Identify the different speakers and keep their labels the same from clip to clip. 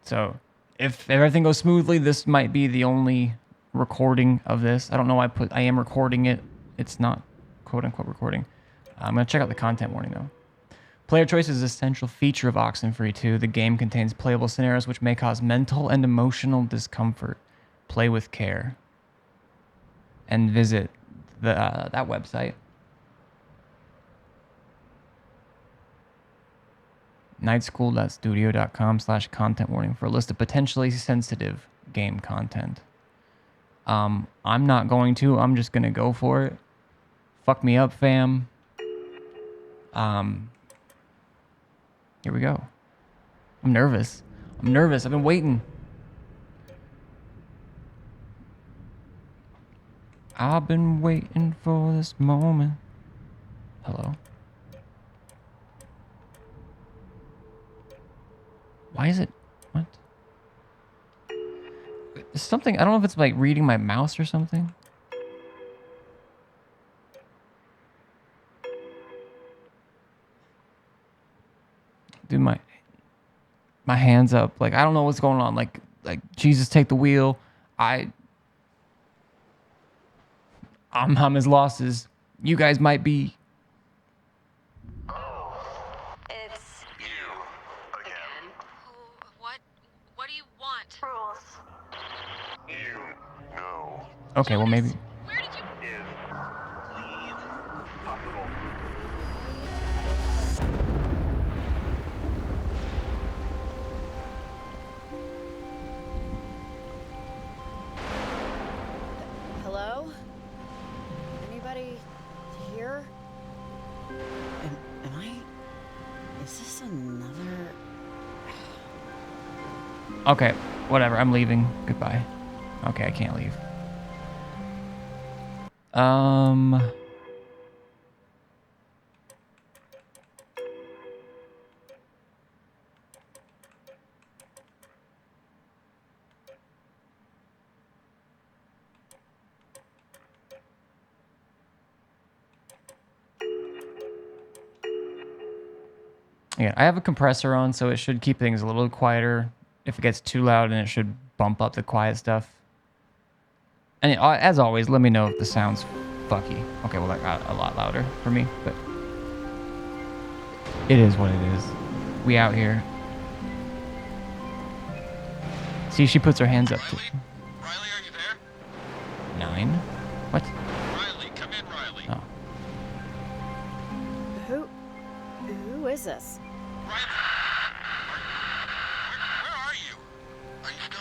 Speaker 1: So if everything goes smoothly, this might be the only recording of this. I don't know why I am recording it. It's not quote unquote recording. I'm going to check out the content warning though. Player choice is an essential feature of Oxenfree 2. The game contains playable scenarios which may cause mental and emotional discomfort. Play with care. And visit that website. nightschool.studio.com/content warning for a list of potentially sensitive game content. I'm not going to. I'm just going to go for it. Fuck me up, fam. Here we go. I'm nervous. I've been waiting. I've been waiting for this moment. Hello? Why is it? What? It's something. I don't know if it's like reading my mouse or something. Dude, my hands up. Like, I don't know what's going on. Like Jesus, take the wheel. I'm as lost as you guys might be.
Speaker 2: It's you again. What do you want? Rules.
Speaker 3: You know.
Speaker 1: Okay, well maybe.
Speaker 2: Where did you
Speaker 3: If leave possible.
Speaker 4: Hello? Anybody here? Am I? Is this another?
Speaker 1: Okay, whatever. I'm leaving. Goodbye. Okay, I can't leave. Yeah, I have a compressor on, so it should keep things a little quieter. If it gets too loud, then it should bump up the quiet stuff. And as always, let me know if the sound's fucky. Okay, well, that got a lot louder for me, but it is what it is. We out here. See, she puts her hands up too.
Speaker 3: Riley, are you there?
Speaker 1: 9? What?
Speaker 3: Riley, come in, Riley.
Speaker 1: Oh.
Speaker 4: Who is this?
Speaker 3: Riley! Where are you? Are you still?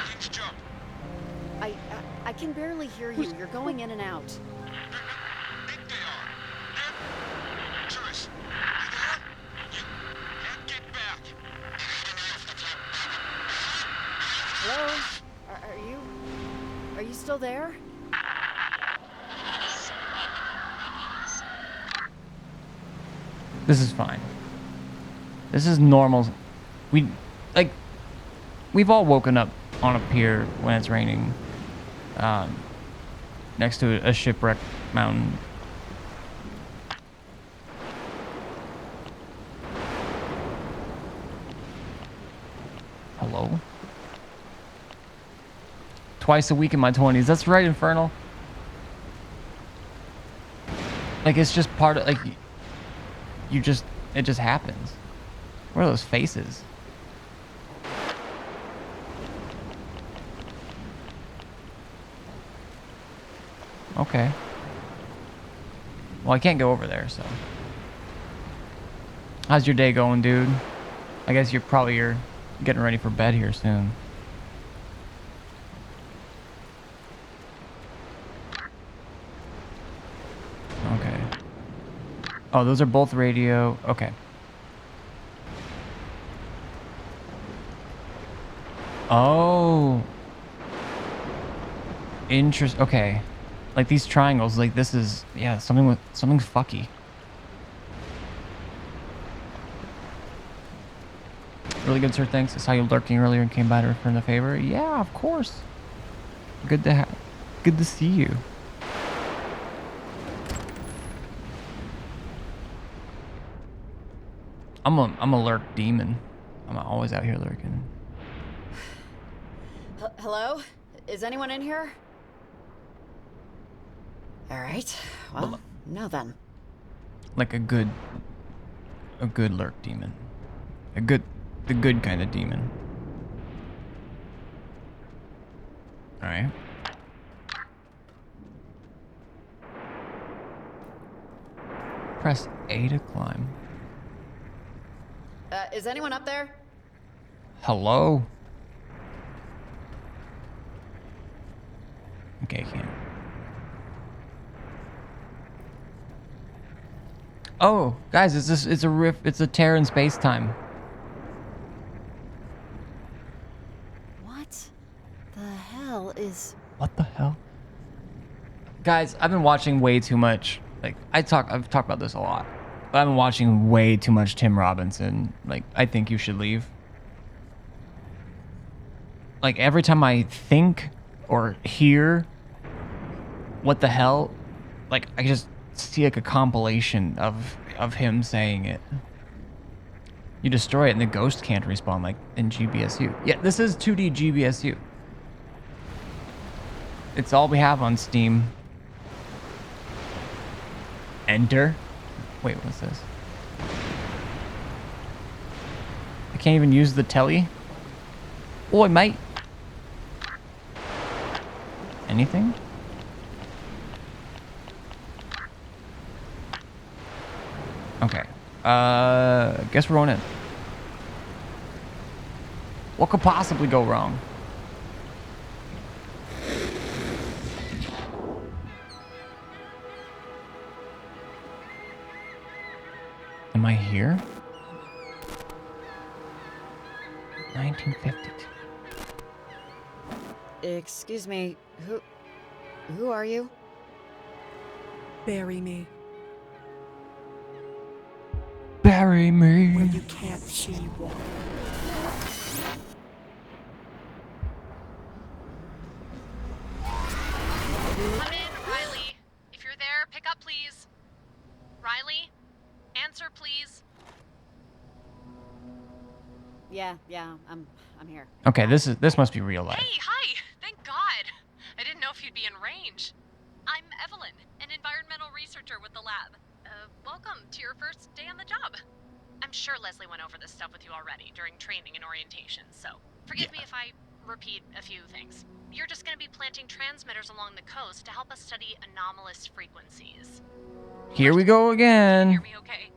Speaker 3: Things jump.
Speaker 4: I can barely hear you. You're going in and out.
Speaker 3: I think they are. They're... Joyce, you there? You can't get back.
Speaker 4: Hello? Are you still there?
Speaker 1: This is fine. This is normal. We've all woken up on a pier when it's raining, next to a shipwrecked mountain. Hello? Twice a week in my 20s. That's right, Infernal. Like, it's just part of, like, it just happens. What are those faces? Okay. Well, I can't go over there, so. How's your day going, dude? I guess you're getting ready for bed here soon. Okay. Oh, those are both radio. Okay. Oh. Okay. Like these triangles, like this is, yeah, something's fucky. Really good, sir. Thanks. I saw you lurking earlier and came by to return the favor. Yeah, of course. Good to see you. I'm a lurk demon. I'm always out here lurking.
Speaker 4: Hello? Is anyone in here? All right. Well, now then.
Speaker 1: Like a good lurk demon. The good kind of demon. All right. Press A to climb.
Speaker 4: Is anyone up there?
Speaker 1: Hello? Okay, can't. Oh, guys, it's a riff. It's a tear in space-time.
Speaker 4: What the hell is...
Speaker 1: What the hell? Guys, I've been watching way too much. Like, I've talked about this a lot. But I've been watching way too much Tim Robinson. Like, I think you should leave. Like, every time I think or hear what the hell, like, I just see like a compilation of him saying it. You destroy it and the ghost can't respawn like in GBSU. Yeah, this is 2D GBSU. It's all we have on Steam. Enter. Wait, what's this? I can't even use the telly. Oi, mate. Anything? Okay. Guess we're going in. What could possibly go wrong? Am I here? 1952.
Speaker 4: Excuse me, who are you?
Speaker 5: Bury me
Speaker 1: Bury me.
Speaker 5: where you can't see water.
Speaker 2: Come in, Riley. If you're there, pick up, please. Riley, answer, please.
Speaker 4: Yeah, I'm here.
Speaker 1: Okay, this must be real life.
Speaker 2: Hey, hi. Thank God. I didn't know if you'd be in range. I'm Evelyn, an environmental researcher with the lab. Welcome to your first day on the job. I'm sure Leslie went over this stuff with you already during training and orientation, so forgive me if I repeat a few things. You're just going to be planting transmitters along the coast to help us study anomalous frequencies.
Speaker 1: Here we go
Speaker 2: Can you
Speaker 1: again.
Speaker 2: hear me okay?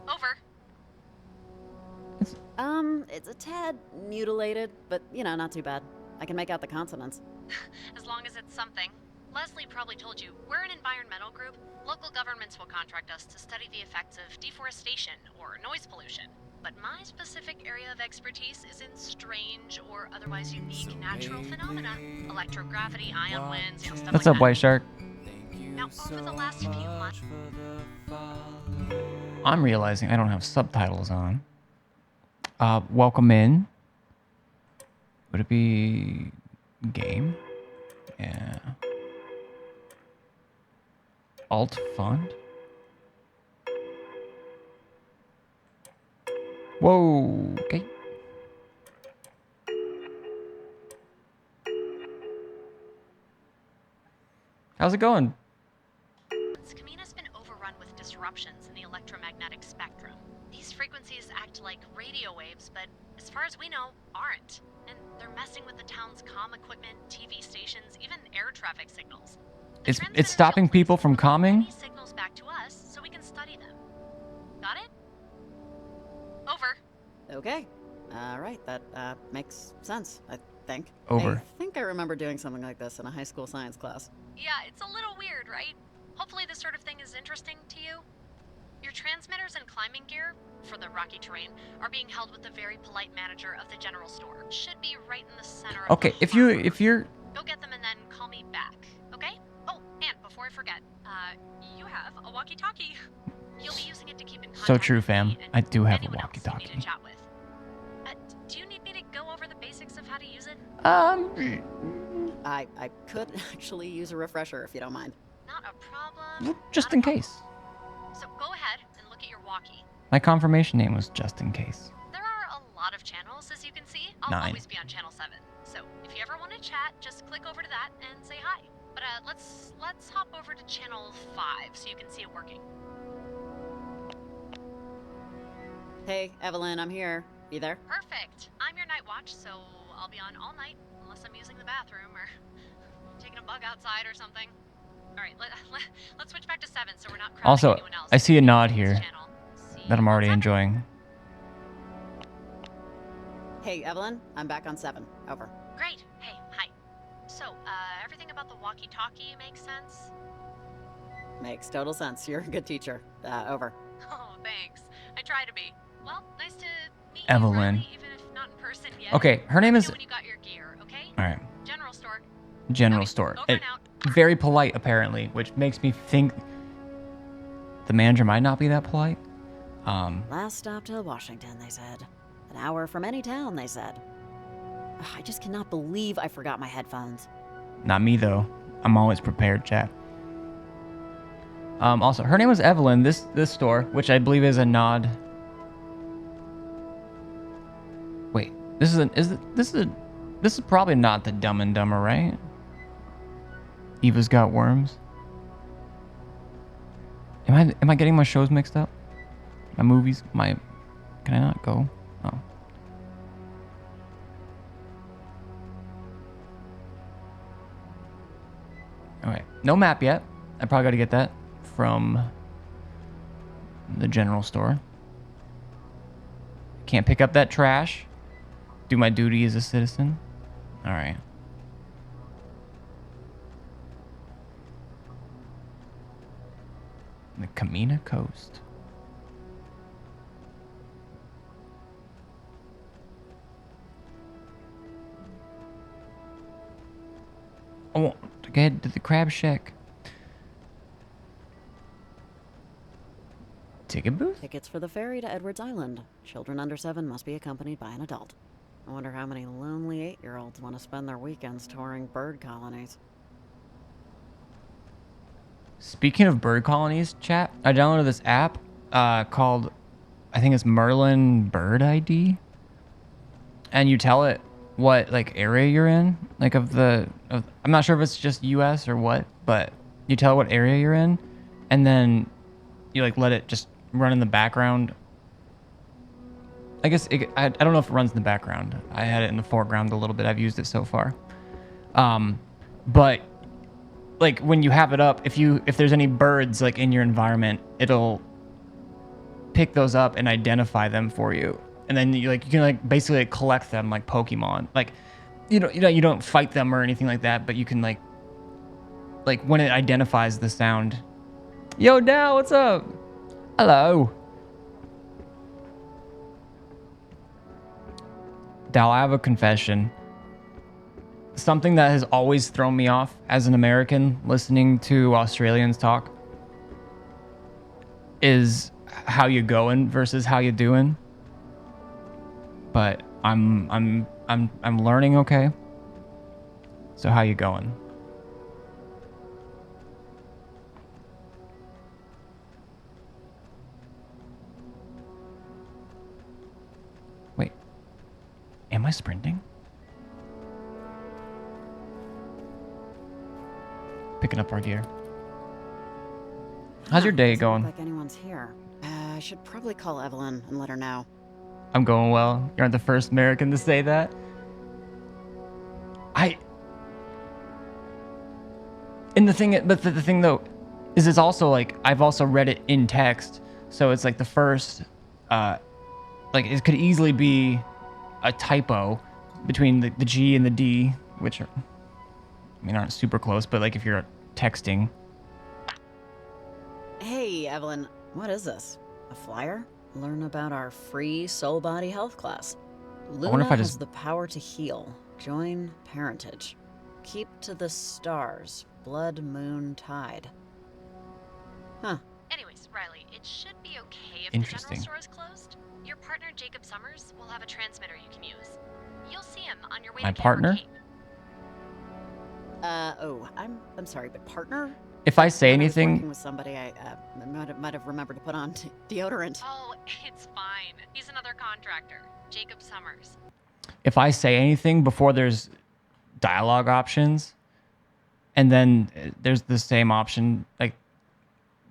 Speaker 2: Over.
Speaker 4: It's a tad mutilated, but, not too bad. I can make out the consonants.
Speaker 2: As long as it's something. Leslie probably told you, we're an environmental group. Local governments will contract us to study the effects of deforestation or noise pollution. But my specific area of expertise is in strange or otherwise unique natural phenomena. Electrogravity, ion winds, stuff
Speaker 1: What's
Speaker 2: like
Speaker 1: up,
Speaker 2: that.
Speaker 1: White Shark?
Speaker 2: Now, over the last few months...
Speaker 1: I'm realizing I don't have subtitles on. Welcome in. Would it be game? Yeah. Alt font. Whoa. Okay. How's it going?
Speaker 2: Kamina's been overrun with disruptions in the electromagnetic spectrum. These frequencies act like radio waves, but as far as we know, aren't. And they're messing with the town's comm equipment, TV stations, even air traffic signals. The
Speaker 1: It's
Speaker 2: transmitter
Speaker 1: stopping
Speaker 2: tells
Speaker 1: people
Speaker 2: us
Speaker 1: from
Speaker 2: to relay
Speaker 1: calming?
Speaker 2: any signals back to us so we can study them. Got it? Over.
Speaker 4: Okay. All right, that makes sense, I think.
Speaker 1: Over.
Speaker 4: I think I remember doing something like this in a high school science class.
Speaker 2: Yeah, it's a little weird, right? Hopefully this sort of thing is interesting to you. Your transmitters and climbing gear, for the rocky terrain, are being held with the very polite manager of the general store. Should be right in the center of
Speaker 1: Okay,
Speaker 2: the
Speaker 1: if
Speaker 2: harbor.
Speaker 1: you're
Speaker 2: Go get them and then call me back, okay? Oh, and before I forget, you have a walkie-talkie. You'll be using it to keep in contact
Speaker 1: So true,
Speaker 2: with
Speaker 1: fam.
Speaker 2: me and
Speaker 1: I do have a
Speaker 2: anyone else you
Speaker 1: walkie-talkie.
Speaker 2: need to chat with. Do you need me to go over the basics of how to use it?
Speaker 4: I could actually use a refresher if you don't mind.
Speaker 2: Not a problem.
Speaker 1: just
Speaker 2: not a
Speaker 1: in
Speaker 2: problem.
Speaker 1: case.
Speaker 2: So go ahead and look at your walkie.
Speaker 1: My confirmation name was just in case.
Speaker 2: There are a lot of channels, as you can see. I'll
Speaker 1: 9.
Speaker 2: always be on channel 7. So if you ever want to chat, just click over to that and say hi. But let's hop over to channel 5 so you can see it working.
Speaker 4: Hey, Evelyn, I'm here. You there?
Speaker 2: Perfect. I'm your night watch, so I'll be on all night unless I'm using the bathroom or taking a bug outside or something. All right, let's switch back to 7 so we're not crowding
Speaker 1: Also,
Speaker 2: anyone else.
Speaker 1: I see a nod here
Speaker 2: See
Speaker 1: that I'm already
Speaker 2: what's
Speaker 1: enjoying.
Speaker 4: Hey, Evelyn, I'm back on 7. Over.
Speaker 2: Great. Hey, hi. So, everything about the walkie-talkie makes sense?
Speaker 4: Makes total sense. You're a good teacher. Over.
Speaker 2: Oh, thanks. I try to be. Well, nice to meet
Speaker 1: Evelyn.
Speaker 2: you, Riley, even if not in person yet.
Speaker 1: Okay, her name is...
Speaker 2: When you got your gear, okay?
Speaker 1: All right.
Speaker 2: General store.
Speaker 1: General
Speaker 2: Okay,
Speaker 1: store.
Speaker 2: over and out.
Speaker 1: Very polite, apparently, which makes me think the manager might not be that polite.
Speaker 4: Last stop till Washington, they said. An hour from any town, they said. Ugh, I just cannot believe I forgot my headphones.
Speaker 1: Not me, though. I'm always prepared, chat. Also, her name was Evelyn. This store, which I believe is a nod. Wait, this is probably not the Dumb and Dumber, right? Eva's Got Worms. Am I getting my shows mixed up? My movies? Can I not go? Oh. Alright. No map yet. I probably got to get that from the general store. Can't pick up that trash. Do my duty as a citizen. Alright. The Camina Coast. I want to get to the crab shack. Ticket booth?
Speaker 4: Tickets for the ferry to Edwards Island. Children under 7 must be accompanied by an adult. I wonder how many lonely 8-year-olds want to spend their weekends touring bird colonies.
Speaker 1: Speaking of bird colonies, chat, I downloaded this app called, I think it's Merlin Bird ID. And you tell it what like area you're in, like I'm not sure if it's just US or what, but you tell it what area you're in, and then you like let it just run in the background. I guess I don't know if it runs in the background. I had it in the foreground a little bit. I've used it so far. But like when you have it up, if there's any birds like in your environment, it'll pick those up and identify them for you. And then you can like basically like collect them like Pokemon. Like you don't fight them or anything like that, but you can like when it identifies the sound. Yo, Dow, what's up? Hello. Dow, I have a confession. Something that has always thrown me off as an American listening to Australians talk is how you going versus how you doing. But I'm learning, okay? So how you going? Wait. Am I sprinting? Picking up our gear. How's your day
Speaker 4: Doesn't
Speaker 1: going?
Speaker 4: look like anyone's here. I should probably call Evelyn and let her know.
Speaker 1: I'm going well. You aren't the first American to say that. And the thing though, is it's also like I've also read it in text, so it's like the first, like it could easily be a typo between the G and the D, which are, I mean, aren't super close, but like if you're texting.
Speaker 4: Hey, Evelyn, what is this? A flyer? Learn about our free soul body health class. Luna
Speaker 1: wonder if I
Speaker 4: has
Speaker 1: just-
Speaker 4: the power to heal. Join parentage. Keep to the stars. Blood, moon, tide. Huh.
Speaker 2: Anyways, Riley, it should be okay if
Speaker 1: Interesting.
Speaker 2: the general store is closed. Your partner, Jacob Summers, will have a transmitter you can use. You'll see him on your way
Speaker 1: My
Speaker 2: to
Speaker 1: partner?
Speaker 2: Cape.
Speaker 4: I'm sorry, but partner?
Speaker 1: If I say
Speaker 4: When I was working
Speaker 1: anything,
Speaker 4: with somebody, I might have remembered to put on deodorant.
Speaker 2: Oh, it's fine. He's another contractor, Jacob Summers.
Speaker 1: if I say anything before there's dialogue options, and then there's the same option, like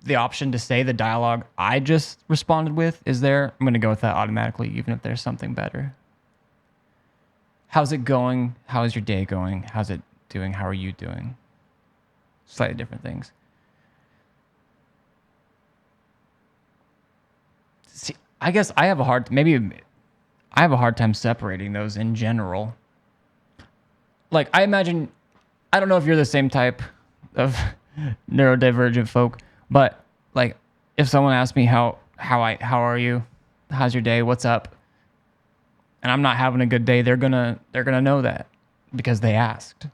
Speaker 1: the option to say the dialogue I just responded with is there, I'm gonna go with that automatically, even if there's something better. How's it going? How is your day going? How's it doing? How are you doing? Slightly different things. See, I guess I have a hard time separating those in general. Like, I imagine, I don't know if you're the same type of neurodivergent folk, but like, if someone asks me how are you, how's your day, what's up, and I'm not having a good day, they're gonna know that because they asked.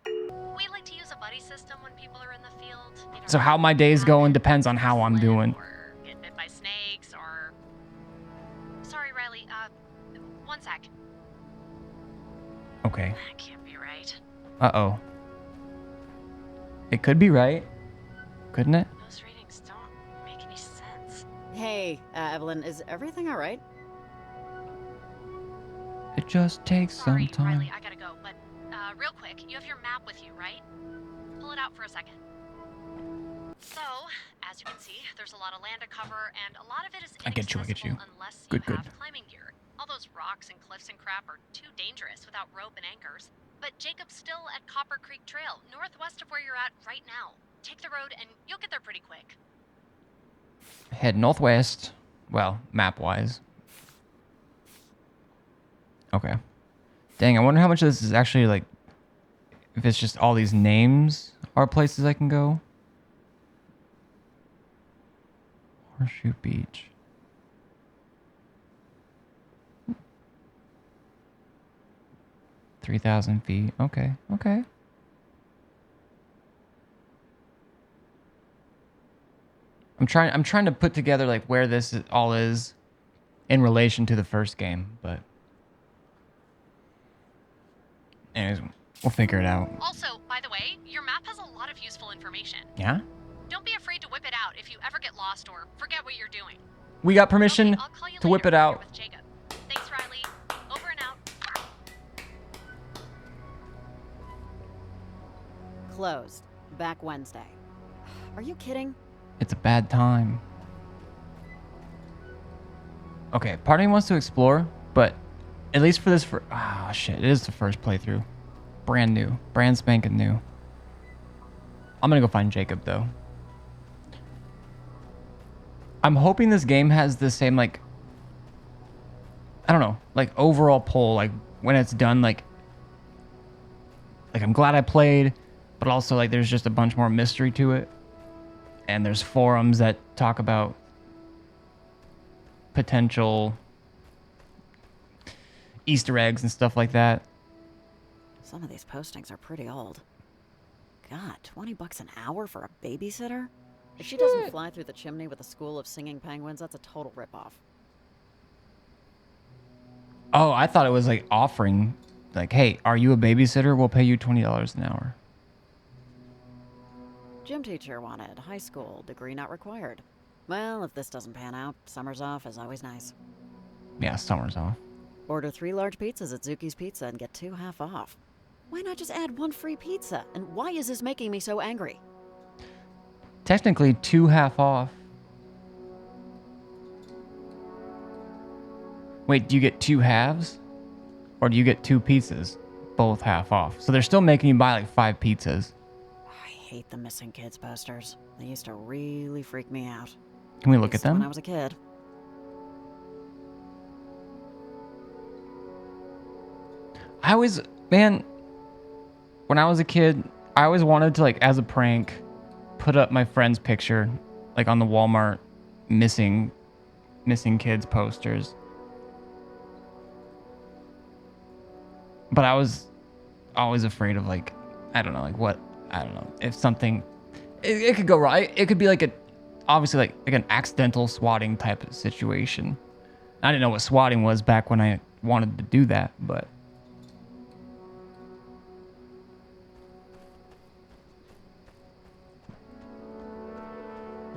Speaker 2: We like to use a buddy system when people are in the field. You know,
Speaker 1: So how my day's going depends on how I'm
Speaker 2: slip
Speaker 1: doing.
Speaker 2: Or get bit by snakes, or... Sorry, Riley. One sec.
Speaker 1: Okay.
Speaker 2: That can't be right.
Speaker 1: Uh-oh. It could be right, couldn't it?
Speaker 2: Those readings don't make any sense.
Speaker 4: Hey, Evelyn, is everything all right?
Speaker 1: It just takes
Speaker 2: Sorry,
Speaker 1: some time.
Speaker 2: Riley, I gotta go. But real quick, you have your map with you, right? Pull it out for a second. So, as you can see, there's a lot of land to cover, and a lot of it is
Speaker 1: I get you.
Speaker 2: inaccessible unless
Speaker 1: Good,
Speaker 2: you
Speaker 1: good.
Speaker 2: have climbing gear. All those rocks and cliffs and crap are too dangerous without rope and anchors. But Jacob's still at Copper Creek Trail, northwest of where you're at right now. Take the road, and you'll get there pretty quick.
Speaker 1: Head northwest. Well, map-wise. Okay. Dang, I wonder how much of this is actually, like, if it's just all these names are places I can go. Horseshoe Beach. Hmm. 3,000 feet. Okay, okay. I'm trying to put together, like, where this all is in relation to the first game, but anyways, we'll figure it out.
Speaker 2: Also, by the way, your map has a lot of useful information.
Speaker 1: Yeah?
Speaker 2: Don't be afraid to whip it out if you ever get lost or forget what you're doing.
Speaker 1: We got permission
Speaker 2: Okay, I'll call you
Speaker 1: to whip
Speaker 2: later
Speaker 1: it
Speaker 2: when you're
Speaker 1: out.
Speaker 2: with Jacob. Thanks, Riley. Over and out.
Speaker 4: Closed. Back Wednesday. Are you kidding?
Speaker 1: It's a bad time. Okay, part of me wants to explore, but at least for this, shit, it is the first playthrough. Brand new. Brand spanking new. I'm gonna go find Jacob, though. I'm hoping this game has the same, like, I don't know, like, overall pull, like, when it's done, like I'm glad I played, but also, like, there's just a bunch more mystery to it. And there's forums that talk about potential Easter eggs and stuff like that.
Speaker 4: Some of these postings are pretty old. God, $20 an hour for a babysitter? If she doesn't fly through the chimney with a school of singing penguins, that's a total ripoff.
Speaker 1: Oh, I thought it was like offering, like, hey, are you a babysitter? We'll pay you $20 an hour.
Speaker 4: Gym teacher wanted, high school, degree not required. Well, if this doesn't pan out, summers off is always nice.
Speaker 1: Yeah, summer's off.
Speaker 4: Order 3 large pizzas at Zuki's Pizza and get 2 half off. Why not just add 1 free pizza? And why is this making me so angry?
Speaker 1: Technically, 2 half off. Wait, do you get 2 halves? Or do you get 2 pizzas? Both half off. So they're still making you buy like 5 pizzas.
Speaker 4: I hate the missing kids posters. They used to really freak me out.
Speaker 1: Can we look at
Speaker 4: Least when I
Speaker 1: them?
Speaker 4: was a kid.
Speaker 1: I always, man, when I was a kid, I always wanted to, like, as a prank, put up my friend's picture, like, on the Walmart missing kids posters. But I was always afraid of, like, I don't know, like, what, I don't know, if something, it could go wrong. It could be like obviously like an accidental swatting type of situation. I didn't know what swatting was back when I wanted to do that, but.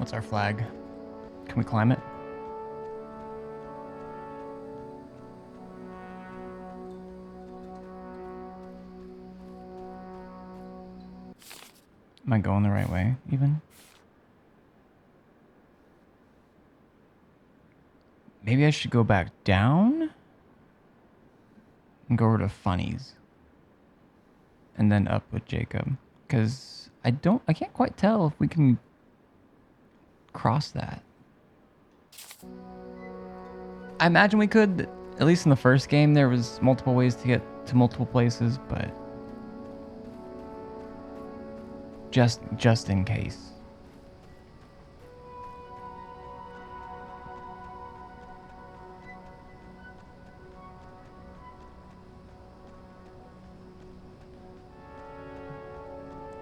Speaker 1: What's our flag? Can we climb it? Am I going the right way, even? Maybe I should go back down and go over to Funnies. And then up with Jacob. Because I can't quite tell if we can cross that. I imagine we could. At least in the first game, there was multiple ways to get to multiple places, but just in case.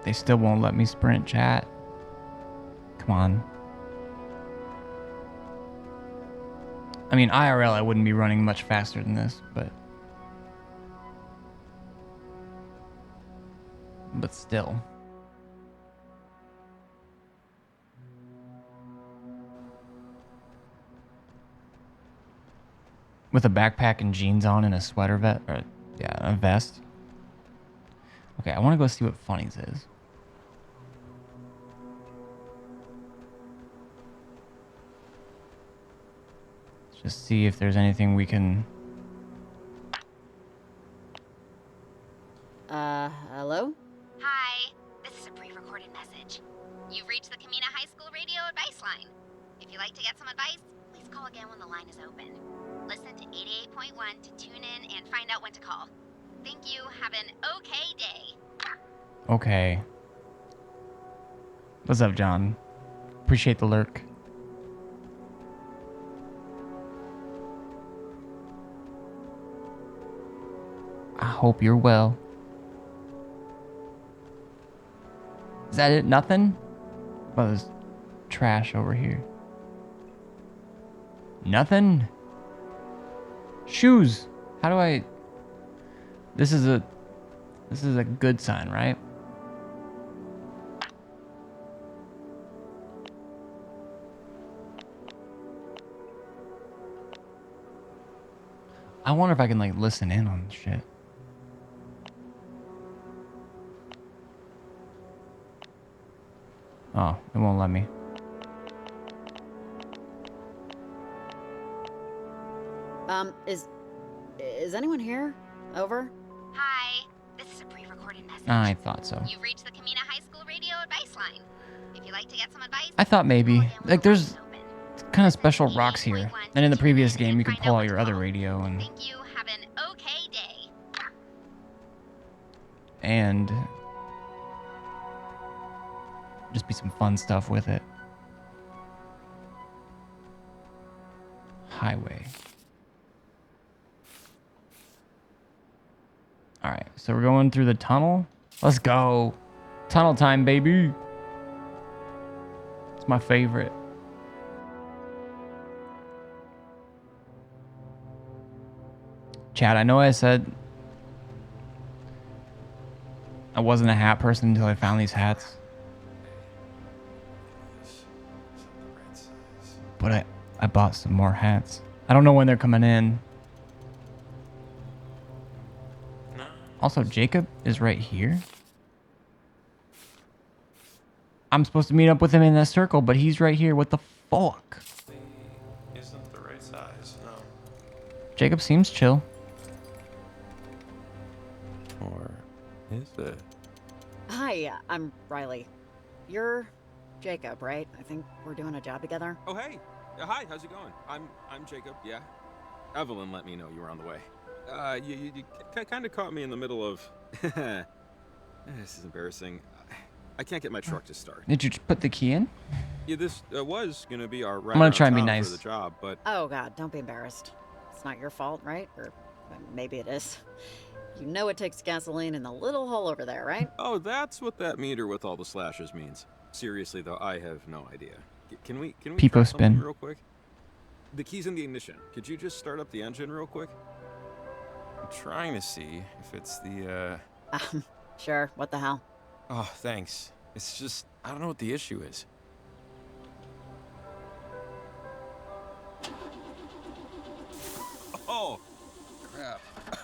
Speaker 1: They still won't let me sprint, chat. Come on. I mean, IRL, I wouldn't be running much faster than this, but still. With a backpack and jeans on and a sweater a vest. Okay, I want to go see what Funnies is. Let's just see if there's anything we can...
Speaker 4: Hello?
Speaker 2: Hi, this is a pre-recorded message. You've reached the Kamina High School radio advice line. If you'd like to get some advice, please call again when the line is open. Listen to 88.1 to tune in and find out when to call. Thank you. Have an okay day.
Speaker 1: Okay. What's up, John? Appreciate the lurk. I hope you're well. Is that it? Nothing? Well, there's trash over here. Nothing? Shoes. How do I... This is a good sign, right? I wonder if I can, like, listen in on shit. Oh, it won't let me.
Speaker 4: Is anyone here? Over?
Speaker 2: Hi, this is a pre-recorded message.
Speaker 1: I thought so.
Speaker 2: You've reached the Kamina High School radio advice line. If you'd like to get some advice,
Speaker 1: I thought maybe.
Speaker 2: call again when
Speaker 1: Like,
Speaker 2: the line
Speaker 1: there's
Speaker 2: is open.
Speaker 1: kind of special rocks here.
Speaker 2: 88.1
Speaker 1: And in the
Speaker 2: to
Speaker 1: previous
Speaker 2: tune in
Speaker 1: game, you
Speaker 2: and
Speaker 1: could
Speaker 2: find
Speaker 1: pull
Speaker 2: out
Speaker 1: out
Speaker 2: when
Speaker 1: your
Speaker 2: to
Speaker 1: other
Speaker 2: call.
Speaker 1: radio
Speaker 2: Thank you. Have an okay day.
Speaker 1: and just be some fun stuff with it. Highway. All right, so we're going through the tunnel. Let's go. Tunnel time, baby. It's my favorite. Chad, I know I said I wasn't a hat person until I found these hats. But I bought some more hats. I don't know when they're coming in. Also, Jacob is right here. I'm supposed to meet up with him in that circle, but he's right here. What the fuck?
Speaker 5: Isn't the right size, no.
Speaker 1: Jacob seems chill.
Speaker 5: Or is it?
Speaker 4: Hi, I'm Riley. You're Jacob, right? I think we're doing a job together.
Speaker 6: Oh, hey. Hi, how's it going? I'm Jacob, yeah. Evelyn let me know you were on the way. You kind of caught me in the middle of... This is embarrassing. I can't get my truck to start.
Speaker 1: Did you put the key in?
Speaker 6: Yeah, this was going to be our ride
Speaker 1: I'm gonna
Speaker 6: around
Speaker 1: try and be
Speaker 6: town
Speaker 1: nice.
Speaker 6: for the job, but...
Speaker 4: Oh god, don't be embarrassed. It's not your fault, right? Or maybe it is. You know it takes gasoline in the little hole over there, right?
Speaker 6: Oh, that's what that meter with all the slashes means. Seriously, though, I have no idea. Can we
Speaker 1: Peepo
Speaker 6: try something
Speaker 1: spin.
Speaker 6: real quick? The key's in the ignition. Could you just start up the engine real quick?
Speaker 5: I'm trying to see if it's the,
Speaker 4: Sure, what the hell?
Speaker 5: Oh, thanks. It's just, I don't know what the issue is.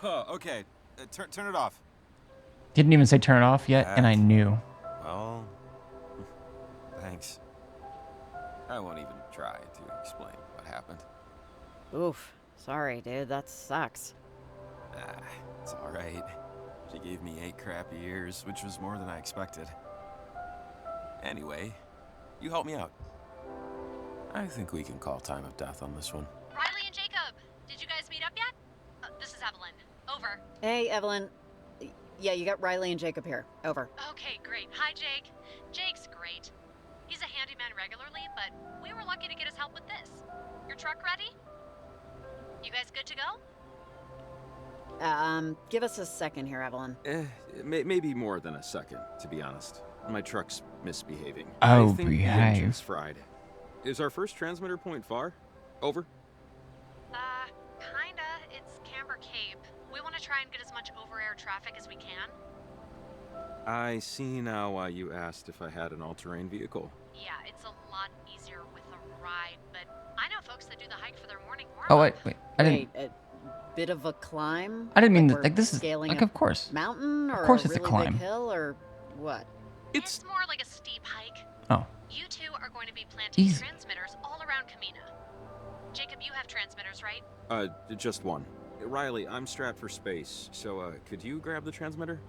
Speaker 5: Okay. Turn it off.
Speaker 1: Didn't even say turn it off yet, and I knew.
Speaker 5: Well, thanks. I won't even try to explain what happened.
Speaker 4: Oof. Sorry, dude. That sucks.
Speaker 5: It's alright. She gave me 8 crappy years, which was more than I expected. Anyway, you helped me out. I think we can call time of death on this one.
Speaker 2: Riley and Jacob, did you guys meet up yet? This is Evelyn. Over.
Speaker 4: Hey, Evelyn. Yeah, you got Riley and Jacob here. Over.
Speaker 2: Okay, great. Hi, Jake. Jake's great. He's a handyman regularly, but we were lucky to get his help with this. Your truck ready? You guys good to go?
Speaker 4: Give us a second here, Evelyn.
Speaker 6: Maybe more than a second, to be honest. My truck's misbehaving.
Speaker 1: Oh,
Speaker 6: I think the
Speaker 1: behave.
Speaker 6: engine's fried. Is our first transmitter point far? Over?
Speaker 2: Kinda. It's Camber Cape. We want to try and get as much over-air traffic as we can.
Speaker 6: I see now why you asked if I had an all-terrain vehicle.
Speaker 2: Yeah, it's a lot easier with a ride, but I know folks that do the hike for their morning warm-up.
Speaker 1: Oh, wait. I didn't.
Speaker 4: Wait, a bit of a climb?
Speaker 1: I didn't mean
Speaker 4: we're
Speaker 1: that. Like, this is.
Speaker 4: scaling
Speaker 1: Like,
Speaker 4: a
Speaker 1: of course.
Speaker 4: mountain or
Speaker 1: course
Speaker 4: a
Speaker 1: it's a
Speaker 4: really
Speaker 1: climb.
Speaker 4: big hill or what?
Speaker 2: It's more like a steep hike.
Speaker 1: Oh.
Speaker 2: You two are going to be planting
Speaker 1: Easy.
Speaker 2: transmitters all around Kamina. Jacob, you have transmitters, right?
Speaker 6: Just one. Riley, I'm strapped for space, so, could you grab the transmitter?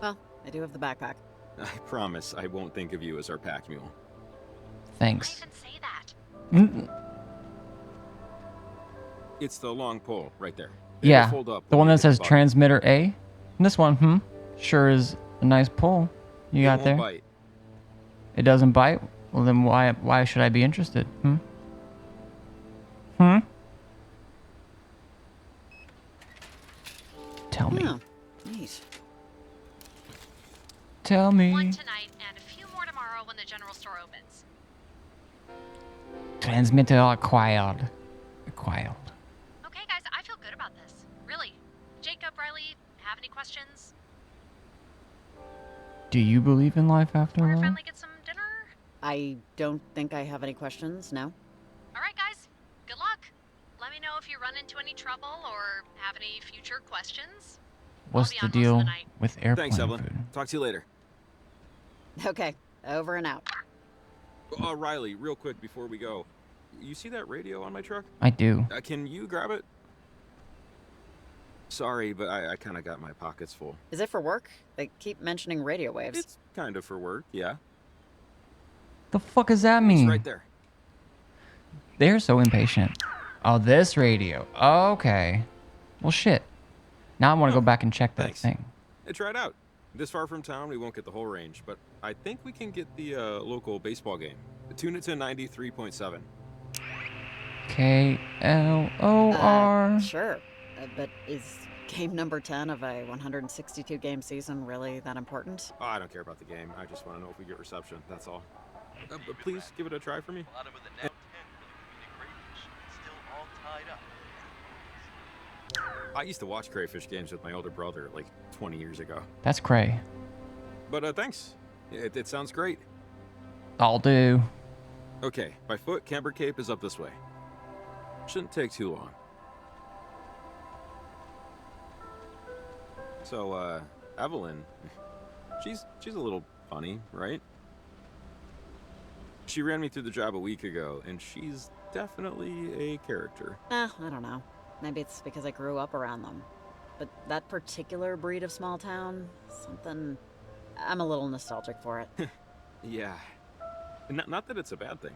Speaker 4: Well, I do have the backpack.
Speaker 6: I promise I won't think of you as our pack mule.
Speaker 1: Thanks.
Speaker 2: Don't even say that.
Speaker 1: Mm,
Speaker 6: It's the long pole, right there. It'll
Speaker 1: yeah.
Speaker 6: fold up
Speaker 1: The
Speaker 6: when
Speaker 1: one
Speaker 6: you
Speaker 1: that
Speaker 6: hit the
Speaker 1: says
Speaker 6: button.
Speaker 1: transmitter A. And this one, sure is a nice pull you
Speaker 6: It
Speaker 1: got
Speaker 6: won't
Speaker 1: there.
Speaker 6: bite.
Speaker 1: It doesn't bite? Well, then why should I be interested? Tell me.
Speaker 4: Yeah, neat.
Speaker 1: Tell me.
Speaker 2: One tonight and a few more tomorrow when the general store opens.
Speaker 1: Transmitter acquired. Acquired.
Speaker 2: Okay, guys, I feel good about this. Really. Jacob, Riley, have any questions?
Speaker 1: Do you believe in life after
Speaker 2: Wanna
Speaker 1: all?
Speaker 2: finally get some dinner?
Speaker 4: I don't think I have any questions, no?
Speaker 2: All right, guys. Good luck. Let me know if you run into any trouble or have any future questions.
Speaker 1: What's
Speaker 2: be
Speaker 1: the
Speaker 2: on most of
Speaker 1: deal
Speaker 2: the night.
Speaker 1: with airplane
Speaker 6: Thanks, Evelyn.
Speaker 1: food?
Speaker 6: Talk to you later.
Speaker 4: Okay, over and out.
Speaker 6: Riley, real quick before we go. You see that radio on my truck?
Speaker 1: I do.
Speaker 6: Can you grab it? Sorry, but I kind of got my pockets full.
Speaker 4: Is it for work? They keep mentioning radio waves.
Speaker 6: It's kind of for work, yeah.
Speaker 1: The fuck does that
Speaker 6: It's
Speaker 1: mean?
Speaker 6: right there.
Speaker 1: They're so impatient. Oh, this radio. Okay. Well, shit. Now I want to go back and check that
Speaker 6: Thanks.
Speaker 1: thing.
Speaker 6: Try it out. This far from town, we won't get the whole range, but I think we can get the local baseball game. Tune it to 93.7.
Speaker 1: KLOR.
Speaker 4: Sure. But is game number 10 of a 162 game season really that important?
Speaker 6: Oh, I don't care about the game. I just want to know if we get reception. That's all. But please give it a try for me. I used to watch crayfish games with my older brother like 20 years ago.
Speaker 1: That's cray.
Speaker 6: But thanks. It sounds great.
Speaker 1: I'll do.
Speaker 6: Okay, by foot, Camber Cape is up this way. Shouldn't take too long. So, Evelyn, she's a little funny, right? She ran me through the job a week ago, and she's definitely a character.
Speaker 4: I don't know. Maybe it's because I grew up around them. But that particular breed of small town, something... I'm a little nostalgic for it.
Speaker 6: Yeah. Not that it's a bad thing.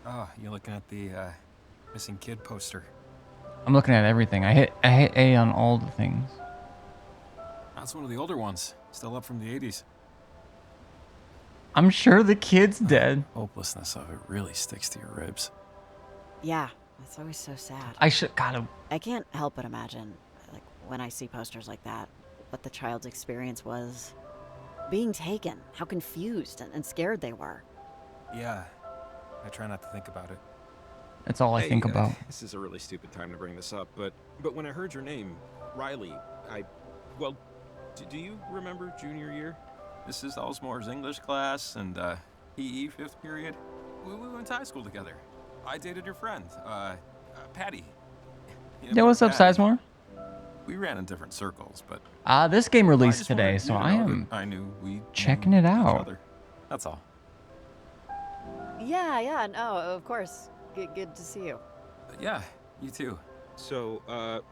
Speaker 5: Oh, you're looking at the missing kid poster.
Speaker 1: I'm looking at everything. I hit A on all the things.
Speaker 5: That's one of the older ones, still up from the 80s.
Speaker 1: I'm sure the kid's dead.
Speaker 5: Hopelessness of it really sticks to your ribs.
Speaker 4: Yeah, it's always so sad.
Speaker 1: I should gotta.
Speaker 4: I can't help but imagine, like, when I see posters like that, what the child's experience was. Being taken, how confused and scared they were.
Speaker 5: Yeah, I try not to think about it.
Speaker 1: That's all I think about.
Speaker 6: This is a really stupid time to bring this up, but when I heard your name, Riley, well, do you remember junior year? Mrs. Elsmore's English class and PE 5th period? We went to high school together. I dated your friend.
Speaker 5: Patty.
Speaker 1: Yeah, what's up,
Speaker 5: Patty.
Speaker 1: Sizemore?
Speaker 5: We ran in different circles, but
Speaker 1: This game
Speaker 5: I
Speaker 1: released
Speaker 5: just
Speaker 1: today,
Speaker 5: wanted
Speaker 1: so
Speaker 5: you to
Speaker 1: I
Speaker 5: know
Speaker 1: am
Speaker 5: that I knew we
Speaker 1: checking
Speaker 5: knew
Speaker 1: it
Speaker 5: each
Speaker 1: out.
Speaker 5: other. That's all.
Speaker 4: Yeah, no, of course. Good to see you.
Speaker 5: Yeah, you too.
Speaker 6: So,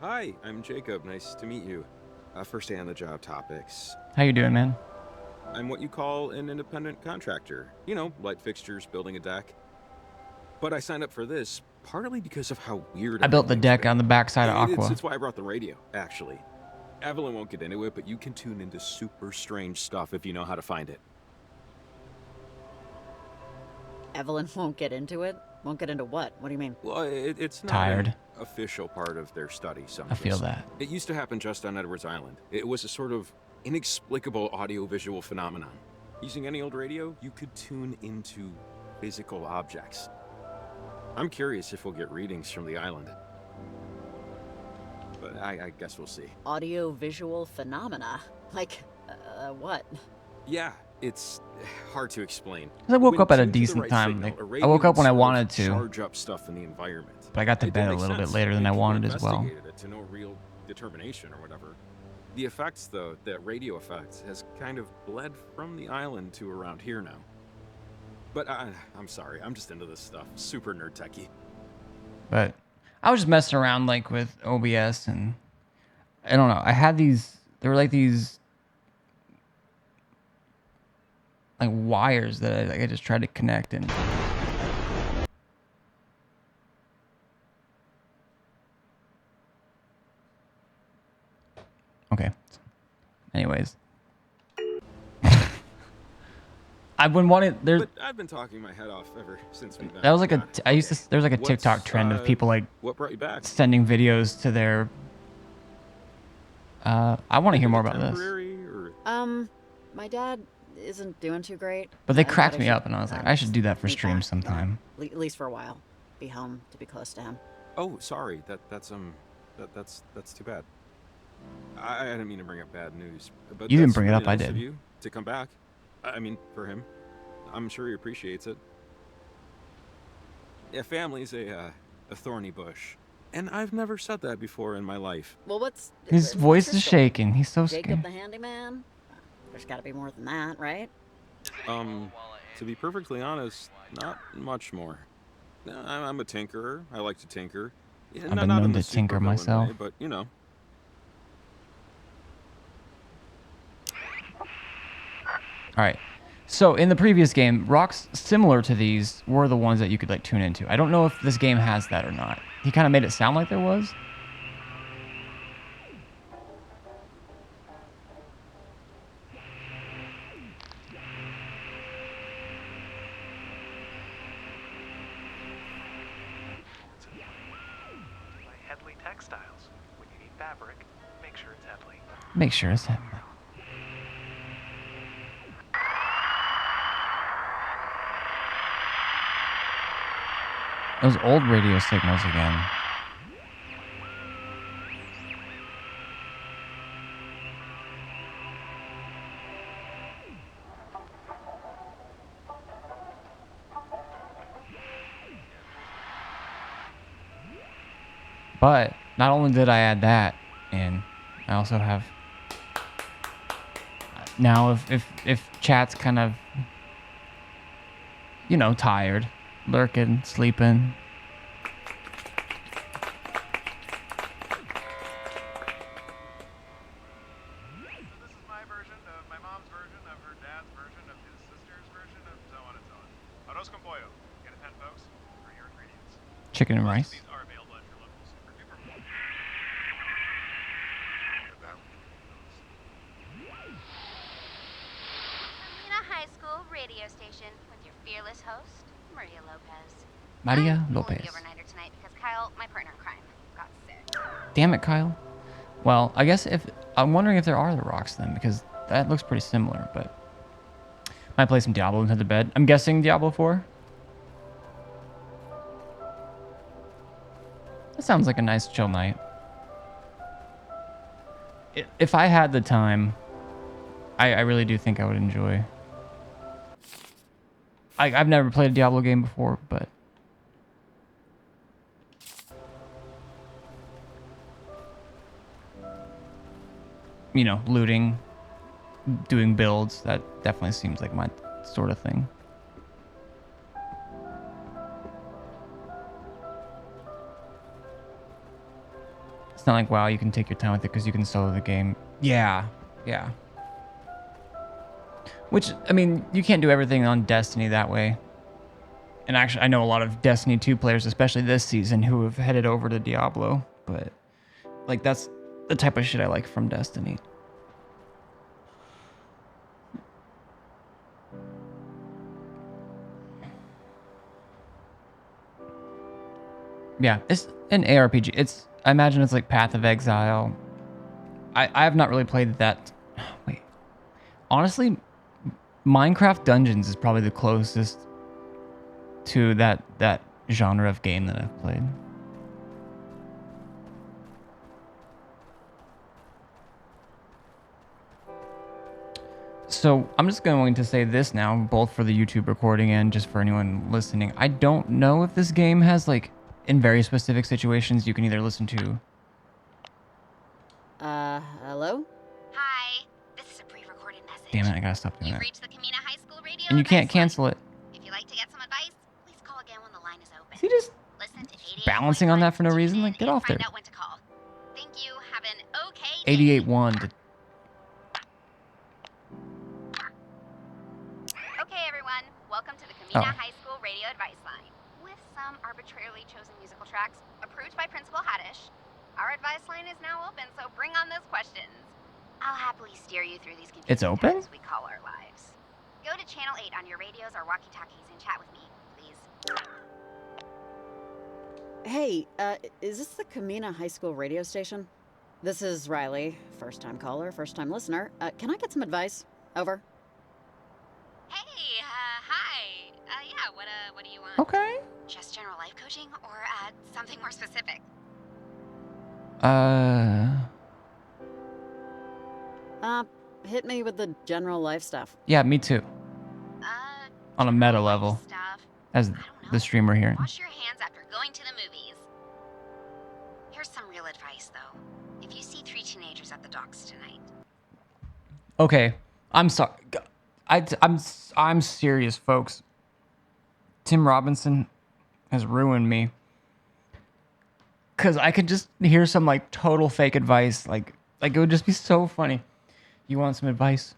Speaker 6: hi, I'm Jacob. Nice to meet you. First day on the job topics.
Speaker 1: How you doing, man?
Speaker 6: I'm what you call an independent contractor. You know, light fixtures, building a deck. But I signed up for this partly because of how weird
Speaker 1: I built the
Speaker 6: everything's
Speaker 1: deck
Speaker 6: been.
Speaker 1: on the backside of Aqua.
Speaker 6: It's why I brought the radio, actually. Evelyn won't get into it, but you can tune into super strange stuff if you know how to find it.
Speaker 4: Evelyn won't get into it? Won't get into what? What do you mean?
Speaker 6: Well, it's not
Speaker 1: Tired.
Speaker 6: an official part of their study, some
Speaker 1: I feel
Speaker 6: just-
Speaker 1: that.
Speaker 6: It used to happen just on Edwards Island. It was a sort of inexplicable audio-visual phenomenon. Using any old radio, you could tune into physical objects. I'm curious if we'll get readings from the island. But I guess we'll see.
Speaker 4: Audio-visual phenomena? Like, what?
Speaker 6: Yeah, it's hard to explain.
Speaker 1: 'Cause I woke
Speaker 6: When
Speaker 1: up at a
Speaker 6: tuned to the
Speaker 1: decent
Speaker 6: right
Speaker 1: time.
Speaker 6: signal,
Speaker 1: Like,
Speaker 6: a
Speaker 1: I
Speaker 6: radio
Speaker 1: woke up when I
Speaker 6: would sort of
Speaker 1: wanted to,
Speaker 6: charge up stuff in the environment.
Speaker 1: but I got to
Speaker 6: It did
Speaker 1: bed a
Speaker 6: make
Speaker 1: little bit
Speaker 6: sense.
Speaker 1: later than I
Speaker 6: People
Speaker 1: wanted as well.
Speaker 6: investigated it to no real determination or whatever. The effects, though, that radio effect, has kind of bled from the island to around here now. But I'm sorry, I'm just into this stuff. Super nerd techie.
Speaker 1: But I was just messing around like with OBS, and I don't know. I had these. There were like these like wires that I just tried to connect and. Okay. Anyways. I've been wanting there's
Speaker 6: But I've been talking my head off ever since we've been.
Speaker 1: that was like
Speaker 6: yeah.
Speaker 1: I used to there's like a
Speaker 6: What's,
Speaker 1: TikTok trend of people like
Speaker 6: What brought you back?
Speaker 1: sending videos to their I want to hear more about this.
Speaker 6: Temporary or
Speaker 4: My dad isn't doing too great.
Speaker 1: But they
Speaker 4: I thought
Speaker 1: cracked
Speaker 4: I
Speaker 1: me
Speaker 4: should,
Speaker 1: up and I was like, I should do that for
Speaker 4: meet
Speaker 1: stream
Speaker 4: back,
Speaker 1: sometime.
Speaker 4: At least for a while. Be home to be close to him.
Speaker 6: Oh, sorry. That's too bad. I didn't mean to bring up bad news. But
Speaker 1: You didn't
Speaker 6: that's
Speaker 1: bring it
Speaker 6: really
Speaker 1: up, I
Speaker 6: nice of
Speaker 1: did.
Speaker 6: you to come back. I mean, for him, I'm sure he appreciates it. Yeah, family's a thorny bush, and I've never said that before in my life.
Speaker 4: Well, what's
Speaker 1: His voice is shaking. He's so
Speaker 4: Jacob
Speaker 1: scared.
Speaker 4: the handyman? There's got to be more than that, right?
Speaker 6: To be perfectly honest, not much more. I'm a tinkerer. I like to tinker. Yeah,
Speaker 1: I've been
Speaker 6: not
Speaker 1: known
Speaker 6: in the
Speaker 1: to tinker
Speaker 6: supervillain
Speaker 1: myself.
Speaker 6: way, but you know.
Speaker 1: All right. So in the previous game, rocks similar to these were the ones that you could like tune into. I don't know if this game has that or not. He kind of made it sound like there was.
Speaker 7: By Headley Textiles. When you need fabric, make sure it's Headley.
Speaker 1: Make sure it's him. Those old radio signals again. But not only did I add that in, I also have now if chat's kind of tired, lurking, sleeping.
Speaker 7: This is my version of my mom's version of her dad's version of his sister's version of so on and so on. Arroz con pollo. Get a pen, folks, for your ingredients.
Speaker 1: Chicken and rice.
Speaker 7: These are available at your local super duper.
Speaker 8: Alina High School radio station with your fearless host, Maria Lopez.
Speaker 1: Maria
Speaker 8: I'm
Speaker 1: Lopez.
Speaker 8: only the overnighter tonight because Kyle, my partner in crime, got sick.
Speaker 1: Damn it, Kyle. Well, I guess if I'm wondering if there are the rocks then, because that looks pretty similar, but might play some Diablo into the bed. I'm guessing Diablo 4. That sounds like a nice chill night. If I had the time, I really do think I would enjoy. I've never played a Diablo game before, but you know, looting, doing builds. That definitely seems like my sort of thing. It's not like WoW, you can take your time with it because you can solo the game. Yeah, yeah. Which, I mean, you can't do everything on Destiny that way. And actually, I know a lot of Destiny 2 players, especially this season, who have headed over to Diablo. But, like, that's the type of shit I like from Destiny. Yeah, it's an ARPG. I imagine it's like Path of Exile. I have not really played that. Wait. Honestly, Minecraft Dungeons is probably the closest to that genre of game that I've played. So I'm just going to say this now, both for the YouTube recording and just for anyone listening. I don't know if this game has, like, in very specific situations, you can either listen to...
Speaker 4: Hello?
Speaker 8: Hi, this is a pre-recorded message.
Speaker 1: Damn it, I gotta stop doing
Speaker 8: You've
Speaker 1: that.
Speaker 8: reached the Camina High School radio
Speaker 1: And you can't
Speaker 8: advice line.
Speaker 1: cancel it.
Speaker 8: If you'd like to get some advice, please call again when the line is open.
Speaker 1: Is he just
Speaker 8: Listen to 88.1
Speaker 1: balancing on that for no
Speaker 8: to tune
Speaker 1: reason?
Speaker 8: in
Speaker 1: Like, get
Speaker 8: and
Speaker 1: off there.
Speaker 8: find out when to call. Thank you. Have an okay day.
Speaker 1: 88.1 to...
Speaker 8: Okay, everyone. Welcome to the Camina
Speaker 1: Oh.
Speaker 8: High School radio advice line. With some arbitrarily chosen musical tracks approved by Principal Haddish, our advice line is now open, so bring on those questions. I'll happily steer you through these confusing
Speaker 1: It's open?
Speaker 8: times we call our lives. Go to Channel 8 on your radios or walkie-talkies and chat with me, please.
Speaker 4: Hey, is this the Camina High School radio station? This is Riley, first-time caller, first-time listener. Can I get some advice? Over.
Speaker 8: Hey, hi. Yeah, what do you want?
Speaker 1: Okay.
Speaker 8: Just general life coaching or, something more specific?
Speaker 4: Hit me with the general life stuff.
Speaker 1: Yeah, me too. On a meta
Speaker 8: general life
Speaker 1: level.
Speaker 8: Stuff.
Speaker 1: As
Speaker 8: I don't know.
Speaker 1: the streamer here.
Speaker 8: Wash your hands after going to the movies. Here's some real advice, though. If you see 3 teenagers at the docks tonight,
Speaker 1: Okay, I'm sorry. I'm serious, folks. Tim Robinson has ruined me. Cause I could just hear some like total fake advice. Like it would just be so funny. You want some advice?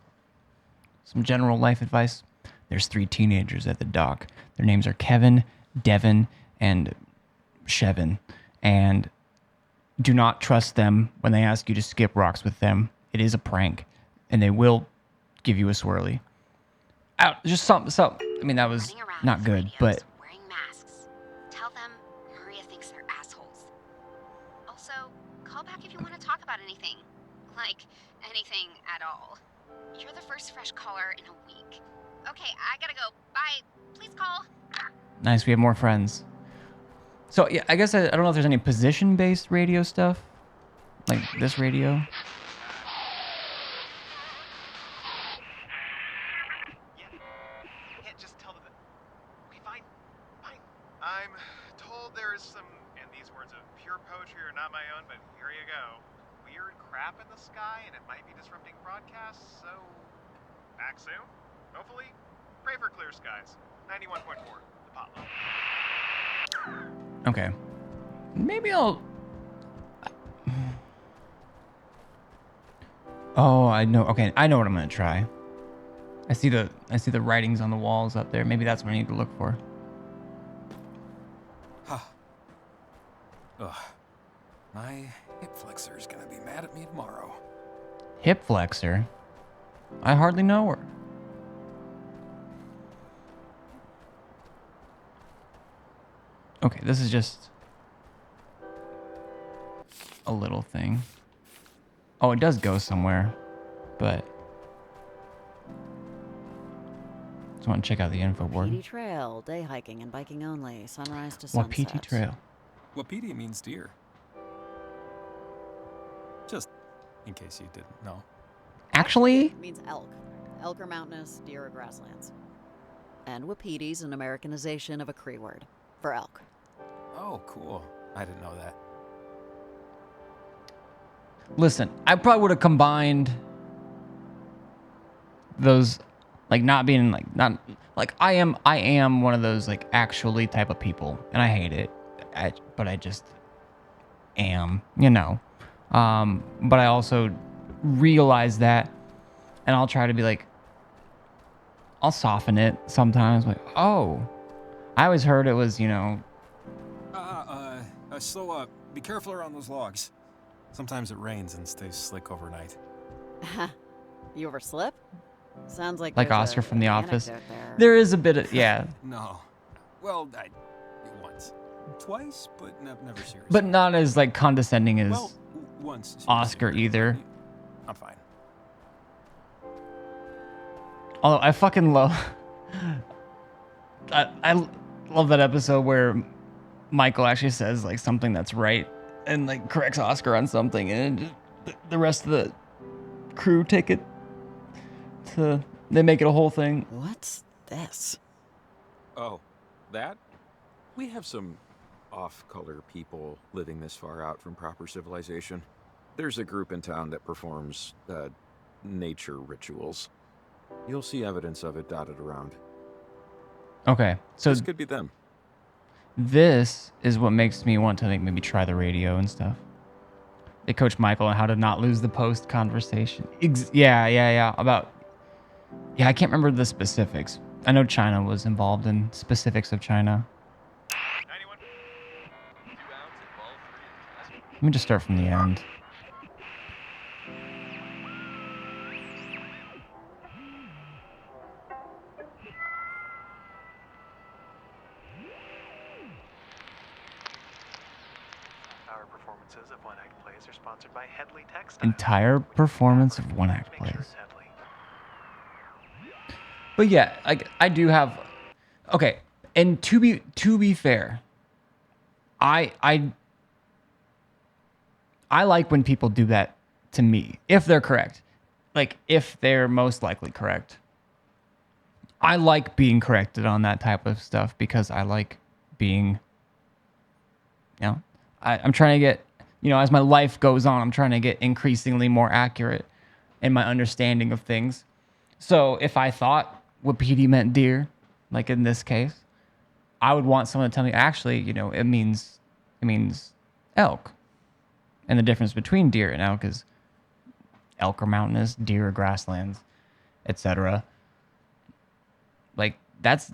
Speaker 1: Some general life advice? There's 3 teenagers at the dock. Their names are Kevin, Devin, and Shevin. And do not trust them when they ask you to skip rocks with them. It is a prank. And they will give you a swirly. Just something. I mean, that was
Speaker 8: running around
Speaker 1: not
Speaker 8: with
Speaker 1: good,
Speaker 8: radios,
Speaker 1: but
Speaker 8: wearing masks. Tell them Maria thinks they're assholes. Also, call back if you want to talk about anything. Like, anything at all. You're the first fresh caller in a week. Okay, I gotta go. Bye. Please call.
Speaker 1: nice. We have more friends. So, yeah, I guess I don't know if there's any position-based radio stuff. Like this radio.
Speaker 7: Can't just tell them that. Okay, fine. I'm told there is some, and these words of pure poetry are not my own, but here you go. Weird crap in the sky, and it might be disrupting broadcasts, so back soon. Hopefully, pray for clear skies. 91.4, the potluck.
Speaker 1: Okay. Maybe I'll... Oh, I know. Okay, I know what I'm gonna try. I see the writings on the walls up there. Maybe that's what I need to look for.
Speaker 5: Ugh. My hip flexor's gonna be mad at me tomorrow.
Speaker 1: Hip flexor? I hardly know her. Okay, this is just a little thing. Oh, it does go somewhere, but just want to check out the info board.
Speaker 4: Wapiti Trail, day hiking and biking only, sunrise to sunset.
Speaker 1: Wapiti Trail.
Speaker 5: Wapiti means deer. Just in case you didn't know.
Speaker 1: Actually,
Speaker 4: It means elk. Elk are mountainous, deer are grasslands. And Wapiti's an Americanization of a Cree word for elk.
Speaker 5: Oh, cool. I didn't know that.
Speaker 1: Listen, I probably would have combined those, like not being like not like I am one of those like actually type of people, and I hate it. But I just am, you know. But I also realize that, and I'll try to be like, I'll soften it sometimes. Like, oh, I always heard it was, you know.
Speaker 5: Slow up. Be careful around those logs. Sometimes it rains and stays slick overnight.
Speaker 4: You ever slip? Sounds like
Speaker 1: Like
Speaker 4: there's
Speaker 1: Oscar from The Office.
Speaker 4: anecdote there.
Speaker 1: There is a bit of, yeah.
Speaker 5: No. Well, once. Twice, but never seriously.
Speaker 1: But not as like condescending as
Speaker 5: well, once. Seriously.
Speaker 1: Oscar either.
Speaker 5: I'm fine.
Speaker 1: Although I fucking love... I love that episode where Michael actually says like something that's right and like corrects Oscar on something, and the rest of the crew take it to... They make it a whole thing.
Speaker 4: What's this?
Speaker 6: Oh, that? We have some off-color people living this far out from proper civilization. There's a group in town that performs, nature rituals. You'll see evidence of it dotted around.
Speaker 1: Okay, so
Speaker 6: This could be them.
Speaker 1: this is what makes me want to like maybe try the radio and stuff. They coach Michael on how to not lose the post conversation. Yeah. Yeah, I can't remember the specifics. I know China was involved in specifics of China.
Speaker 7: 91. 2 outs and ball 3 in
Speaker 1: Let me just start from the end.
Speaker 7: Our performances of one-act plays are sponsored by Headley Textiles.
Speaker 1: Entire performance of one-act
Speaker 7: Make sure
Speaker 1: plays.
Speaker 7: it's Headley.
Speaker 1: But yeah, I do have. Okay, and to be fair, I like when people do that to me if they're correct, like if they're most likely correct. I like being corrected on that type of stuff because I like being. You know, I'm trying to get, you know, as my life goes on, I'm trying to get increasingly more accurate in my understanding of things. So if I thought what PD meant deer, like in this case, I would want someone to tell me, actually, you know, it means elk. And the difference between deer and elk is elk are mountainous, deer are grasslands, etc. Like that's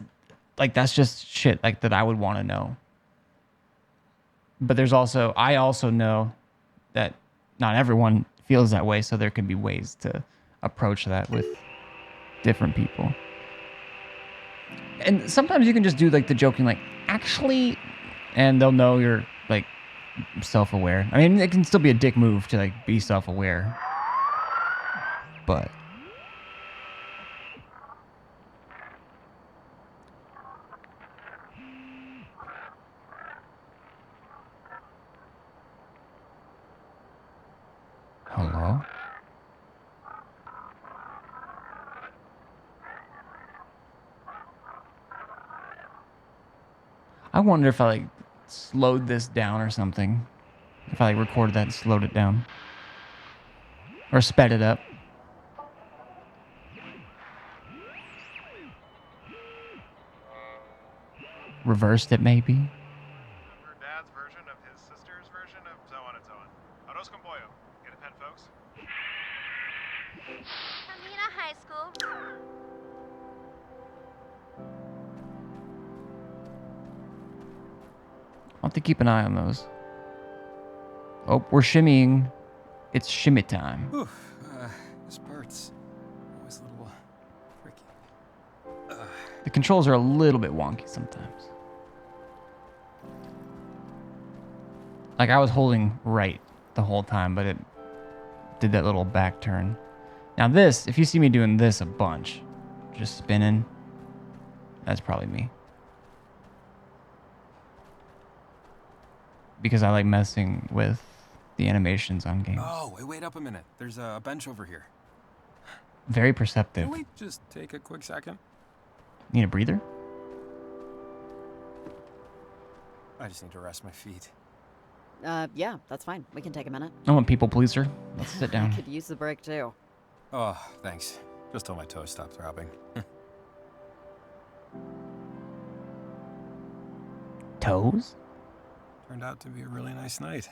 Speaker 1: just shit like that I would want to know. But I also know that not everyone feels that way, so there can be ways to approach that with different people. And sometimes you can just do like the joking, like, actually, and they'll know you're like self-aware. I mean, it can still be a dick move to like be self-aware. But hello? I wonder if I like slowed this down or something. If I like recorded that and slowed it down. Or sped it up. Reversed it maybe.
Speaker 7: Her dad's version of his sister's version of so on and so on. Aros con pollo. Get a pen, folks?
Speaker 8: Amina High School.
Speaker 1: I'll have to keep an eye on those. Oh, we're shimmying. It's shimmy time.
Speaker 5: Whew. This part's always a little tricky.
Speaker 1: The controls are a little bit wonky sometimes. Like I was holding right the whole time, but it did that little back turn. Now this, if you see me doing this a bunch, just spinning, that's probably me. Because I like messing with the animations on games.
Speaker 5: Oh, wait up a minute. There's a bench over here.
Speaker 1: Very perceptive.
Speaker 5: Can we just take a quick second?
Speaker 1: Need a breather?
Speaker 5: I just need to rest my feet.
Speaker 4: Yeah, that's fine. We can take a minute.
Speaker 1: I'm a people pleaser. Let's sit
Speaker 4: I
Speaker 1: down.
Speaker 4: could use the break too.
Speaker 5: Oh, thanks. Just till my toes stop throbbing.
Speaker 1: Toes?
Speaker 5: Turned out to be a really nice night.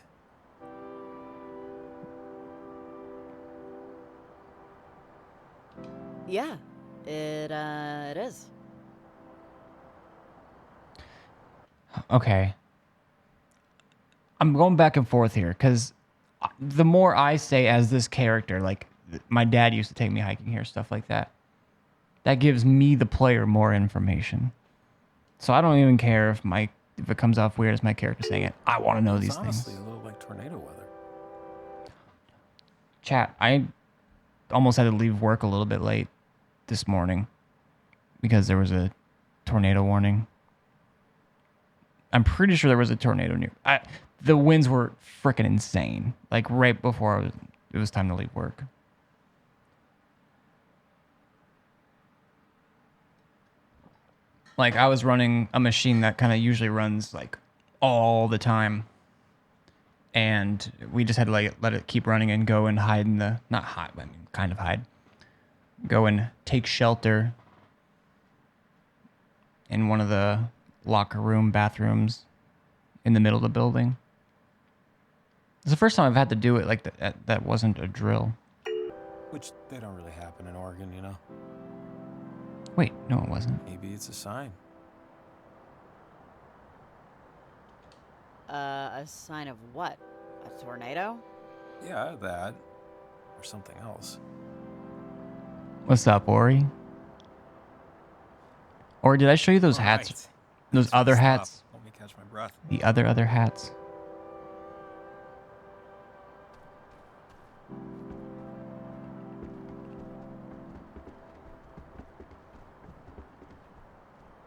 Speaker 4: Yeah, it is.
Speaker 1: Okay. I'm going back and forth here because the more I say as this character, like my dad used to take me hiking here, stuff like that, that gives me, the player, more information. So I don't even care if it comes off weird as my character saying it. I want to know
Speaker 5: It's
Speaker 1: these
Speaker 5: honestly
Speaker 1: things.
Speaker 5: a little like tornado weather.
Speaker 1: Chat, I almost had to leave work a little bit late this morning because there was a tornado warning. I'm pretty sure there was a tornado near. The winds were freaking insane. Like right before it was time to leave work. Like I was running a machine that kind of usually runs like all the time. And we just had to like let it keep running and go and hide in the, not hide, but I mean kind of hide. Go and take shelter in one of the locker room bathrooms in the middle of the building. It's the first time I've had to do it like that wasn't a drill.
Speaker 5: Which they don't really happen in Oregon, you know?
Speaker 1: Wait, no it wasn't.
Speaker 5: Maybe it's a sign.
Speaker 4: A sign of what? A tornado?
Speaker 5: Yeah, that. Or something else.
Speaker 1: What's up, Ori? Or did I show you those hats?
Speaker 5: Right.
Speaker 1: Those
Speaker 5: Thanks for the
Speaker 1: other
Speaker 5: stop.
Speaker 1: hats?
Speaker 5: Let me catch my breath.
Speaker 1: The other hats?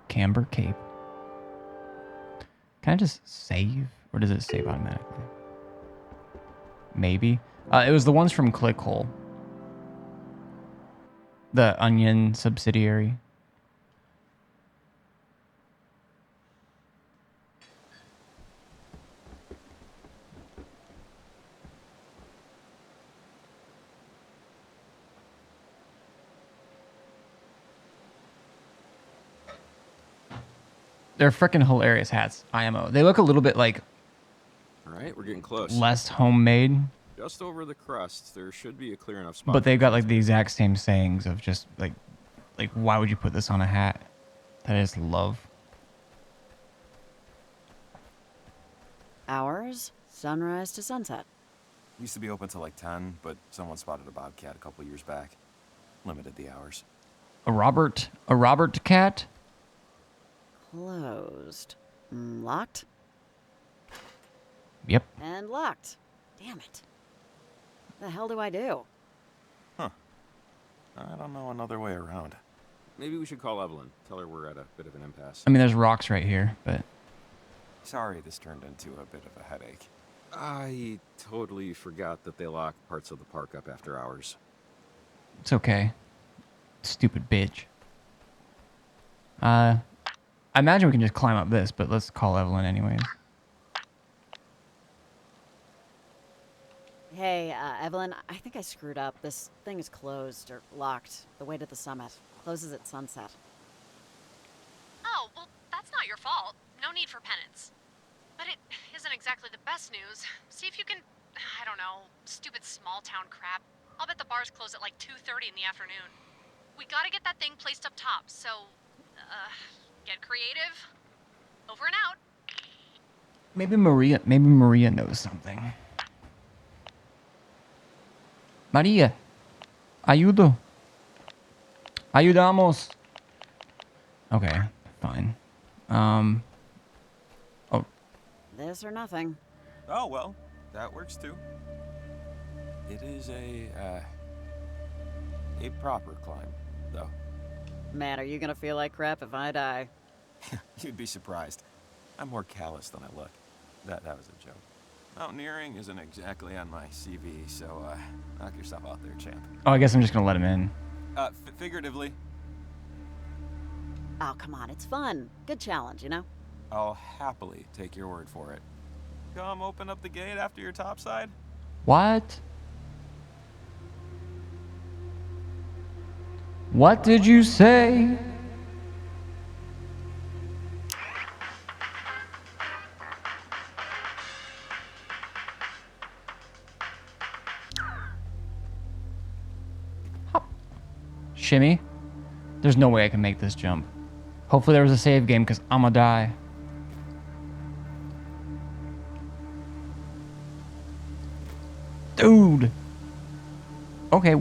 Speaker 1: Camber Cape. Can I just save? Or does it save automatically? Maybe. It was the ones from Clickhole. The Onion subsidiary. They're freaking hilarious hats, IMO. They look a little bit like
Speaker 6: All right, we're getting close.
Speaker 1: less homemade,
Speaker 6: Just over the crust, there should be a clear enough spot.
Speaker 1: but they've got like the exact same sayings of just like why would you put this on a hat? That I just love.
Speaker 4: Hours, sunrise to sunset.
Speaker 5: Used to be open till like 10, but someone spotted a bobcat a couple years back. Limited the hours.
Speaker 1: A Robert cat?
Speaker 4: Closed. Locked?
Speaker 1: Yep.
Speaker 4: And locked. Damn it. The hell do I do?
Speaker 5: I don't know another way around.
Speaker 6: Maybe we should call Evelyn. Tell her we're at a bit of an impasse.
Speaker 1: I mean, there's rocks right here, but
Speaker 5: Sorry this turned into a bit of a headache.
Speaker 6: I totally forgot that they lock parts of the park up after hours.
Speaker 1: it's okay. Stupid bitch. I imagine we can just climb up this, but let's call Evelyn anyways.
Speaker 4: Hey, Evelyn, I think I screwed up. This thing is closed or locked. The way to the summit. Closes at sunset.
Speaker 2: Oh, well, that's not your fault. No need for penance. But it isn't exactly the best news. See if you can, I don't know, stupid small town crap. I'll bet the bars close at like 2:30 in the afternoon. We gotta get that thing placed up top, so, get creative. Over and out.
Speaker 1: Maybe Maria knows something. Maria, ayudamos. Okay, fine. Oh,
Speaker 4: This or nothing.
Speaker 5: Oh, well, that works too. It is a proper climb, though.
Speaker 4: Man, are you gonna feel like crap if I die?
Speaker 5: You'd be surprised. I'm more callous than I look. That was a joke. Mountaineering isn't exactly on my CV, so knock yourself out there, champ.
Speaker 1: oh, I guess I'm just gonna let him in.
Speaker 5: Figuratively,
Speaker 4: Oh, come on, it's fun. Good challenge, you know?
Speaker 5: I'll happily take your word for it. come open up the gate after your topside?
Speaker 1: What? What did you say? Shimmy? There's no way I can make this jump. Hopefully there was a save game, because I'm gonna die. Dude! Okay,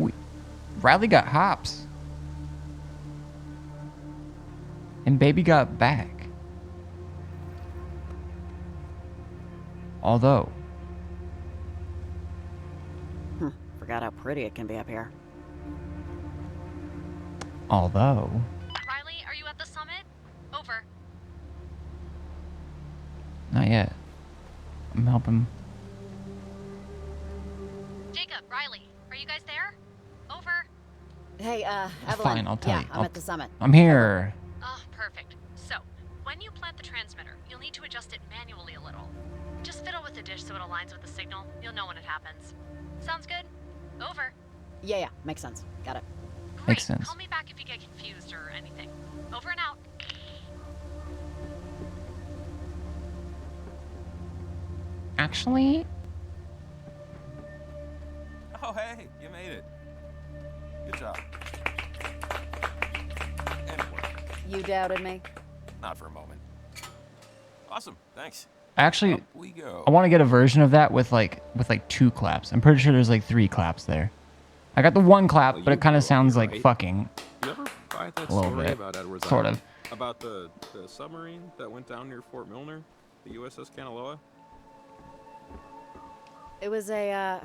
Speaker 1: Riley got hops. And baby got back. Although...
Speaker 4: Forgot how pretty it can be up here.
Speaker 1: Although...
Speaker 2: Riley, are you at the summit? Over.
Speaker 1: Not yet. I'm helping.
Speaker 2: Jacob, Riley, are you guys there? Over.
Speaker 4: Hey, Evelyn.
Speaker 1: Fine, I'll tell
Speaker 4: yeah,
Speaker 1: you.
Speaker 4: I'm at the summit.
Speaker 1: I'm here.
Speaker 2: Oh, perfect. So, when you plant the transmitter, you'll need to adjust it manually a little. Just fiddle with the dish so it aligns with the signal. You'll know when it happens. Sounds good? Over.
Speaker 4: Yeah, makes sense. Got it.
Speaker 2: Great.
Speaker 1: Makes sense.
Speaker 2: Call me back if you get confused or anything. Over and out.
Speaker 1: Actually...
Speaker 5: Oh, hey, you made it. Good job. And it worked.
Speaker 4: You doubted me?
Speaker 5: Not for a moment. Awesome, thanks.
Speaker 1: Actually,
Speaker 5: Up we go.
Speaker 1: I want to get a version of that with like 2 claps. I'm pretty sure there's like 3 claps there. I got the 1 clap,
Speaker 6: Well,
Speaker 1: but it
Speaker 6: you
Speaker 1: kind of
Speaker 6: go,
Speaker 1: sounds
Speaker 6: you're
Speaker 1: like
Speaker 6: right.
Speaker 1: fucking.
Speaker 6: You ever buy that
Speaker 1: A little
Speaker 6: story
Speaker 1: bit.
Speaker 6: about Edwards
Speaker 1: Sort
Speaker 6: Island?
Speaker 1: of.
Speaker 6: About the submarine that went down near Fort Milner? The USS Kanaloa?
Speaker 4: It was a,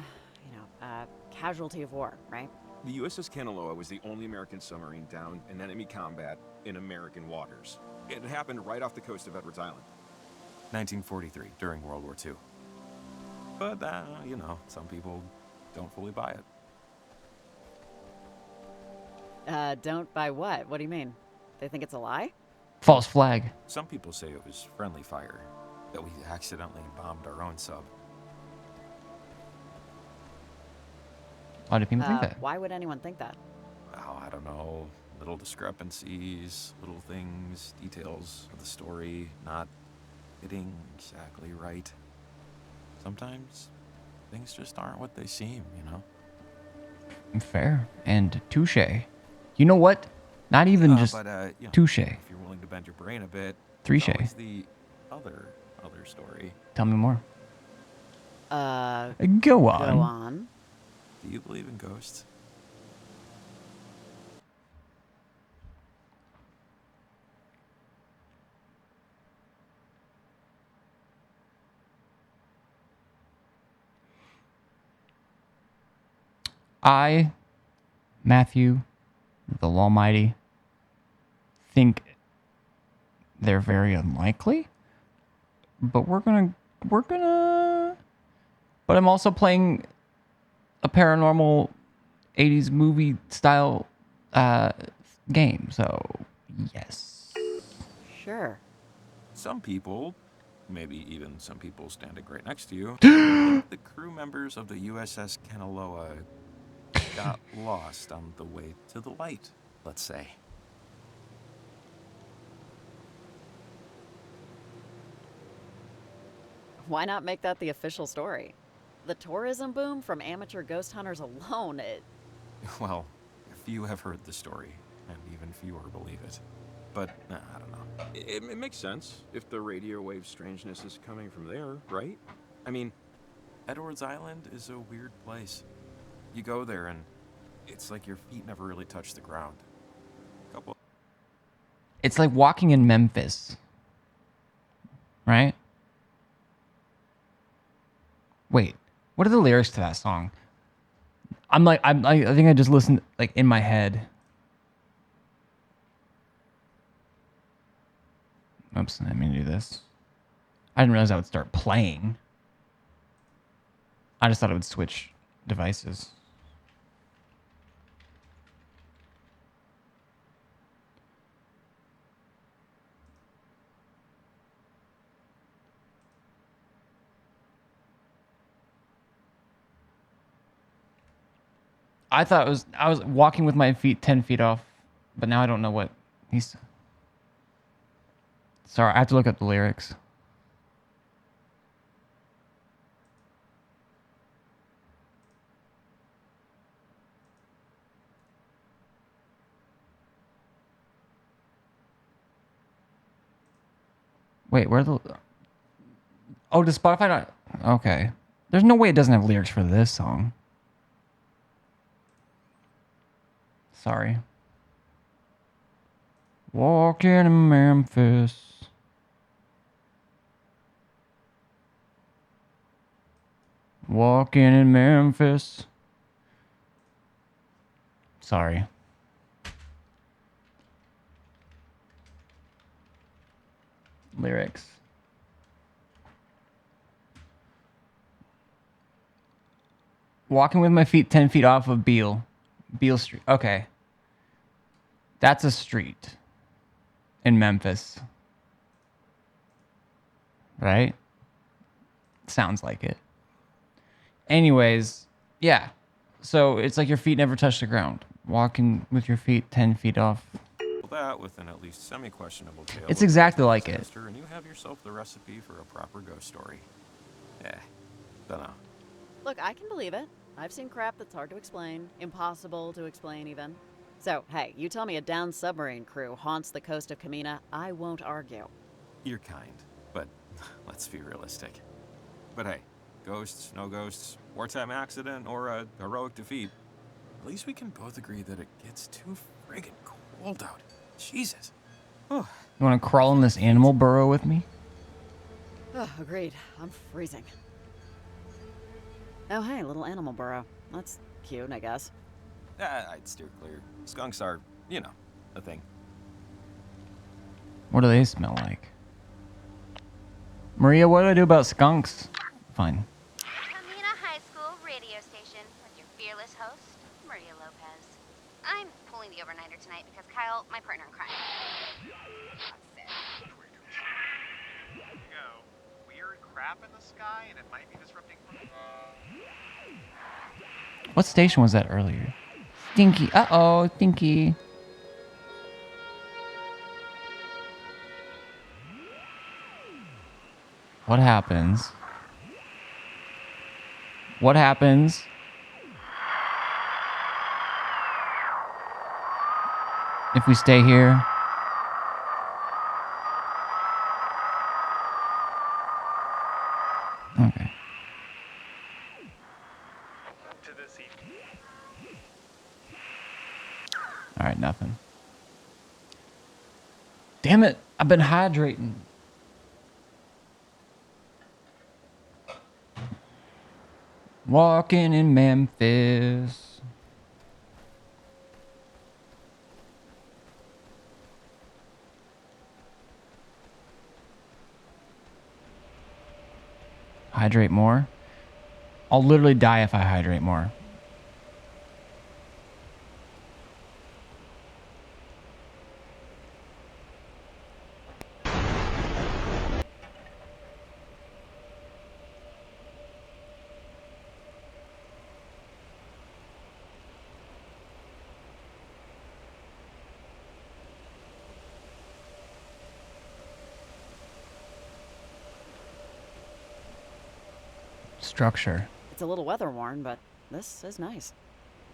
Speaker 4: casualty of war, right?
Speaker 6: The USS Kanaloa was the only American submarine down in enemy combat in American waters. It happened right off the coast of Edwards Island.
Speaker 5: 1943, during World War II. But, you know, some people don't fully buy it.
Speaker 4: Don't buy what? What do you mean? They think it's a lie?
Speaker 1: False flag.
Speaker 5: Some people say it was friendly fire, that we accidentally bombed our own sub.
Speaker 1: Why do people think that?
Speaker 4: Why would anyone think that?
Speaker 5: Oh, I don't know. Little discrepancies, little things, details of the story not hitting exactly right. Sometimes things just aren't what they seem, you know?
Speaker 1: Fair. And touche. You know what? Not even just
Speaker 5: but, you know,
Speaker 1: touche.
Speaker 5: if you're willing to bend your brain a bit,
Speaker 1: Touche.
Speaker 5: there's always the other story.
Speaker 1: Tell me more.
Speaker 4: Go
Speaker 1: Go on.
Speaker 4: on.
Speaker 5: Do you believe in ghosts?
Speaker 1: I, Matthew, the Almighty, think they're very unlikely. But we're gonna. But I'm also playing a paranormal 80s movie style game, so yes.
Speaker 4: Sure.
Speaker 5: Some people, maybe even some people standing right next to you, think the crew members of the USS Kanaloa got lost on the way to the light, let's say.
Speaker 4: Why not make that the official story? The tourism boom from amateur ghost hunters alone,
Speaker 5: Well, few have heard the story, and even fewer believe it. But, I don't know.
Speaker 6: It makes sense if the radio wave strangeness is coming from there, right? I mean,
Speaker 5: Edwards Island is a weird place. You go there and it's like your feet never really touch the ground.
Speaker 1: It's like walking in Memphis. Right? Wait, what are the lyrics to that song? I think I just listened like in my head. Oops, I didn't mean to do this. I didn't realize I would start playing. I just thought it would switch devices. I thought I was walking with my feet 10 feet off, but now I don't know what he's. Sorry, I have to look up the lyrics. Wait, where the? Oh, does Spotify not? Okay. There's no way it doesn't have lyrics for this song. Sorry. Walking in Memphis. Walking in Memphis. Sorry. Lyrics. Walking with my feet 10 feet off of Beale Street. Okay. That's a street in Memphis. Right? Sounds like it. Anyways, yeah. So it's like your feet never touch the ground. Walking with your feet 10 feet off.
Speaker 5: That with an at least semi-questionable tale.
Speaker 1: It's exactly like it.
Speaker 5: And you have yourself the recipe for a proper ghost story. Dunno.
Speaker 4: Look, I can believe it. I've seen crap that's hard to explain, impossible to explain even. So, hey, you tell me a downed submarine crew haunts the coast of Kamina, I won't argue.
Speaker 5: You're kind, but let's be realistic. But hey, ghosts, no ghosts, wartime accident, or a heroic defeat, at least we can both agree that it gets too friggin' cold out. Jesus.
Speaker 1: You want to crawl in this animal burrow with me?
Speaker 4: Oh, agreed. I'm freezing. Oh, hey, little animal burrow. That's cute, I guess.
Speaker 5: I'd steer clear. Skunks are, a thing.
Speaker 1: What do they smell like? Maria, what do I do about skunks? Fine.
Speaker 8: Kamina High School radio station with your fearless host, Maria Lopez. I'm pulling the overnighter tonight because Kyle, my partner in crime.
Speaker 7: Go. Weird crap in the sky, and it might be disrupting.
Speaker 1: What station was that earlier? Stinky. Uh-oh, Stinky. What happens? What happens? If we stay here? Okay. All right, nothing. Damn it, I've been hydrating. Walking in Memphis. Hydrate more? I'll literally die if I hydrate more. Structure.
Speaker 4: It's a little weather worn, but this is nice.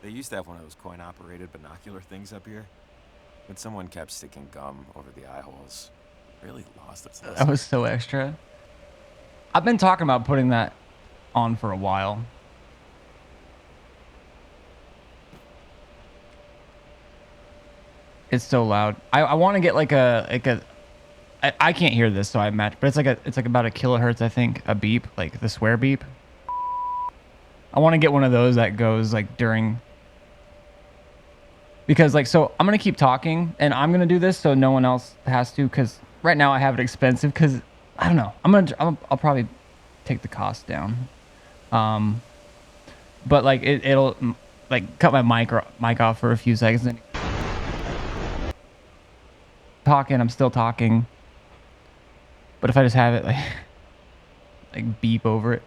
Speaker 5: They used to have one of those coin-operated binocular things up here, but someone kept sticking gum over the eye holes. Really lost its lesson.
Speaker 1: That was so extra. I've been talking about putting that on for a while. It's so loud. I want to get like a I can't hear this, so I match, but it's like about a kilohertz, I think, a beep, like the swear beep. I want to get one of those that goes like during, because like, so I'm going to keep talking and I'm going to do this so no one else has to, because right now I have it expensive because I don't know. I'll probably take the cost down. But like it'll like cut my mic off for a few seconds and I'm still talking. But if I just have it like beep over it.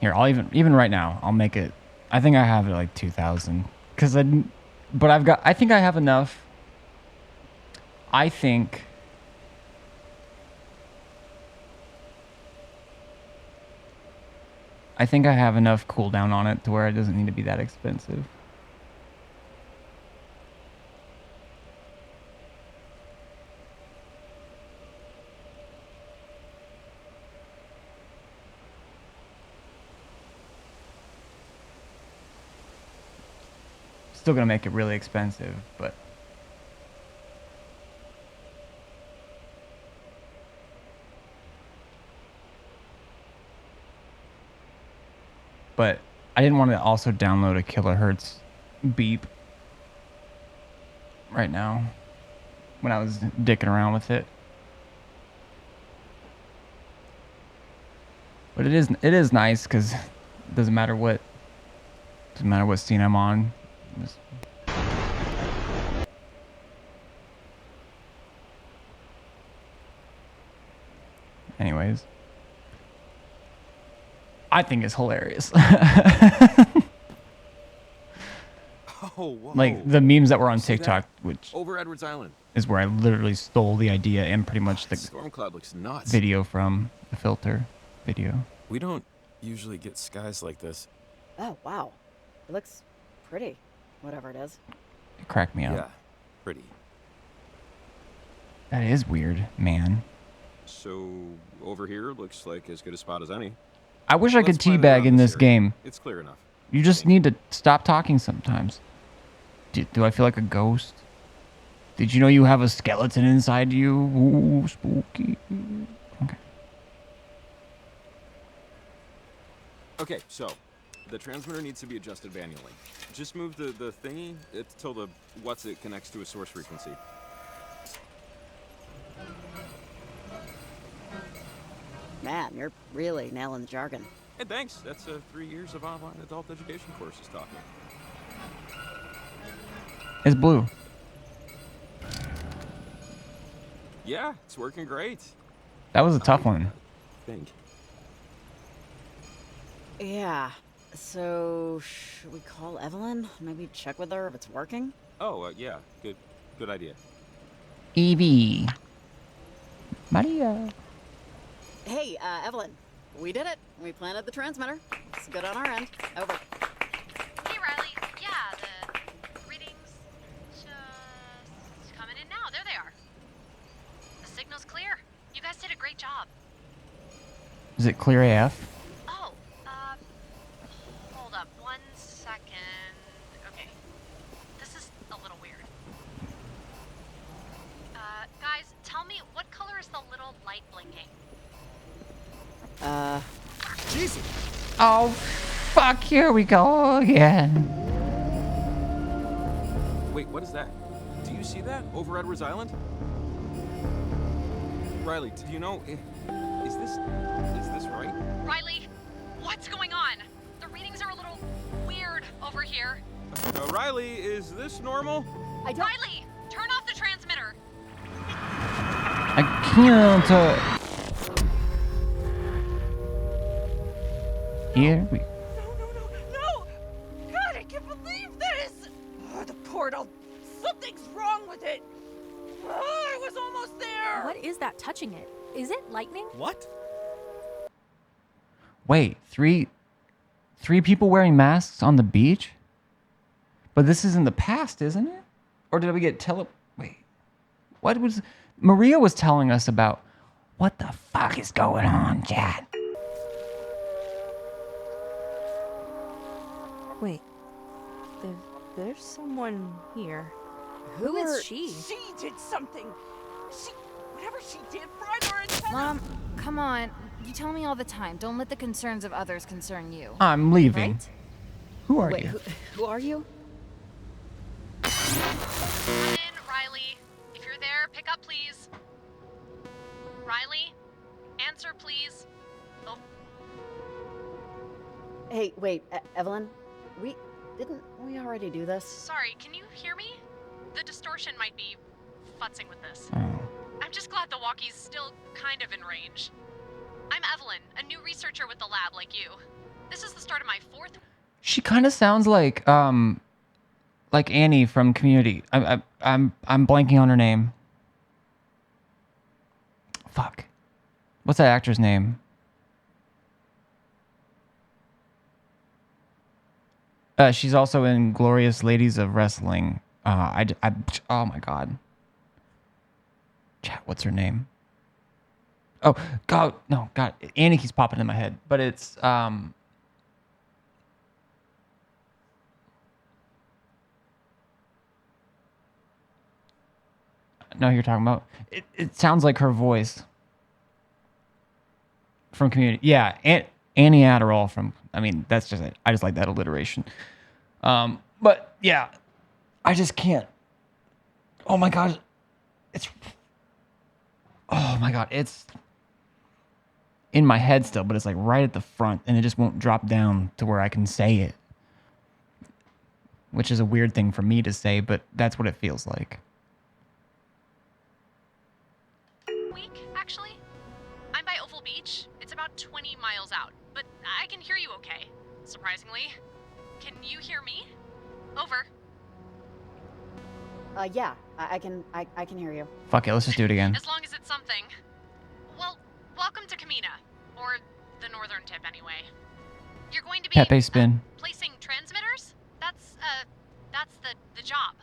Speaker 1: Here, I'll even right now, I'll make it. I think I have it like 2,000. But I think I have enough. I think I have enough cooldown on it to where it doesn't need to be that expensive. Still gonna make it really expensive, but I didn't want to also download a kilohertz beep right now when I was dicking around with it. But it is nice because it doesn't matter what scene I'm on. Anyways, I think it's hilarious.
Speaker 5: Oh, whoa.
Speaker 1: Like the memes that were on
Speaker 5: See
Speaker 1: TikTok,
Speaker 5: that?
Speaker 1: which
Speaker 5: Over Edwards Island.
Speaker 1: is where I literally stole the idea and pretty much the
Speaker 5: Storm cloud looks nuts.
Speaker 1: video from the filter video.
Speaker 5: We don't usually get skies like this.
Speaker 4: Oh, wow. It looks pretty. Whatever it is.
Speaker 1: It cracked me up.
Speaker 5: Yeah, pretty.
Speaker 1: That is weird, man.
Speaker 6: So over here looks like as good a spot as any.
Speaker 1: I wish I could
Speaker 6: Let's plan it
Speaker 1: teabag
Speaker 6: around
Speaker 1: in this
Speaker 6: area.
Speaker 1: game.
Speaker 6: It's clear enough.
Speaker 1: You just need to stop talking sometimes. Do I feel like a ghost? Did you know you have a skeleton inside you? Ooh, spooky. Okay.
Speaker 6: Okay, so the transmitter needs to be adjusted manually. Just move the thingy till the it connects to a source frequency.
Speaker 4: Man, you're really nailing the jargon.
Speaker 6: Hey, thanks. That's 3 years of online adult education courses taught me.
Speaker 1: It's blue.
Speaker 6: Yeah, it's working great.
Speaker 1: That was a tough one.
Speaker 6: I think.
Speaker 4: Yeah. So, should we call Evelyn? Maybe check with her if it's working?
Speaker 6: Oh, yeah. Good idea.
Speaker 1: Evie. Maria.
Speaker 4: Hey, Evelyn. We did it. We planted the transmitter. It's good on our end. Over.
Speaker 2: Hey, Riley. Yeah, the readings just coming in now. There they are. The signal's clear. You guys did a great job.
Speaker 1: Is it clear AF?
Speaker 2: Oh, hold up 1 second. Okay. This is a little weird. Guys, tell me, what color is the little light blinking?
Speaker 5: Jesus!
Speaker 1: Oh, fuck. Here we go again.
Speaker 6: Wait, what is that? Do you see that over Edwards Island? Riley, do you know? Is this right?
Speaker 2: Riley, what's going on? The readings are a little weird over here.
Speaker 6: Riley, is this normal?
Speaker 2: Riley, turn off the transmitter.
Speaker 1: I can't. Here we.
Speaker 9: No! God, I can't believe this! Oh, the portal. Something's wrong with it. Oh, I was almost there.
Speaker 10: What is that touching it? Is it lightning?
Speaker 5: What?
Speaker 1: Wait, three people wearing masks on the beach? But this is in the past, isn't it? Or did we get Wait. What was... Maria was telling us about... What the fuck is going on, Chad?
Speaker 10: Wait. There's someone here.
Speaker 4: Who
Speaker 10: is she?
Speaker 9: She did something. Whatever she did, fried her antenna.
Speaker 11: Mom, come on. You tell me all the time. Don't let the concerns of others concern you.
Speaker 1: I'm leaving.
Speaker 11: Right?
Speaker 1: Who are
Speaker 4: Wait,
Speaker 1: you?
Speaker 4: who are you?
Speaker 2: Come in, Riley. If you're there, pick up, please. Riley, answer, please. Oh,
Speaker 4: Hey, wait, Evelyn. Didn't we already do this?
Speaker 2: sorry, can you hear me? The distortion might be futzing with this.
Speaker 1: Oh.
Speaker 2: I'm just glad the walkie's still kind of in range. I'm Evelyn, a new researcher with the lab like you. This is the start of my 4th.
Speaker 1: She kind of sounds like Annie from Community. I'm blanking on her name. Fuck. What's that actor's name? She's also in Glorious Ladies of Wrestling. Oh my god. Chat, what's her name? Oh, God, no, God. Annie keeps popping in my head, but it's, no, you're talking about, it sounds like her voice from Community. Yeah, Annie Adderall from, I mean, that's just it. I just like that alliteration. But yeah, I just can't. Oh my God. Oh my God. It's in my head still, but it's like right at the front and it just won't drop down to where I can say it. Which is a weird thing for me to say, but that's what it feels like.
Speaker 2: Week, actually. I'm by Oval Beach. It's about 20 miles out, but I can hear you okay, surprisingly. Can you hear me? Over.
Speaker 4: Yeah, I can hear you.
Speaker 1: Fuck it, let's just do it again.
Speaker 2: As long as it's something. Well, welcome to Kamina. Or the northern tip, anyway. You're going to be
Speaker 1: Pepe spin.
Speaker 2: Placing transmitters? That's the job.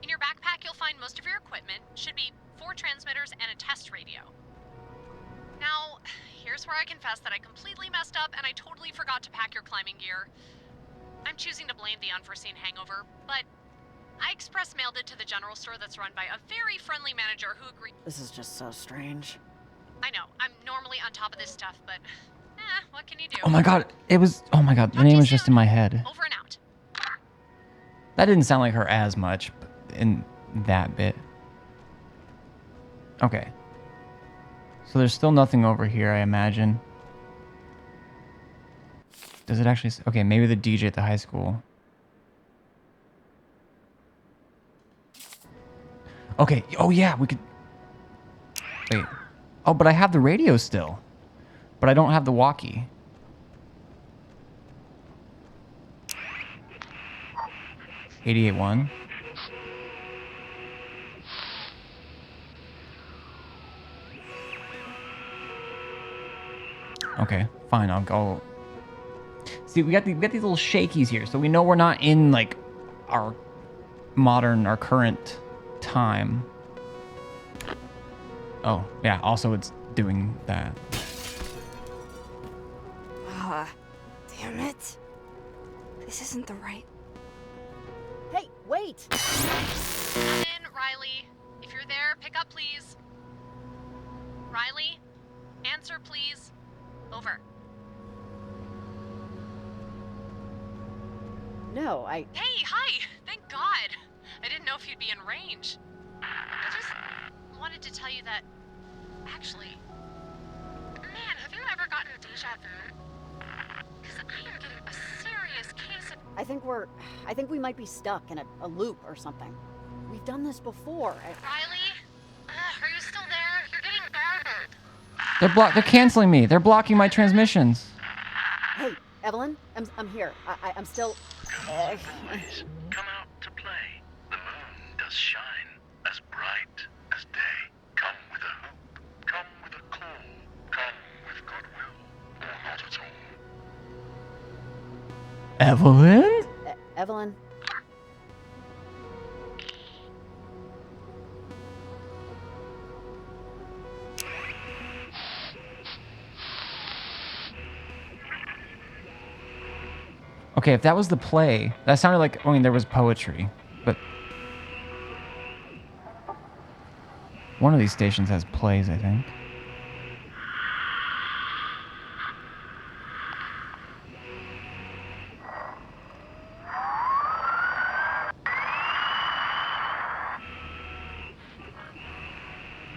Speaker 2: In your backpack, you'll find most of your equipment. Should be 4 transmitters and a test radio. Now, here's where I confess that I completely messed up and I totally forgot to pack your climbing gear. I'm choosing to blame the unforeseen hangover, but I express mailed it to the general store that's run by a very friendly manager who agreed.
Speaker 4: This is just so strange.
Speaker 2: I know, I'm normally on top of this stuff, but what can you do?
Speaker 1: Oh my God, it was, oh my God, the name was just in my head.
Speaker 2: Over and out.
Speaker 1: That didn't sound like her as much in that bit. Okay. So there's still nothing over here, I imagine. Does it actually... Okay, maybe the DJ at the high school. Okay. Oh, yeah, we could... Wait. Oh, but I have the radio still. But I don't have the walkie. $88.1. Okay, fine, I'll go. See, we got these little shakies here, so we know we're not in like our current time. Oh, yeah, also it's doing that.
Speaker 10: Damn it. This isn't the right...
Speaker 4: Hey, wait!
Speaker 2: Come in, Riley. If you're there, pick up, please. Riley? Answer, please. Over.
Speaker 4: No,
Speaker 2: Hey, hi! Thank God! I didn't know if you'd be in range. I just wanted to tell you that... Actually... Man, have you ever gotten deja vu? Because I am getting a serious case of...
Speaker 4: I think we might be stuck in a loop or something. We've done this before.
Speaker 2: Riley? Are you still there? You're getting garbled.
Speaker 1: They're canceling me. They're blocking my transmissions.
Speaker 4: Hey, Evelyn, I'm here. I'm still...
Speaker 3: Please, come out to play. The moon does shine as bright as day. Come with a hope, come with a call, come with goodwill, or not at all.
Speaker 1: Evelyn?
Speaker 4: Evelyn?
Speaker 1: Okay, if that was the play, that sounded like, I mean, there was poetry, but one of these stations has plays, I think.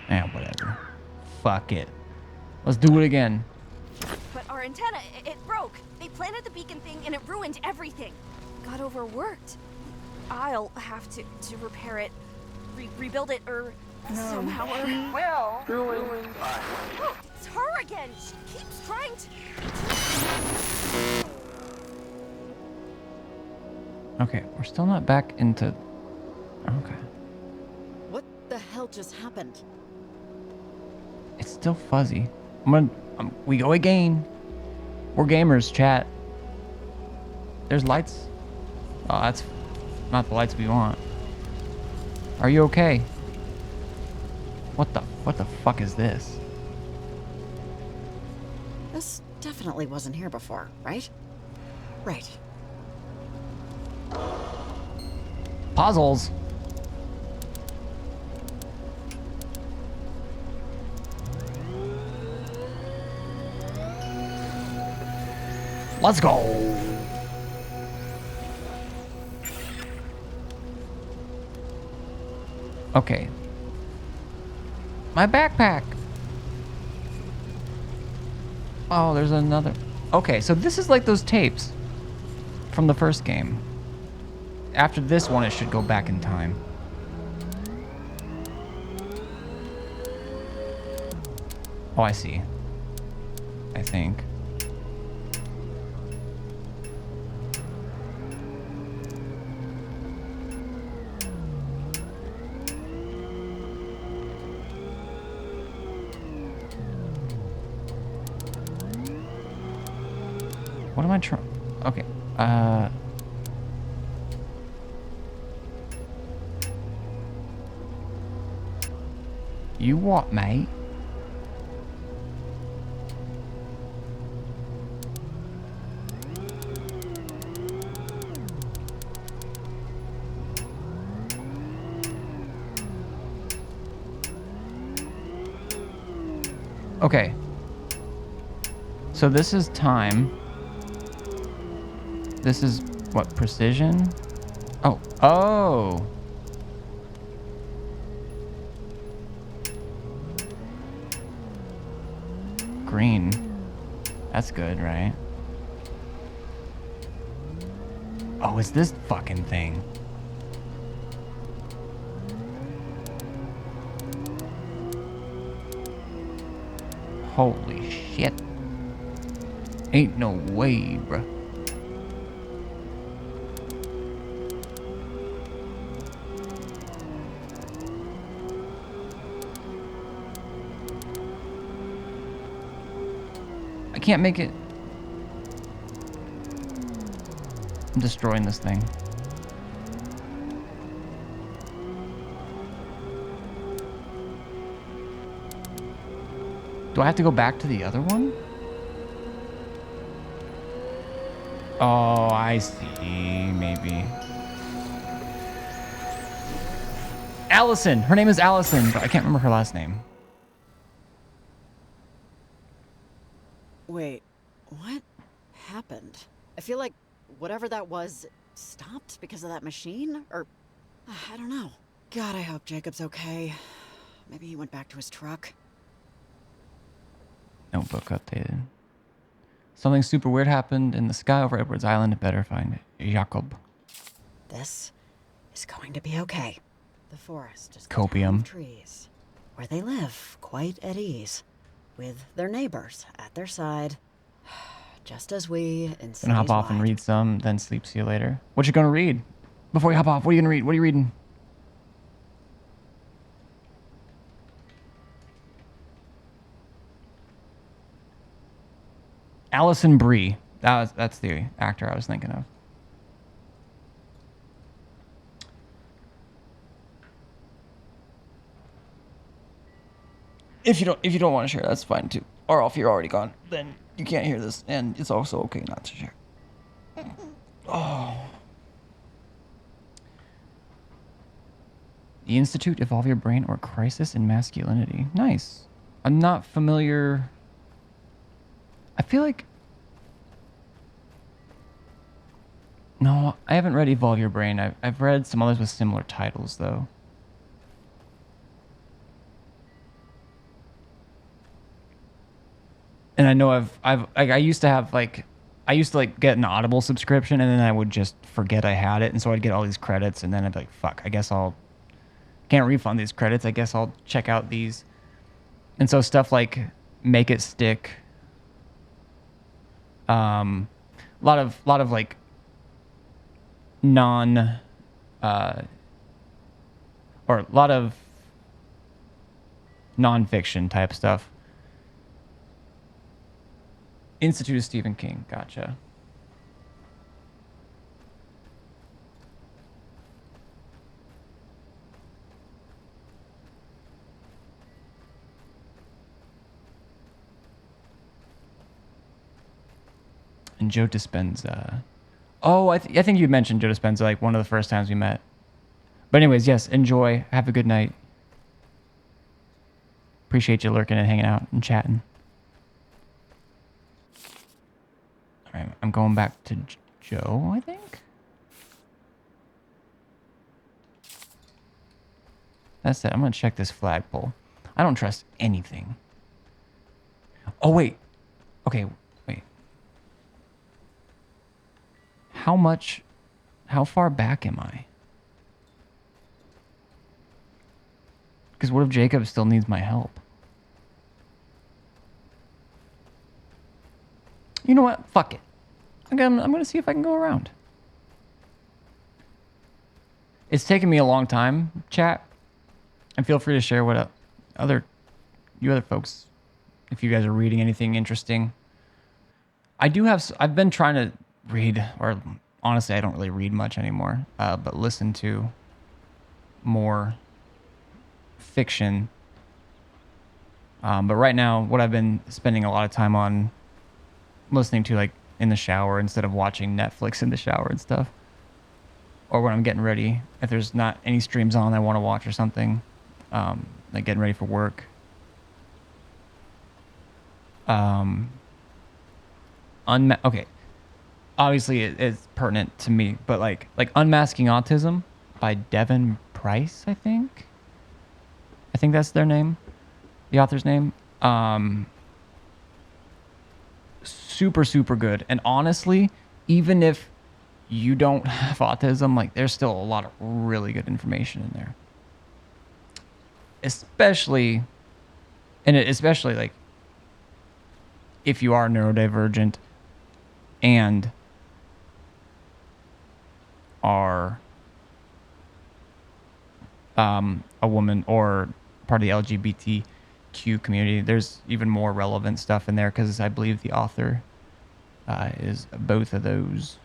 Speaker 1: Eh, whatever. Fuck it. Let's do it again.
Speaker 10: But our antenna, it broke. They planted the beacon thing and it ruined everything. Got overworked. I'll have to repair it, rebuild it, or somehow.
Speaker 9: Well,
Speaker 10: Oh, it's her again. She keeps trying to.
Speaker 1: Okay, we're still not back into... Okay.
Speaker 4: What the hell just happened?
Speaker 1: It's still fuzzy. We go again. We're gamers, chat. There's lights. Oh, that's not the lights we want. Are you okay? What the fuck is this?
Speaker 4: This definitely wasn't here before, right? Right.
Speaker 1: Puzzles. Let's go. Okay. My backpack. Oh, there's another. Okay, so this is like those tapes from the first game. After this one, it should go back in time. Oh, I see. I think. What am I trying? Okay. You what, mate? Okay. So this is time. This is what, precision? Oh. Oh. Green. That's good, right? Oh, it's this fucking thing. Holy shit. Ain't no way, bruh. I can't make it. I'm destroying this thing. Do I have to go back to the other one? Oh, I see. Maybe. Allison. Her name is Allison, but I can't remember her last name.
Speaker 4: Wait, what happened? I feel like whatever that was stopped because of that machine? Or, I don't know. God, I hope Jacob's okay. Maybe he went back to his truck.
Speaker 1: Notebook updated. Something super weird happened in the sky over Edwards Island. Better find Jacob.
Speaker 4: This is going to be okay. The forest is
Speaker 1: Copium.
Speaker 4: trees, where they live quite at ease, with their neighbors at their side, just as we in
Speaker 1: Gonna hop off and read some, then sleep. See you later. What you gonna read? Before you hop off, what are you gonna read? What are you reading? Allison Brie. That's the actor I was thinking of. If you don't want to share, that's fine too. Or if you're already gone, then you can't hear this, and it's also okay not to share. Oh. The Institute, Evolve Your Brain, or Crisis in Masculinity. Nice. I'm not familiar. I feel like... No, I haven't read Evolve Your Brain. I've read some others with similar titles, though. And I know I used to have like, I used to like get an Audible subscription, and then I would just forget I had it, and so I'd get all these credits, and then I'd be like, fuck, I guess can't refund these credits. I guess I'll check out these. And so stuff like Make It Stick. A lot of like or a lot of nonfiction type stuff. Institute of Stephen King. Gotcha. And Joe Dispenza. Oh, I think you mentioned Joe Dispenza like one of the first times we met. But anyways, yes, enjoy. Have a good night. Appreciate you lurking and hanging out and chatting. All right, I'm going back to Joe, I think. That's it. I'm going to check this flagpole. I don't trust anything. Oh, wait. Okay, wait. How far back am I? Because what if Jacob still needs my help? You know what? Fuck it. I'm gonna see if I can go around. It's taken me a long time, chat. And feel free to share what other folks, if you guys are reading anything interesting. I've been trying to read, or honestly, I don't really read much anymore, but listen to more fiction. But right now, what I've been spending a lot of time on listening to, like in the shower instead of watching Netflix in the shower and stuff, or when I'm getting ready, if there's not any streams on I want to watch or something, like getting ready for work. Okay, obviously it's pertinent to me, but like Unmasking Autism by Devin Price, I think that's their name, the author's name. Super good. And honestly, even if you don't have autism, like there's still a lot of really good information in there. Especially like if you are neurodivergent and are a woman or part of the LGBTQ community, there's even more relevant stuff in there because I believe the author is both of those.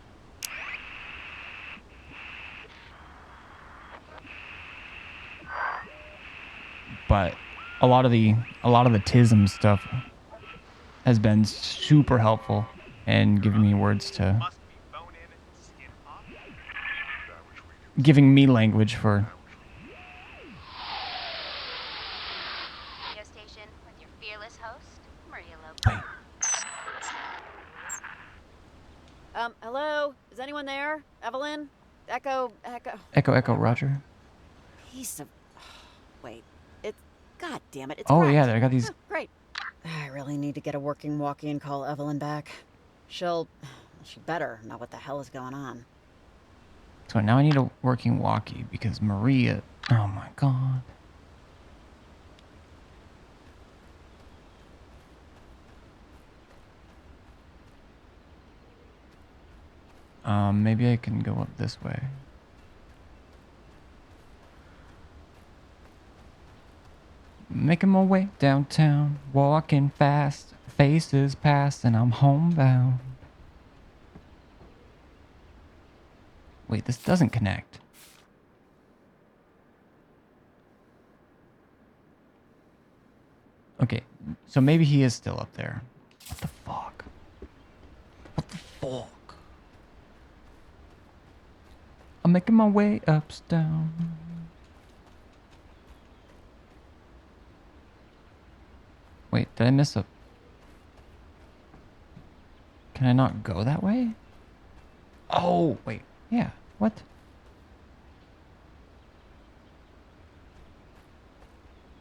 Speaker 1: But a lot of the TISM stuff has been super helpful and giving me words to giving me language for
Speaker 8: Radio station with your fearless host, Maria Lobo.
Speaker 4: Hello? Is anyone there? Evelyn? Echo,
Speaker 1: Roger.
Speaker 4: Piece of... Wait. It's... God damn it, it's
Speaker 1: Oh,
Speaker 4: cracked.
Speaker 1: yeah, I got these...
Speaker 4: Oh, great. I really need to get a working walkie and call Evelyn back. She better know what the hell is going on.
Speaker 1: So now I need a working walkie because Maria... Oh, my God. Maybe I can go up this way. Making my way downtown, walking fast, faces past, and I'm homebound. Wait, this doesn't connect. Okay, so maybe he is still up there. What the fuck? What the fuck? I'm making my way ups, down. Wait, did I miss a... Can I not go that way? Oh, wait. Yeah, what?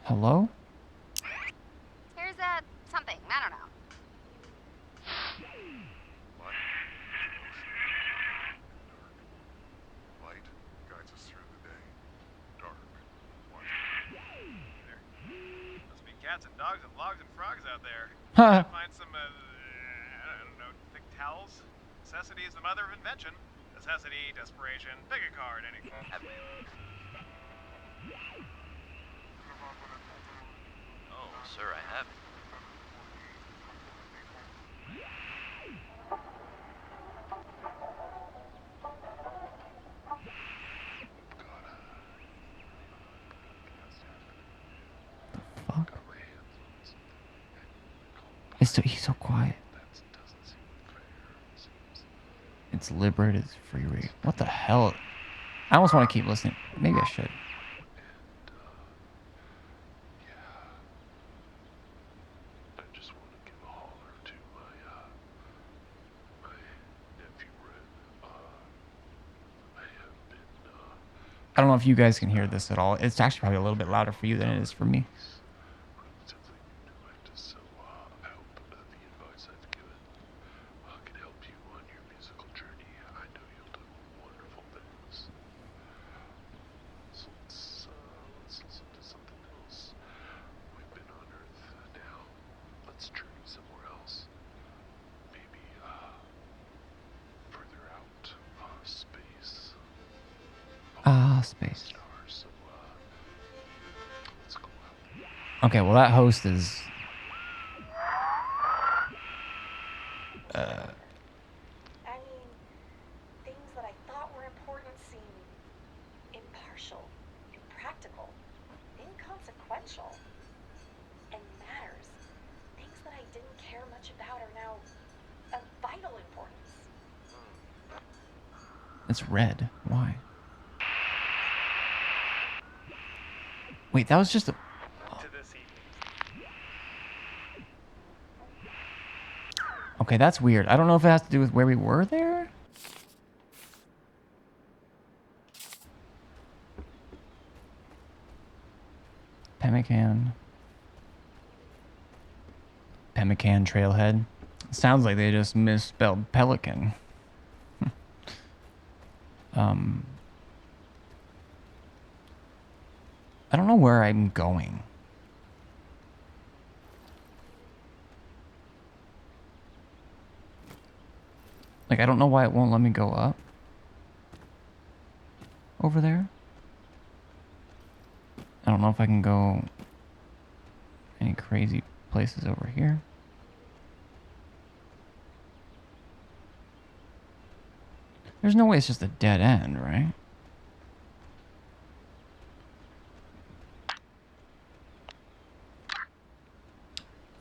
Speaker 1: Hello?
Speaker 8: Here's something. I don't know.
Speaker 3: Light guides us through the day. Dark, white.
Speaker 7: Must be cats and dogs and logs and frogs out there.
Speaker 1: Huh.
Speaker 7: Find some, I don't know, thick towels. Necessity is the mother of invention. Necessity, desperation, pick a card, any.
Speaker 12: Oh, sir, I have.
Speaker 1: Fuck. He's so quiet. It's liberated, it's free rate. What the hell? I almost want to keep listening. Maybe I should.
Speaker 3: I just want to give a holler to my nephew Red. I have been
Speaker 1: I don't know if you guys can hear this at all. It's actually probably a little bit louder for you than it is for me.
Speaker 3: relatively new to it, so I hope that the advice I've given can help you on your musical journey. I know you'll do wonderful things. So let's listen to something else. We've been on Earth now. Let's journey somewhere else. Maybe further out, space.
Speaker 1: Space.
Speaker 3: Stars. So let's go out.
Speaker 1: Okay, well that host is
Speaker 13: I mean, things that I thought were important seem impartial, impractical, inconsequential, and matters. Things that I didn't care much about are now of vital importance.
Speaker 1: it's red. Why? Wait, that was just a
Speaker 7: To this evening.
Speaker 1: okay, that's weird. I don't know if it has to do with where we were there. Pemmican Trailhead. Sounds like they just misspelled pelican. I don't know where I'm going. Like, I don't know why it won't let me go up over there. I don't know if I can go any crazy places over here. There's no way it's just a dead end, right?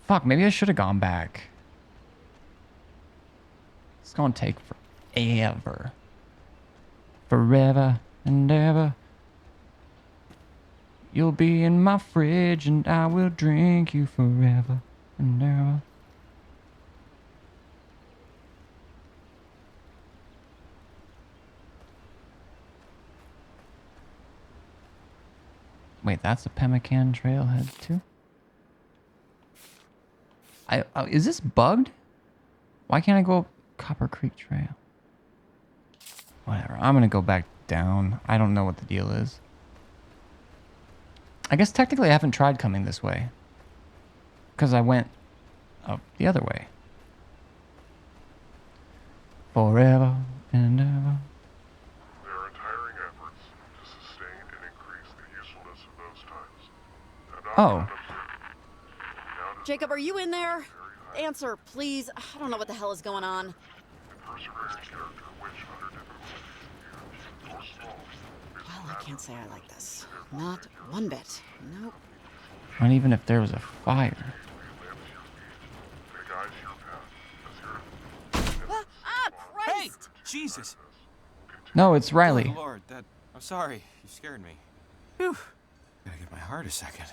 Speaker 1: Fuck, maybe I should have gone back. It's gonna take forever. Forever and ever. You'll be in my fridge and I will drink you forever and ever. Wait, that's a pemmican trailhead too? Is this bugged? Why can't I go up Copper Creek Trail? Whatever, I'm gonna go back down. I don't know what the deal is. I guess technically I haven't tried coming this way. Because I went up the other way. Forever and ever.
Speaker 3: There are tiring efforts to sustain and increase the usefulness of those times.
Speaker 1: Oh.
Speaker 4: Jacob, are you in there? Answer, please. I don't know what the hell is going on. Well, I can't say I like this. Not one bit. Nope.
Speaker 1: Not even if there was a fire.
Speaker 5: Hey! Jesus!
Speaker 1: No, it's Riley.
Speaker 5: Oh, Lord, I'm sorry. You scared me. Whew. Gotta give my heart a second.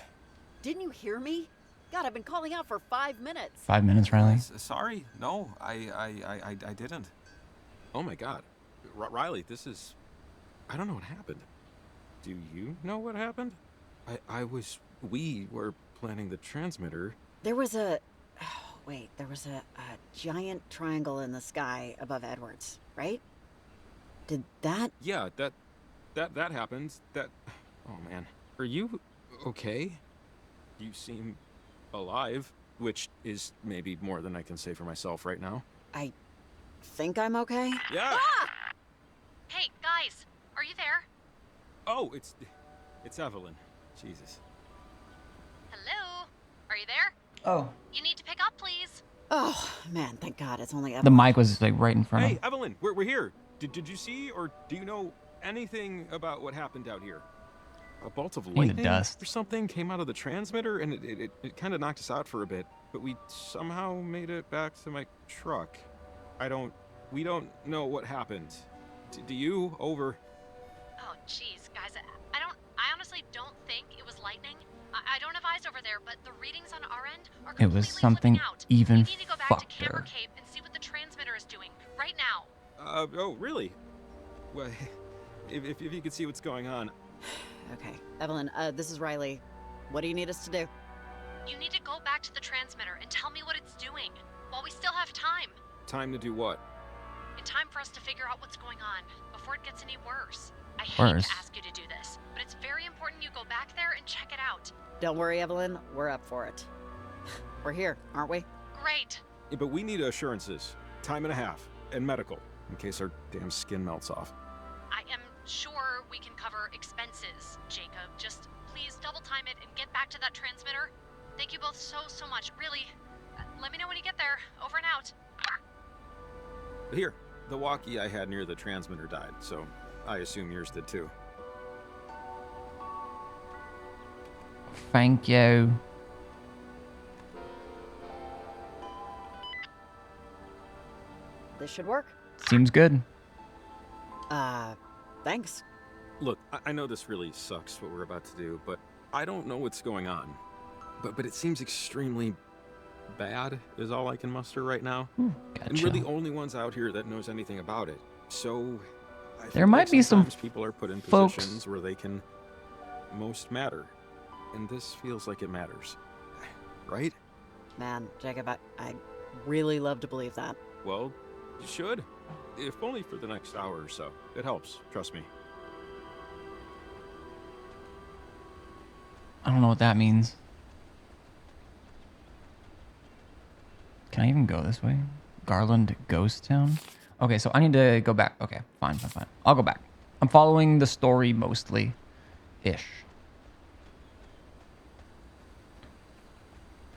Speaker 4: Didn't you hear me? God, I've been calling out for 5 minutes.
Speaker 1: 5 minutes, Riley.
Speaker 5: Sorry. No, I didn't.
Speaker 6: Oh my God. Riley, this is... I don't know what happened. Do you know what happened? We were planning the transmitter.
Speaker 4: There was a... Oh, wait, there was a giant triangle in the sky above Edwards, right? Did that...
Speaker 6: Yeah, that happened. Oh man. Are you okay? You seem alive, which is maybe more than I can say for myself right now.
Speaker 4: I think I'm okay.
Speaker 6: Yeah!
Speaker 2: Hey, guys, are you there?
Speaker 6: Oh, it's Evelyn. Jesus.
Speaker 2: Hello? Are you there?
Speaker 1: Oh.
Speaker 2: You need to pick up, please.
Speaker 4: Oh, man, thank God it's only
Speaker 1: The
Speaker 4: Evelyn.
Speaker 1: mic was like right in front of
Speaker 6: Hey,
Speaker 1: him.
Speaker 6: Evelyn, we're here. Did you see or do you know anything about what happened out here? A bolt of
Speaker 1: the
Speaker 6: lightning
Speaker 1: dust.
Speaker 6: or something came out of the transmitter and it kind of knocked us out for a bit, but we somehow made it back to my truck. We don't know what happened. Do you? Over.
Speaker 2: Oh, jeez, guys, I honestly don't think it was lightning. I don't have eyes over there, but the readings on our end are
Speaker 1: It
Speaker 2: completely
Speaker 1: was something
Speaker 2: flipping out.
Speaker 1: even
Speaker 2: We need to go back to Camera
Speaker 1: fucked.
Speaker 2: Cave and see what the transmitter is doing right now.
Speaker 6: Oh, really? Well, if you could see what's going on.
Speaker 4: Okay, Evelyn, this is Riley. What do you need us to do?
Speaker 2: You need to go back to the transmitter and tell me what it's doing while we still have time.
Speaker 6: Time to do what?
Speaker 2: In time for us to figure out what's going on before it gets any worse. I hate
Speaker 1: Worse?
Speaker 2: to ask you to do this, but it's very important you go back there and check it out.
Speaker 4: Don't worry, Evelyn. We're up for it. We're here, aren't we?
Speaker 2: Great.
Speaker 6: Yeah, but we need assurances. Time and a half. And medical. In case our damn skin melts off.
Speaker 2: I am sure we can cover expenses, Jacob. Just please double time it and get back to that transmitter. Thank you both so much. Really. Let me know when you get there. Over and out.
Speaker 6: Here, the walkie I had near the transmitter died, so I assume yours did too.
Speaker 1: Thank you.
Speaker 4: This should work.
Speaker 1: Seems good.
Speaker 4: Thanks.
Speaker 6: Look, I know this really sucks what we're about to do, but I don't know what's going on. But it seems extremely bad is all I can muster right now.
Speaker 1: Gotcha.
Speaker 6: And we're the only ones out here that knows anything about it. So I
Speaker 1: There
Speaker 6: feel
Speaker 1: might
Speaker 6: like
Speaker 1: be some
Speaker 6: sometimes people are put in
Speaker 1: folks-
Speaker 6: positions where they can most matter. And this feels like it matters. Right?
Speaker 4: Man, Jacob, I'd really love to believe that.
Speaker 6: Well, you should. If only for the next hour or so. It helps, trust me.
Speaker 1: I don't know what that means. Can I even go this way? Garland Ghost Town? Okay, so I need to go back. Okay, fine. I'll go back. I'm following the story mostly. Ish.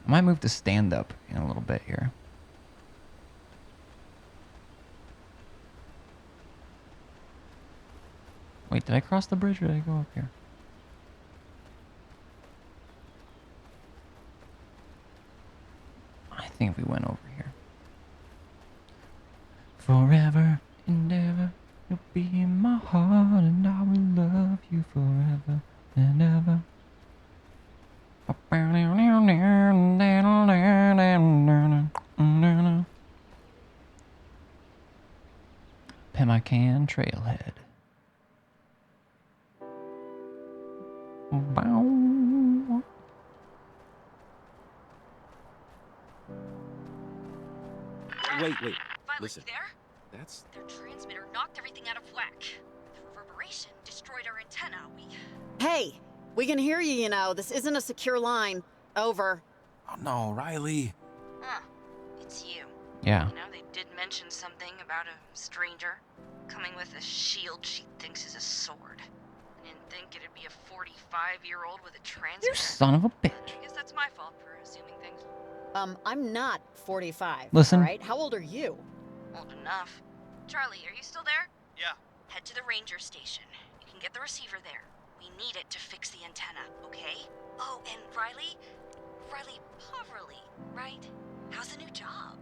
Speaker 1: I might move to stand up in a little bit here. Wait, did I cross the bridge or did I go up here? I think we went over here. Forever and ever, you'll be in my heart, and I will love you forever and ever. Pemmican Trailhead. Bow.
Speaker 6: Wait.
Speaker 8: Violet,
Speaker 6: Listen.
Speaker 8: you there?
Speaker 6: That's...
Speaker 8: Their transmitter knocked everything out of whack. The reverberation destroyed our antenna.
Speaker 4: Hey, we can hear you, you know. This isn't a secure line. Over.
Speaker 5: Oh no, Riley.
Speaker 8: It's you.
Speaker 1: Yeah.
Speaker 8: You know, they did mention something about a stranger coming with a shield she thinks is a sword. I didn't think it'd be a 45-year-old with a transmitter.
Speaker 1: You son of a bitch.
Speaker 8: I guess that's my fault for assuming things.
Speaker 4: I'm not 45.
Speaker 1: Listen.
Speaker 4: All right? How old are you?
Speaker 8: Old enough. Charlie, are you still there?
Speaker 7: Yeah.
Speaker 8: Head to the ranger station. You can get the receiver there. We need it to fix the antenna, okay? Oh, and Riley Poverly, right? How's the new job?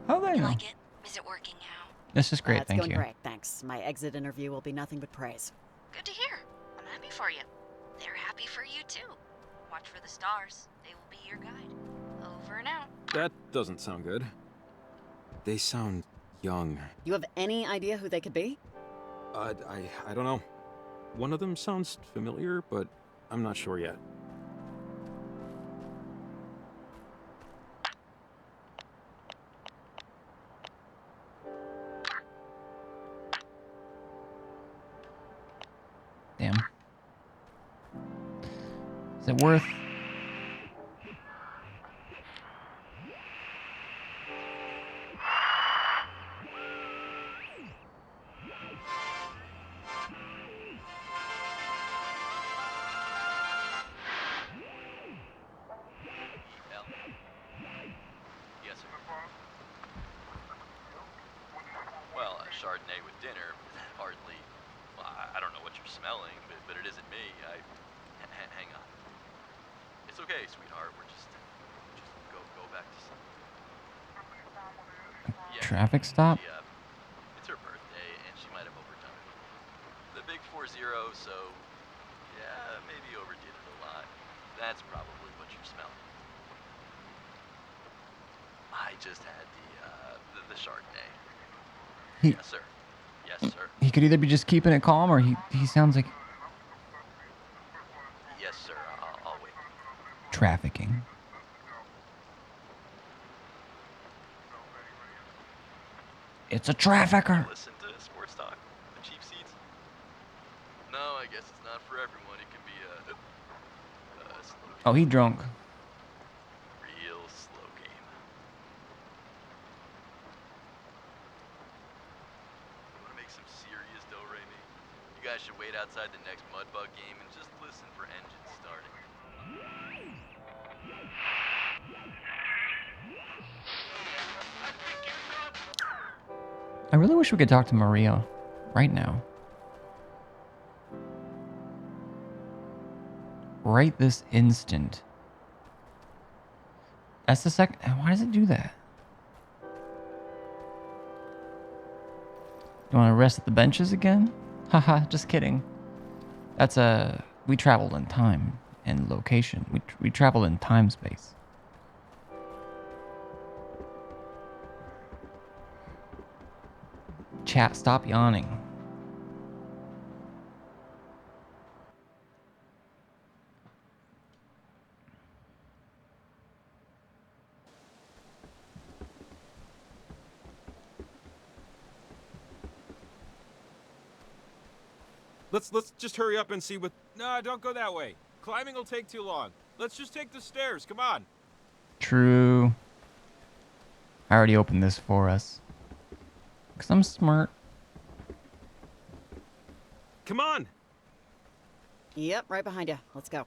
Speaker 1: How they
Speaker 8: You
Speaker 1: know?
Speaker 8: like it? Is it working now?
Speaker 1: This is great,
Speaker 4: It's
Speaker 1: thank
Speaker 4: going
Speaker 1: you.
Speaker 4: great, thanks. My exit interview will be nothing but praise.
Speaker 8: Good to hear. I'm happy for you. They're happy for you too. Watch for the stars. They will be your guide. Over and out.
Speaker 6: That doesn't sound good. They sound young.
Speaker 4: You have any idea who they could be?
Speaker 6: I don't know. One of them sounds familiar, but I'm not sure yet.
Speaker 1: Damn. Is it worth...
Speaker 12: Chardonnay with dinner. Hardly. Well, I don't know what you're smelling, but it isn't me. Hang on. It's okay, sweetheart. We're just go back to sleep. Yeah,
Speaker 1: Traffic stop?
Speaker 12: it's her birthday, and she might have overdone it. The big 4-0, so yeah, maybe overdid it a lot. That's probably what you're smelling. I just had the Chardonnay. Yes, sir. Yes, sir.
Speaker 1: He could either be just keeping it calm, or he sounds like
Speaker 12: Yes, sir. I'll wait.
Speaker 1: trafficking. It's a trafficker.
Speaker 12: Listen to sports talk. The cheap seats. No, I guess it's not for everyone. It can be a slow game.
Speaker 1: Oh, he drunk.
Speaker 12: Real slow game. You want to make some serious dough, Raimi? You guys should wait outside the next Mudbug game and just listen for engines starting.
Speaker 1: I really wish we could talk to Maria right now. Right this instant. That's the second. Why does it do that? You want to rest at the benches again? Haha, just kidding. That's we traveled in time and location. We traveled in time space. Chat, stop yawning.
Speaker 6: Let's just hurry up and see what... No, don't go that way. Climbing will take too long. Let's just take the stairs. Come on.
Speaker 1: True. I already opened this for us. Because I'm smart.
Speaker 6: Come on.
Speaker 4: Yep, right behind you. Let's go.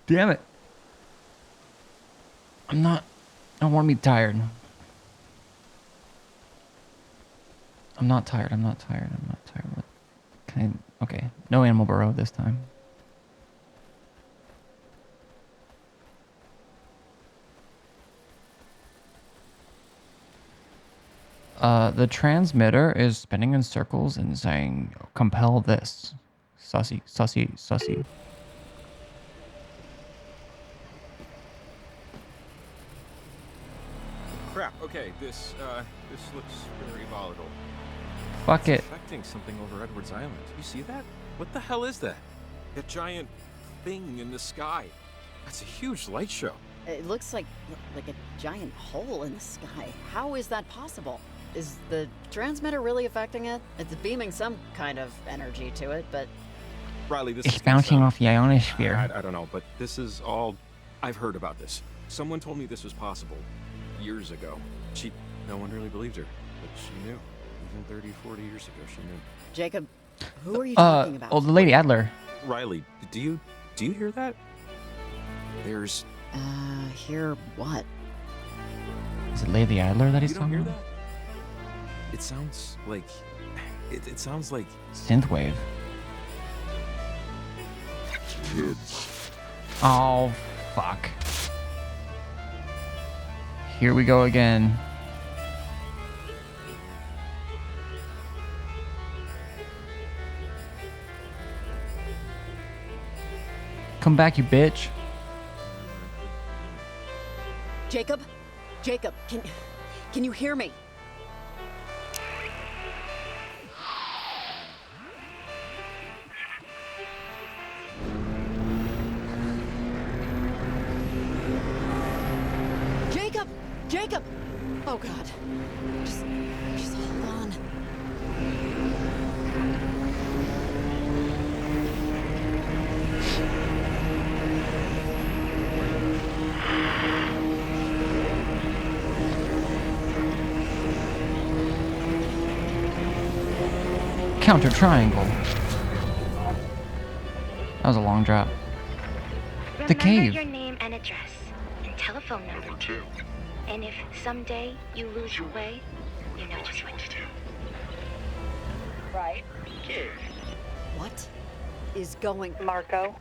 Speaker 1: Damn it. I don't want to be tired. I'm not tired. What can I... Okay. No animal burrow this time. The transmitter is spinning in circles and saying, compel this. Sussy, sussy, sussy.
Speaker 6: Crap. Okay, this looks very volatile.
Speaker 1: Fuck it.
Speaker 6: It's affecting something over Edwards Island. You see that? What the hell is that? That giant thing in the sky. That's a huge light show.
Speaker 4: It looks like a giant hole in the sky. How is that possible? Is the transmitter really affecting it? It's beaming some kind of energy to it, but...
Speaker 6: Riley, this
Speaker 1: It's
Speaker 6: is gonna
Speaker 1: bouncing
Speaker 6: sound-
Speaker 1: off the ionosphere.
Speaker 6: I don't know, but this is all... I've heard about this. Someone told me this was possible years ago. No one really believed her, but she knew. Even 30, 40 years ago, she knew.
Speaker 4: Jacob, who are you talking about?
Speaker 1: Oh, the Lady Adler.
Speaker 6: Riley, do you hear that? There's...
Speaker 4: Hear what?
Speaker 1: Is it Lady Adler that he's
Speaker 6: You don't hear
Speaker 1: talking
Speaker 6: that?
Speaker 1: about?
Speaker 6: It sounds like... It sounds like...
Speaker 1: Synthwave.
Speaker 6: Kids.
Speaker 1: Oh, fuck. Here we go again. Come back, you bitch.
Speaker 4: Jacob? Jacob, can you hear me? Jacob! Jacob! Oh God. Just hold on.
Speaker 1: Counter triangle. That was a long drop. The
Speaker 14: Remember
Speaker 1: cave.
Speaker 14: your name and address.
Speaker 13: telephone number too. And if someday you lose your way, you know just what to do.
Speaker 9: Right?
Speaker 13: Kid.
Speaker 4: What is going...
Speaker 9: Marco?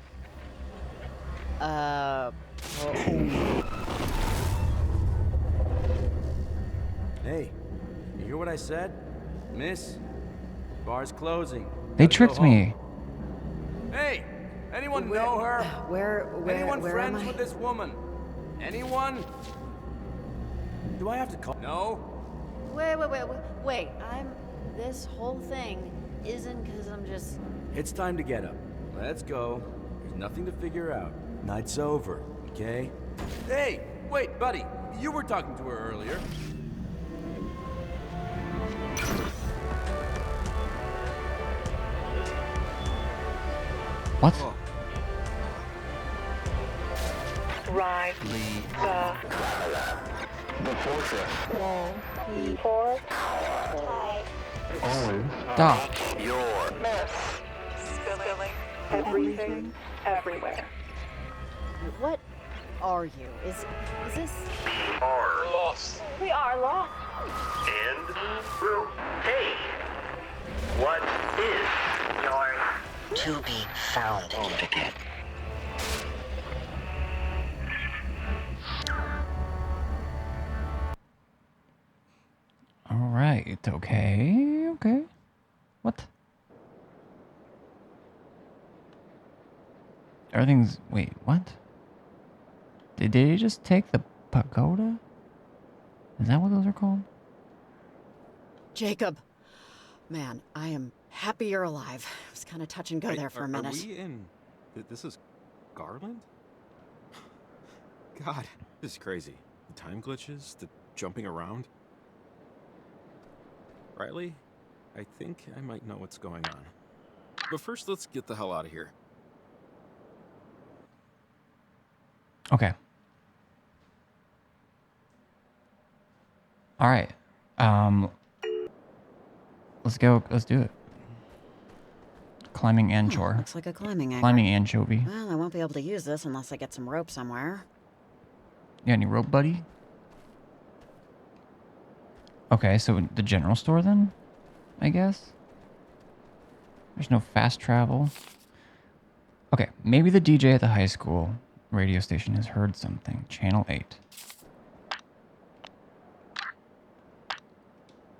Speaker 14: Hey, you hear what I said? Miss, bar's closing.
Speaker 1: They
Speaker 14: Gotta go
Speaker 1: tricked
Speaker 14: home.
Speaker 1: me.
Speaker 14: Hey, anyone know her? Anyone
Speaker 4: where
Speaker 14: friends
Speaker 4: am I?
Speaker 14: with this woman? Anyone? Do I have to call? No?
Speaker 4: Wait, this whole thing isn't because I'm just...
Speaker 14: It's time to get up. Let's go. There's nothing to figure out. Night's over, okay? Hey, wait, buddy. You were talking to her earlier.
Speaker 1: What?
Speaker 9: Ride
Speaker 3: The fortress.
Speaker 9: for
Speaker 1: Stop.
Speaker 3: Your
Speaker 9: mess. Spilling everything everywhere.
Speaker 4: What are you? Is this...
Speaker 3: are lost.
Speaker 9: We are lost.
Speaker 3: And through. Hey, what is your
Speaker 15: To be found again.
Speaker 1: All right. Okay. Okay. What? Everything's... Wait, what? Did they just take the pagoda? Is that what those are called?
Speaker 4: Jacob. Man, I am happy you're alive. It was kind of touch and go there for a minute.
Speaker 6: Are we in... This is Garland? God, this is crazy. The time glitches, the jumping around. Riley, I think I might know what's going on. But first, let's get the hell out of here.
Speaker 1: Okay. All right. Let's go. Let's do it. Climbing anchor.
Speaker 4: Looks like a climbing anchor.
Speaker 1: Climbing anchovy.
Speaker 4: Well, I won't be able to use this unless I get some rope somewhere.
Speaker 1: You got any rope, buddy? Okay, so the general store then, I guess. There's no fast travel. Okay, maybe the DJ at the high school radio station has heard something. Channel 8.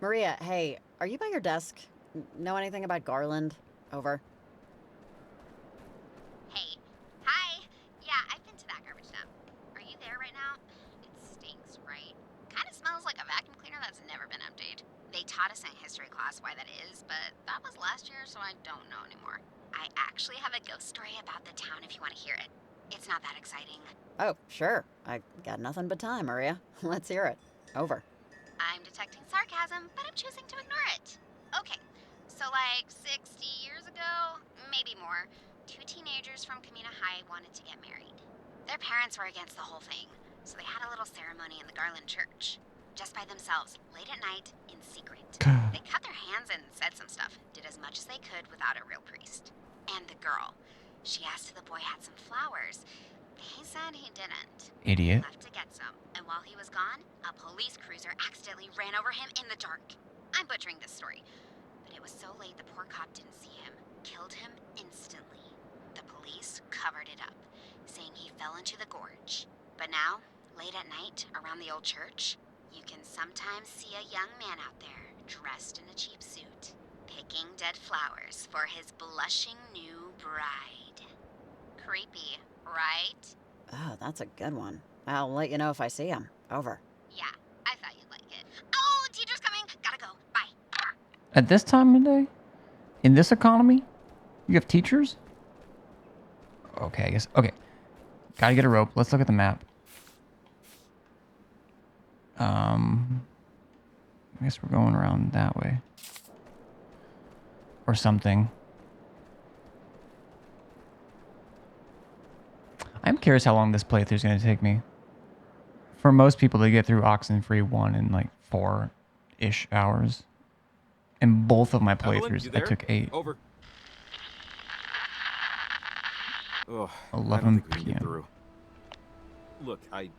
Speaker 4: Maria, hey, are you by your desk? Know anything about Garland? Over.
Speaker 8: Hey. Hi. Yeah, I've been to that garbage dump. Are you there right now? It stinks, right? Kind of smells like a vacuum cleaner that's never been emptied. They taught us in history class why that is, but that was last year, so I don't know anymore. I actually have a ghost story about the town if you want to hear it. It's not that exciting.
Speaker 4: Oh, sure. I got nothing but time, Maria. Let's hear it. Over.
Speaker 8: I'm detecting sarcasm, but I'm choosing to ignore it. Okay, so like 60 years ago, maybe more, two teenagers from Camina High wanted to get married. Their parents were against the whole thing, so they had a little ceremony in the Garland church. Just by themselves, late at night, in secret. They cut their hands and said some stuff, did as much as they could without a real priest. And the girl, she asked if the boy had some flowers. He said he didn't.
Speaker 1: Idiot.
Speaker 8: Left to get some, and while he was gone, a police cruiser accidentally ran over him in the dark. I'm butchering this story, but it was so late the poor cop didn't see him. Killed him instantly. The police covered it up, saying he fell into the gorge. But now, late at night, around the old church, you can sometimes see a young man out there, dressed in a cheap suit, picking dead flowers for his blushing new bride. Creepy, right?
Speaker 4: Oh, that's a good one. I'll let you know if I see him. Over.
Speaker 8: Yeah, I thought you'd like it. Oh, teacher's coming. Gotta go. Bye.
Speaker 1: At this time of day? In this economy? You have teachers? Okay, I guess. Okay. Gotta get a rope. Let's look at the map. I guess we're going around that way. Or something. I'm curious how long this playthrough is going to take me. For most people, they get through Oxenfree 1 in like 4-ish hours. In both of my
Speaker 6: Evelyn,
Speaker 1: playthroughs,
Speaker 6: you
Speaker 1: I
Speaker 6: there?
Speaker 1: took 8.
Speaker 6: Over. Ugh,
Speaker 1: 11
Speaker 6: I don't think we can get
Speaker 1: p.m.
Speaker 6: through. Look, I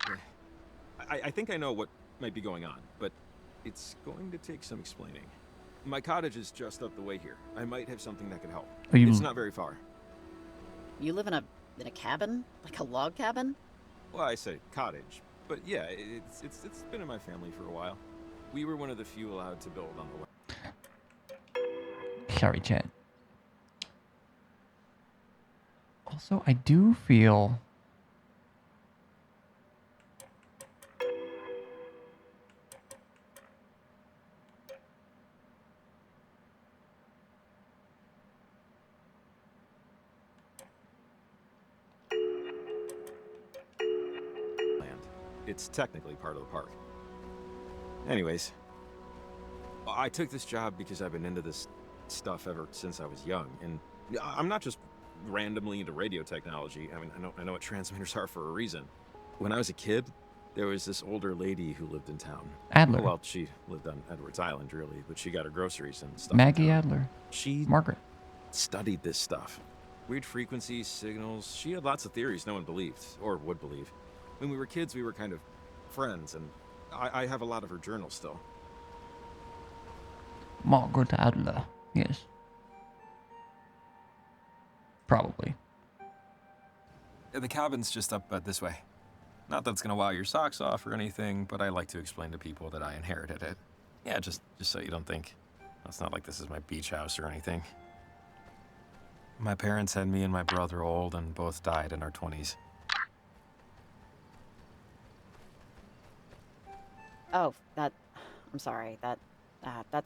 Speaker 6: think I know what might be going on, but it's going to take some explaining. My cottage is just up the way here. I might have something that could help. It's not very far.
Speaker 4: You live in a cabin? Like a log cabin?
Speaker 6: Well, I say cottage, but yeah, it's been in my family for a while. We were one of the few allowed to build on the way.
Speaker 1: Sorry, chat. Also, I do feel...
Speaker 6: It's technically part of the park. Anyways, I took this job because I've been into this stuff ever since I was young, and I'm not just randomly into radio technology. I mean, I know what transmitters are for a reason. When I was a kid, there was this older lady who lived in town.
Speaker 1: Adler.
Speaker 6: Well, she lived on Edwards Island, really, but she got her groceries and stuff.
Speaker 1: Maggie Adler. Margaret.
Speaker 6: Studied this stuff. Weird frequencies, signals. She had lots of theories no one believed, or would believe. When we were kids, we were kind of friends, and I have a lot of her journals still.
Speaker 1: Margaret Adler. Yes. Probably.
Speaker 5: The cabin's just up this way. Not that it's gonna wow your socks off or anything, but I like to explain to people that I inherited it. Yeah, just so you don't think. It's not like this is my beach house or anything. My parents had me and my brother old and both died in our 20s.
Speaker 4: Oh, I'm sorry. That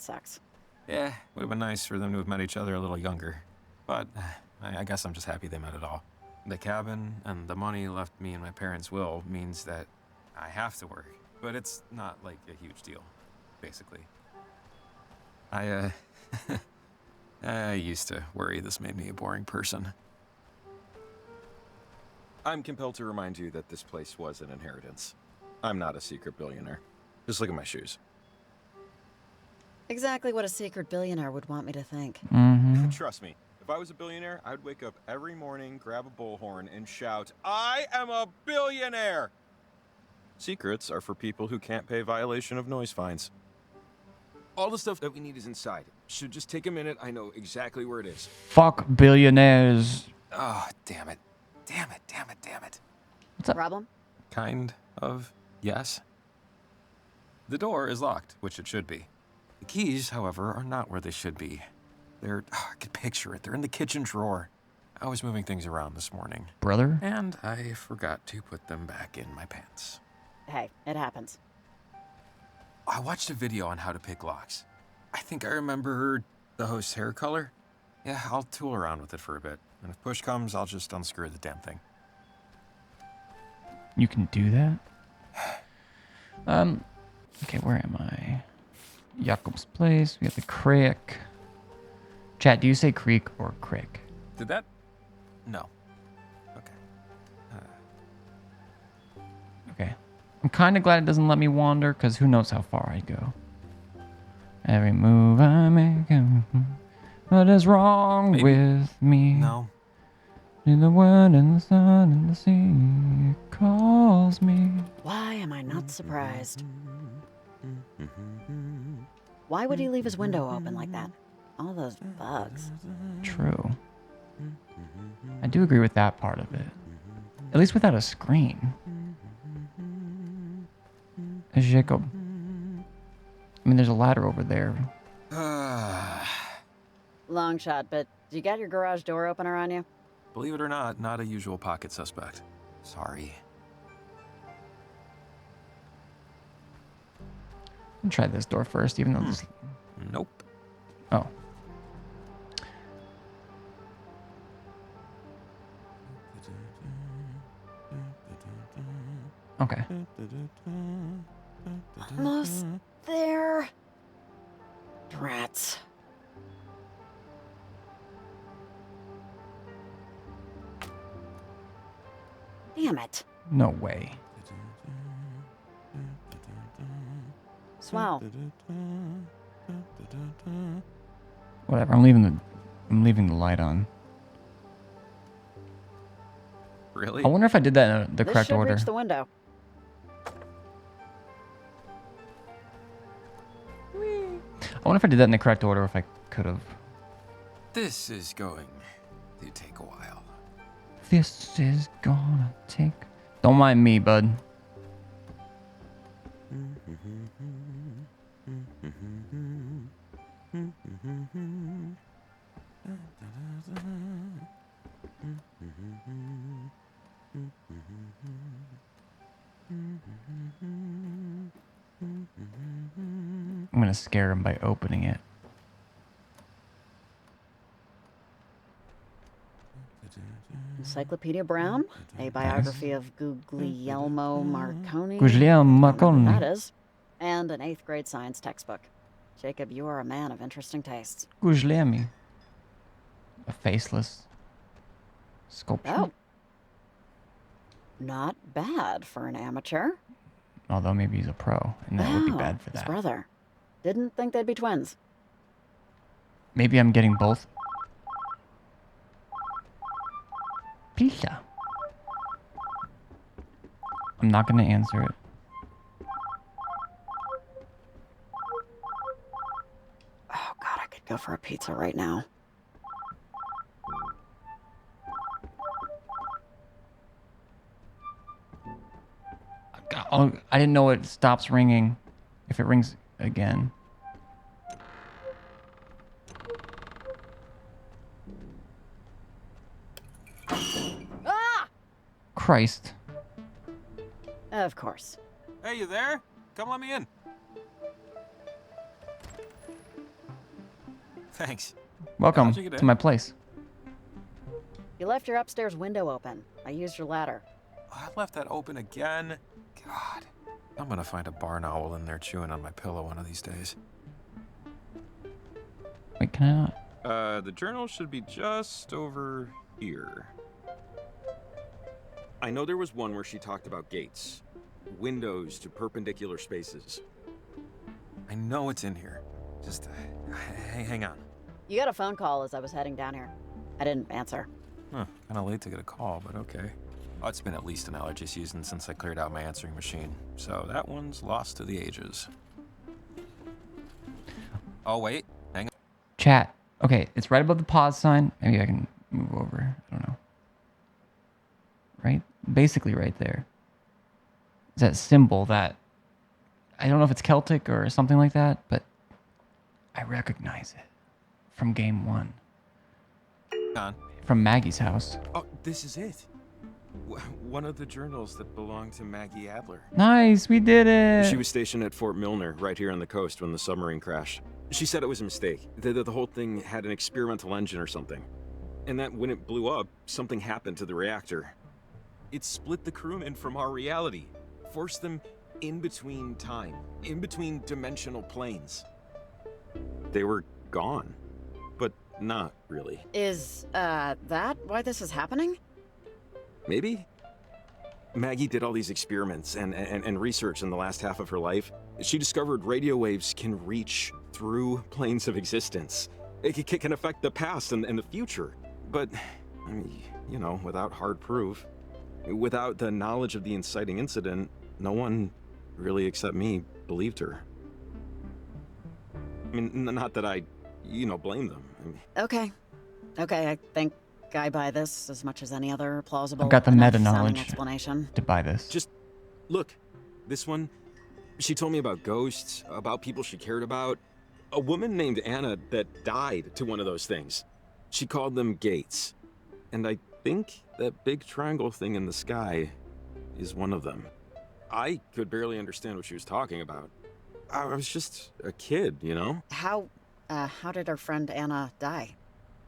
Speaker 4: sucks.
Speaker 5: Yeah, would have been nice for them to have met each other a little younger. But I guess I'm just happy they met at all. The cabin and the money left me in my parents' will means that I have to work. But it's not like a huge deal, basically. I used to worry this made me a boring person.
Speaker 6: I'm compelled to remind you that this place was an inheritance. I'm not a secret billionaire. Just look at my shoes.
Speaker 4: Exactly what a secret billionaire would want me to think.
Speaker 6: Trust me, if I was a billionaire, I'd wake up every morning, grab a bullhorn, and shout, "I am a billionaire!" Secrets are for people who can't pay violation of noise fines. All the stuff that we need is inside. Should just take a minute. I know exactly where it is.
Speaker 1: Fuck billionaires.
Speaker 5: Oh, damn it. Damn it, damn it, damn it.
Speaker 1: What's up?
Speaker 4: Problem?
Speaker 5: Kind of, yes. The door is locked, which it should be. The keys, however, are not where they should be. I can picture it. They're in the kitchen drawer. I was moving things around this morning.
Speaker 1: Brother?
Speaker 5: And I forgot to put them back in my pants.
Speaker 4: Hey, it happens.
Speaker 5: I watched a video on how to pick locks. I think I remember the host's hair color. Yeah, I'll tool around with it for a bit. And if push comes, I'll just unscrew the damn thing.
Speaker 1: You can do that? Okay, where am I? Jacob's Place. We have the creek. Chat, do you say creek or crick?
Speaker 5: Did that? No. Okay.
Speaker 1: Okay. I'm kind of glad it doesn't let me wander, because who knows how far I'd go. Every move I make, what is wrong with me?
Speaker 5: No.
Speaker 1: In the wind and the sun and the sea calls me.
Speaker 4: Why am I not surprised? Why would he leave his window open like that? All those bugs.
Speaker 1: True. I do agree with that part of it. At least without a screen. Jacob. I mean, there's a ladder over there.
Speaker 4: Long shot, but you got your garage door opener on you?
Speaker 5: Believe it or not a usual pocket suspect. Sorry.
Speaker 1: I'll try this door first, even though this...
Speaker 5: Nope.
Speaker 1: Oh. Okay.
Speaker 4: Almost there. Rats. Damn it.
Speaker 1: No way.
Speaker 4: Swell.
Speaker 1: Whatever. I'm leaving the light on.
Speaker 6: Really?
Speaker 1: I wonder if I did that in the
Speaker 4: This
Speaker 1: correct
Speaker 4: should
Speaker 1: order.
Speaker 4: reach the window.
Speaker 1: I wonder if I did that in the correct order, if I could have.
Speaker 5: This is going to take a while.
Speaker 1: This is gonna take... Don't mind me, bud. I'm gonna scare him by opening it.
Speaker 4: Encyclopedia Brown, a biography of Guglielmo Marconi.
Speaker 1: Guglielmo Marconi.
Speaker 4: That is. And an 8th grade science textbook. Jacob, you are a man of interesting tastes.
Speaker 1: Guglielmi. A faceless sculpture.
Speaker 4: Oh. Not bad for an amateur.
Speaker 1: Although maybe he's a pro, and that would be bad for
Speaker 4: His
Speaker 1: that.
Speaker 4: brother. Didn't think they'd be twins.
Speaker 1: Maybe I'm getting both. Pizza. I'm not gonna answer it.
Speaker 4: Oh god, I could go for a pizza right now.
Speaker 1: Oh, I didn't know it stops ringing if it rings again.
Speaker 4: Ah!
Speaker 1: Christ.
Speaker 4: Of course.
Speaker 6: Hey, you there? Come let me in. Thanks.
Speaker 1: Welcome
Speaker 6: How'd you get
Speaker 1: to
Speaker 6: in?
Speaker 1: my place.
Speaker 4: You left your upstairs window open. I used your ladder.
Speaker 5: I left that open again. God. I'm gonna find a barn owl in there chewing on my pillow one of these days.
Speaker 1: Wait, can I not?
Speaker 6: The journal should be just over here. I know there was one where she talked about gates. Windows to perpendicular spaces.
Speaker 5: I know it's in here. Just hang on.
Speaker 4: You got a phone call as I was heading down here. I didn't answer.
Speaker 5: Huh, kind of late to get a call, but okay. Oh, it's been at least an allergy season since I cleared out my answering machine, so that one's lost to the ages. Oh, wait. Hang on.
Speaker 1: Chat. Okay, it's right above the pause sign. Maybe I can move over. I don't know. Right? Basically right there. It's that symbol that... I don't know if it's Celtic or something like that, but I recognize it from game 1.
Speaker 5: Hang on.
Speaker 1: From Maggie's house.
Speaker 6: Oh, this is it. One of the journals that belonged to Maggie Adler.
Speaker 1: Nice, we did it!
Speaker 6: She was stationed at Fort Milner, right here on the coast, when the submarine crashed. She said it was a mistake. The whole thing had an experimental engine or something. And that when it blew up, something happened to the reactor. It split the crewmen from our reality. Forced them in between time. In between dimensional planes. They were gone. But not really.
Speaker 4: Is, that why this is happening?
Speaker 6: Maybe? Maggie did all these experiments and research in the last half of her life. She discovered radio waves can reach through planes of existence. It can affect the past and the future. But, I mean, you know, without hard proof, without the knowledge of the inciting incident, no one, really except me, believed her. I mean, not that I, blame them. I mean,
Speaker 4: Okay, I think I buy this as much as any other plausible
Speaker 1: I've got the
Speaker 4: enough
Speaker 1: meta
Speaker 4: sounding
Speaker 1: knowledge
Speaker 4: explanation.
Speaker 1: to buy this.
Speaker 6: Just look, this one, she told me about ghosts, about people she cared about. A woman named Anna that died to one of those things. She called them gates. And I think that big triangle thing in the sky is one of them. I could barely understand what she was talking about. I was just a kid, you know?
Speaker 4: How did our friend Anna die?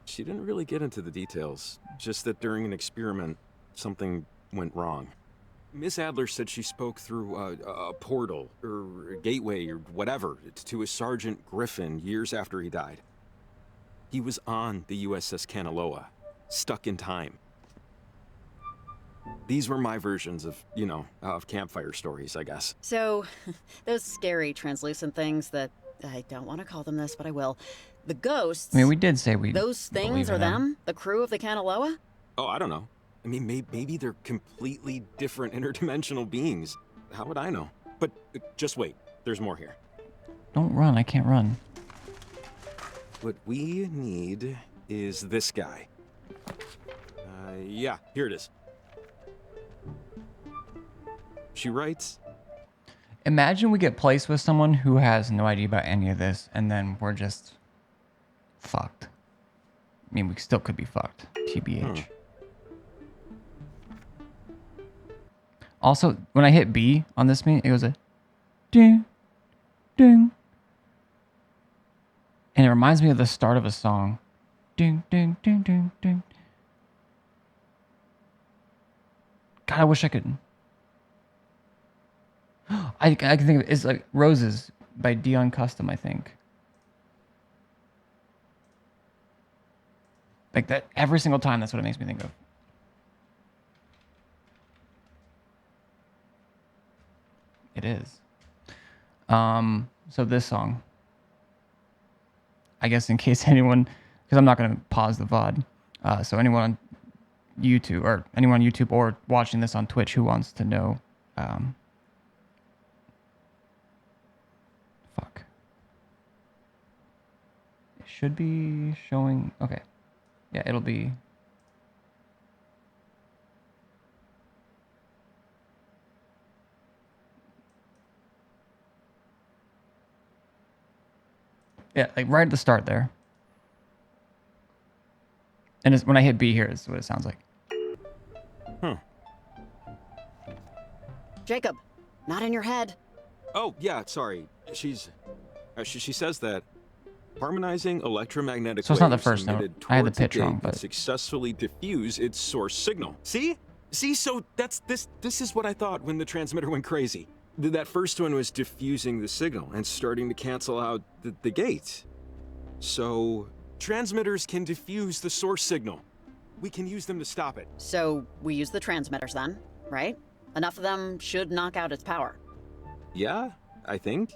Speaker 6: She didn't really get into the details, just that during an experiment, something went wrong. Miss Adler said she spoke through a portal, or a gateway, or whatever, to a Sergeant Griffin years after he died. He was on the USS Kanaloa, stuck in time. These were my versions of, of campfire stories, I guess.
Speaker 4: So, those scary translucent things that, I don't want to call them this, but I will. The ghosts...
Speaker 1: I mean, we did say we
Speaker 4: Those things
Speaker 1: believe
Speaker 4: are
Speaker 1: in
Speaker 4: them? The crew of the Kanaloa?
Speaker 6: Oh, I don't know. I mean, maybe they're completely different interdimensional beings. How would I know? But just wait. There's more here.
Speaker 1: Don't run. I can't run.
Speaker 6: What we need is this guy. Yeah, here it is. She writes,
Speaker 1: Imagine we get placed with someone who has no idea about any of this, and then we're just fucked. I mean, we still could be fucked. TBH. Also, when I hit B on this me, it goes a ding, ding. And it reminds me of the start of a song. Ding, ding, ding, ding, ding. God, I wish I could. I can think of it. It's like Roses by Dion Custom, I think. Like that every single time, that's what it makes me think of. It is. So this song. I guess in case anyone, because I'm not going to pause the VOD. So anyone on YouTube or watching this on Twitch who wants to know, fuck. It should be showing. Okay. Yeah, it'll be. Yeah, like right at the start there. And when I hit B here is what it sounds like.
Speaker 4: Jacob, not in your head.
Speaker 6: oh, yeah, sorry. She says that harmonizing electromagnetic
Speaker 1: So it's not the
Speaker 6: waves
Speaker 1: first note.
Speaker 6: emitted
Speaker 1: I had the
Speaker 6: towards a
Speaker 1: pitch wrong,
Speaker 6: gate
Speaker 1: but
Speaker 6: successfully diffuse its source signal. See? So this is what I thought when the transmitter went crazy. That first one was diffusing the signal and starting to cancel out the gate. So transmitters can diffuse the source signal. We can use them to stop it.
Speaker 4: So we use the transmitters then, right? Enough of them should knock out its power.
Speaker 6: Yeah, I think.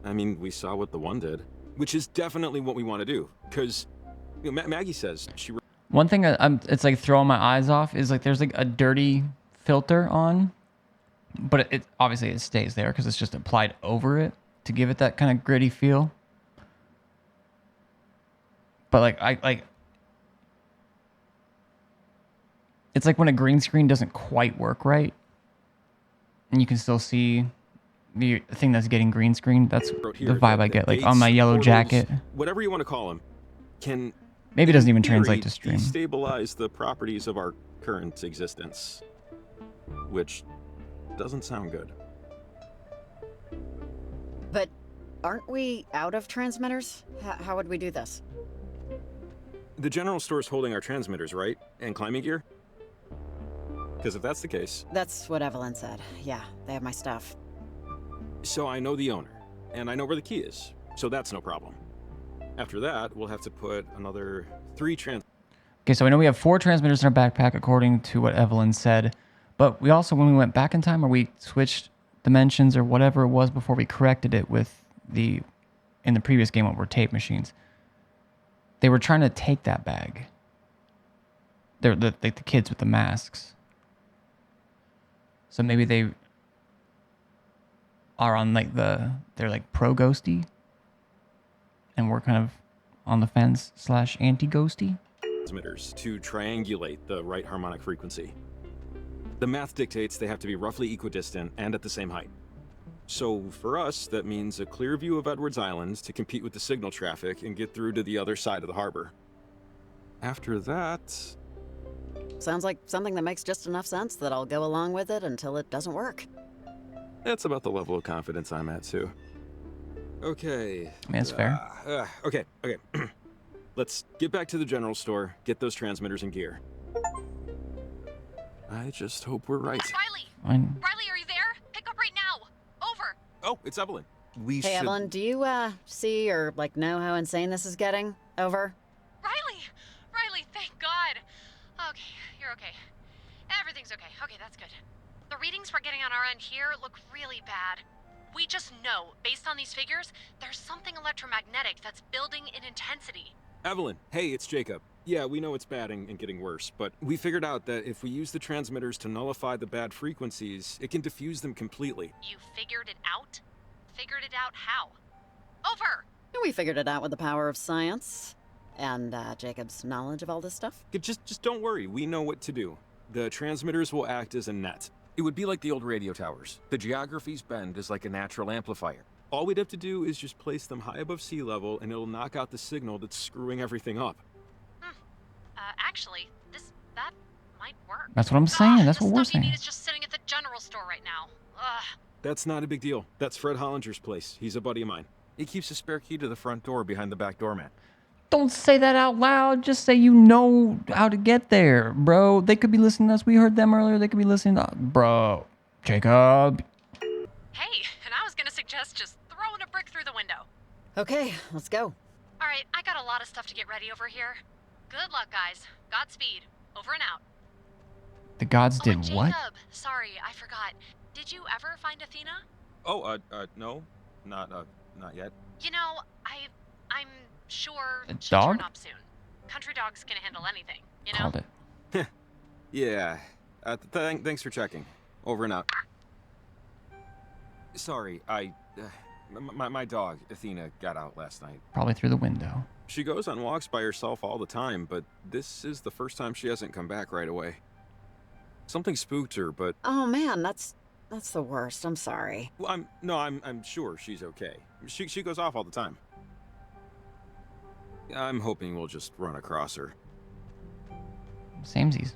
Speaker 6: I mean, we saw what the one did, which is definitely what we want to do. Because Maggie says she...
Speaker 1: One thing it's like throwing my eyes off is like there's like a dirty filter on, but it obviously it stays there because it's just applied over it to give it that kind of gritty feel. But it's like when a green screen doesn't quite work right, and you can still see the thing that's getting green screen. That's the vibe I get, like on my yellow jacket.
Speaker 6: Whatever you want to call them, can
Speaker 1: maybe it doesn't even
Speaker 6: theory,
Speaker 1: translate to stream.
Speaker 6: Destabilize the properties of our current existence, which doesn't sound good.
Speaker 4: But aren't we out of transmitters? How would we do this?
Speaker 6: The general store's holding our transmitters, right? And climbing gear? Because if that's the case...
Speaker 4: That's what Evelyn said. Yeah, they have my stuff.
Speaker 6: So I know the owner, and I know where the key is, so that's no problem. After that, we'll have to put another 3
Speaker 1: Okay, so I know we have 4 transmitters in our backpack, according to what Evelyn said. But we also, when we went back in time, or we switched dimensions, or whatever it was before we corrected it with in the previous game, what were tape machines, they were trying to take that bag. They're the kids with the masks. So maybe they are on like they're like pro ghosty, and we're kind of on the fence / anti-ghosty.
Speaker 6: Transmitters to triangulate the right harmonic frequency. The math dictates they have to be roughly equidistant and at the same height. So for us, that means a clear view of Edwards Island to compete with the signal traffic and get through to the other side of the harbor. After that...
Speaker 4: Sounds like something that makes just enough sense that I'll go along with it until it doesn't work.
Speaker 6: That's about the level of confidence I'm at, too. Okay.
Speaker 1: I mean, that's fair.
Speaker 6: Okay. Let's get back to the general store, get those transmitters in gear. I just hope we're right.
Speaker 2: Riley, are you there? Pick up right now. Over.
Speaker 6: Oh, it's Evelyn.
Speaker 4: Hey, Evelyn, do you, see or, like, know how insane this is getting? Over?
Speaker 2: Riley, thank God. Okay, you're okay. Everything's okay. Okay, that's good. The readings we're getting on our end here look really bad. We just know, based on these figures, there's something electromagnetic that's building in intensity.
Speaker 6: Evelyn, hey, it's Jacob. Yeah, we know it's bad and getting worse, but we figured out that if we use the transmitters to nullify the bad frequencies, it can diffuse them completely.
Speaker 2: You figured it out? Figured it out how? Over!
Speaker 4: We figured it out with the power of science. And Jacob's knowledge of all this stuff.
Speaker 6: Just don't worry, we know what to do. The transmitters will act as a net. It would be like the old radio towers. The geography's bend is like a natural amplifier. All we'd have to do is just place them high above sea level and it'll knock out the signal that's screwing everything up.
Speaker 2: Actually, that might work.
Speaker 1: That's what I'm saying. That's
Speaker 2: the
Speaker 1: what we're
Speaker 2: stuff you
Speaker 1: saying.
Speaker 2: need is just sitting at the general store right now. Ugh.
Speaker 6: That's not a big deal. That's Fred Hollinger's place. He's a buddy of mine. He keeps a spare key to the front door behind the back doormat.
Speaker 1: Don't say that out loud. Just say you know how to get there, bro. They could be listening to us. We heard them earlier. They could be listening to... Bro. Jacob.
Speaker 2: Hey, and I was gonna suggest just throwing a brick through the window.
Speaker 4: Okay, let's go.
Speaker 2: Alright, I got a lot of stuff to get ready over here. Good luck, guys. Godspeed. Over and out.
Speaker 1: The gods did
Speaker 2: Jacob,
Speaker 1: what?
Speaker 2: Sorry, I forgot. Did you ever find Athena?
Speaker 6: Oh, no. Not yet.
Speaker 2: You know, I'm sure
Speaker 1: A
Speaker 2: she'll
Speaker 1: dog?
Speaker 2: turn up soon. Country dogs can handle anything, you know?
Speaker 1: Called it.
Speaker 6: Yeah. Thanks for checking. Over and out. Sorry, my dog, Athena, got out last night.
Speaker 1: Probably through the window.
Speaker 6: She goes on walks by herself all the time, but this is the first time she hasn't come back right away. Something spooked her, but...
Speaker 4: Oh man, that's the worst. I'm sorry.
Speaker 6: Well, I'm sure she's okay. She goes off all the time. I'm hoping we'll just run across her.
Speaker 1: Samesies.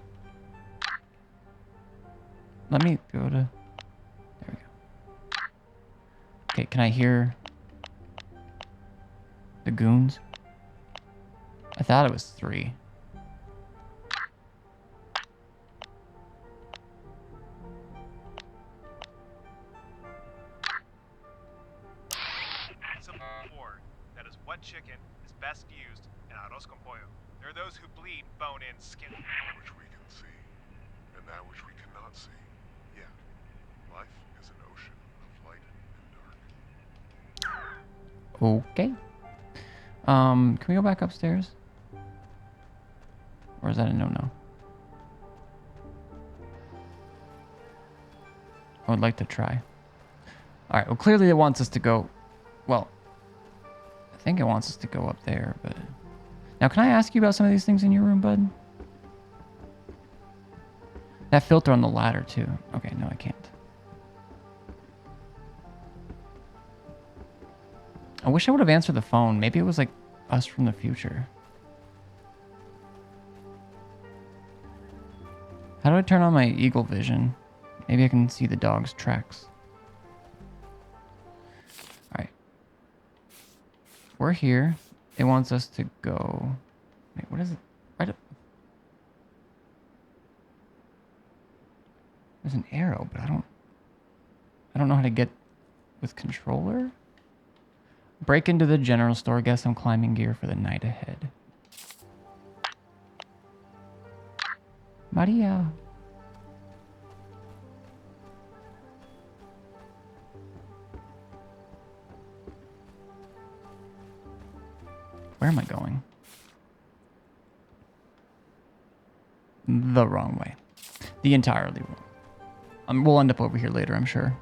Speaker 1: Let me go to... There we go. Okay, can I hear... the goons? I thought it was 3.
Speaker 7: Support that is what chicken is best used in arroz con pollo. There are those who bleed bone-in skin.
Speaker 3: Which we can see, and that which we cannot see. Yeah, life is an ocean of light and dark.
Speaker 1: Okay. Can we go back upstairs? Or is that a no-no? I would like to try. Alright, well clearly it wants us to go... Well, I think it wants us to go up there, but... Now, can I ask you about some of these things in your room, bud? That filter on the ladder, too. Okay, no, I can't. I wish I would have answered the phone. Maybe it was like us from the future. How do I turn on my eagle vision? Maybe I can see the dog's tracks. Alright. We're here. It wants us to go... Wait, what is it? Right up... There's an arrow, but I don't know how to get with controller. Break into the general store. Guess I'm climbing gear for the night ahead. Maria. Where am I going? The wrong way. The entirely wrong. We'll end up over here later, I'm sure.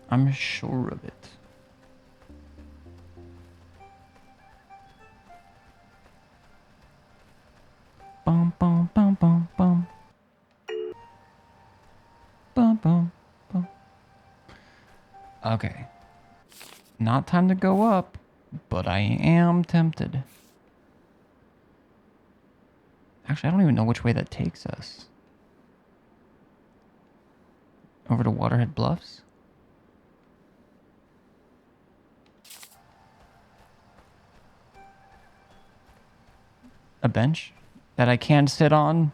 Speaker 1: I'm sure of it. Bum bum bum bum bum. Bum bum bum. Okay. Not time to go up, but I am tempted. Actually, I don't even know which way that takes us. Over to Waterhead Bluffs? A bench that I can sit on?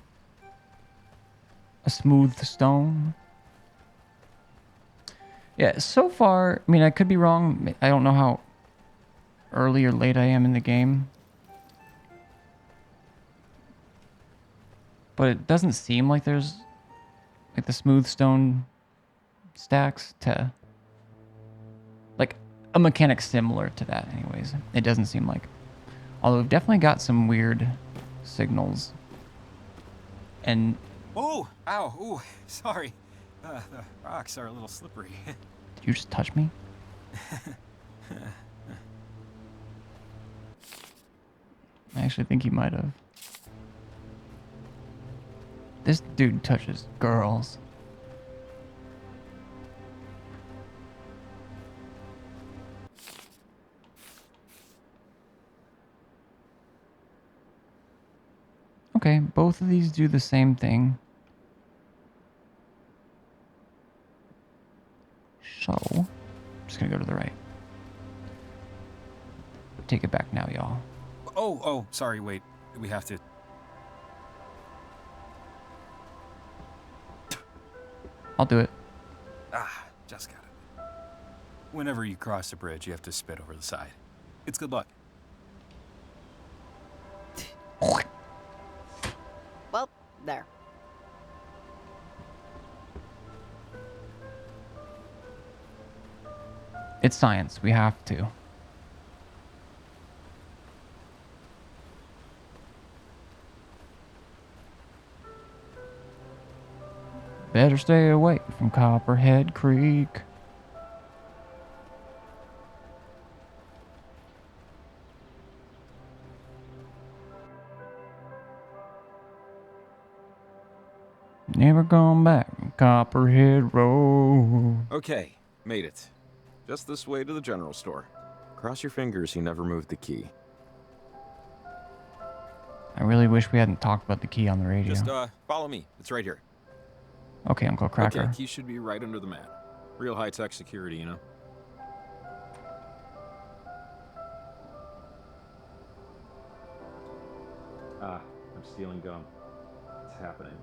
Speaker 1: A smooth stone? Yeah, so far, I mean, I could be wrong. I don't know how early or late I am in the game. but it doesn't seem like there's like the smooth stone stacks to like a mechanic similar to that anyways. It doesn't seem like. Although we've definitely got some weird signals. And
Speaker 6: Oh, ow, ooh, sorry. The rocks are a little slippery.
Speaker 1: did you just touch me? I actually think he might have. This dude touches girls. Okay, both of these do the same thing. So, I'm just gonna go to the right. Take it back now, y'all.
Speaker 6: Oh, sorry, wait. We have to...
Speaker 1: I'll do it.
Speaker 6: Just got it. Whenever you cross the bridge, you have to spit over the side. It's good luck.
Speaker 4: Well, there.
Speaker 1: It's science. We have to. Better stay away from Copperhead Creek. Never gone back from Copperhead Road.
Speaker 6: Okay, made it. Just this way to the general store. Cross your fingers you never moved the key.
Speaker 1: I really wish we hadn't talked about the key on the radio.
Speaker 6: Just, follow me. It's right here.
Speaker 1: Okay, Uncle Cracker.
Speaker 6: Okay, key should be right under the mat. Real high-tech security, you know? I'm stealing gum. It's happening.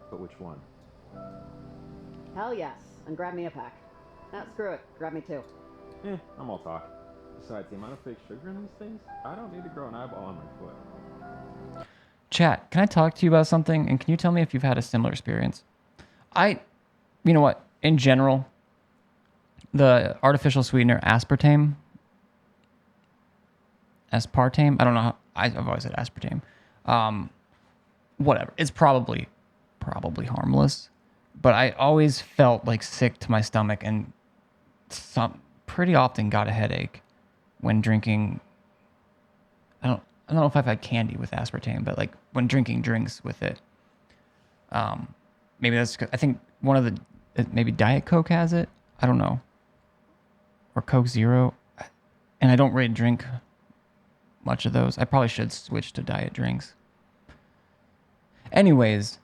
Speaker 6: But which one?
Speaker 4: Hell yes, and grab me a pack. Screw it, grab me two.
Speaker 6: I'm all talk. Besides, the amount of fake sugar in these things, I don't need to grow an eyeball on my foot.
Speaker 1: Chat, can I talk to you about something? And can you tell me if you've had a similar experience? You know what? In general, the artificial sweetener aspartame, I don't know how, I've always said aspartame. Whatever. It's probably harmless. But I always felt like sick to my stomach and pretty often got a headache when drinking. I don't know if I've had candy with aspartame, but like when drinking drinks with it. Maybe that's, I think one of maybe Diet Coke has it. I don't know. Or Coke Zero. And I don't really drink much of those. I probably should switch to diet drinks. Anyways,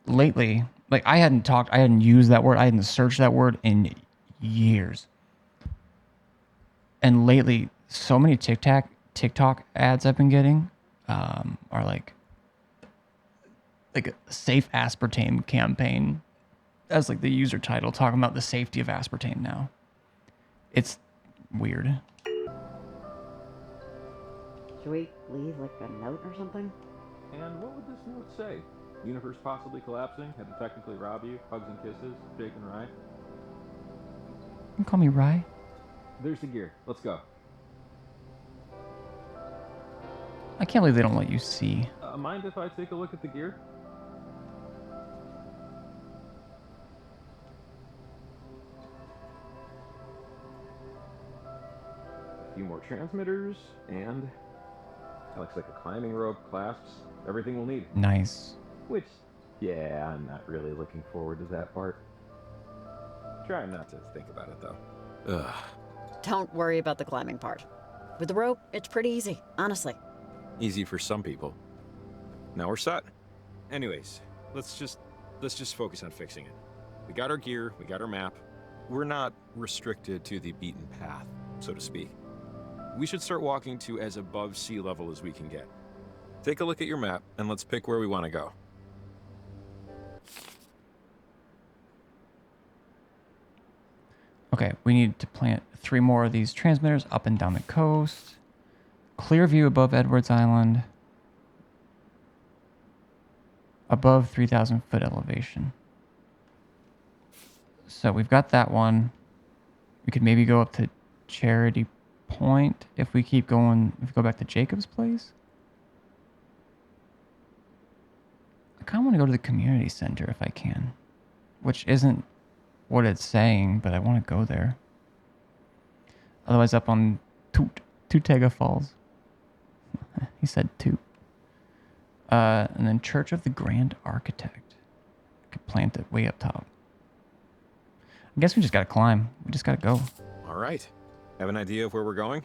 Speaker 1: lately, like I hadn't used that word, I hadn't searched that word in years. And lately, so many TikTok ads I've been getting are like a safe aspartame campaign. That's like the user title, talking about the safety of aspartame now. It's weird.
Speaker 4: Should we leave like a note or something?
Speaker 6: And what would this note say? Universe possibly collapsing, had to technically rob you, hugs and kisses, Jake and Rye.
Speaker 1: You can call me Rye.
Speaker 6: There's the gear. Let's go.
Speaker 1: I can't believe they don't let you see.
Speaker 6: Mind if I take a look at the gear? A few more transmitters, and that looks like a climbing rope, clasps, everything we'll need.
Speaker 1: Nice.
Speaker 6: Which, yeah, I'm not really looking forward to that part. Try not to think about it, though. Ugh.
Speaker 4: Don't worry about the climbing part. With the rope, it's pretty easy, honestly.
Speaker 6: Easy for some people. Now we're set. Anyways, let's just focus on fixing it. We got our gear, we got our map. We're not restricted to the beaten path, so to speak. We should start walking to as above sea level as we can get. Take a look at your map, and let's pick where we want to go.
Speaker 1: Okay, we need to plant 3 more of these transmitters up and down the coast. Clear view above Edwards Island. above 3,000 foot elevation. So we've got that one. We could maybe go up to Charity Point if we keep going. If we go back to Jacob's place. I kind of want to go to the community center if I can, which isn't what it's saying, but I want to go there. Otherwise, up on Tutega Falls. He said Toot. And then Church of the Grand Architect. Could plant it way up top. I guess we just gotta climb. We just gotta go.
Speaker 6: All right. Have an idea of where we're going?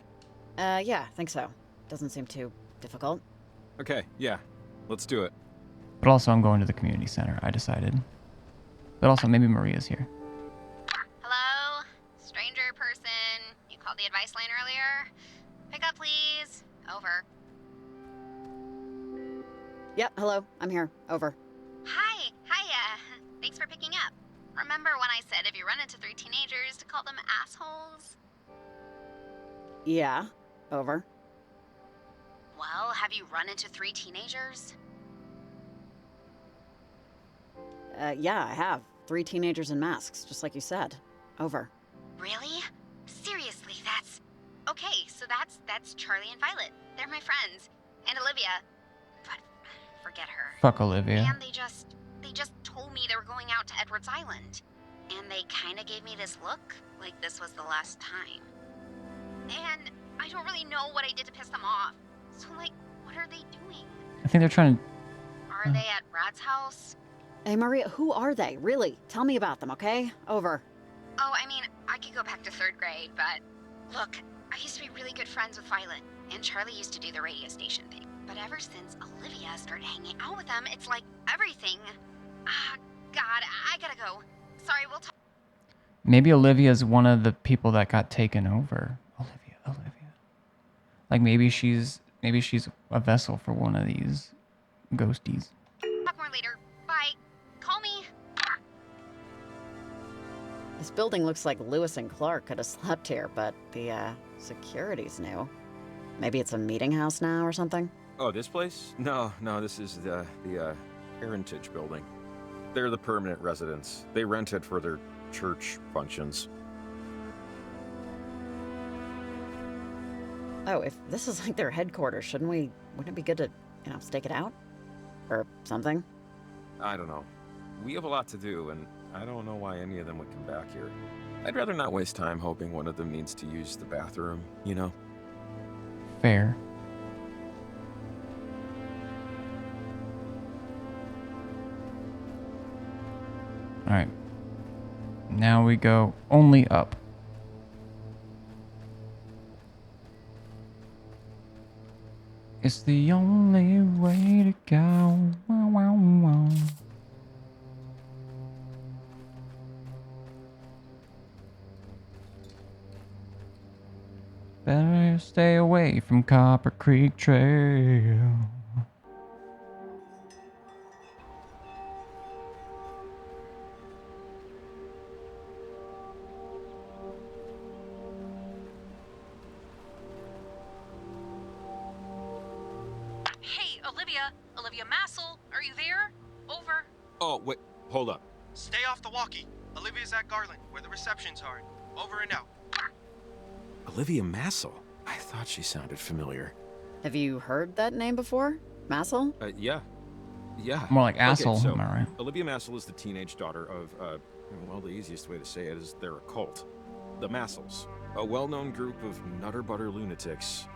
Speaker 4: Yeah, I think so. Doesn't seem too difficult.
Speaker 6: Okay, yeah. Let's do it.
Speaker 1: But also, I'm going to the community center, I decided. But also, maybe Maria's here.
Speaker 8: Hello? Stranger person. You called the advice line earlier? Pick up, please. Over.
Speaker 4: Yep, hello. I'm here. Over.
Speaker 8: Hi. Thanks for picking up. Remember when I said if you run into 3 teenagers to call them assholes?
Speaker 4: Yeah. Over.
Speaker 8: Well, have you run into 3 teenagers?
Speaker 4: Yeah, I have. 3 teenagers in masks, just like you said. Over.
Speaker 8: Really? Seriously, that's... Okay, so that's Charlie and Violet. They're my friends. And Olivia. But forget her.
Speaker 1: Fuck Olivia.
Speaker 8: And they just told me they were going out to Edwards Island. And they kinda gave me this look, like this was the last time. And I don't really know what I did to piss them off. So, like, what are they doing?
Speaker 1: I think they're trying to...
Speaker 8: Are they at Brad's house?
Speaker 4: Hey, Maria, who are they? Really? Tell me about them, okay? Over.
Speaker 8: Oh, I mean, I could go back to 3rd grade, but... Look, I used to be really good friends with Violet, and Charlie used to do the radio station thing. But ever since Olivia started hanging out with them, it's like everything... Ah, God, I gotta go. Sorry, we'll talk...
Speaker 1: Maybe Olivia's one of the people that got taken over. Olivia. Like, maybe she's a vessel for one of these ghosties.
Speaker 8: Talk more later. Bye. Call me.
Speaker 4: This building looks like Lewis and Clark could have slept here, but the, security's new. Maybe it's a meeting house now or something?
Speaker 6: Oh, this place? No, this is the Heritage building. They're the permanent residents. They rent it for their church functions.
Speaker 4: Oh, if this is like their headquarters, wouldn't it be good to, stake it out? Or something?
Speaker 6: I don't know. We have a lot to do, and I don't know why any of them would come back here. I'd rather not waste time hoping one of them needs to use the bathroom, you know?
Speaker 1: Fair. Alright. Now we go only up. It's the only way to go. Wow, wow, wow. Better stay away from Copper Creek Trail.
Speaker 2: Hey, Olivia Massel, are you there? Over.
Speaker 6: Oh, wait, hold up.
Speaker 16: Stay off the walkie. Olivia's at Garland, where the receptions are. Over and out.
Speaker 6: Olivia Massel? I thought she sounded familiar.
Speaker 4: Have you heard that name before? Massel?
Speaker 6: Yeah.
Speaker 1: More like asshole,
Speaker 6: okay, so,
Speaker 1: am I right?
Speaker 6: Olivia Massel is the teenage daughter of, well, the easiest way to say it is they're a cult. The Massels, a well-known group of nutter-butter lunatics.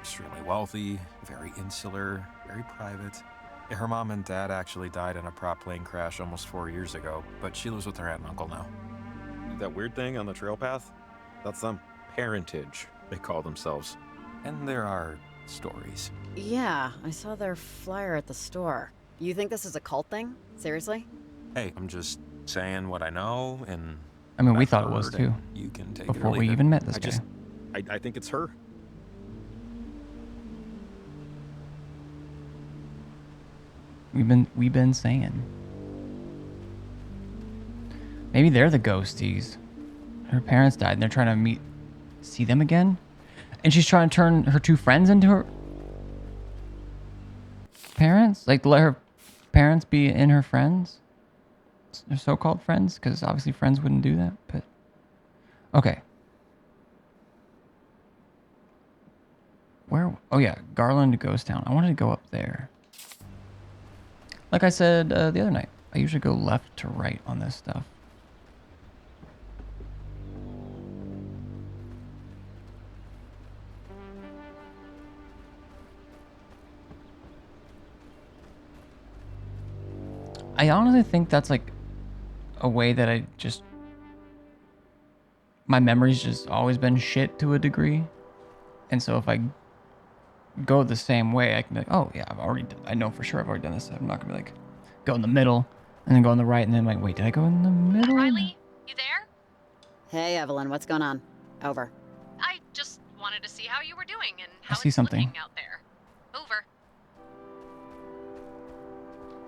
Speaker 6: Extremely wealthy, very insular, very private.
Speaker 17: Her mom and dad actually died in a prop plane crash almost 4 years ago, but she lives with her aunt and uncle now.
Speaker 6: That weird thing on the trail path? That's them. Parentage, they call themselves.
Speaker 17: And there are stories.
Speaker 4: Yeah, I saw their flyer at the store. You think this is a cult thing? Seriously?
Speaker 17: Hey, I'm just saying what I know, and...
Speaker 1: I mean, we thought it was too.
Speaker 17: You can take
Speaker 1: before
Speaker 17: it or
Speaker 1: we
Speaker 17: leave
Speaker 1: even
Speaker 17: it.
Speaker 1: met this guy.
Speaker 6: I think it's her.
Speaker 1: We've been saying. Maybe they're the ghosties. Her parents died and they're trying to see them again? And she's trying to turn her 2 friends into her parents? Like, let her parents be in her friends? Her so-called friends? Because obviously friends wouldn't do that, but... Okay. Where? Oh yeah, Garland Ghost Town. I wanted to go up there. Like I said the other night, I usually go left to right on this stuff. I honestly think that's like a way that I just... My memory's just always been shit to a degree. And so if I go the same way, I can be like, oh yeah, I know for sure I've already done this. I'm not gonna be like, go in the middle and then go on the right and then like, wait, did I go in the middle?
Speaker 2: Riley, you there?
Speaker 4: Hey, Evelyn, what's going on? Over.
Speaker 2: I just wanted to see how you were doing and
Speaker 1: I
Speaker 2: how
Speaker 1: see
Speaker 2: it's
Speaker 1: something.
Speaker 2: looking out there. Over.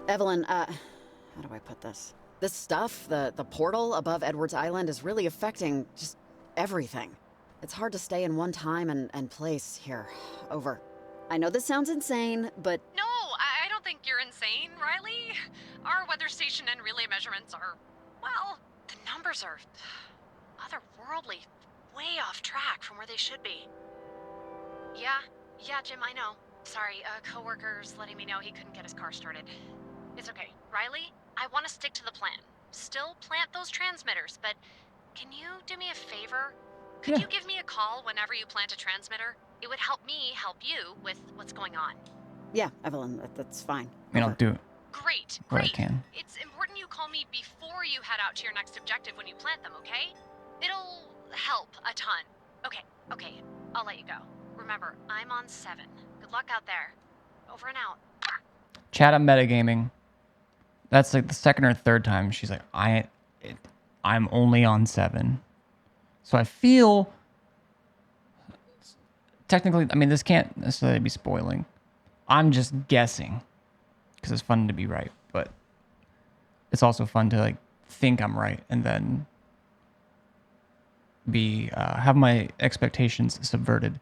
Speaker 4: Evelyn, how do I put this? This stuff, the portal above Edwards Island is really affecting just everything. It's hard to stay in one time and place here. Over. I know this sounds insane, but...
Speaker 2: No, I don't think you're insane, Riley. Our weather station and relay measurements are, well, the numbers are otherworldly, way off track from where they should be. Yeah, Jim, I know. Sorry, a coworker's letting me know he couldn't get his car started. It's okay. Riley, I want to stick to the plan. Still plant those transmitters, but can you do me a favor? Could you give me a call whenever you plant a transmitter? It would help me help you with what's going on.
Speaker 4: Yeah, Evelyn, that's fine.
Speaker 1: I mean, I'll do it.
Speaker 2: Great,
Speaker 1: what
Speaker 2: great.
Speaker 1: I can.
Speaker 2: It's important you call me before you head out to your next objective when you plant them, okay? It'll help a ton. Okay, I'll let you go. Remember, I'm on 7. Good luck out there. Over and out.
Speaker 1: Chat, I'm metagaming. That's like the second or third time she's like, I'm only on 7. So I feel... Technically, I mean, this can't necessarily be spoiling. I'm just guessing. Because it's fun to be right. But it's also fun to like think I'm right and then have my expectations subverted.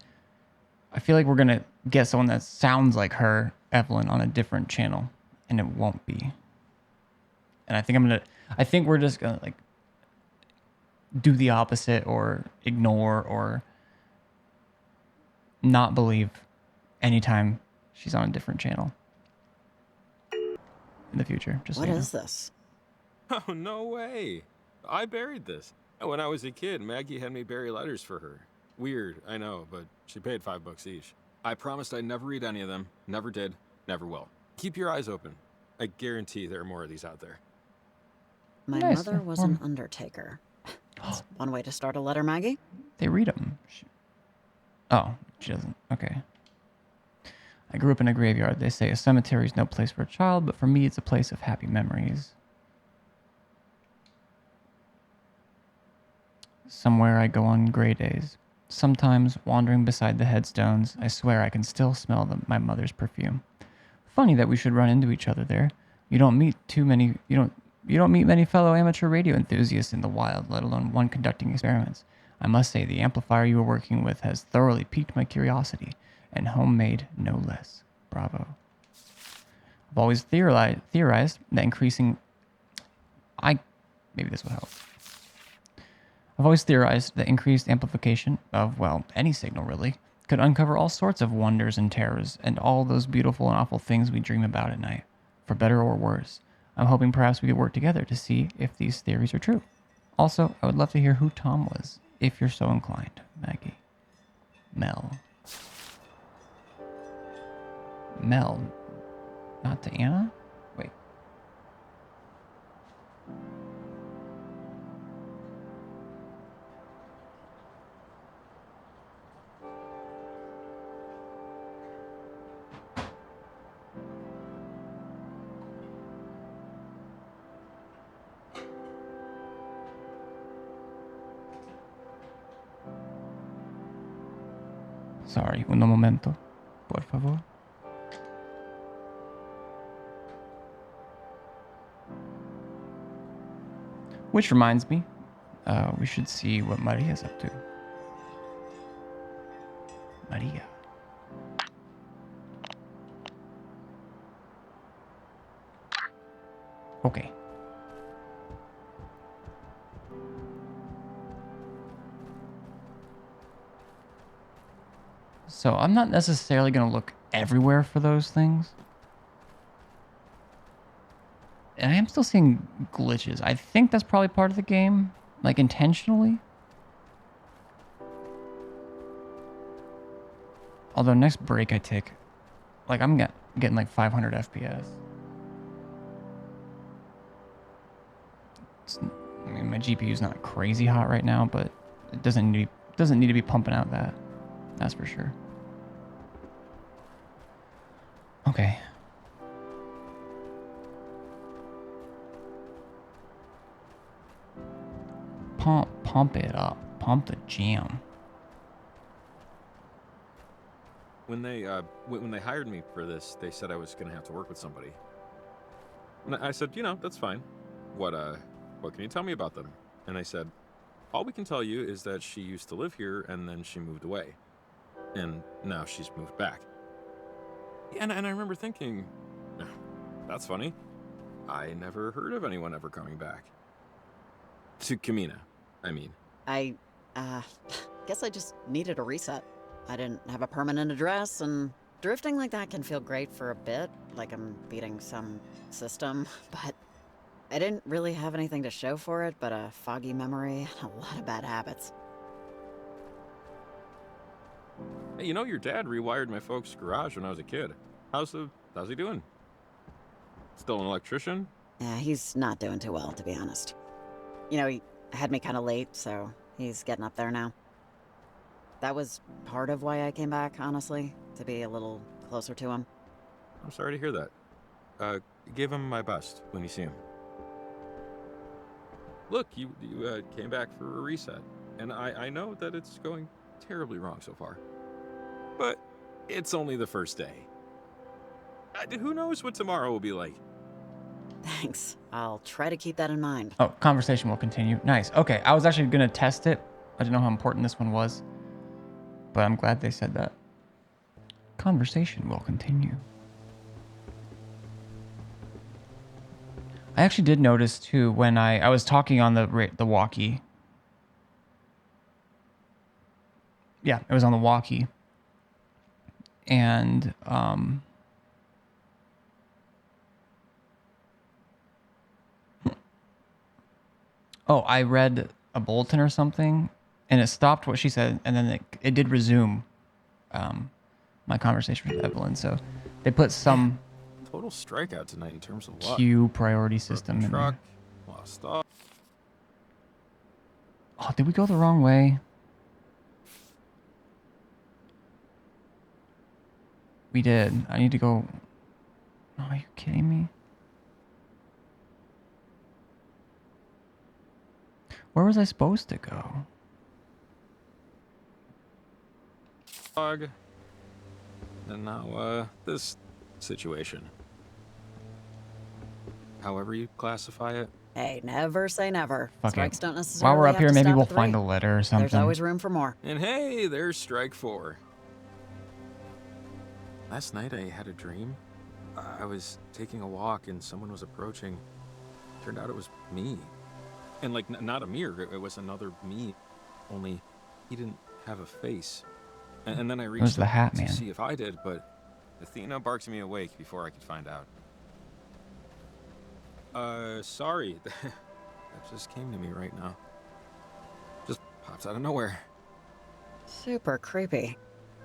Speaker 1: I feel like we're going to get someone that sounds like her, Evelyn, on a different channel. And it won't be. And I think we're just going to like do the opposite or ignore or not believe anytime she's on a different channel in the future. Just
Speaker 4: what
Speaker 1: so you
Speaker 4: is
Speaker 1: know.
Speaker 4: this?
Speaker 6: Oh, no way. I buried this. When I was a kid, Maggie had me bury letters for her. Weird, I know, but she paid $5 each. I promised I'd never read any of them. Never did. Never will. Keep your eyes open. I guarantee there are more of these out there.
Speaker 4: My mother was an undertaker. That's one way to start a letter, Maggie.
Speaker 1: They read them. Oh, she doesn't. Okay. I grew up in a graveyard. They say a cemetery is no place for a child, but for me, it's a place of happy memories. Somewhere I go on gray days. Sometimes, wandering beside the headstones, I swear I can still smell my mother's perfume. Funny that we should run into each other there. You don't meet many fellow amateur radio enthusiasts in the wild, let alone one conducting experiments. I must say the amplifier you were working with has thoroughly piqued my curiosity, and homemade no less. Bravo. I've always theorized that increasing... Maybe this will help. I've always theorized that increased amplification of, well, any signal really, could uncover all sorts of wonders and terrors and all those beautiful and awful things we dream about at night, for better or worse. I'm hoping perhaps we could work together to see if these theories are true. Also, I would love to hear who Tom was, if you're so inclined, Maggie. Mel. Not to Anna? Wait. Sorry, un momento, por favor. Which reminds me, we should see what Maria's up to. Maria. Okay. So I'm not necessarily going to look everywhere for those things. And I am still seeing glitches. I think that's probably part of the game, like intentionally. Although next break I take, like I'm getting like 500 FPS. I mean, my GPU's not crazy hot right now, but it doesn't need to be pumping out that. That's for sure. Okay. Pump it up. Pump the jam.
Speaker 6: When they hired me for this, they said I was gonna have to work with somebody. And I said, you know, that's fine. What can you tell me about them? And they said, all we can tell you is that she used to live here and then she moved away. And now she's moved back. And I remember thinking, that's funny. I never heard of anyone ever coming back. To Kamina, I mean.
Speaker 4: I guess I just needed a reset. I didn't have a permanent address, and drifting like that can feel great for a bit, like I'm beating some system, but I didn't really have anything to show for it but a foggy memory and a lot of bad habits.
Speaker 6: Hey, you know, your dad rewired my folks' garage when I was a kid. How's he doing? Still an electrician?
Speaker 4: Yeah, he's not doing too well, to be honest. You know, he had me kind of late, so he's getting up there now. That was part of why I came back, honestly, to be a little closer to him.
Speaker 6: I'm sorry to hear that. Give him my best when you see him. Look, you came back for a reset, and I know that it's going terribly wrong so far. But it's only the first day. Who knows what tomorrow will be like?
Speaker 4: Thanks. I'll try to keep that in mind.
Speaker 1: Oh, conversation will continue. Nice. Okay, I was actually going to test it. I didn't know how important this one was. But I'm glad they said that. Conversation will continue. I actually did notice too when I was talking on the walkie. Yeah, it was on the walkie. And oh, I read a bulletin or something, and it stopped what she said, and then it did resume my conversation with Evelyn. So they put some
Speaker 6: total strikeout tonight in terms of what?
Speaker 1: queue priority system in
Speaker 6: truck,
Speaker 1: there.
Speaker 6: lost off.
Speaker 1: Oh, did we go the wrong way? We did. I need to go. Oh, are you kidding me? Where was I supposed to go?
Speaker 6: Dog. And now, this situation. However you classify it.
Speaker 4: Hey, never say never.
Speaker 1: Fuck
Speaker 4: Strikes
Speaker 1: it.
Speaker 4: don't necessarily
Speaker 1: While we're up
Speaker 4: have
Speaker 1: here,
Speaker 4: to
Speaker 1: maybe
Speaker 4: stop
Speaker 1: we'll
Speaker 4: at
Speaker 1: find
Speaker 4: 3.
Speaker 1: a letter or something.
Speaker 4: There's always room for more.
Speaker 6: And hey, there's strike 4. Last night I had a dream. I was taking a walk and someone was approaching. Turned out it was me. And like, not a mirror, it was another me. Only he didn't have a face. And then I reached
Speaker 1: the hat man
Speaker 6: to see if I did, but Athena barked me awake before I could find out. Sorry. That just came to me right now. Just popped out of nowhere.
Speaker 4: Super creepy.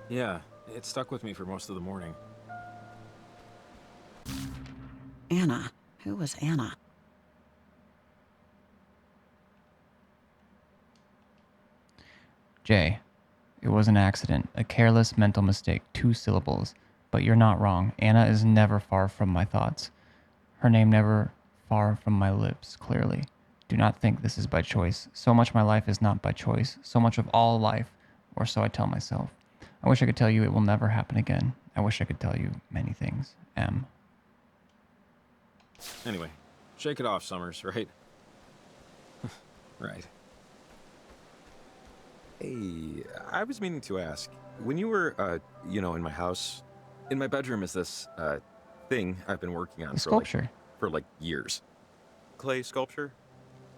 Speaker 6: Yeah, it stuck with me for most of the morning.
Speaker 4: Anna. Who was Anna?
Speaker 1: Jay, it was an accident, a careless mental mistake, 2 syllables. But you're not wrong. Anna is never far from my thoughts. Her name never far from my lips, clearly. Do not think this is by choice. So much of my life is not by choice. So much of all life, or so I tell myself. I wish I could tell you it will never happen again. I wish I could tell you many things. M.
Speaker 6: Anyway, shake it off, Summers, right? Right. Hey, I was meaning to ask, when you were, in my house, in my bedroom is this, thing I've been working on
Speaker 1: The sculpture.
Speaker 6: for like years. clay sculpture.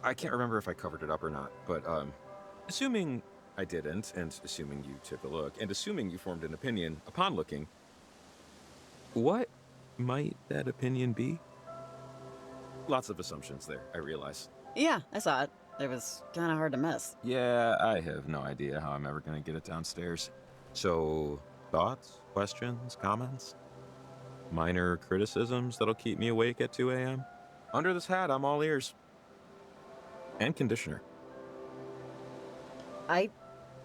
Speaker 6: I can't remember if I covered it up or not, but assuming I didn't, and assuming you took a look, and assuming you formed an opinion upon looking, what might that opinion be? Lots of assumptions there, I realize.
Speaker 4: Yeah, I saw it. It was kind of hard to miss.
Speaker 6: Yeah, I have no idea how I'm ever gonna get it downstairs. So, thoughts, questions, comments? Minor criticisms that'll keep me awake at 2 a.m.? Under this hat, I'm all ears. And conditioner.
Speaker 4: I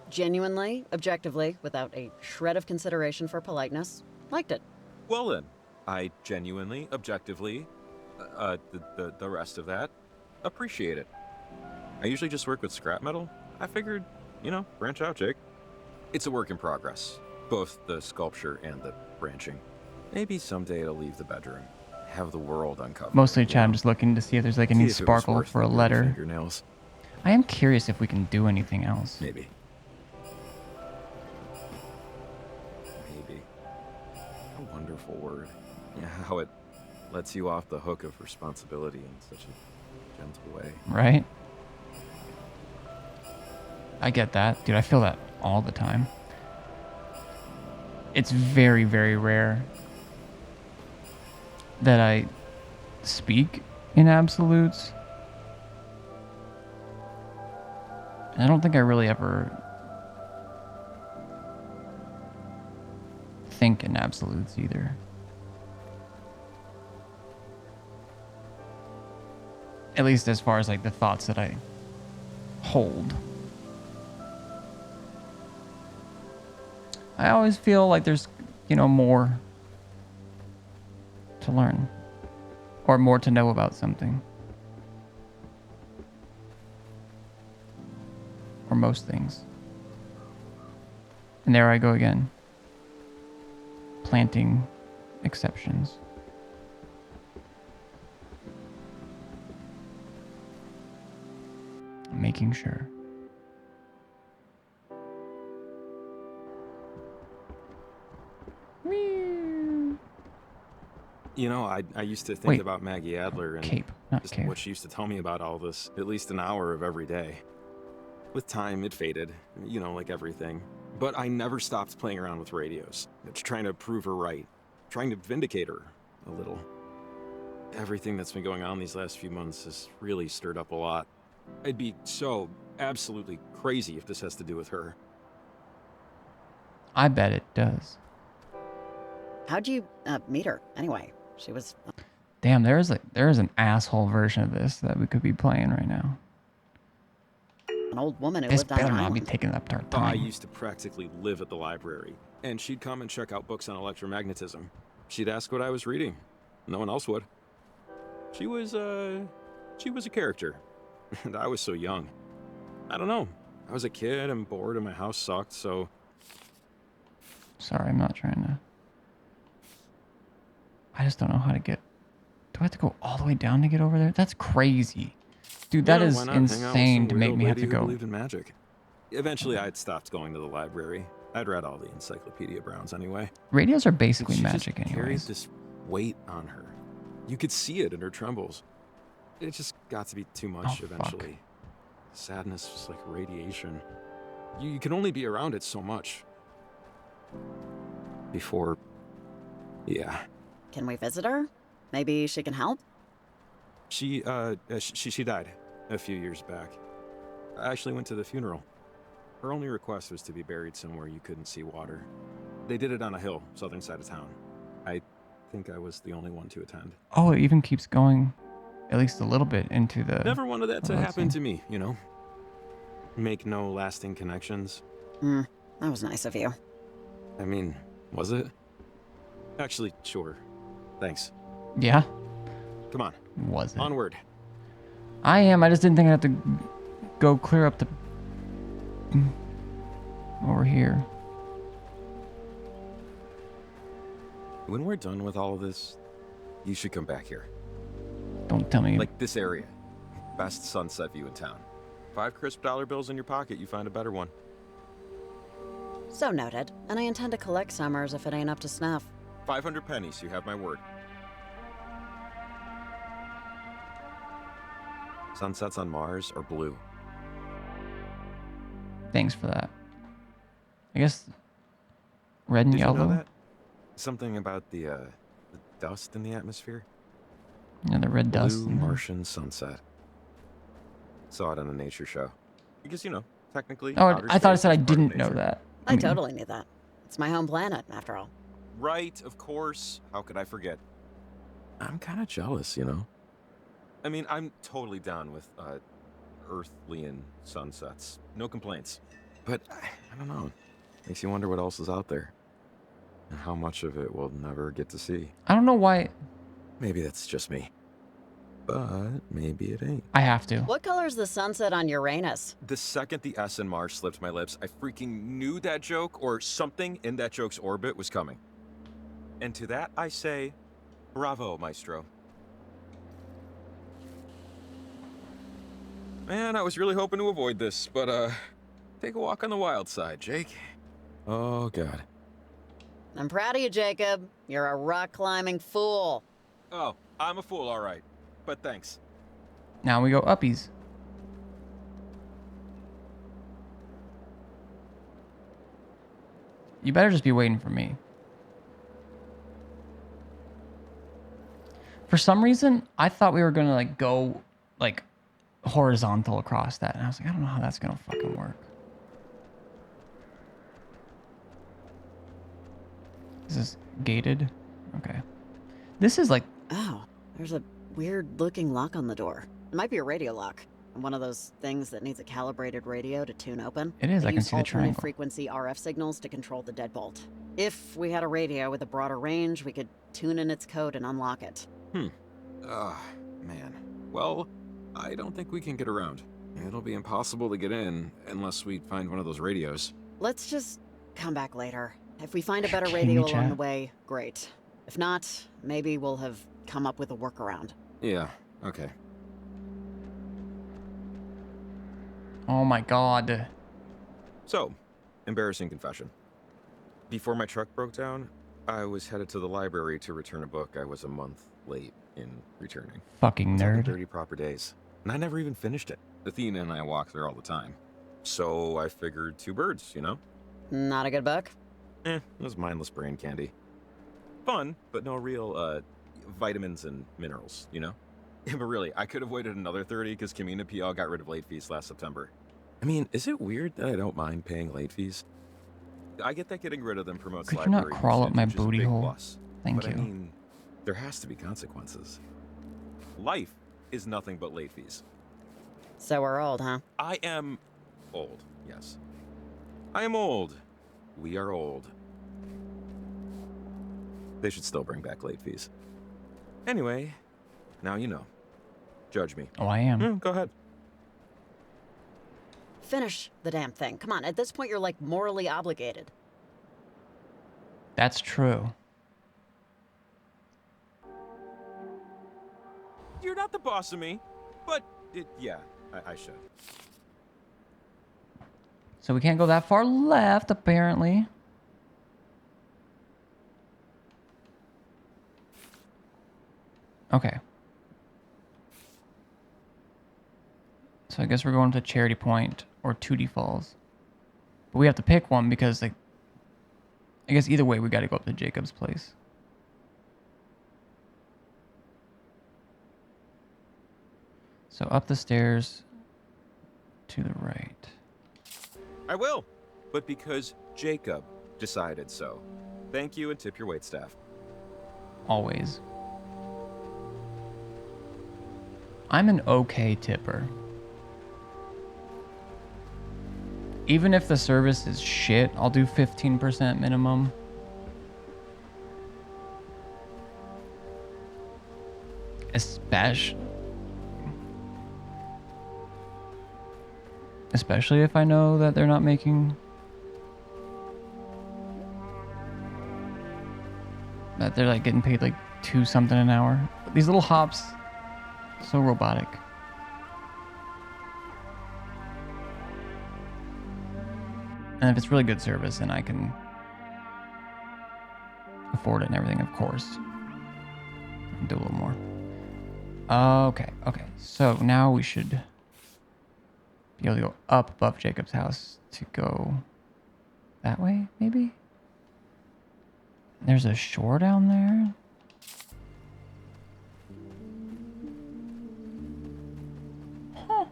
Speaker 4: genuinely, objectively, without a shred of consideration for politeness, liked it.
Speaker 6: Well then, I genuinely, objectively, the rest of that, appreciate it. I usually just work with scrap metal. I figured, you know, branch out, Jake. It's a work in progress, both the sculpture and the branching. Maybe someday it'll leave the bedroom, have the world uncovered.
Speaker 1: Mostly, Chad, I'm just looking to see if there's like any sparkle for a letter.
Speaker 6: Fingernails.
Speaker 1: I am curious if we can do anything else.
Speaker 6: Maybe. Maybe. A wonderful word. Yeah, how it lets you off the hook of responsibility in such a gentle way.
Speaker 1: Right? I get that. Dude, I feel that all the time. It's very, very rare that I speak in absolutes. And I don't think I really ever think in absolutes either. At least as far as like the thoughts that I hold. I always feel like there's, you know, more to learn or more to know about something. Or most things. And there I go again. Planting exceptions. Making sure.
Speaker 6: You know, I used to think
Speaker 1: Wait.
Speaker 6: about Maggie Adler and
Speaker 1: Cape, not
Speaker 6: just
Speaker 1: cave.
Speaker 6: what she used to tell me about all this, at least an hour of every day. With time, it faded, you know, like everything. But I never stopped playing around with radios, trying to prove her right, trying to vindicate her a little. Everything that's been going on these last few months has really stirred up a lot. I'd be so absolutely crazy if this has to do with her.
Speaker 1: I bet it does.
Speaker 4: How'd you meet her, anyway? She was...
Speaker 1: Damn, there's an asshole version of this that we could be playing right now.
Speaker 4: An old woman who
Speaker 1: This
Speaker 4: lived on
Speaker 1: better
Speaker 4: an
Speaker 1: not be
Speaker 4: island.
Speaker 1: taking up our
Speaker 6: I
Speaker 1: time.
Speaker 6: used to practically live at the library, and she'd come and check out books on electromagnetism. She'd ask what I was reading. No one else would. She was a character, and I was so young. I don't know. I was a kid and bored and my house sucked, so...
Speaker 1: Sorry, I'm not trying to... I just don't know how to get... Do I have to go all the way down to get over there? That's crazy. Dude, that
Speaker 6: Yeah,
Speaker 1: is
Speaker 6: why not hang out with
Speaker 1: insane
Speaker 6: some
Speaker 1: to make
Speaker 6: weirdo
Speaker 1: me have
Speaker 6: lady
Speaker 1: to
Speaker 6: who
Speaker 1: go.
Speaker 6: believed in magic. Eventually, I'd stopped going to the library. I'd read all the Encyclopedia Browns anyway.
Speaker 1: Radios are basically
Speaker 6: She
Speaker 1: magic
Speaker 6: just carried
Speaker 1: anyways.
Speaker 6: this weight on her. You could see it in her trembles. It just got to be too much
Speaker 1: Oh, fuck.
Speaker 6: eventually. Sadness was like radiation. You can only be around it so much. Before... Yeah.
Speaker 4: Can we visit her? Maybe she can help?
Speaker 6: She died a few years back. I actually went to the funeral. Her only request was to be buried somewhere you couldn't see water. They did it on a hill, southern side of town. I think I was the only one to attend.
Speaker 1: Oh, it even keeps going at least a little bit into the...
Speaker 6: Never wanted that to
Speaker 1: let's
Speaker 6: happen
Speaker 1: see.
Speaker 6: to me, you know? Make no lasting connections.
Speaker 4: That was nice of you.
Speaker 6: I mean, was it? Actually, sure. Thanks.
Speaker 1: Yeah?
Speaker 6: Come on.
Speaker 1: Was it?
Speaker 6: Onward.
Speaker 1: I am. I just didn't think I had to go clear up the... over here.
Speaker 6: When we're done with all of this, you should come back here.
Speaker 1: Don't tell me.
Speaker 6: Like this area. Best sunset view in town. 5 crisp dollar bills in your pocket, you find a better one.
Speaker 4: So noted. And I intend to collect summers if it ain't up to snuff.
Speaker 6: 500 pennies, you have my word.
Speaker 5: Sunsets on Mars are blue.
Speaker 1: Thanks for that. I guess red and
Speaker 5: Did
Speaker 1: yellow.
Speaker 5: you know that? Something about the dust in the atmosphere?
Speaker 1: Yeah, the red dust.
Speaker 5: Blue Martian sunset. Saw it on a nature show. Because, you know, technically...
Speaker 1: Oh,
Speaker 5: outer
Speaker 1: I thought I
Speaker 5: space
Speaker 1: said I
Speaker 5: is part of
Speaker 1: didn't know
Speaker 5: nature.
Speaker 1: that.
Speaker 4: I totally knew that. It's my home planet, after all.
Speaker 5: Right, of course. How could I forget? I'm kind of jealous, you know? I mean, I'm totally down with, Earthlian sunsets. No complaints. But, I don't know. Makes you wonder what else is out there. And how much of it we'll never get to see.
Speaker 1: I don't know why.
Speaker 5: Maybe that's just me. But maybe it ain't.
Speaker 1: I have to.
Speaker 4: What color's the sunset on Uranus?
Speaker 5: The second the S in Mars slipped my lips, I freaking knew that joke or something in that joke's orbit was coming. And to that I say, bravo, maestro. Man, I was really hoping to avoid this, but take a walk on the wild side, Jake. Oh, God.
Speaker 4: I'm proud of you, Jacob. You're a rock-climbing fool.
Speaker 5: Oh, I'm a fool, all right. But thanks.
Speaker 1: Now we go uppies. You better just be waiting for me. For some reason, I thought we were gonna like go like horizontal across that, and I was like, I don't know how that's gonna fucking work. Is this gated? Okay. This is like...
Speaker 4: Oh, there's a weird-looking lock on the door. It might be a radio lock. One of those things that needs a calibrated radio to tune open.
Speaker 1: It is,
Speaker 4: They
Speaker 1: I can
Speaker 4: use
Speaker 1: see the
Speaker 4: alternate
Speaker 1: triangle.
Speaker 4: frequency RF signals to control the deadbolt. If we had a radio with a broader range, we could tune in its code and unlock it.
Speaker 5: Man. Well, I don't think we can get around. It'll be impossible to get in unless we find one of those radios.
Speaker 4: Let's just come back later. If we find a better
Speaker 1: Can
Speaker 4: radio
Speaker 1: we
Speaker 4: along
Speaker 1: chat?
Speaker 4: the way, great. If not, maybe we'll have come up with a workaround.
Speaker 5: Yeah, okay.
Speaker 1: Oh my god.
Speaker 5: So, embarrassing confession. Before my truck broke down, I was headed to the library to return a book I was a month late in returning.
Speaker 1: Fucking
Speaker 5: Talking
Speaker 1: nerd.
Speaker 5: 30 proper days. And I never even finished it. Athena and I walk there all the time. So I figured two birds, you know?
Speaker 4: Not a good book?
Speaker 5: It was mindless brain candy. Fun, but no real, vitamins and minerals, you know? Yeah, but really, I could have waited another 30 because Kamina PL got rid of late fees last September. I mean, is it weird that I don't mind paying late fees? I get that getting rid of them promotes
Speaker 1: Could you not
Speaker 5: library
Speaker 1: crawl up
Speaker 5: usage,
Speaker 1: my
Speaker 5: which is a
Speaker 1: booty
Speaker 5: big
Speaker 1: hole?
Speaker 5: plus.
Speaker 1: Thank
Speaker 5: But
Speaker 1: you.
Speaker 5: I mean, there has to be consequences. Life is nothing but late fees.
Speaker 4: So we're old, huh?
Speaker 5: I am old, yes. I am old. We are old. They should still bring back late fees. Anyway, now you know. Judge me.
Speaker 1: Oh, I am.
Speaker 5: Go ahead.
Speaker 4: Finish the damn thing. Come on, at this point you're like morally obligated.
Speaker 1: That's true.
Speaker 5: You're not the boss of me, but yeah, I should.
Speaker 1: So we can't go that far left, apparently. Okay. So I guess we're going to Charity Point or Tootie Falls. But we have to pick one because, like, I guess either way we got to go up to Jacob's place. So up the stairs to the right.
Speaker 5: I will, but because Jacob decided so. Thank you and tip your waitstaff.
Speaker 1: Always. I'm an okay tipper. Even if the service is shit, I'll do 15% minimum. Especially if I know that they're not making... that they're like getting paid like $2 something an hour. These little hops, so robotic. And if it's really good service, then I can afford it and everything, of course. Do a little more. Okay, okay. So now we should be able to go up above Jacob's house to go that way, maybe? There's a shore down there. Huh.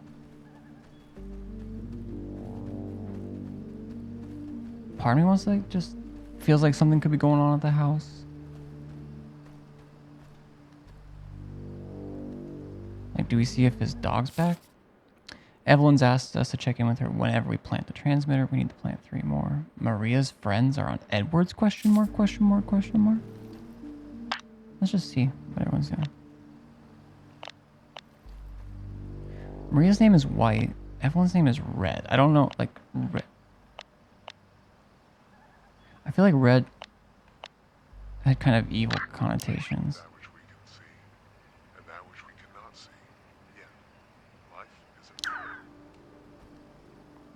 Speaker 1: Part of me wants to like, just feels like something could be going on at the house. Like, do we see if his dog's back? Evelyn's asked us to check in with her whenever we plant the transmitter. We need to plant 3 more. Maria's friends are on Edward's ? Let's just see what everyone's doing. Maria's name is White. Evelyn's name is Red. I don't know, like, Red. I feel like Red had kind of evil connotations.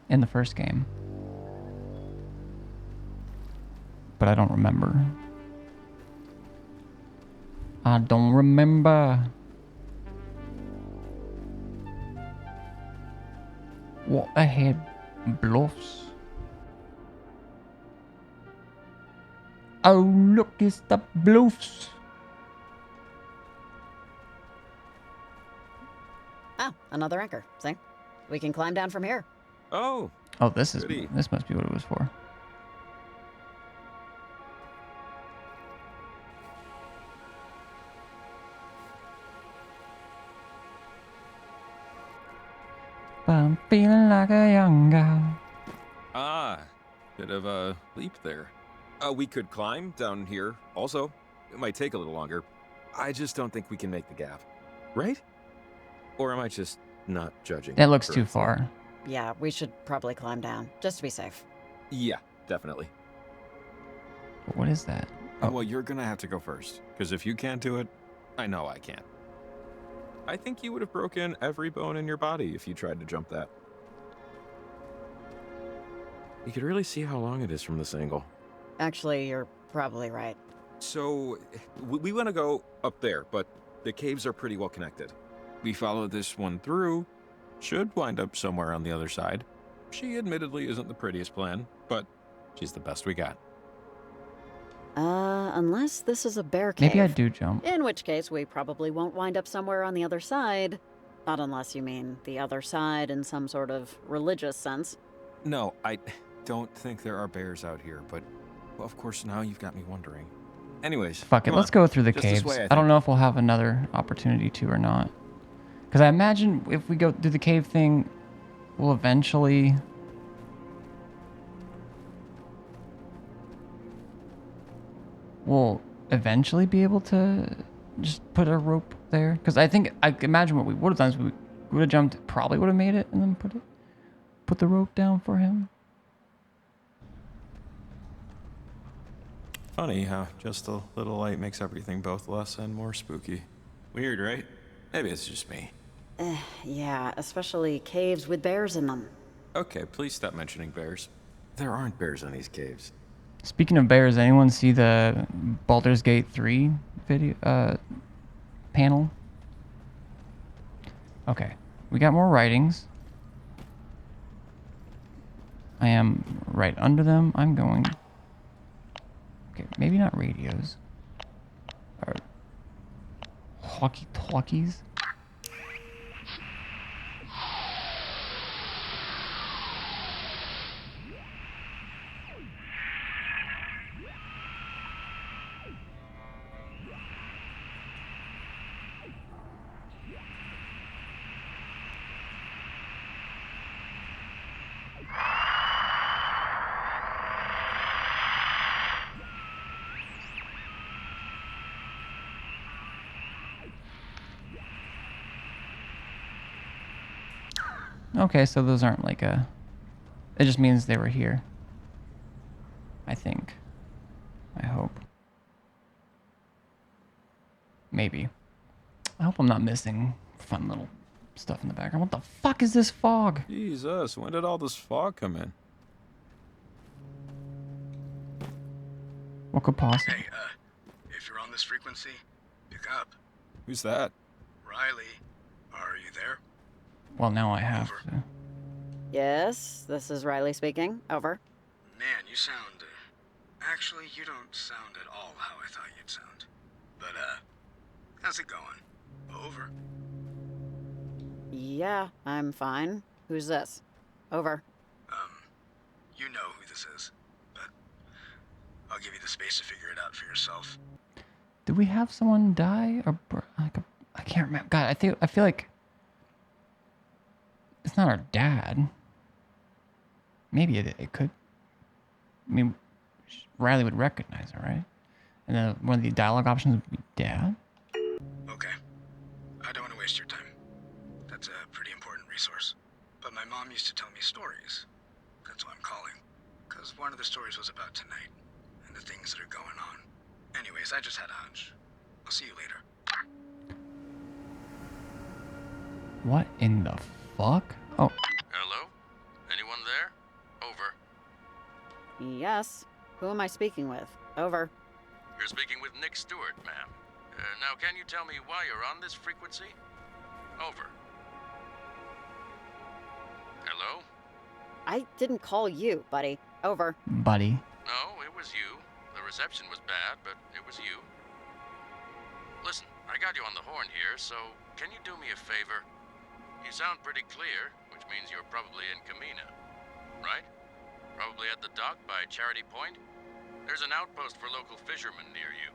Speaker 1: In the first game. But I don't remember. I don't remember. What ahead bluffs? Oh, look, it's the bluffs.
Speaker 4: Oh, another anchor. See? We can climb down from here.
Speaker 6: Oh.
Speaker 1: Oh, this must be what it was for. But I'm feeling like a young guy.
Speaker 6: Ah, bit of a leap there. We could climb down here also. It might take a little longer. I just don't think we can make the gap. Right? Or am I just not judging?
Speaker 1: That looks too far.
Speaker 4: Yeah, we should probably climb down, just to be safe.
Speaker 6: Yeah, definitely.
Speaker 1: But what is that? Oh.
Speaker 6: Well, you're gonna have to go first, because if you can't do it, I know I can't. I think you would have broken every bone in your body if you tried to jump that. You could really see how long it is from this angle.
Speaker 4: Actually, you're probably right.
Speaker 6: So, we want to go up there, but the caves are pretty well connected. We follow this one through, should wind up somewhere on the other side. She admittedly isn't the prettiest plan, but she's the best we got.
Speaker 4: Unless this is a bear cave.
Speaker 1: Maybe I do jump.
Speaker 4: In which case, we probably won't wind up somewhere on the other side. Not unless you mean the other side in some sort of religious sense.
Speaker 6: No, I don't think there are bears out here, but well, of course now you've got me wondering. Anyways,
Speaker 1: fuck it, let's go through the
Speaker 6: Just
Speaker 1: caves.
Speaker 6: this way,
Speaker 1: I don't know if we'll have another opportunity to or not. Because I imagine if we go through the cave thing, we'll eventually... be able to just put a rope there. Because I imagine what we would have done is we would have jumped, probably would have made it, and then put the rope down for him.
Speaker 17: Funny how just a little light makes everything both less and more spooky. Weird, right? Maybe it's just me.
Speaker 4: Yeah, especially caves with bears in them.
Speaker 6: Okay, please stop mentioning bears. There aren't bears in these caves.
Speaker 1: Speaking of bears, anyone see the Baldur's Gate 3 video panel? Okay, we got more writings. I am right under them. I'm going... Okay, maybe not radios. Or walkie-talkies. Okay, so those aren't like a... It just means they were here. I think. I hope. Maybe. I hope I'm not missing fun little stuff in the background. What the fuck is this fog?
Speaker 6: Jesus, when did all this fog come in?
Speaker 1: What could possibly...
Speaker 3: Hey, if you're on this frequency, pick up.
Speaker 6: Who's that?
Speaker 3: Run.
Speaker 18: Riley, are you there?
Speaker 1: Well, now I have to.
Speaker 4: Yes, this is Riley speaking. Over.
Speaker 18: Man, you sound... actually, you don't sound at all how I thought you'd sound. But, how's it going? Over.
Speaker 4: Yeah, I'm fine. Who's this? Over.
Speaker 18: You know who this is, but I'll give you the space to figure it out for yourself.
Speaker 1: Did we have someone die or I can't remember. God, I feel like it's not our dad. Maybe it could. I mean, Riley would recognize her, right? And then one of the dialogue options would be dad.
Speaker 18: Okay. I don't want to waste your time. That's a pretty important resource. But my mom used to tell me stories. That's why I'm calling. Because one of the stories was about tonight, and the things that are going on. Anyways, I just had a hunch. I'll see you later.
Speaker 1: What in the fuck? Oh.
Speaker 19: Hello? Anyone there? Over.
Speaker 4: Yes. Who am I speaking with? Over.
Speaker 19: You're speaking with Nick Stewart, ma'am. Now, can you tell me why you're on this frequency? Over. Hello?
Speaker 4: I didn't call you, buddy. Over.
Speaker 1: Buddy.
Speaker 19: No, it was you. The reception was bad, but it was you. Listen, I got you on the horn here, so can you do me a favor? You sound pretty clear, which means you're probably in Camina, right? Probably at the dock by Charity Point? There's an outpost for local fishermen near you.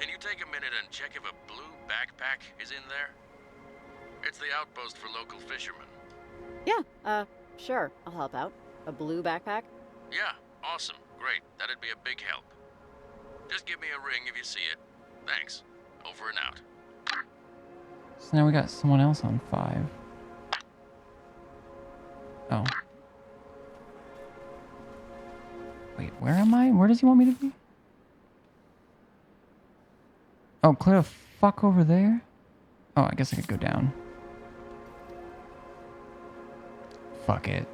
Speaker 19: Can you take a minute and check if a blue backpack is in there? It's the outpost for local fishermen.
Speaker 4: Yeah, sure. I'll help out. A blue backpack?
Speaker 19: Yeah, awesome. Great. That'd be a big help. Just give me a ring if you see it. Thanks. Over and out.
Speaker 1: So now we got someone else on 5. Oh. Wait, where am I? Where does he want me to be? Oh, clear the fuck over there? Oh, I guess I could go down. Fuck it.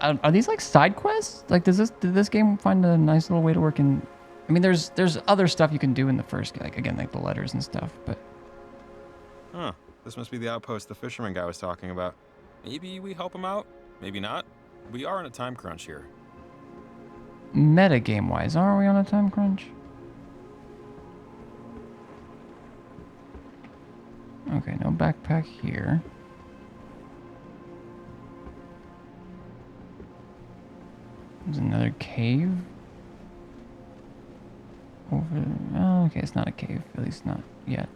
Speaker 1: Are these like side quests? Like, did this game find a nice little way to work in? I mean, there's other stuff you can do in the first, like again, like the letters and stuff, but.
Speaker 6: Huh. This must be the outpost the fisherman guy was talking about. Maybe we help him out? Maybe not. We are on a time crunch here.
Speaker 1: Meta game wise, are we on a time crunch? Okay, no backpack here. There's another cave. Over there. Oh, okay, it's not a cave. At least not yet.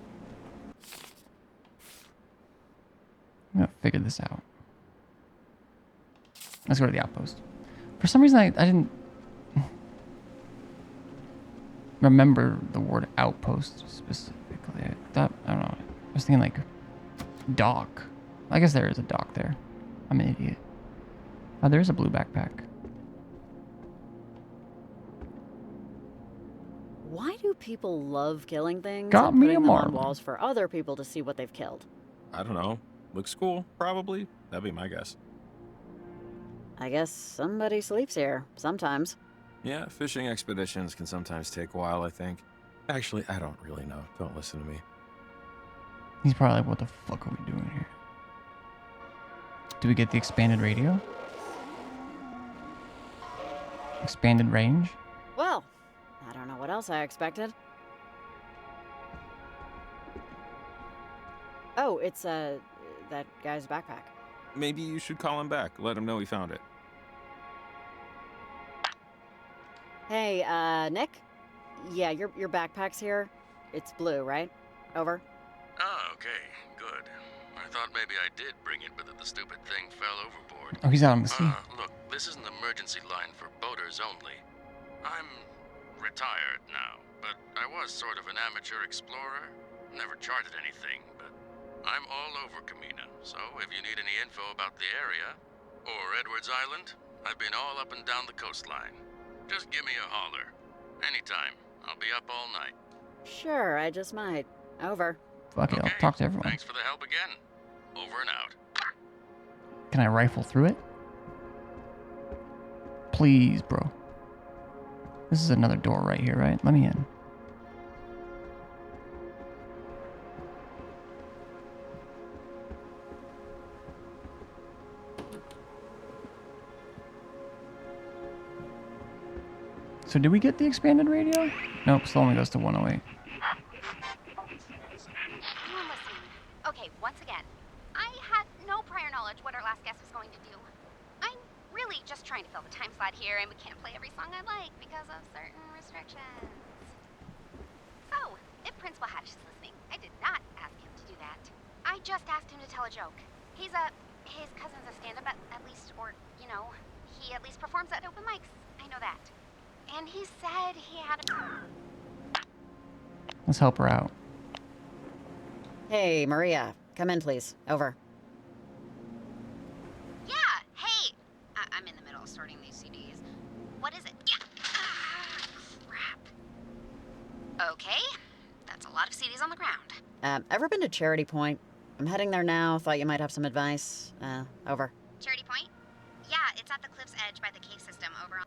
Speaker 1: I'm gonna figure this out. Let's go to the outpost. For some reason, I didn't remember the word outpost specifically. I don't know. I was thinking like dock. I guess there is a dock there. I'm an idiot. Oh, there is a blue backpack.
Speaker 4: Why do people love killing things
Speaker 1: Got
Speaker 4: and
Speaker 1: me
Speaker 4: putting
Speaker 1: a
Speaker 4: them on
Speaker 1: marble.
Speaker 4: walls for other people to see what they've killed?
Speaker 6: I don't know. Looks cool, probably. That'd be my guess.
Speaker 4: I guess somebody sleeps here, sometimes.
Speaker 6: Yeah, fishing expeditions can sometimes take a while, I think. Actually, I don't really know. Don't listen to me.
Speaker 1: He's probably like, what the fuck are we doing here? Do we get the expanded radio? Expanded range?
Speaker 4: Well, I don't know what else I expected. Oh, it's, that guy's backpack.
Speaker 6: Maybe you should call him back. Let him know we found it.
Speaker 4: Hey, Nick? Yeah, your backpack's here. It's blue, right? Over.
Speaker 19: Oh, okay. Good. I thought maybe I did bring it, but that the stupid thing fell overboard.
Speaker 1: Oh, he's out on the sea.
Speaker 19: Look, this is an emergency line for boaters only. I'm retired now, but I was sort of an amateur explorer. Never charted anything, but I'm all over Camina, so if you need any info about the area, or Edwards Island, I've been all up and down the coastline. Just give me a holler. Anytime. I'll be up all night.
Speaker 4: Sure, I just might. Over.
Speaker 1: Fuck it, I'll talk to everyone.
Speaker 19: Thanks for the help again. Over and out.
Speaker 1: Can I rifle through it? Please, bro. This is another door right here, right? Let me in. So did we get the expanded radio? Nope, still only goes to 108.
Speaker 8: Anyone listening? Okay, once again, I had no prior knowledge what our last guest was going to do. I'm really just trying to fill the time slot here, and we can't play every song I like because of certain restrictions. So, if Principal Haddish is listening, I did not ask him to do that. I just asked him to tell a joke. His cousin's a stand-up at least, or, you know, he at least performs at open mics. I know that. And he said he had a...
Speaker 1: Let's help her out.
Speaker 4: Hey, Maria. Come in, please. Over.
Speaker 8: Yeah, hey! I'm in the middle of sorting these CDs. What is it? Yeah! Crap. Okay, that's a lot of CDs on the ground.
Speaker 4: Ever been to Charity Point? I'm heading there now. Thought you might have some advice. Over.
Speaker 8: Charity Point? Yeah, it's at the cliff's edge by the cave system over on...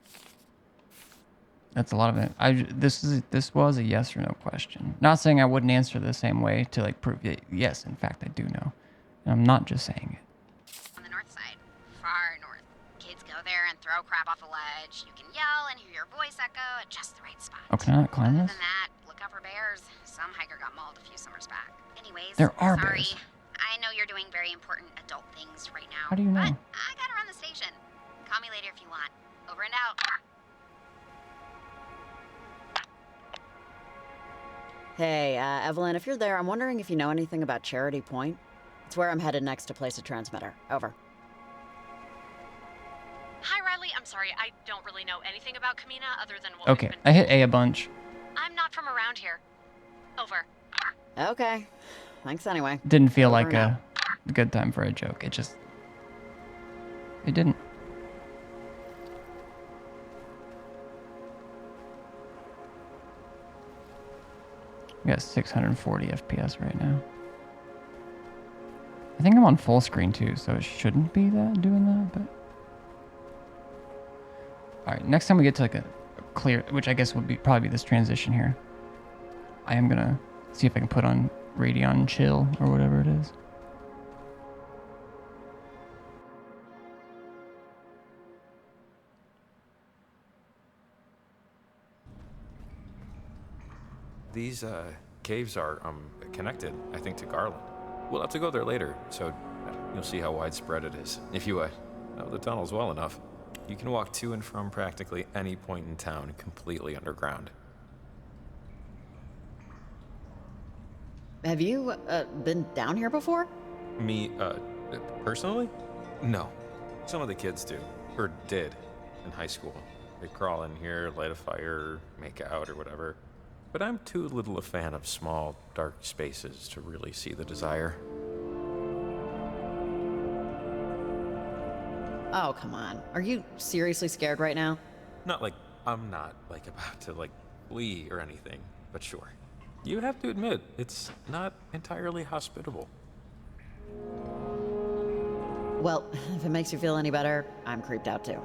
Speaker 1: That's a lot of it. This was a yes or no question. Not saying I wouldn't answer the same way to like prove it. Yes, in fact, I do know. And I'm not just saying it.
Speaker 8: On the north side. Far north. Kids go there and throw crap off a ledge. You can yell and hear your voice echo at just the right spot.
Speaker 1: Oh, can I not climb
Speaker 8: Other
Speaker 1: this?
Speaker 8: than that, look out for bears. Some hiker got mauled a few summers back. Anyways,
Speaker 1: There are
Speaker 8: sorry.
Speaker 1: bears.
Speaker 8: I know you're doing very important adult things right now.
Speaker 1: How do you know?
Speaker 8: But I gotta run the station. Call me later if you want. Over and out.
Speaker 4: Hey, Evelyn, if you're there, I'm wondering if you know anything about Charity Point. It's where I'm headed next to place a transmitter. Over.
Speaker 2: Hi, Riley. I'm sorry. I don't really know anything about Kamina other than what
Speaker 1: Okay,
Speaker 2: we've been...
Speaker 1: I hit A bunch.
Speaker 2: I'm not from around here. Over.
Speaker 4: Okay. Thanks anyway.
Speaker 1: Didn't feel
Speaker 4: Over
Speaker 1: like
Speaker 4: and
Speaker 1: a good time for a joke. It didn't. We got 640 FPS right now. I think I'm on full screen too, so it shouldn't be doing that, but... Alright, next time we get to like a clear, which I guess would probably be this transition here. I am gonna see if I can put on Radeon Chill or whatever it is.
Speaker 17: These caves are connected, I think, to Garland. We'll have to go there later, so you'll see how widespread it is. If you know the tunnels well enough, you can walk to and from practically any point in town completely underground.
Speaker 4: Have you, been down here before?
Speaker 17: Me, personally? No. Some of the kids do, or did, in high school. They crawl in here, light a fire, make out, or whatever. But I'm too little a fan of small, dark spaces to really see the desire.
Speaker 4: Oh, come on. Are you seriously scared right now?
Speaker 17: Not like, I'm not, like, about to, like, flee or anything, but sure. You have to admit, it's not entirely hospitable.
Speaker 4: Well, if it makes you feel any better, I'm creeped out too.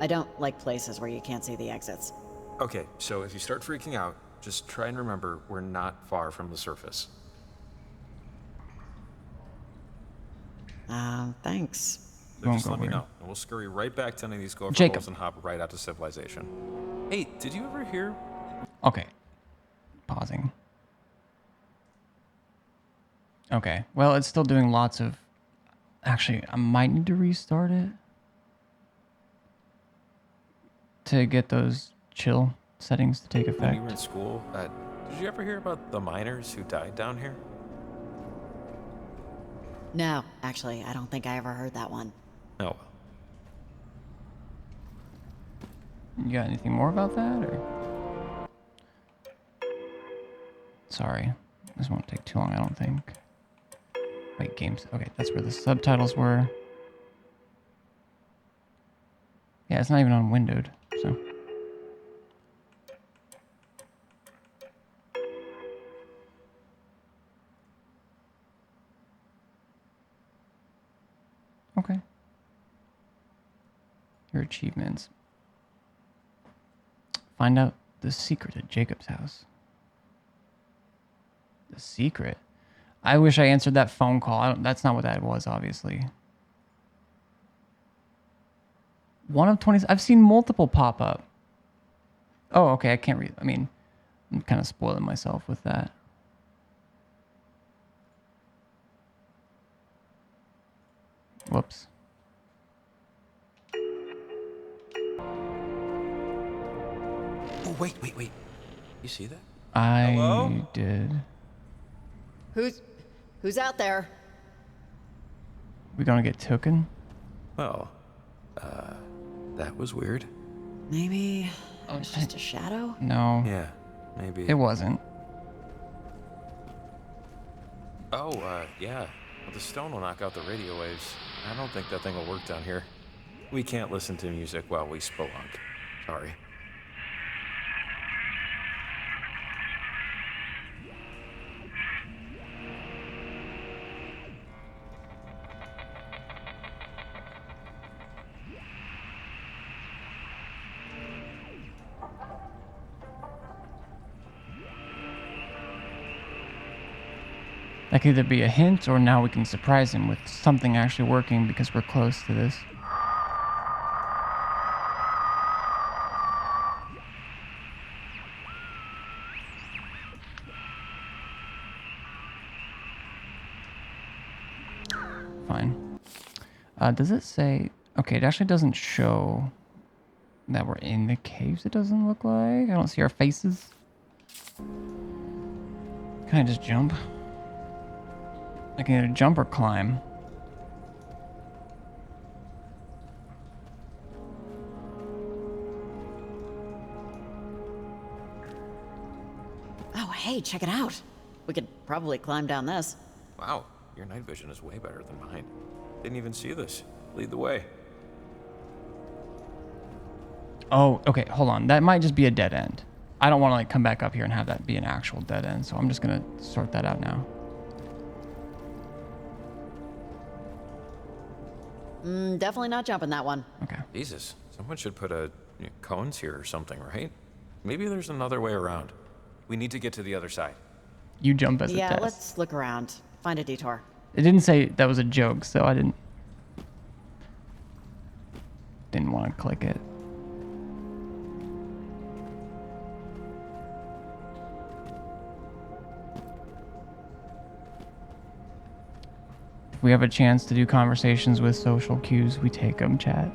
Speaker 4: I don't like places where you can't see the exits.
Speaker 17: Okay, so if you start freaking out, just try and remember we're not far from the surface.
Speaker 4: Thanks.
Speaker 17: So just let me know, and we'll scurry right back to any of these gopher
Speaker 1: Jacob.
Speaker 17: holes and hop right out to civilization. Hey, did you ever hear?
Speaker 1: Okay. Pausing. Okay. Well, it's still doing lots of... Actually, I might need to restart it to get those chill settings to take
Speaker 17: When
Speaker 1: effect.
Speaker 17: you were in school, did you ever hear about the miners who died down here?
Speaker 4: No, actually, I don't think I ever heard that one.
Speaker 17: Oh.
Speaker 1: You got anything more about that, or? Sorry. This won't take too long, I don't think. Wait, games. Okay, that's where the subtitles were. Yeah, it's not even on windowed, so. Okay. Your achievements. Find out the secret at Jacob's house. The secret? I wish I answered that phone call. That's not what that was, obviously. 1 of 20. I've seen multiple pop up. Oh, okay. I can't read. I mean, I'm kind of spoiling myself with that. Whoops.
Speaker 5: Oh, wait. You see that?
Speaker 1: I
Speaker 5: Hello?
Speaker 1: did.
Speaker 4: Who's out there?
Speaker 1: We gonna get taken?
Speaker 5: Well, that was weird.
Speaker 4: Maybe it was just a shadow?
Speaker 1: No.
Speaker 5: Yeah, maybe.
Speaker 1: It wasn't.
Speaker 5: Oh, yeah. Well, the stone will knock out the radio waves. I don't think that thing will work down here. We can't listen to music while we spelunk. Sorry.
Speaker 1: That could either be a hint, or now we can surprise him with something actually working because we're close to this. Fine. Does it say... Okay, it actually doesn't show that we're in the caves, it doesn't look like. I don't see our faces. Can I just jump? I can either jump or climb.
Speaker 4: Oh, hey, check it out. We could probably climb down this.
Speaker 5: Wow, your night vision is way better than mine. Didn't even see this. Lead the way.
Speaker 1: Oh, okay, hold on. That might just be a dead end. I don't want to like come back up here and have that be an actual dead end, so I'm just gonna sort that out now.
Speaker 4: Definitely not jumping that one.
Speaker 1: Okay.
Speaker 5: Jesus, someone should put cones here or something, right? Maybe there's another way around. We need to get to the other side.
Speaker 1: You jump as a
Speaker 4: Yeah,
Speaker 1: test.
Speaker 4: let's look around. Find a detour.
Speaker 1: It didn't say that was a joke, so I didn't want to click it. If we have a chance to do conversations with social cues, we take them, chat.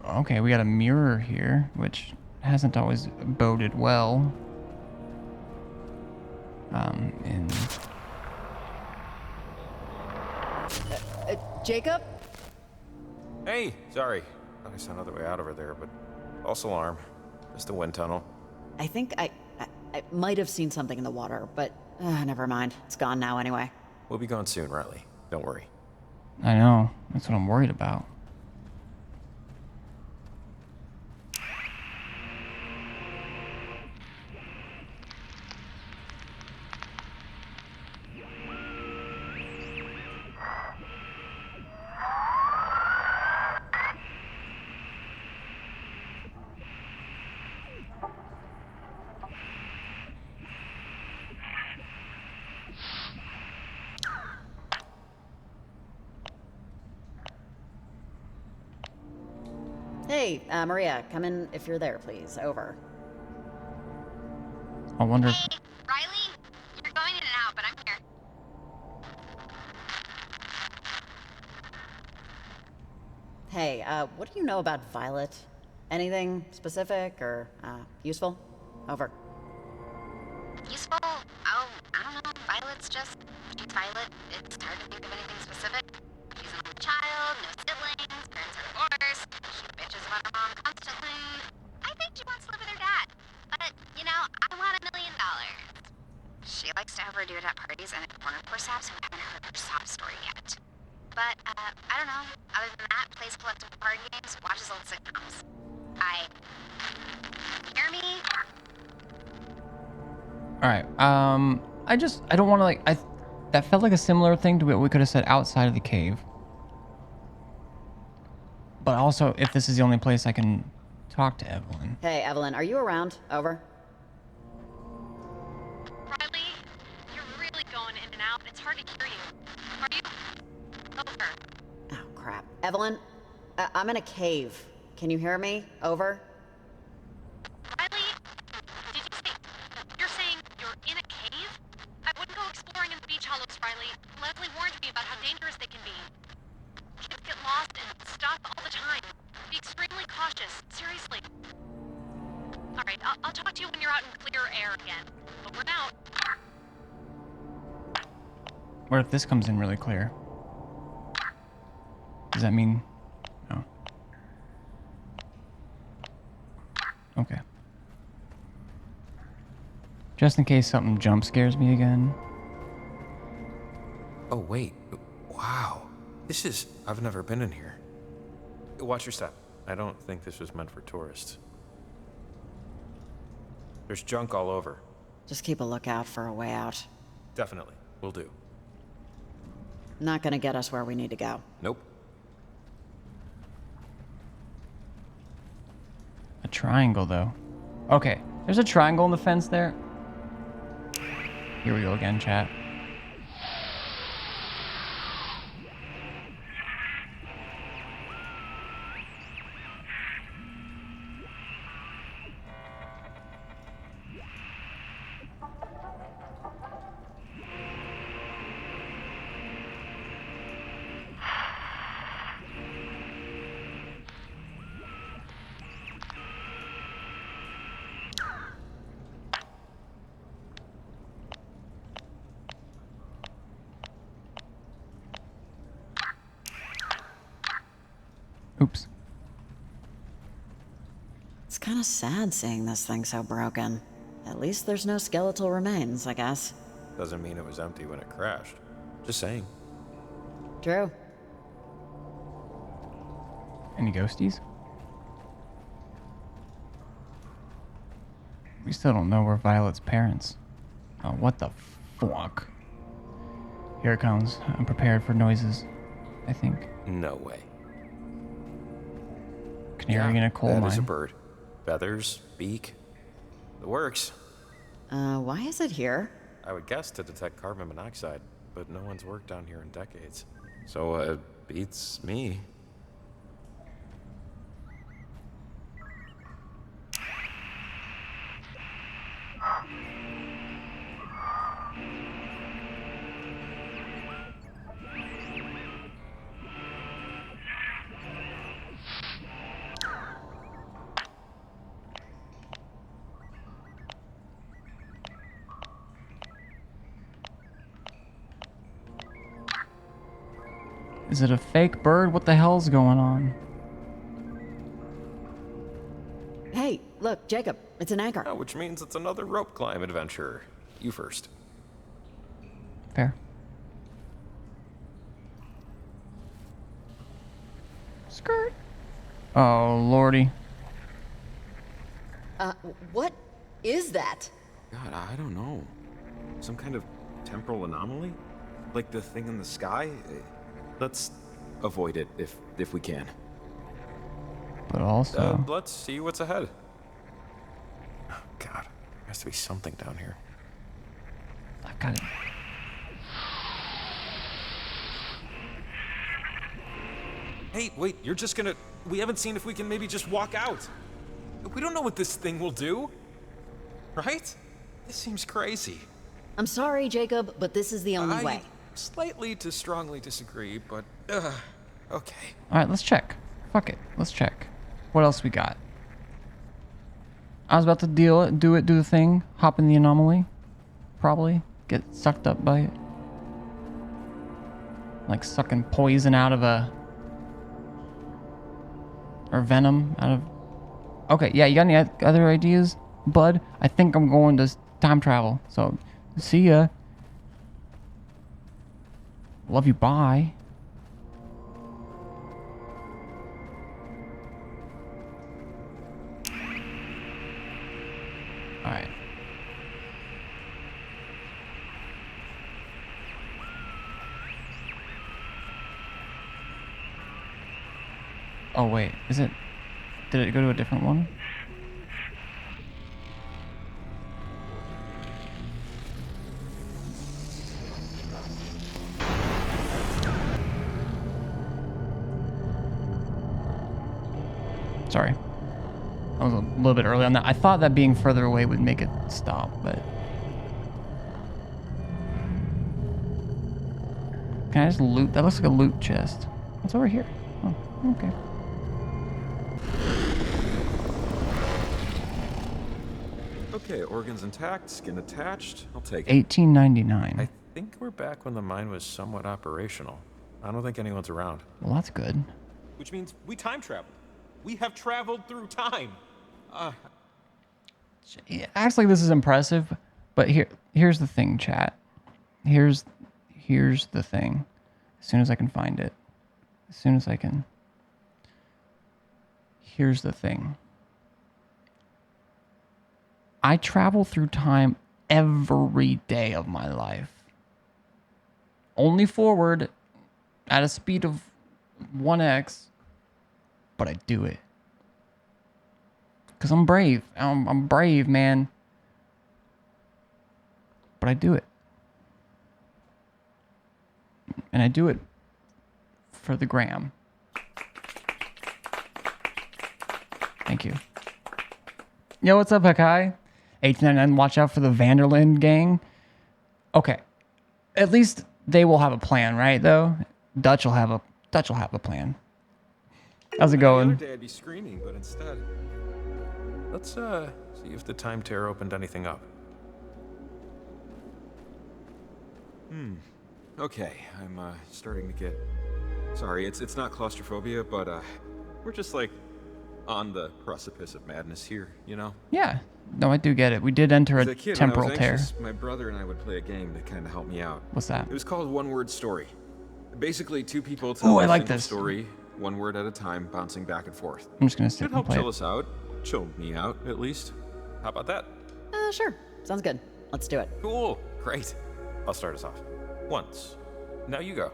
Speaker 1: Okay, we got a mirror here, which hasn't always boded well.
Speaker 4: Jacob?
Speaker 5: Hey, sorry. I saw another way out over there, but false alarm. Just a wind tunnel.
Speaker 4: I think I might have seen something in the water, but never mind. It's gone now anyway.
Speaker 5: We'll be gone soon, Riley. Don't worry.
Speaker 1: I know. That's what I'm worried about.
Speaker 4: Hey, Maria, come in if you're there, please. Over.
Speaker 1: I wonder if...
Speaker 8: Hey, Riley, you're going in and out, but I'm here.
Speaker 4: Hey, what do you know about Violet? Anything specific or useful? Over.
Speaker 8: Useful? Oh, I don't know. Violet's just... She's Violet. It's hard to think of anything specific. She's an only child, no siblings, parents are divorced. She bitches about her mom constantly. I think she wants to live with her dad. But, you know, I want $1 million. She likes to overdo it at parties and at corner poor saps who haven't heard her sob story yet. But, I don't know. Other than that, plays collectible card games, watches old sitcoms. Hear me?
Speaker 1: Alright, I don't want to like... That felt like a similar thing to what we could have said outside of the cave. But also, if this is the only place I can talk to Evelyn.
Speaker 4: Hey, Evelyn, are you around? Over.
Speaker 2: Riley, you're really going in and out. It's hard to hear you. Are you... Over.
Speaker 4: Oh, crap. Evelyn? I'm in a cave. Can you hear me? Over?
Speaker 2: Riley, did you say... You're saying you're in a cave? I wouldn't go exploring in the beach hollows, Riley. Leslie warned me about how dangerous they can be. Kids get lost and stop all the time. Be extremely cautious, seriously. Alright, I'll talk to you when you're out in clear air again. Over and out.
Speaker 1: What if this comes in really clear? Does that mean... No. Okay. Just in case something jump scares me again.
Speaker 17: Oh, wait. Wow. This is... I've never been in here. Watch your step. I don't think this was meant for tourists. There's junk all over.
Speaker 4: Just keep a lookout for a way out.
Speaker 17: Definitely. Will do.
Speaker 4: Not gonna get us where we need to go.
Speaker 17: Nope.
Speaker 1: A triangle, though. Okay, there's a triangle in the fence there. Here we go again, chat. Oops.
Speaker 4: It's kind of sad seeing this thing so broken. At least there's no skeletal remains, I guess.
Speaker 17: Doesn't mean it was empty when it crashed. Just saying.
Speaker 4: True.
Speaker 1: Any ghosties? We still don't know where Violet's parents. Oh, what the fuck? Here it comes. I'm prepared for noises, I think.
Speaker 17: No way.
Speaker 1: Canary in a coal
Speaker 17: that
Speaker 1: mine.
Speaker 17: is a bird. Feathers, beak. It works.
Speaker 4: Why is it here?
Speaker 17: I would guess to detect carbon monoxide, but no one's worked down here in decades. So, it beats me.
Speaker 1: Is it a fake bird? What the hell's going on?
Speaker 4: Hey, look, Jacob, it's an anchor.
Speaker 17: Oh, which means it's another rope climb adventure. You first.
Speaker 1: Fair. Skirt. Oh, lordy.
Speaker 4: What is that?
Speaker 6: God, I don't know. Some kind of temporal anomaly? Like the thing in the sky? Let's avoid it if we can.
Speaker 1: But also...
Speaker 17: let's see what's ahead. Oh, God. There has to be something down here.
Speaker 1: I've got it.
Speaker 17: Hey, wait, you're just gonna... We haven't seen if we can maybe just walk out. We don't know what this thing will do. Right? This seems crazy.
Speaker 4: I'm sorry, Jacob, but this is the only way.
Speaker 17: Slightly to strongly disagree, but... okay.
Speaker 1: Alright, let's check. Fuck it. Let's check. What else we got? I was about to do the thing. Hop in the anomaly. Probably. Get sucked up by it. Like sucking poison out of a... Or venom out of... Okay, yeah, you got any other ideas, bud? I think I'm going to time travel. So, see ya. Love you, bye. Alright. Oh wait, is it... Did it go to a different one? Sorry. I was a little bit early on that. I thought that being further away would make it stop, but... Can I just loot? That looks like a loot chest. What's over here? Oh, okay.
Speaker 17: Okay, organs intact, skin attached. I'll take it.
Speaker 1: $18.99.
Speaker 17: I think we're back when the mine was somewhat operational. I don't think anyone's around.
Speaker 1: Well, that's good.
Speaker 6: Which means we time traveled. We have traveled through time.
Speaker 1: Actually, this is impressive, but here's the thing, chat. Here's the thing. As soon as I can find it. As soon as I can. Here's the thing. I travel through time every day of my life. Only forward at a speed of 1x, but I do it. Because I'm brave. I'm brave, man. But I do it. And I do it for the gram. Thank you. Yo, what's up, Hakai? 899, watch out for the Vanderland gang. Okay. At least they will have a plan, right, though? Dutch will have a plan. How's it going?
Speaker 6: The other day I'd be screaming, but instead...
Speaker 17: Let's see if the time tear opened anything up.
Speaker 6: Okay, I'm starting to get... Sorry, it's not claustrophobia, but we're just like on the precipice of madness here, you know?
Speaker 1: Yeah. No, I do get it. We did enter
Speaker 6: As
Speaker 1: a
Speaker 6: a kid,
Speaker 1: temporal
Speaker 6: when I was
Speaker 1: tear.
Speaker 6: anxious, my brother and I would play a game that kind of helped me out.
Speaker 1: What's that?
Speaker 6: It was called One Word Story. Basically, two people tell
Speaker 1: I
Speaker 6: a
Speaker 1: like
Speaker 6: single
Speaker 1: this.
Speaker 6: story, one word at a time, bouncing back and forth.
Speaker 1: I'm just gonna sit
Speaker 6: It
Speaker 1: and
Speaker 6: helped
Speaker 1: play
Speaker 6: chill
Speaker 1: it.
Speaker 6: us out. Chill me out, at least. How about that?
Speaker 4: Sure. Sounds good. Let's do it.
Speaker 17: Cool. Great. I'll start us off. Once. Now you go.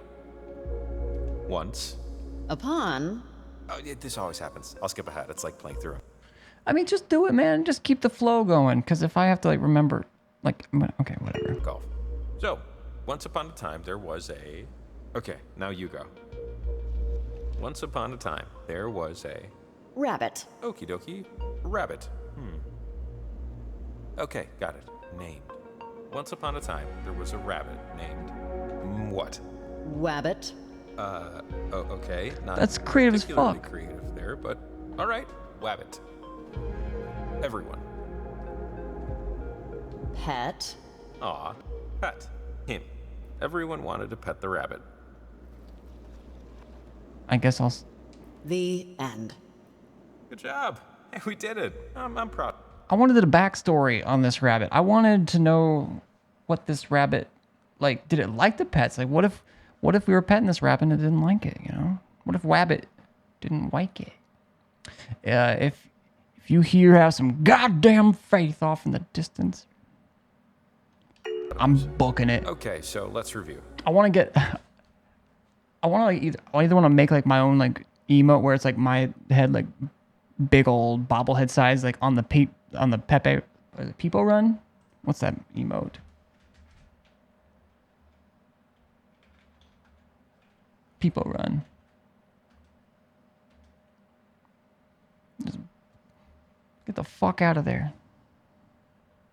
Speaker 17: Once.
Speaker 4: Upon...
Speaker 17: Oh, this always happens. I'll skip ahead. It's like playing through.
Speaker 1: I mean, just do it, man. Just keep the flow going. Because if I have to, like, remember... Like, okay, whatever.
Speaker 17: Golf. So, once upon a time, there was a... Okay, now you go. Once upon a time, there was a...
Speaker 4: Rabbit.
Speaker 17: Okie dokie. Rabbit. Okay, got it. Named. Once upon a time, there was a rabbit named... what?
Speaker 4: Wabbit.
Speaker 17: Okay. Not
Speaker 1: That's creative as
Speaker 17: particularly
Speaker 1: fuck.
Speaker 17: creative there, but all right. Wabbit. Everyone.
Speaker 4: Pet.
Speaker 17: Aw. Pet. Him. Everyone wanted to pet the rabbit.
Speaker 1: I guess I'll...
Speaker 4: The end.
Speaker 17: Good job. Hey, we did it. I'm proud.
Speaker 1: I wanted a backstory on this rabbit. I wanted to know what this rabbit... Like, did it like the pets? Like, what if we were petting this rabbit and it didn't like it, you know? What if Wabbit didn't like it? If you here have some goddamn faith off in the distance, I'm booking it.
Speaker 17: Okay, so let's review.
Speaker 1: I want to get... I want to like I either want to make like my own like emote where it's like my head like big old bobblehead size like on the Pepe Peepo run. What's that emote? Peepo run. Just get the fuck out of there.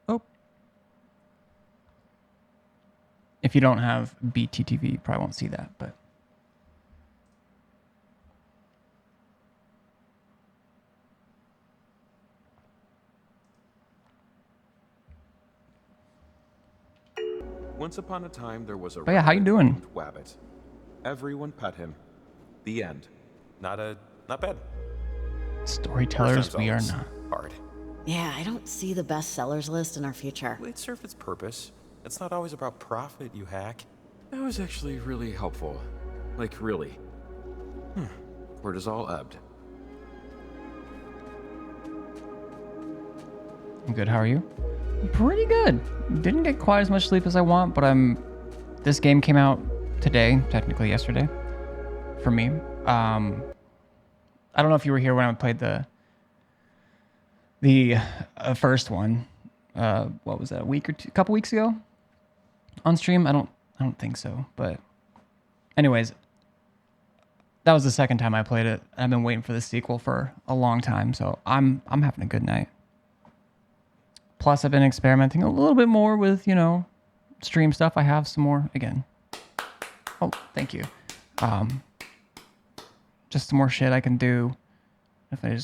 Speaker 1: Oh. If you don't have BTTV, you probably won't see that, but.
Speaker 6: Once upon a time, there was a
Speaker 1: yeah, how you doing?
Speaker 6: named Wabbit. Everyone pet him. The end.
Speaker 17: Not bad.
Speaker 1: Storytellers, we are
Speaker 17: always
Speaker 1: not.
Speaker 17: Hard.
Speaker 4: Yeah, I don't see the bestsellers list in our future.
Speaker 17: It served its purpose. It's not always about profit, you hack.
Speaker 6: That was actually really helpful. Like, really. Cortisol ebbed.
Speaker 1: I'm good. How are you? Pretty good. Didn't get quite as much sleep as I want, but this game came out today, technically yesterday, for me. I don't know if you were here when I played the first one. What was that? A couple weeks ago, on stream. I don't think so. But, anyways, That was the second time I played it. I've been waiting for the sequel for a long time, so I'm having a good night. Plus, I've been experimenting a little bit more with, you know, stream stuff. I have some more again. Oh, thank you. Just some more shit I can do. If I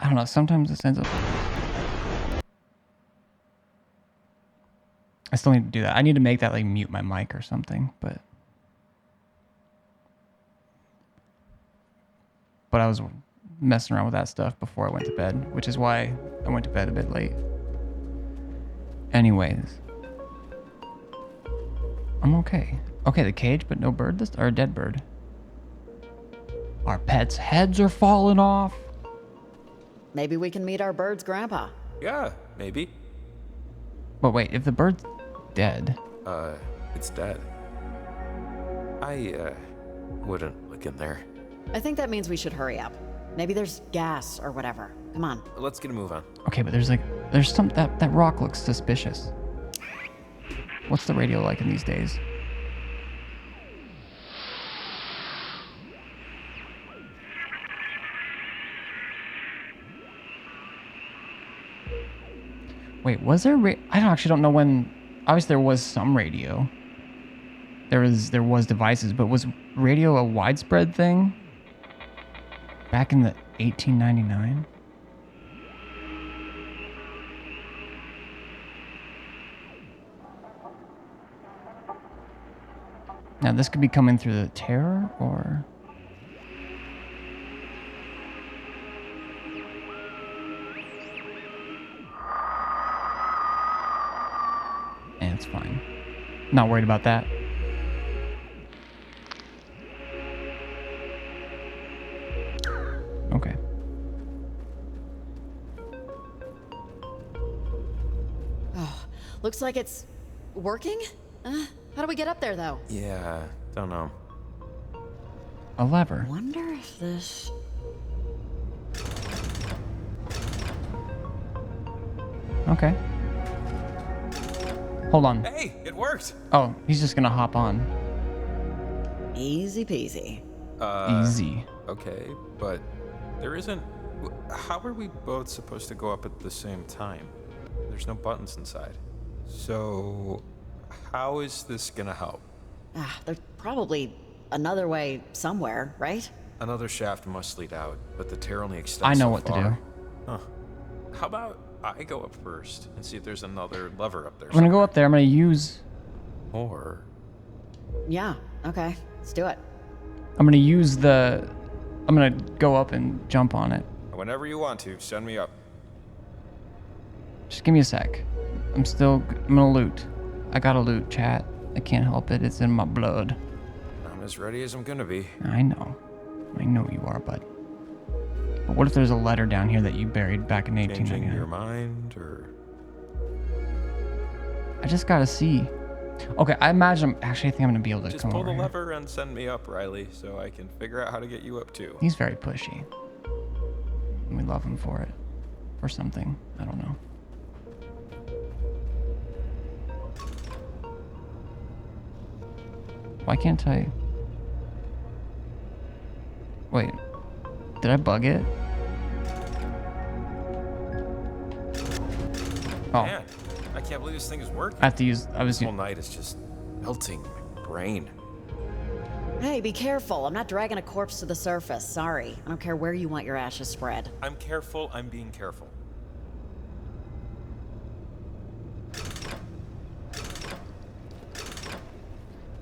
Speaker 1: don't know. Sometimes this ends up. I still need to do that. I need to make that like mute my mic or something, but I was messing around with that stuff before I went to bed, which is why I went to bed a bit late. Anyways, I'm okay. Okay, the cage, but no bird or a dead bird. Our pets' heads are falling off.
Speaker 4: Maybe we can meet our bird's grandpa.
Speaker 17: Yeah, maybe.
Speaker 1: But wait, if the bird's dead...
Speaker 17: It's dead. I, wouldn't look in there.
Speaker 4: I think that means we should hurry up. Maybe there's gas or whatever. Come on.
Speaker 17: Let's get a move on.
Speaker 1: Okay, but there's some... That rock looks suspicious. What's the radio like in these days? Wait, was there I actually don't know when... Obviously there was some radio. There was devices, but was radio a widespread thing? Back in the 1899? Now this could be coming through the terror, or... And it's fine. Not worried about that. Okay.
Speaker 4: Oh, looks like it's working? How do we get up there, though?
Speaker 17: Yeah, don't know.
Speaker 1: A lever.
Speaker 4: Wonder if this...
Speaker 1: Okay. Hold on.
Speaker 17: Hey, it worked!
Speaker 1: Oh, he's just gonna hop on.
Speaker 4: Easy peasy.
Speaker 1: Easy.
Speaker 17: Okay, but there isn't... How are we both supposed to go up at the same time? There's no buttons inside. So, how is this gonna help?
Speaker 4: There's probably another way somewhere, right?
Speaker 17: Another shaft must lead out, but the tear only extends
Speaker 1: I know
Speaker 17: so
Speaker 1: what to
Speaker 17: far.
Speaker 1: do.
Speaker 17: Huh. How about I go up first and see if there's another lever up there
Speaker 1: I'm gonna go up there. I'm gonna use...
Speaker 17: Or...
Speaker 4: Yeah, okay. Let's do it.
Speaker 1: I'm gonna use the... I'm gonna go up and jump on it.
Speaker 17: Whenever you want to, send me up.
Speaker 1: Just give me a sec. I'm gonna loot. I gotta loot, chat. I can't help it. It's in my blood.
Speaker 17: I'm as ready as I'm gonna be.
Speaker 1: I know. I know you are, bud. But what if there's a letter down here that you buried back in 1899?
Speaker 17: Changing your mind, or...
Speaker 1: I just gotta see. Okay, I imagine... Actually, I think I'm gonna be able to
Speaker 17: Just
Speaker 1: come
Speaker 17: pull
Speaker 1: over
Speaker 17: the
Speaker 1: here.
Speaker 17: lever and send me up, Riley, so I can figure out how to get you up too.
Speaker 1: He's very pushy. And we love him for it. For something. I don't know. Why can't I... Wait. Did I bug it? Oh.
Speaker 17: Man, I can't believe this thing is working.
Speaker 1: I have to use...
Speaker 17: This whole night is just melting my brain.
Speaker 4: Hey, be careful. I'm not dragging a corpse to the surface. Sorry. I don't care where you want your ashes spread.
Speaker 17: I'm careful. I'm being careful.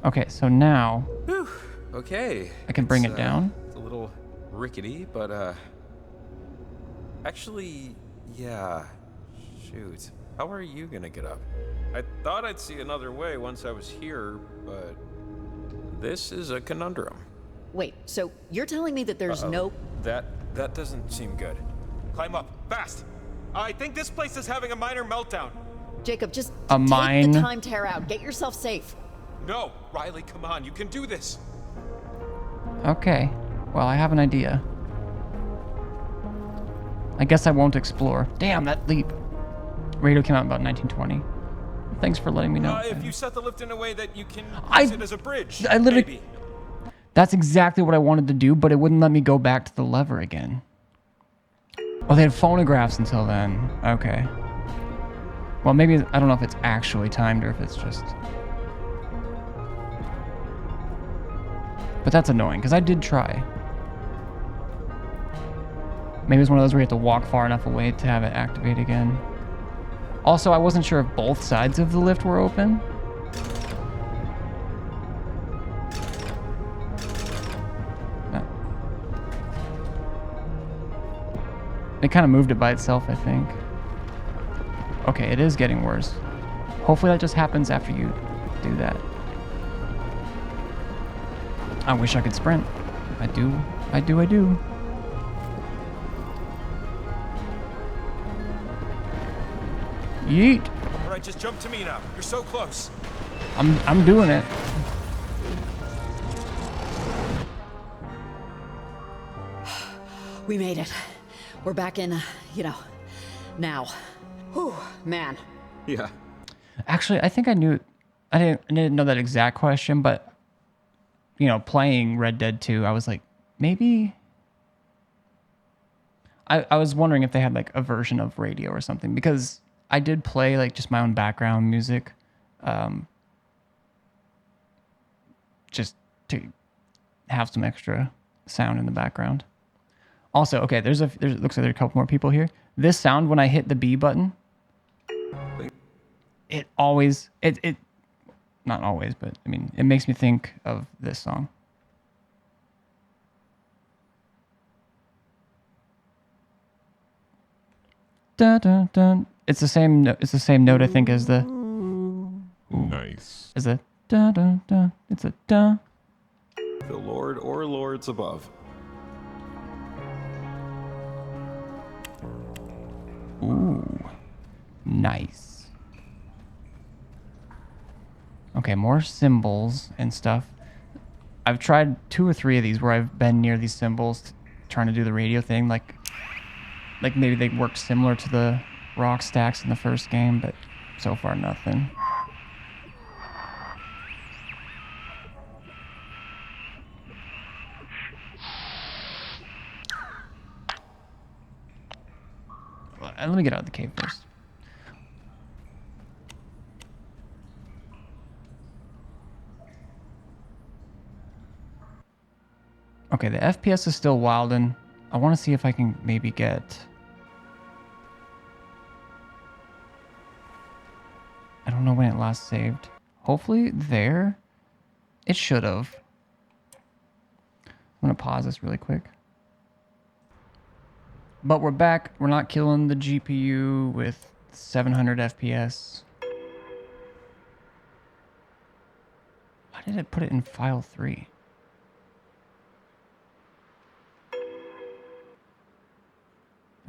Speaker 1: Okay, so now...
Speaker 17: Whew. Okay.
Speaker 1: I can bring it down?
Speaker 17: It's a little rickety, but, actually, yeah. Shoot. How are you gonna get up? I thought I'd see another way once I was here, but... This is a conundrum.
Speaker 4: Wait, so you're telling me that there's no...
Speaker 17: That doesn't seem good. Climb up, fast! I think this place is having a minor meltdown.
Speaker 4: Jacob, just
Speaker 1: A
Speaker 4: take
Speaker 1: mine?
Speaker 4: the time tear out. Get yourself safe.
Speaker 17: No, Riley, come on, you can do this.
Speaker 1: Okay. Well, I have an idea. I guess I won't explore. Damn, that leap. Radio came out in about 1920. Thanks for letting me know.
Speaker 17: If you set the lift in a way that you can
Speaker 1: I-
Speaker 17: use it as a bridge,
Speaker 1: I literally...
Speaker 17: maybe.
Speaker 1: That's exactly what I wanted to do, but it wouldn't let me go back to the lever again. Oh, they had phonographs until then. Okay. Well, maybe, I don't know if it's actually timed or if it's just... But that's annoying, because I did try. Maybe it's one of those where you have to walk far enough away to have it activate again. Also, I wasn't sure if both sides of the lift were open. It kind of moved it by itself, I think. Okay, it is getting worse. Hopefully that just happens after you do that. I wish I could sprint. I do. Yeet.
Speaker 5: All right, just jump to me now. You're so close.
Speaker 1: I'm doing it.
Speaker 4: We made it. We're back in, now. Whew, man.
Speaker 6: Yeah.
Speaker 1: Actually, I think I didn't know that exact question, but playing Red Dead 2, I was like, maybe I was wondering if they had like a version of radio or something, because I did play like just my own background music, just to have some extra sound in the background. Also, okay, there's looks like there are a couple more people here. This sound when I hit the B button, it always, not always, but I mean, it makes me think of this song. Dun, dun, dun. It's the same note, I think, as the...
Speaker 17: Nice.
Speaker 1: As the dun dun dun. It's a dun.
Speaker 6: The Lord or Lords above.
Speaker 1: Ooh. Nice. Okay, more symbols and stuff. I've tried 2 or 3 of these where I've been near these symbols trying to do the radio thing, like maybe they work similar to the rock stacks in the first game, but so far nothing. Let me get out of the cave first. Okay, the FPS is still wildin'. I want to see if I can maybe get... I don't know when it last saved. Hopefully there. It should have. I'm going to pause this really quick. But we're back. We're not killing the GPU with 700 FPS. Why did it put it in file 3?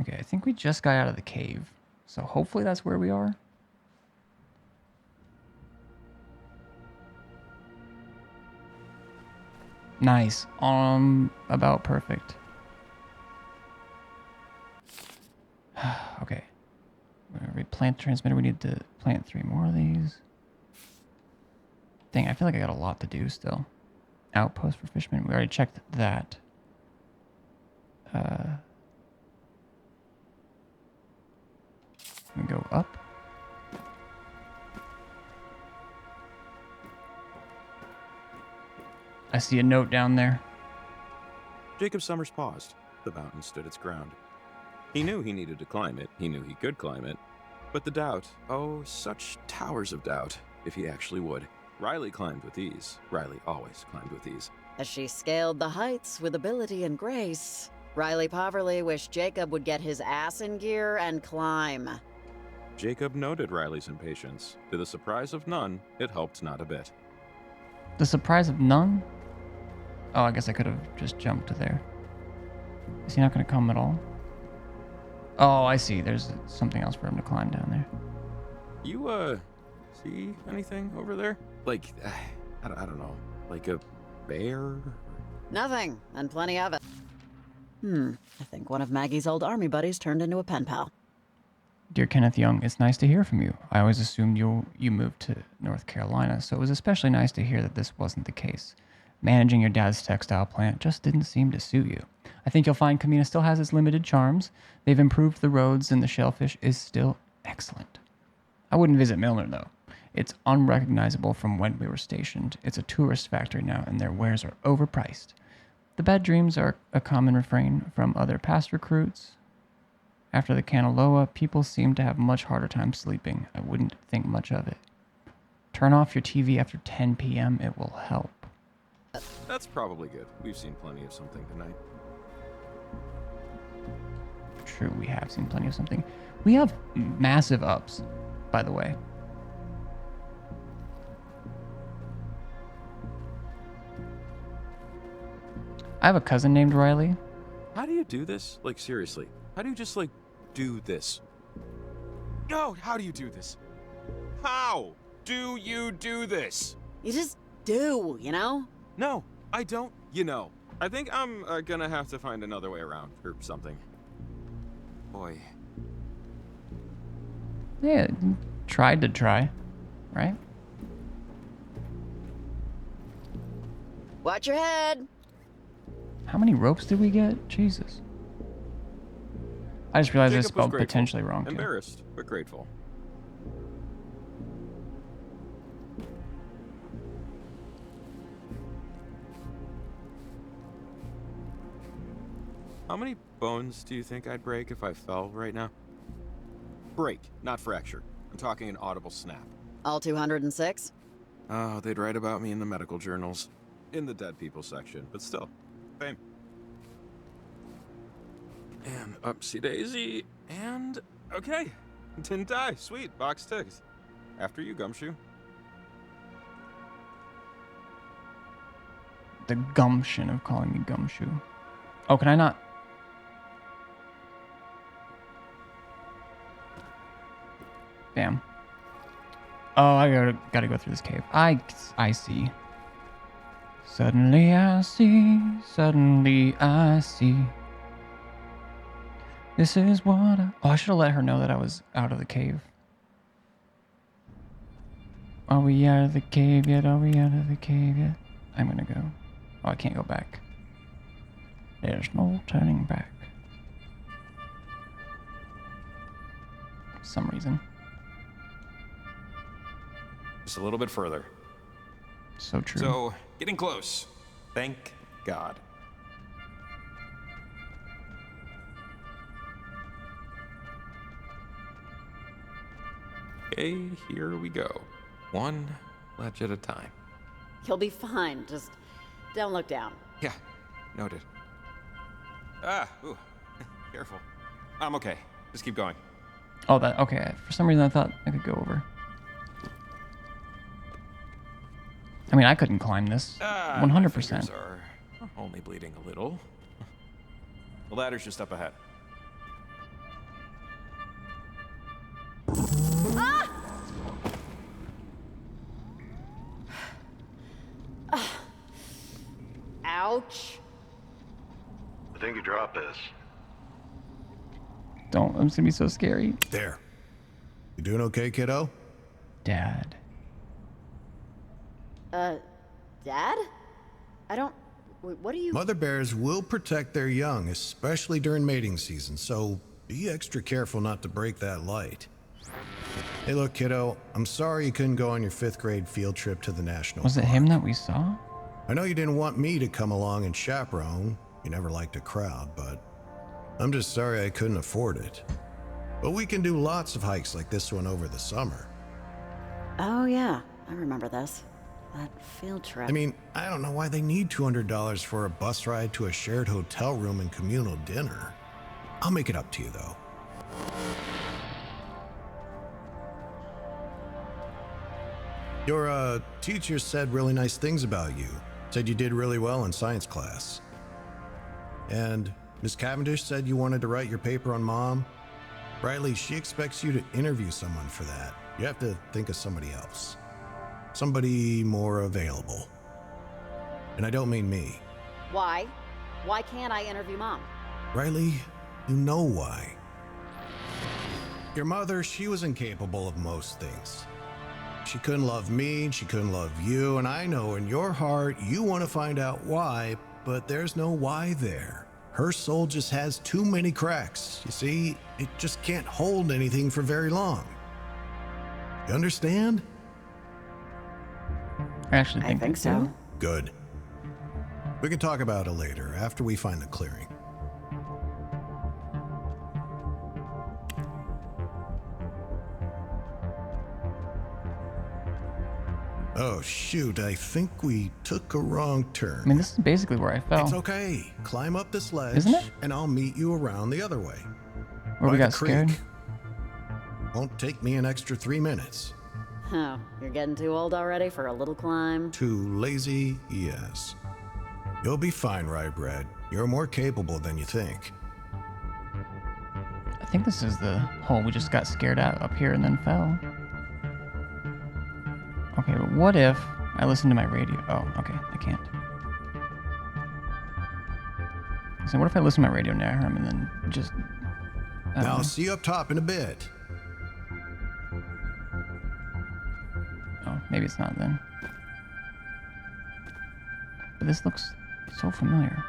Speaker 1: Okay, I think we just got out of the cave. So hopefully that's where we are. Nice. About perfect. Okay. Whenever we plant the transmitter, we need to plant 3 more of these. Dang, I feel like I got a lot to do still. Outpost for fishermen. We already checked that. We go up. I see a note down there.
Speaker 6: Jacob Summers paused. The mountain stood its ground. He knew he needed to climb it. He knew he could climb it. But the doubt, oh, such towers of doubt, if he actually would. Riley climbed with ease. Riley always climbed with ease.
Speaker 4: As she scaled the heights with ability and grace, Riley Poverly wished Jacob would get his ass in gear and climb.
Speaker 6: Jacob noted Riley's impatience. To the surprise of none, it helped not a bit.
Speaker 1: The surprise of none? Oh, I guess I could have just jumped to there. Is he not going to come at all? Oh, I see. There's something else for him to climb down there.
Speaker 6: You, see anything over there? Like, I don't know. Like a bear?
Speaker 4: Nothing, and plenty of it. I think one of Maggie's old army buddies turned into a pen pal.
Speaker 1: Dear Kenneth Young, it's nice to hear from you. I always assumed you moved to North Carolina, so it was especially nice to hear that this wasn't the case. Managing your dad's textile plant just didn't seem to suit you. I think you'll find Kamina still has its limited charms. They've improved the roads and the shellfish is still excellent. I wouldn't visit Milner, though. It's unrecognizable from when we were stationed. It's a tourist factory now, and their wares are overpriced. The bad dreams are a common refrain from other past recruits. After the Kanaloa, people seem to have much harder time sleeping. I wouldn't think much of it. Turn off your TV after 10 p.m. It will help.
Speaker 6: That's probably good. We've seen plenty of something tonight.
Speaker 1: True, we have seen plenty of something. We have massive ups, by the way. I have a cousin named Riley.
Speaker 6: How do you do this? Like, seriously. How do you just, like, do this? No, how do you do this? How do you do this?
Speaker 4: You just do, you know?
Speaker 6: No, I don't, you know. I think I'm gonna have to find another way around or something. Boy.
Speaker 1: Yeah, tried to try, right?
Speaker 4: Watch your head.
Speaker 1: How many ropes did we get? Jesus. I just realized I
Speaker 6: Jacob was
Speaker 1: spelled
Speaker 6: grateful.
Speaker 1: potentially wrong, too.
Speaker 6: Embarrassed, but grateful. How many bones do you think I'd break if I fell right now? Break, not fracture. I'm talking an audible snap.
Speaker 4: All 206?
Speaker 6: Oh, they'd write about me in the medical journals. In the dead people section, but still. Same. And upsy daisy, and okay. Didn't die. Sweet, box ticked. After you, Gumshoe.
Speaker 1: The gumption of calling me Gumshoe. Oh, can I not? Damn. Oh, I gotta go through this cave. I see. Suddenly I see. Suddenly I see. This is what I... Oh, I should have let her know that I was out of the cave. Are we out of the cave yet? Are we out of the cave yet? I'm gonna go. Oh, I can't go back. There's no turning back. For some reason.
Speaker 6: Just a little bit further.
Speaker 1: So true.
Speaker 6: So, getting close. Thank God. Okay, here we go. One ledge at a time.
Speaker 4: You'll be fine. Just don't look down.
Speaker 6: Yeah, noted. Ah, ooh, careful. I'm okay. Just keep going.
Speaker 1: Oh, that... Okay, for some reason I thought I could go over. I mean, I couldn't climb this. 100%.
Speaker 6: My fingers are only bleeding a little. The ladder's just up ahead.
Speaker 4: Ah! Ouch.
Speaker 3: I think you dropped this.
Speaker 1: Don't. I'm just gonna be so scary.
Speaker 20: There. You doing okay, kiddo?
Speaker 1: Dad.
Speaker 4: Dad? I don't... What are you...
Speaker 20: Mother bears will protect their young, especially during mating season, so be extra careful not to break that light. Hey, look, kiddo, I'm sorry you couldn't go on your 5th grade field trip to the national
Speaker 1: Was it
Speaker 20: park.
Speaker 1: him that we saw?
Speaker 20: I know you didn't want me to come along and chaperone. You never liked a crowd, but I'm just sorry I couldn't afford it. But we can do lots of hikes like this one over the summer.
Speaker 4: Oh, yeah. I remember this. That field trip.
Speaker 20: I mean, I don't know why they need $200 for a bus ride to a shared hotel room and communal dinner. I'll make it up to you, though. Your, teacher said really nice things about you. Said you did really well in science class. And Miss Cavendish said you wanted to write your paper on Mom. Riley, she expects you to interview someone for that. You have to think of somebody else. Somebody more available. And I don't mean me.
Speaker 4: Why? Why can't I interview Mom?
Speaker 20: Riley, you know why. Your mother, she was incapable of most things. She couldn't love me, and she couldn't love you, and I know in your heart you want to find out why, but there's no why there. Her soul just has too many cracks. You see, it just can't hold anything for very long. You understand?
Speaker 1: I actually think,
Speaker 4: I think so.
Speaker 1: do.
Speaker 20: Good. We can talk about it later, after we find the clearing. Oh shoot, I think we took a wrong turn.
Speaker 1: I mean, this is basically where I fell.
Speaker 20: It's okay. Climb up this ledge,
Speaker 1: Isn't it?
Speaker 20: and I'll meet you around the other way.
Speaker 1: Where
Speaker 20: By
Speaker 1: we
Speaker 20: the
Speaker 1: got scared?
Speaker 20: creek. Won't take me an extra 3 minutes.
Speaker 4: Oh, you're getting too old already for a little climb?
Speaker 20: Too lazy, yes. You'll be fine, Rye Bread. You're more capable than you think.
Speaker 1: I think this is the hole we just got scared at up here and then fell. Okay, but what if I listen to my radio? Oh, okay, I can't. So what if I listen to my radio near him and then just...
Speaker 20: Now, I'll see you up top in a bit.
Speaker 1: Oh, maybe it's not then. But this looks so familiar.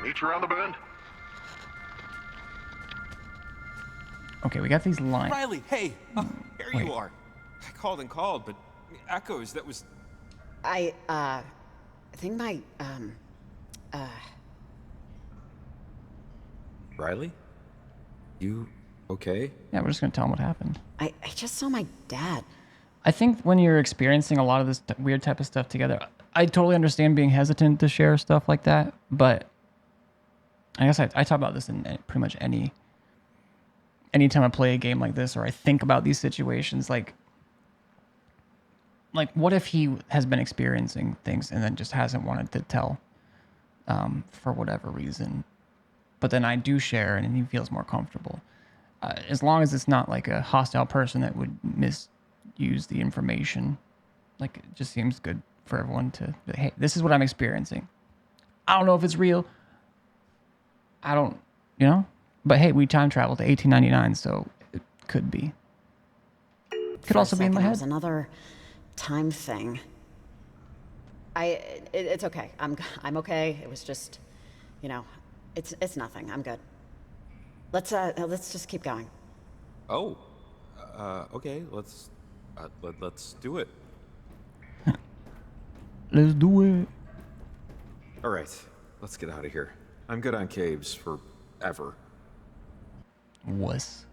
Speaker 3: Meet you around the bend.
Speaker 1: Okay, we got these lines.
Speaker 6: Riley, hey! Here
Speaker 1: Wait.
Speaker 6: you are. I called and called, but echoes, that was...
Speaker 4: I think my,
Speaker 6: Riley? You okay?
Speaker 1: Yeah, we're just gonna tell him what happened.
Speaker 4: I just saw my dad.
Speaker 1: I think when you're experiencing a lot of this weird type of stuff together, I totally understand being hesitant to share stuff like that, but I guess I talk about this in pretty much anytime I play a game like this or I think about these situations, like what if he has been experiencing things and then just hasn't wanted to tell for whatever reason, but then I do share and he feels more comfortable. As long as it's not like a hostile person that would misuse the information, like it just seems good for everyone to, hey, this is what I'm experiencing. I don't know if it's real. I don't, but hey, we time traveled to 1899, so it could be. Could also be in my
Speaker 4: It
Speaker 1: head.
Speaker 4: was another time thing. It's okay. I'm okay. It was just, it's nothing. I'm good. Let's just keep going.
Speaker 6: Oh, okay, let's do it.
Speaker 1: Let's do it.
Speaker 6: All right, let's get out of here. I'm good on caves forever.
Speaker 1: Wuss.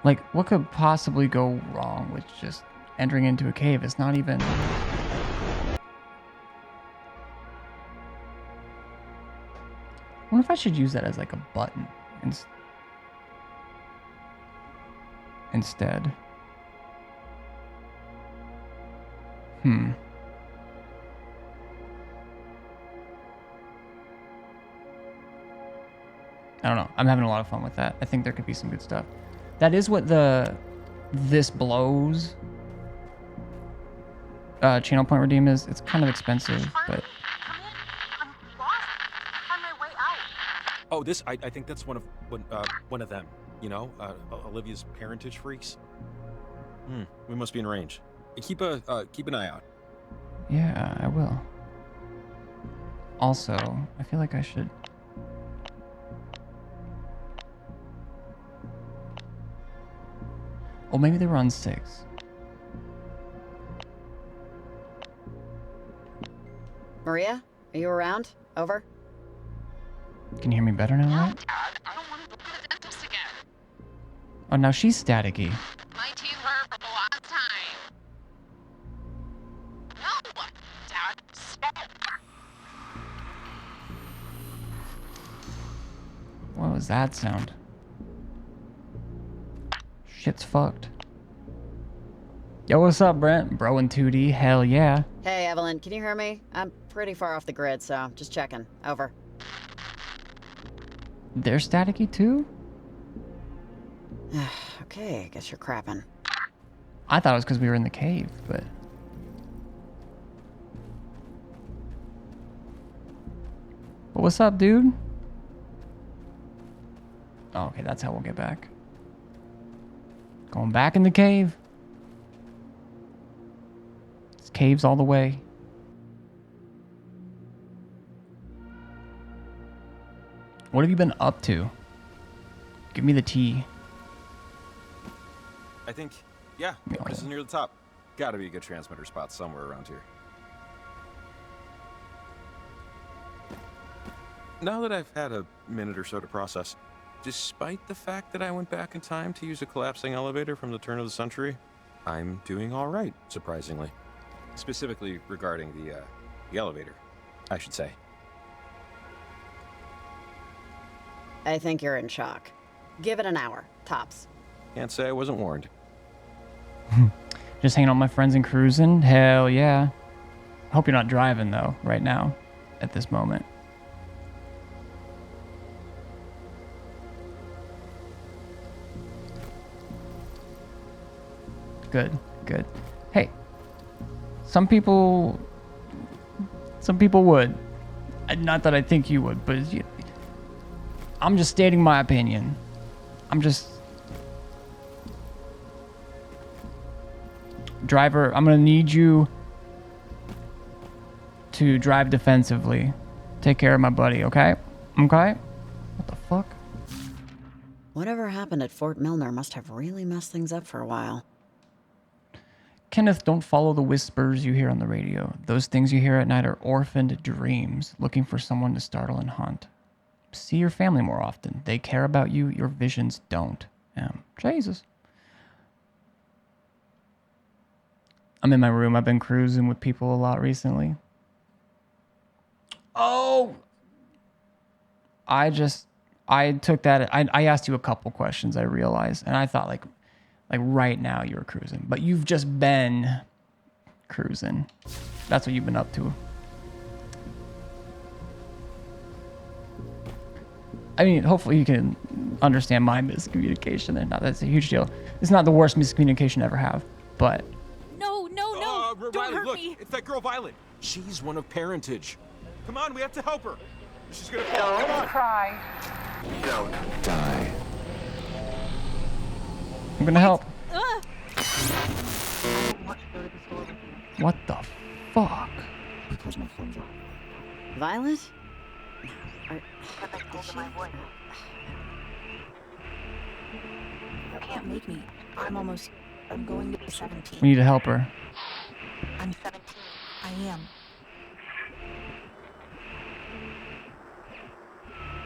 Speaker 1: Like, what could possibly go wrong with just entering into a cave? It's not even... I wonder if I should use that as like a button instead. I don't know. I'm having a lot of fun with that. I think there could be some good stuff. That is what this blows channel point redeem is. It's kind of expensive, but...
Speaker 6: Oh, I think that's one of them. Olivia's parentage freaks. We must be in range. Keep an eye out.
Speaker 1: Yeah, I will. Also, I feel like I should... Oh, maybe they were on 6.
Speaker 4: Maria, are you around? Over.
Speaker 1: Can you hear me better now, right?
Speaker 2: I don't want to go to the dentist again.
Speaker 1: Oh, now she's staticky.
Speaker 2: My teeth hurt from the last time. No! Dad, stop!
Speaker 1: What was that sound? Shit's fucked. Yo, what's up, Brent? Bro in 2D, hell yeah.
Speaker 4: Hey, Evelyn, can you hear me? I'm pretty far off the grid, so just checking. Over.
Speaker 1: They're staticky too?
Speaker 4: Okay, I guess you're crapping.
Speaker 1: I thought it was because we were in the cave, but... But what's up, dude? Oh, okay, that's how we'll get back. Going back in the cave. It's caves all the way. What have you been up to? Give me the tea.
Speaker 6: I think, yeah, this is near the top. Gotta be a good transmitter spot somewhere around here. Now that I've had a minute or so to process, despite the fact that I went back in time to use a collapsing elevator from the turn of the century, I'm doing all right, surprisingly. Specifically regarding the elevator, I should say.
Speaker 4: I think you're in shock. Give it an hour, tops.
Speaker 6: Can't say I wasn't warned.
Speaker 1: Just hanging out with my friends and cruising? Hell yeah. Hope you're not driving, though, right now, at this moment. Good, good. Hey, some people would. Not that I think you would, but I'm just stating my opinion. Driver, I'm gonna need you to drive defensively. Take care of my buddy, okay? Okay? What the fuck?
Speaker 4: Whatever happened at Fort Milner must have really messed things up for a while.
Speaker 1: Kenneth, don't follow the whispers you hear on the radio. Those things you hear at night are orphaned dreams, looking for someone to startle and hunt. See your family more often. They care about you. Your visions don't. Jesus. I'm in my room. I've been cruising with people a lot recently. Oh! I took that. I asked you a couple questions, I realized. And I thought, like right now you're cruising. But you've just been cruising. That's what you've been up to. I mean, hopefully you can understand my miscommunication. And that's a huge deal. It's not the worst miscommunication I ever have. But...
Speaker 9: No, don't hurt
Speaker 6: look,
Speaker 9: me.
Speaker 6: It's that girl Violet. She's one of parentage. Come on, we have to help her. She's gonna fall. Come on.
Speaker 9: Cry.
Speaker 3: Don't die.
Speaker 1: I'm gonna help. What the fuck?
Speaker 4: Violet?
Speaker 21: You can't make me. I'm going to be 17.
Speaker 1: We need to help her.
Speaker 21: I'm 17. I am.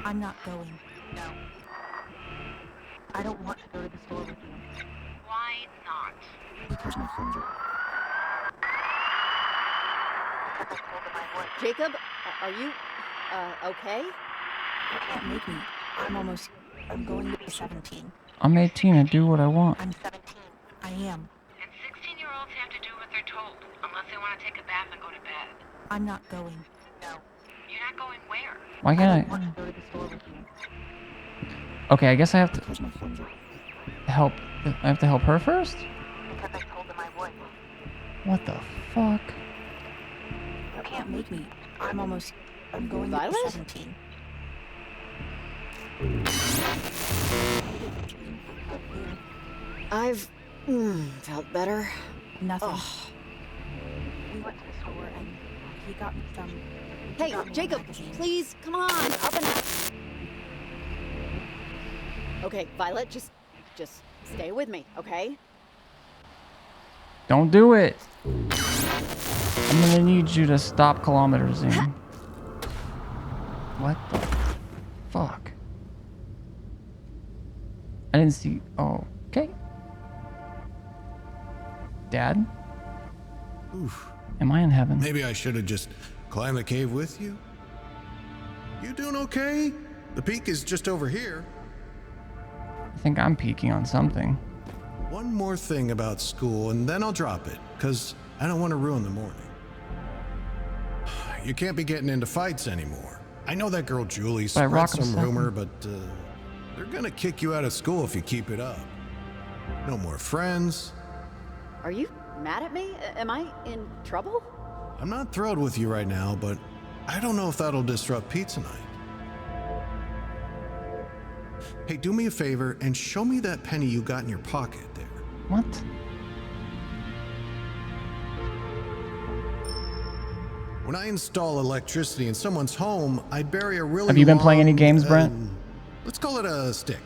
Speaker 21: I'm not going. No. I don't want to go to the store with you.
Speaker 2: Why not?
Speaker 21: Because my friends are...
Speaker 4: Jacob, are you, okay?
Speaker 21: You can't make me. I'm going to be 17.
Speaker 1: I'm 18. I do what I want.
Speaker 21: I'm 17. I am.
Speaker 2: And 16-year-olds have to do what they're told, unless they want to take a bath and go to bed.
Speaker 21: I'm not going. No.
Speaker 2: You're not going where?
Speaker 1: Why can't
Speaker 21: want to go to the store with you.
Speaker 1: Okay, I guess I have to help. I have to help her first?
Speaker 21: Because I told them I would.
Speaker 1: What the fuck?
Speaker 21: You can't make me. I'm going to be 17.
Speaker 4: I've felt better.
Speaker 21: Nothing. We went to the store and he got me some...
Speaker 4: Hey, Jacob, please, come on, up and up. Okay, Violet, just stay with me, okay?
Speaker 1: Don't do it. I'm gonna need you to stop kilometersing. What the fuck? I didn't see. Oh, okay. Dad?
Speaker 20: Oof.
Speaker 1: Am I in heaven?
Speaker 20: Maybe I should have just climbed the cave with you. You doing okay? The peak is just over here.
Speaker 1: I think I'm peeking on something.
Speaker 20: One more thing about school, and then I'll drop it, because I don't want to ruin the morning. You can't be getting into fights anymore. I know that girl Julie spread some rumor, but they're gonna kick you out of school if you keep it up. No more friends.
Speaker 4: Are you mad at me? Am I in trouble?
Speaker 20: I'm not thrilled with you right now, but I don't know if that'll disrupt pizza night. Hey, do me a favor and show me that penny you got in your pocket there.
Speaker 1: What?
Speaker 20: When I install electricity in someone's home, I'd bury a really
Speaker 1: Have you been playing any
Speaker 20: long,
Speaker 1: games, Brent?
Speaker 20: Let's call it a stick.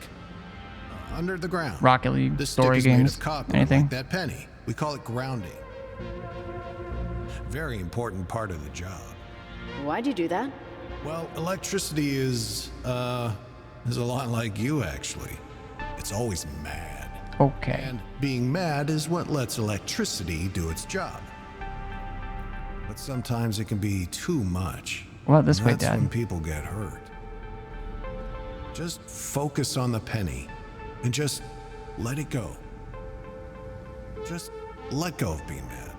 Speaker 20: Under the ground.
Speaker 1: Rocket League,
Speaker 20: This
Speaker 1: story
Speaker 20: stick is
Speaker 1: games,
Speaker 20: made of copper,
Speaker 1: anything?
Speaker 20: like that penny. We call it grounding. Very important part of the job.
Speaker 4: Why'd you do that?
Speaker 20: Well, electricity is a lot like you, actually. It's always mad.
Speaker 1: Okay.
Speaker 20: And being mad is what lets electricity do its job. But sometimes it can be too much.
Speaker 1: Well, this way,
Speaker 20: That's
Speaker 1: Dad.
Speaker 20: when people get hurt. Just focus on the penny and just let it go. Just let go of being mad.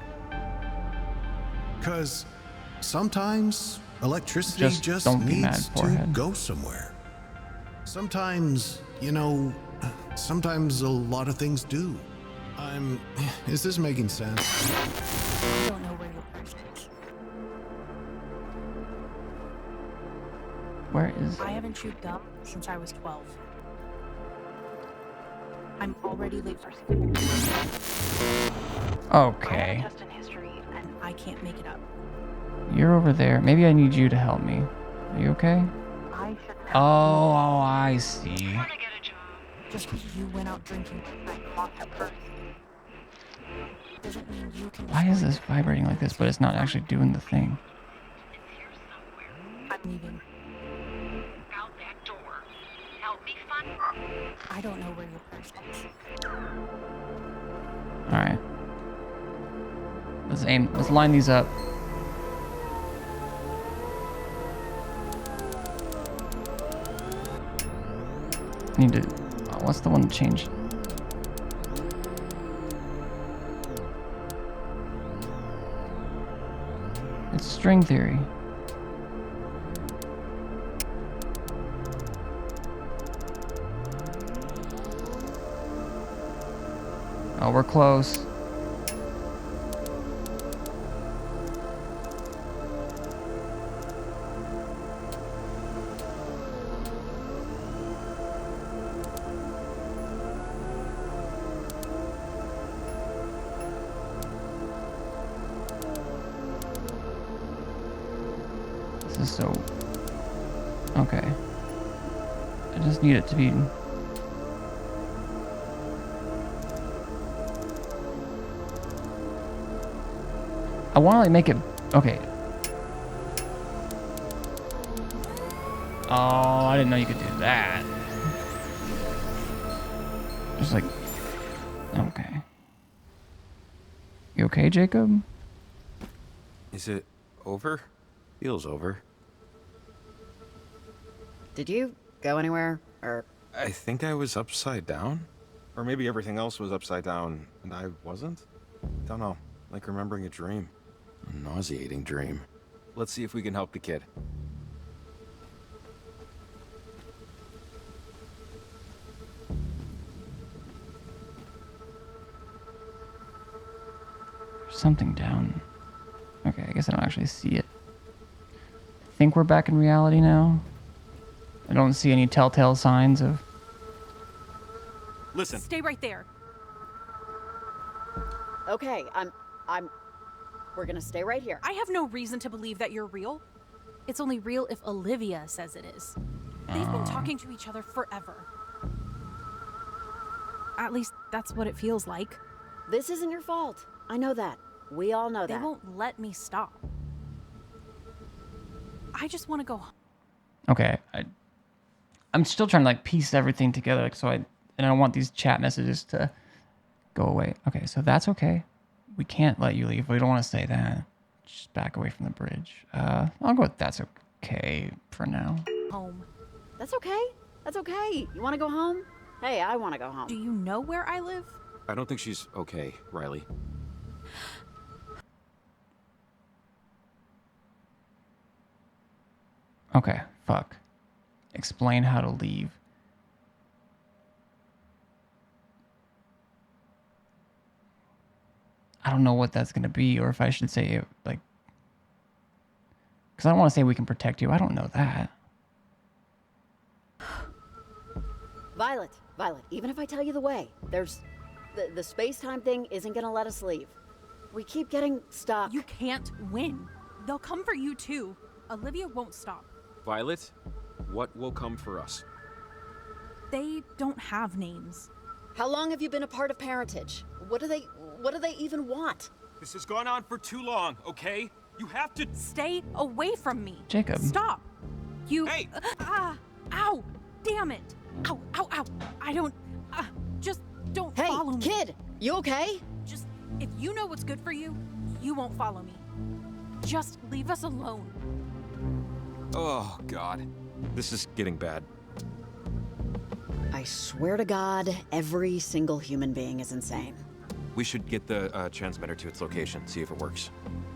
Speaker 20: Because sometimes electricity just
Speaker 1: don't be mad,
Speaker 20: needs to
Speaker 1: forehead.
Speaker 20: go somewhere. Sometimes, sometimes a lot of things do. Is this making sense?
Speaker 21: I don't know where you're first.
Speaker 1: Where is...
Speaker 21: I haven't chewed gum since I was 12. I'm already late for school. I
Speaker 1: Okay.
Speaker 21: have a test in history, and I can't make it up.
Speaker 1: You're over there. Maybe I need you to help me. Are you okay?
Speaker 21: I should
Speaker 1: Oh, I see.
Speaker 21: Just because you went out drinking and locked up first doesn't mean you can.
Speaker 1: Why is this vibrating like this, but it's not actually doing the thing?
Speaker 21: I'm leaving.
Speaker 2: Out that door. Help me find.
Speaker 21: I don't know where your purse is.
Speaker 1: Alright. Let's line these up. Need to... what's the one to change? It's string theory. Oh, we're close. This is so... okay. I just need it to be... I want to like make it... okay. Oh, I didn't know you could do that. Just like... okay. You okay, Jacob?
Speaker 17: Is it over? Feels over.
Speaker 4: Did you go anywhere? Or...
Speaker 17: I think I was upside down?
Speaker 6: Or maybe everything else was upside down and I wasn't? Don't know. Like remembering a dream.
Speaker 5: A nauseating dream.
Speaker 6: Let's see if we can help the kid.
Speaker 1: There's something down. Okay, I guess I don't actually see it. I think we're back in reality now. I don't see any telltale signs of...
Speaker 6: Listen.
Speaker 10: Stay right there.
Speaker 4: Okay, we're gonna stay right here.
Speaker 10: I have no reason to believe that you're real. It's only real if Olivia says it is. They've been talking to each other forever. At least that's what it feels like.
Speaker 4: This isn't your fault. I know that. We all know that.
Speaker 10: They won't let me stop. I just want to go home.
Speaker 1: Okay, I'm still trying to like piece everything together, like, and I don't want these chat messages to go away. Okay, so that's okay. We can't let you leave. We don't want to say that. Just back away from the bridge. I'll go with that's okay for now.
Speaker 10: Home.
Speaker 4: That's okay. That's okay. You want to go home? Hey, I want to go home.
Speaker 10: Do you know where I live?
Speaker 6: I don't think she's okay, Riley.
Speaker 1: Okay, fuck. Explain how to leave. I don't know what that's gonna be, or if I should say like, because I don't want to say we can protect you. I don't know that.
Speaker 4: Violet, even if I tell you the way, there's... The space-time thing isn't gonna let us leave. We keep getting stuck.
Speaker 11: You can't win. They'll come for you too. Olivia won't stop.
Speaker 6: Violet, what will come for us?
Speaker 11: They don't have names.
Speaker 4: How long have you been a part of Parentage? What do they even want?
Speaker 6: This has gone on for too long, okay? You have to...
Speaker 11: Stay away from me.
Speaker 1: Jacob.
Speaker 11: Stop. You...
Speaker 6: Hey!
Speaker 11: Ow! Damn it! Ow, ow, ow! I don't... just don't follow me.
Speaker 4: Hey, kid! You okay?
Speaker 11: Just... If you know what's good for you, you won't follow me. Just leave us alone.
Speaker 6: Oh, God. This is getting bad.
Speaker 4: I swear to God, every single human being is insane.
Speaker 6: We should get the transmitter to its location, see if it works.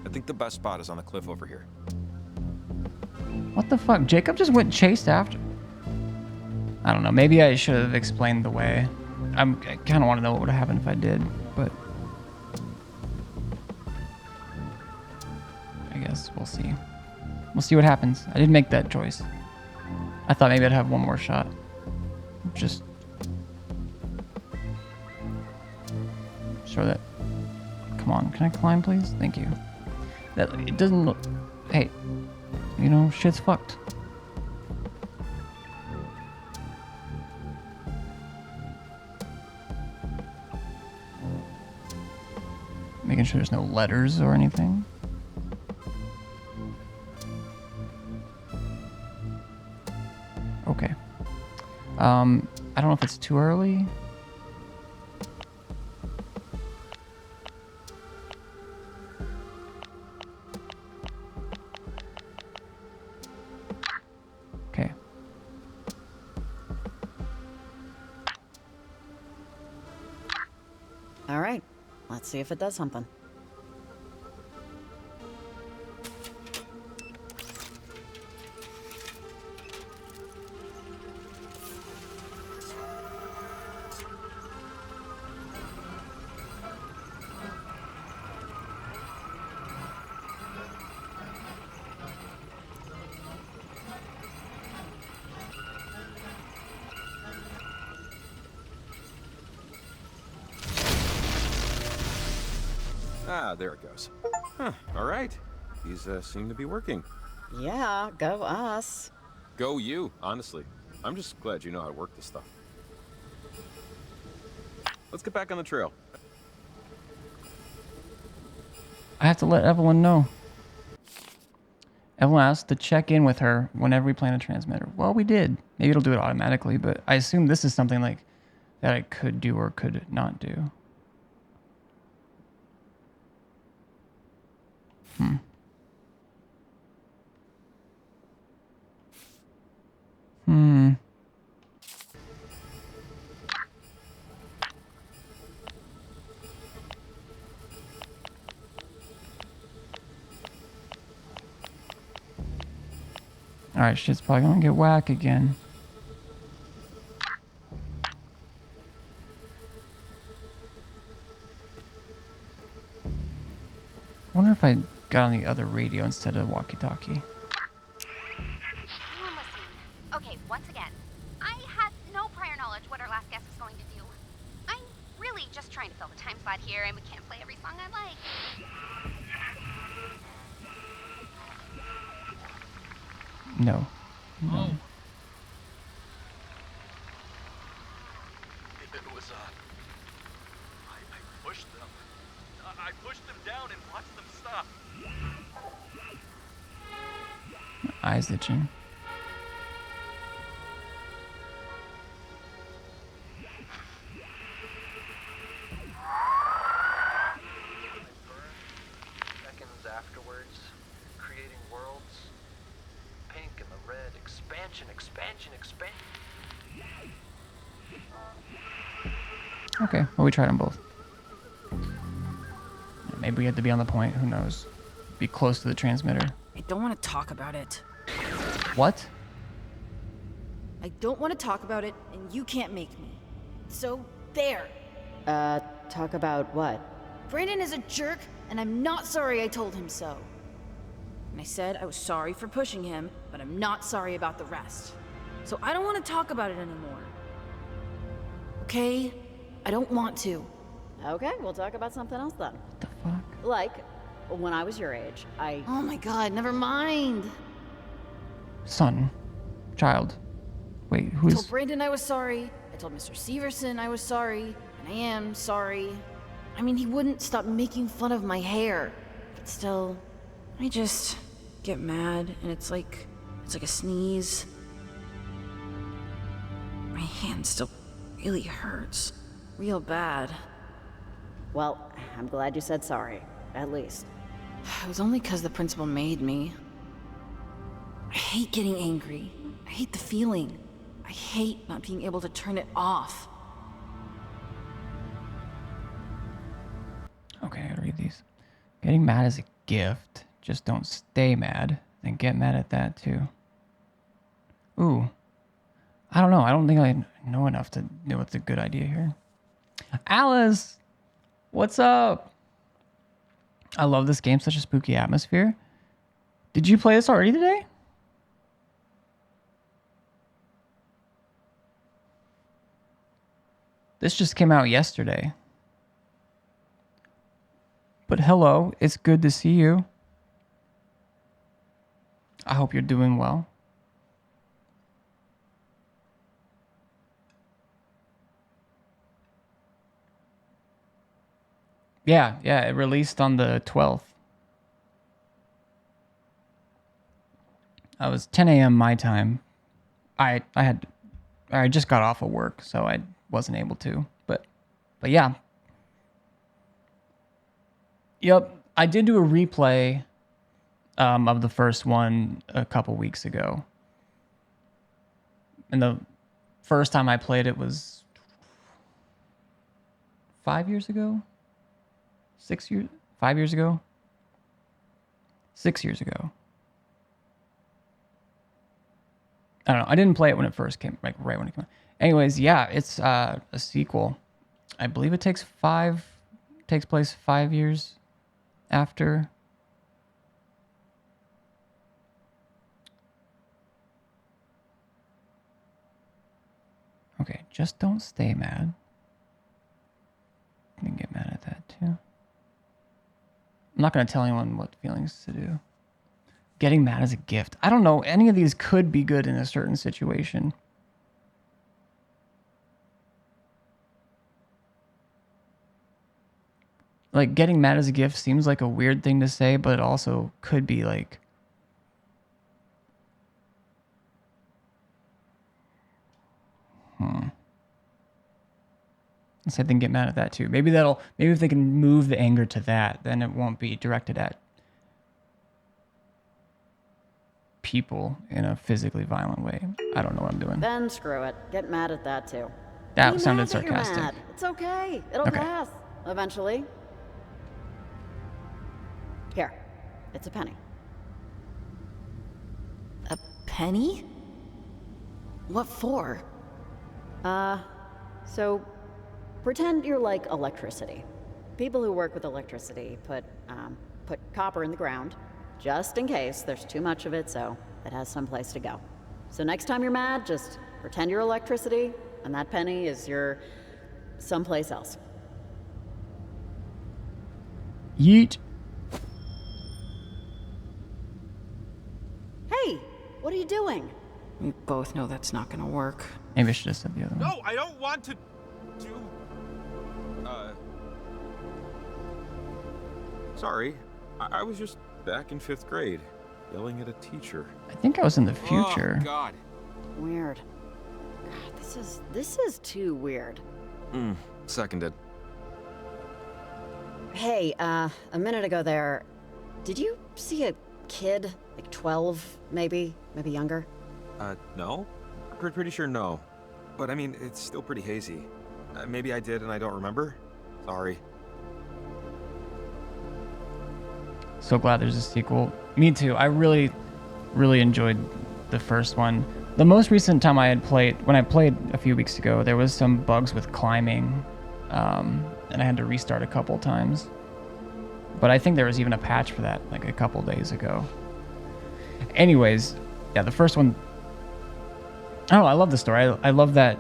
Speaker 6: I think the best spot is on the cliff over here.
Speaker 1: What the fuck? Jacob just went chased after. I don't know. Maybe I should have explained the way. I kind of want to know what would have happened if I did, but I guess we'll see. We'll see what happens. I didn't make that choice. I thought maybe I'd have one more shot. Just show that. Come on, can I climb, please? Thank you. That it doesn't look. Hey, you know, shit's fucked. Making sure there's no letters or anything. Okay. I don't know if it's too early. Okay.
Speaker 4: All right, let's see if it does something.
Speaker 6: Ah, there it goes. Huh, all right. These seem to be working.
Speaker 4: Yeah, go us.
Speaker 6: Go you, honestly. I'm just glad you know how to work this stuff. Let's get back on the trail.
Speaker 1: I have to let Evelyn know. Evelyn asked to check in with her whenever we plan a transmitter. Well, we did. Maybe it'll do it automatically, but I assume this is something like that I could do or could not do. Alright, shit's probably gonna get whack again. I wonder if I got on the other radio instead of walkie-talkie.
Speaker 8: Okay, once again, I had no prior knowledge what our last guest is going to do. I'm really just trying to fill the time slot here, and we can't play every song I like.
Speaker 1: No. No.
Speaker 12: It was, I pushed them. I pushed them down and watched them stop.
Speaker 1: My eyes itching.
Speaker 22: Seconds afterwards, creating worlds. Pink and the red, expansion, expansion, expansion.
Speaker 1: Okay, well we tried them both. Maybe we had to be on the point, who knows. Be close to the transmitter.
Speaker 9: I don't want to talk about it.
Speaker 1: What?
Speaker 9: I don't want to talk about it, and you can't make me. So, there.
Speaker 4: Talk about what?
Speaker 13: Brandon is a jerk, and I'm not sorry I told him so. And I said I was sorry for pushing him, but I'm not sorry about the rest. So I don't want to talk about it anymore. Okay? I don't want to.
Speaker 4: Okay, we'll talk about something else then.
Speaker 1: What the fuck?
Speaker 4: Like, when I was your age,
Speaker 13: Oh my god, never mind.
Speaker 1: Son. Child. Wait,
Speaker 13: I
Speaker 1: who's...
Speaker 13: told Brandon I was sorry. I told Mr. Severson I was sorry. And I am sorry. I mean, he wouldn't stop making fun of my hair. But still, I just get mad, and it's like a sneeze. My hand still really hurts. Real bad.
Speaker 4: Well, I'm glad you said sorry. At least.
Speaker 13: It was only because the principal made me. I hate getting angry. I hate the feeling. I hate not being able to turn it off.
Speaker 1: Okay, I gotta read these. Getting mad is a gift. Just don't stay mad. Then get mad at that too. Ooh. I don't know. I don't think I know enough to know what's a good idea here. Alice! What's up? I love this game. Such a spooky atmosphere. Did you play this already today? This just came out yesterday. But hello, it's good to see you. I hope you're doing well. Yeah, it released on the 12th. It was 10 a.m. my time. I just got off of work, so I wasn't able to. But yeah. Yep, I did do a replay of the first one a couple weeks ago. And the first time I played it was 5 years ago? 6 years? 5 years ago? 6 years ago. I don't know. I didn't play it when it first came, like right when it came out. Anyways, yeah, it's a sequel. I believe it takes place 5 years after. Okay, just don't stay mad. You can get mad at that too. I'm not going to tell anyone what feelings to do. Getting mad is a gift. I don't know. Any of these could be good in a certain situation. Like, getting mad as a gift seems like a weird thing to say, but it also could be like... So I think get mad at that too. Maybe if they can move the anger to that, then it won't be directed at people in a physically violent way. I don't know what I'm doing.
Speaker 4: Then screw it. Get mad at that too.
Speaker 1: That
Speaker 4: Be
Speaker 1: sounded
Speaker 4: mad that you're
Speaker 1: sarcastic.
Speaker 4: mad. It's okay. It'll pass. Eventually. Here. It's a penny.
Speaker 13: A penny? What for?
Speaker 4: So pretend you're like electricity. People who work with electricity put copper in the ground just in case there's too much of it, so it has some place to go. So next time you're mad, just pretend you're electricity, and that penny is your someplace else.
Speaker 1: Yeet.
Speaker 4: Hey, what are you doing?
Speaker 13: We both know that's not gonna work.
Speaker 1: Maybe I should have said the other one.
Speaker 6: No, I don't want to do... Sorry. I was just back in 5th grade, yelling at a teacher.
Speaker 1: I think I was in the future.
Speaker 6: Oh, God.
Speaker 4: Weird. God, this is too weird.
Speaker 6: Seconded.
Speaker 4: Hey, a minute ago there, did you see a kid, like 12, maybe younger?
Speaker 6: No? Pretty sure no. But I mean, it's still pretty hazy. Maybe I did and I don't remember? Sorry.
Speaker 1: So glad there's a sequel. Me too. I really enjoyed the first one. The most recent time when I played a few weeks ago, there was some bugs with climbing, and I had to restart a couple times. But I think there was even a patch for that like a couple days ago. Anyways, yeah, the first one. I don't know, I love the story. I love that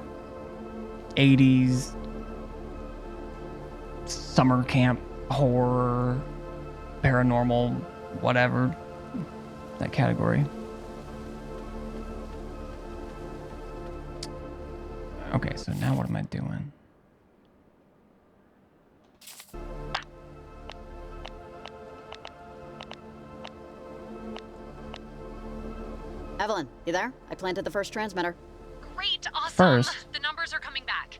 Speaker 1: 80s summer camp horror, paranormal, whatever, that category. Okay, so now what am I doing?
Speaker 4: Evelyn, you there? I planted the first transmitter.
Speaker 2: Great, awesome.
Speaker 1: First.
Speaker 2: The numbers are coming back.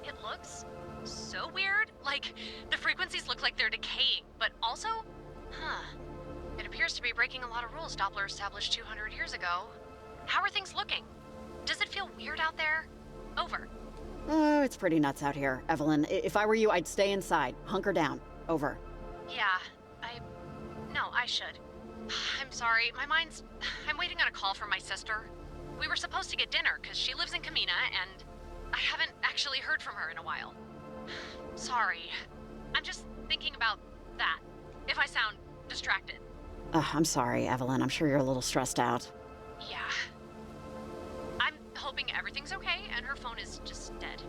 Speaker 2: It looks so weird. Like, the frequencies look like they're decaying, but also, it appears to be breaking a lot of rules Doppler established 200 years ago. How are things looking? Does it feel weird out there? Over.
Speaker 4: Oh, it's pretty nuts out here, Evelyn. If I were you, I'd stay inside. Hunker down. Over.
Speaker 2: Yeah, No, I should. I'm sorry, I'm waiting on a call from my sister. We were supposed to get dinner, because she lives in Kamina, and I haven't actually heard from her in a while. Sorry. I'm just thinking about that, if I sound distracted.
Speaker 4: I'm sorry, Evelyn. I'm sure you're a little stressed out.
Speaker 2: Yeah. I'm hoping everything's okay, and her phone is just dead.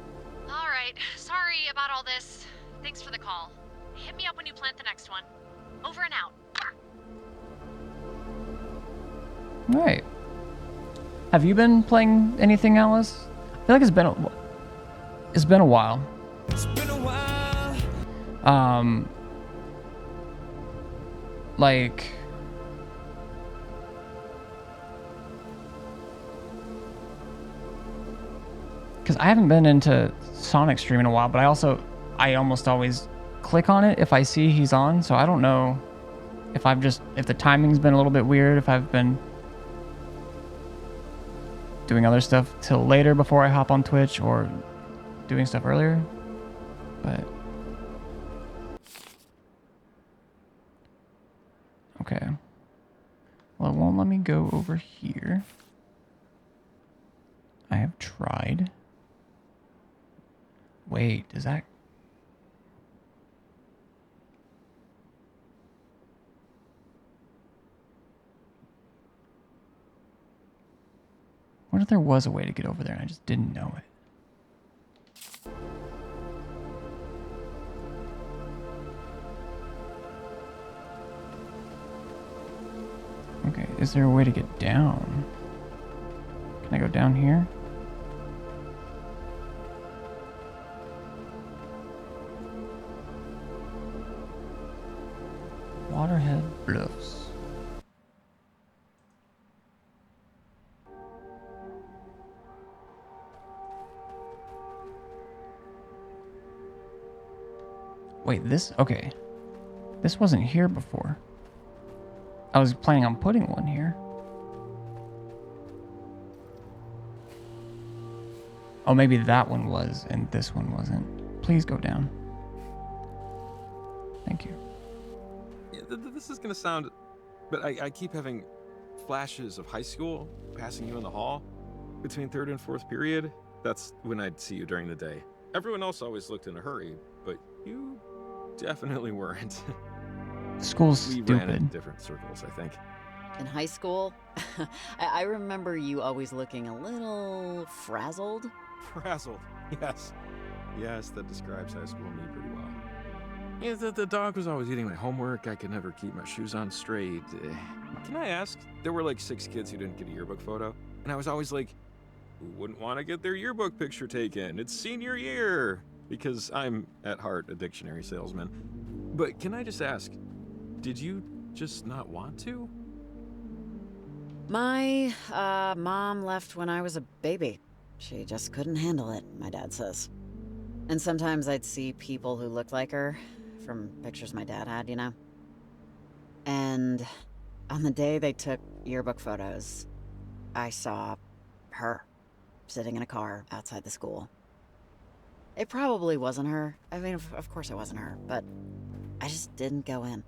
Speaker 2: Alright, sorry about all this. Thanks for the call. Hit me up when you plant the next one. Over and out.
Speaker 1: Right. Have you been playing anything, Alice? I feel like it's been a while. It's been a while. Like, because I haven't been into Sonic Stream in a while, but I almost always click on it if I see he's on, so I don't know if if the timing's been a little bit weird, if I've been doing other stuff till later before I hop on Twitch or doing stuff earlier, but okay. Well, it won't let me go over here. I have tried. Wait, does that... What if there was a way to get over there and I just didn't know it? Okay, is there a way to get down? Can I go down here? Waterhead Bluffs. Wait, this... Okay. This wasn't here before. I was planning on putting one here. Oh, maybe that one was, and this one wasn't. Please go down. Thank you.
Speaker 6: Yeah, this is gonna sound... But I keep having flashes of high school, passing you in the hall. Between third and fourth period, that's when I'd see you during the day. Everyone else always looked in a hurry, but you definitely weren't.
Speaker 1: School's
Speaker 6: we
Speaker 1: stupid.
Speaker 6: ran in different circles, I think.
Speaker 4: In high school, I remember you always looking a little frazzled.
Speaker 6: Frazzled, yes. Yes, that describes high school me pretty well. Yeah, the dog was always eating my homework. I could never keep my shoes on straight. Can I ask? There were like 6 kids who didn't get a yearbook photo. And I was always like, who wouldn't want to get their yearbook picture taken? It's senior year. Because I'm, at heart, a dictionary salesman. But can I just ask, did you just not want to?
Speaker 4: My, mom left when I was a baby. She just couldn't handle it, my dad says. And sometimes I'd see people who looked like her, from pictures my dad had, you know? And on the day they took yearbook photos, I saw her sitting in a car outside the school. It probably wasn't her. I mean, of course it wasn't her, but I just didn't go in.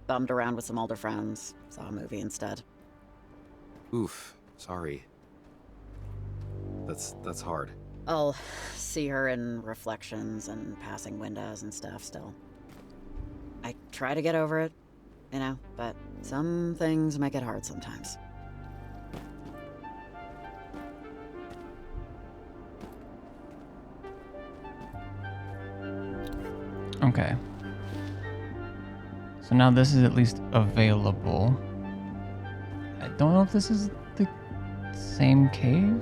Speaker 4: Bummed around with some older friends, saw a movie instead.
Speaker 6: Oof, sorry. That's hard.
Speaker 4: I'll see her in reflections and passing windows and stuff still. I try to get over it, you know, but some things make it hard sometimes.
Speaker 1: Okay. So now this is at least available. I don't know if this is the same cave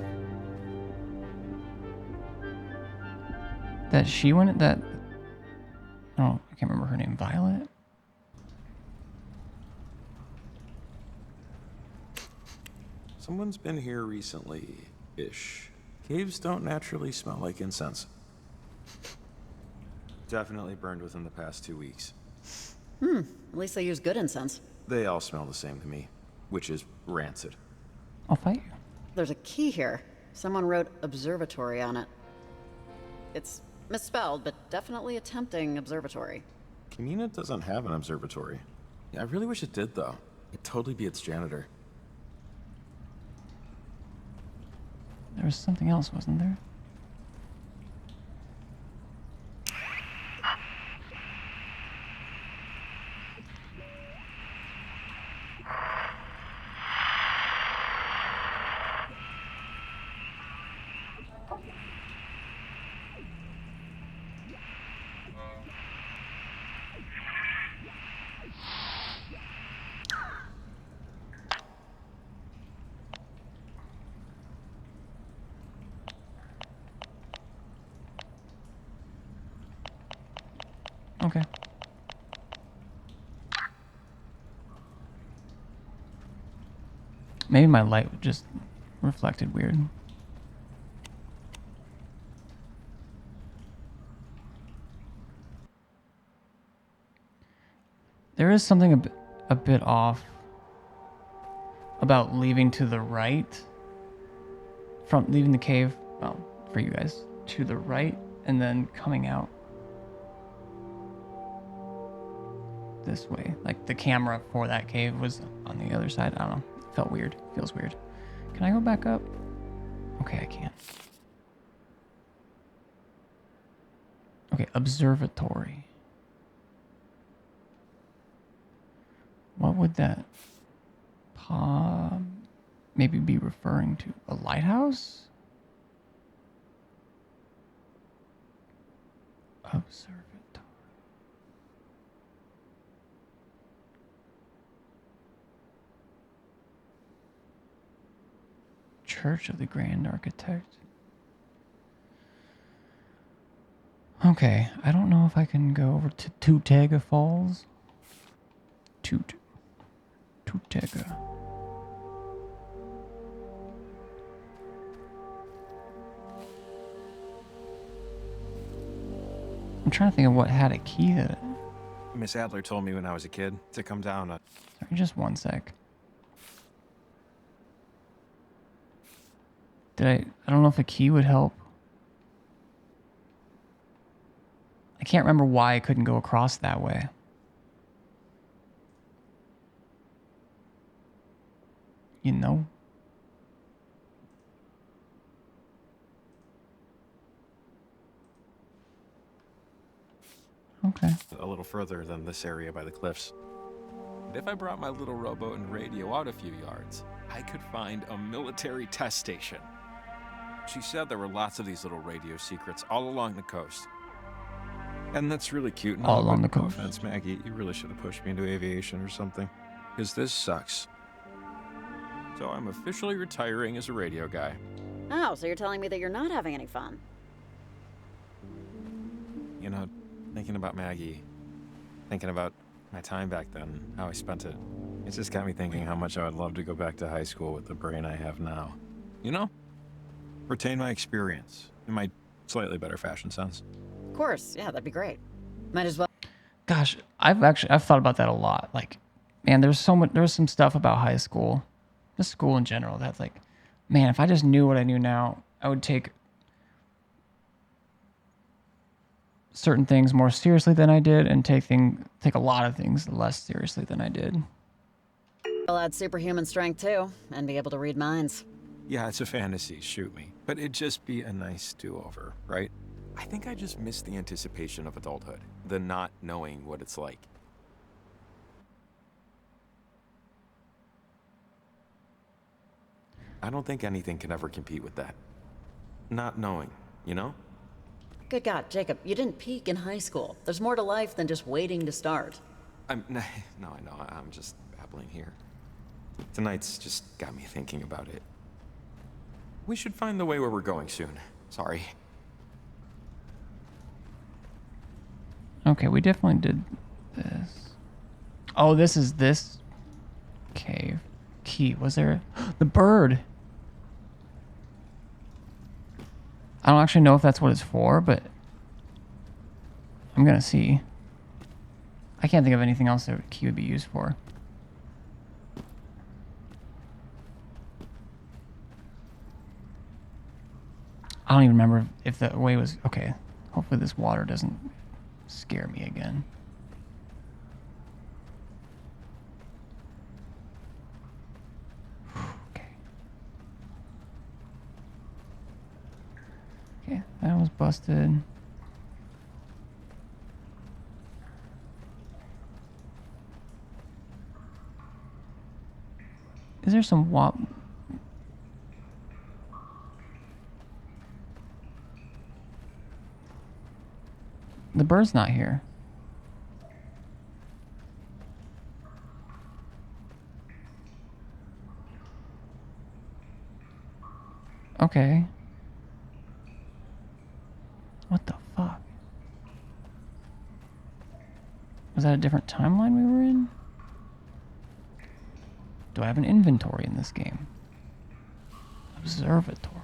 Speaker 1: that she went, that, oh, I can't remember her name, Violet?
Speaker 17: Someone's been here recently-ish. Caves don't naturally smell like incense. Definitely burned within the past 2 weeks.
Speaker 4: At least they use good incense.
Speaker 17: They all smell the same to me, which is rancid.
Speaker 1: I'll fight you.
Speaker 4: There's a key here. Someone wrote observatory on it. It's misspelled, but definitely a tempting observatory.
Speaker 17: Kamina doesn't have an observatory. I really wish it did, though. It'd totally be its janitor.
Speaker 1: There was something else, wasn't there? Okay. Maybe my light just reflected weird. There is something a bit off about leaving to the right. From leaving the cave, well, for you guys, to the right and then coming out this way. Like the camera for that cave was on the other side. I don't know. It felt weird. Feels weird. Can I go back up? Okay, I can. Okay, observatory. What would that maybe be referring to? A lighthouse? Observatory. Church of the Grand Architect. Okay, I don't know if I can go over to Tutega Falls. Tutega. I'm trying to think of what had a key that.
Speaker 17: Miss Adler told me when I was a kid to come down.
Speaker 1: Sorry, just one sec. I don't know if a key would help. I can't remember why I couldn't go across that way. You know? Okay.
Speaker 17: A little further than this area by the cliffs. And if I brought my little rowboat and radio out a few yards, I could find a military test station. She said there were lots of these little radio secrets all along the coast. And that's really cute. And
Speaker 1: all along the coast.
Speaker 17: No offense, Maggie, you really should have pushed me into aviation or something. Because this sucks. So I'm officially retiring as a radio guy.
Speaker 4: Oh, so you're telling me that you're not having any fun?
Speaker 17: You know, thinking about Maggie, thinking about my time back then, how I spent it, it just got me thinking how much I would love to go back to high school with the brain I have now. You know? Retain my experience and my slightly better fashion sense.
Speaker 4: Of course, yeah, that'd be great. Might as well.
Speaker 1: Gosh, I've thought about that a lot. Like, man, there's some stuff about high school, just school in general, that's like, man, if I just knew what I knew now, I would take certain things more seriously than I did, and take a lot of things less seriously than I did.
Speaker 4: I'll add superhuman strength too, and be able to read minds.
Speaker 17: Yeah, it's a fantasy, shoot me. But it'd just be a nice do-over, right? I think I just miss the anticipation of adulthood, the not knowing what it's like.
Speaker 5: I don't think anything can ever compete with that. Not knowing, you know?
Speaker 4: Good God, Jacob, you didn't peak in high school. There's more to life than just waiting to start.
Speaker 5: No, I know, I'm just babbling here. Tonight's just got me thinking about it. We should find the way where we're going soon. Sorry.
Speaker 1: Okay, we definitely did this. Oh, this is this cave. Key, was there the bird? I don't actually know if that's what it's for, but I'm gonna see. I can't think of anything else that key would be used for. I don't even remember if the way was... Okay, hopefully this water doesn't scare me again. Okay, that was busted. Is there some wop? The bird's not here. Okay. What the fuck? Was that a different timeline we were in? Do I have an inventory in this game? Observatory.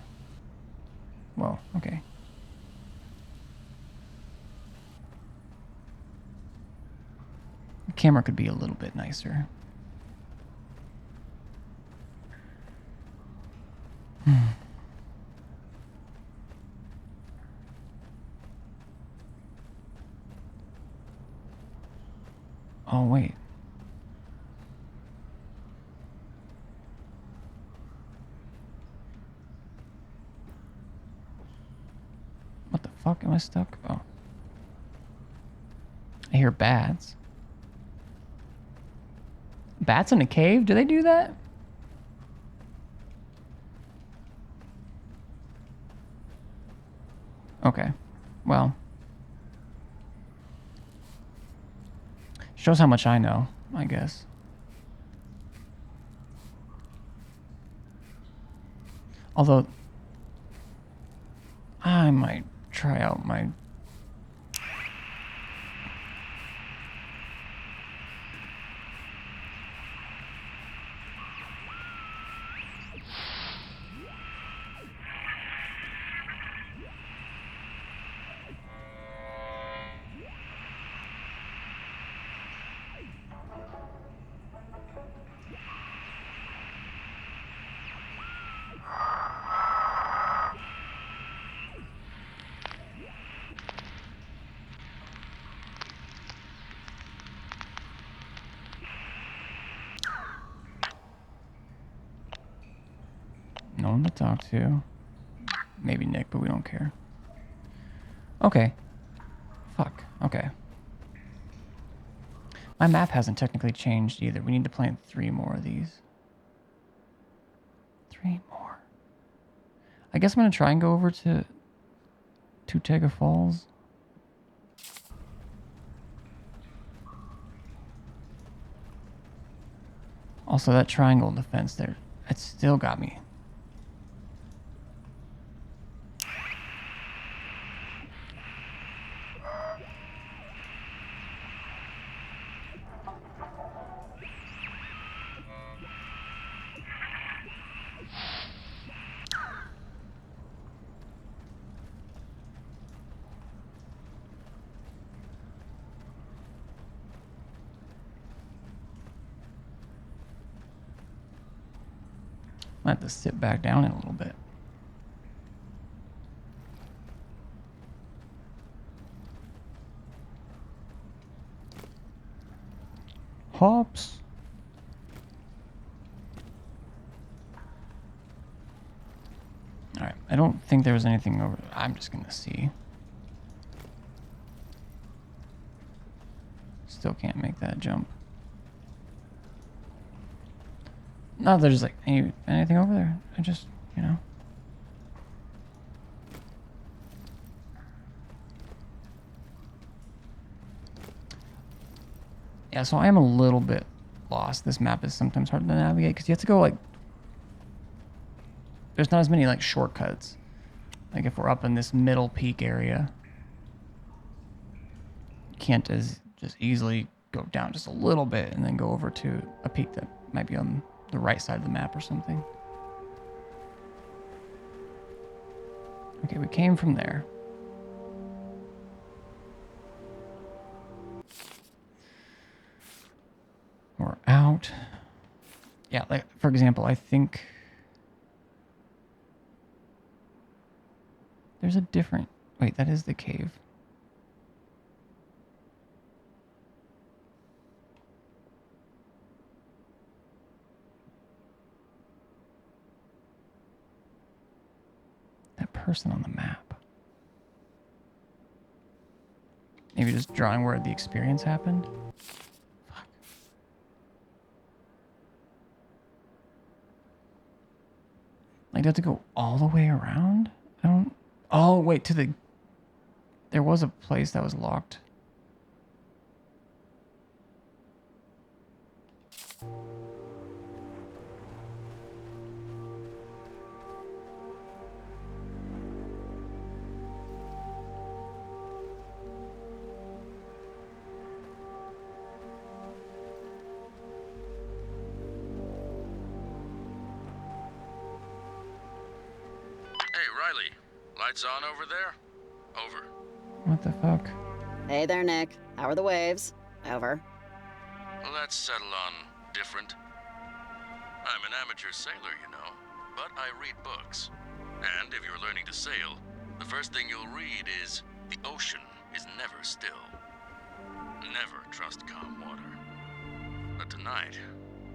Speaker 1: Well, okay. The camera could be a little bit nicer. Oh, wait. What the fuck? Am I stuck? Oh. I hear bats. Bats in a cave? Do they do that? Okay. Well. Shows how much I know, I guess. Although, I might try out my... No one to talk to. Maybe Nick, but we don't care. Okay. Fuck. Okay. My map hasn't technically changed either. We need to plant 3 more of these. 3 more. I guess I'm going to try and go over to Tega Falls. Also, that triangle in the fence there, it still got me. I have to sit back down in a little bit. Hops. Alright, I don't think there was anything over... I'm just gonna see. Still can't make that jump. Not that there's like anything over there. I just, you know. Yeah, so I am a little bit lost. This map is sometimes hard to navigate because you have to go like... There's not as many like shortcuts. Like if we're up in this middle peak area, you can't just easily go down just a little bit and then go over to a peak that might be on the right side of the map or something. Okay, we came from there. We're out. Yeah, like for example, I think there's a different... Wait, that is the cave. That person on the map. Maybe just drawing where the experience happened. Fuck. Like, do I have to go all the way around? I don't... Oh, wait, to the... There was a place that was locked.
Speaker 19: Hey, Riley. Lights on over there? Over.
Speaker 1: What the fuck?
Speaker 4: Hey there, Nick. How are the waves? Over.
Speaker 19: Let's settle on different. I'm an amateur sailor, you know, but I read books. And if you're learning to sail, the first thing you'll read is the ocean is never still. Never trust calm water. But tonight,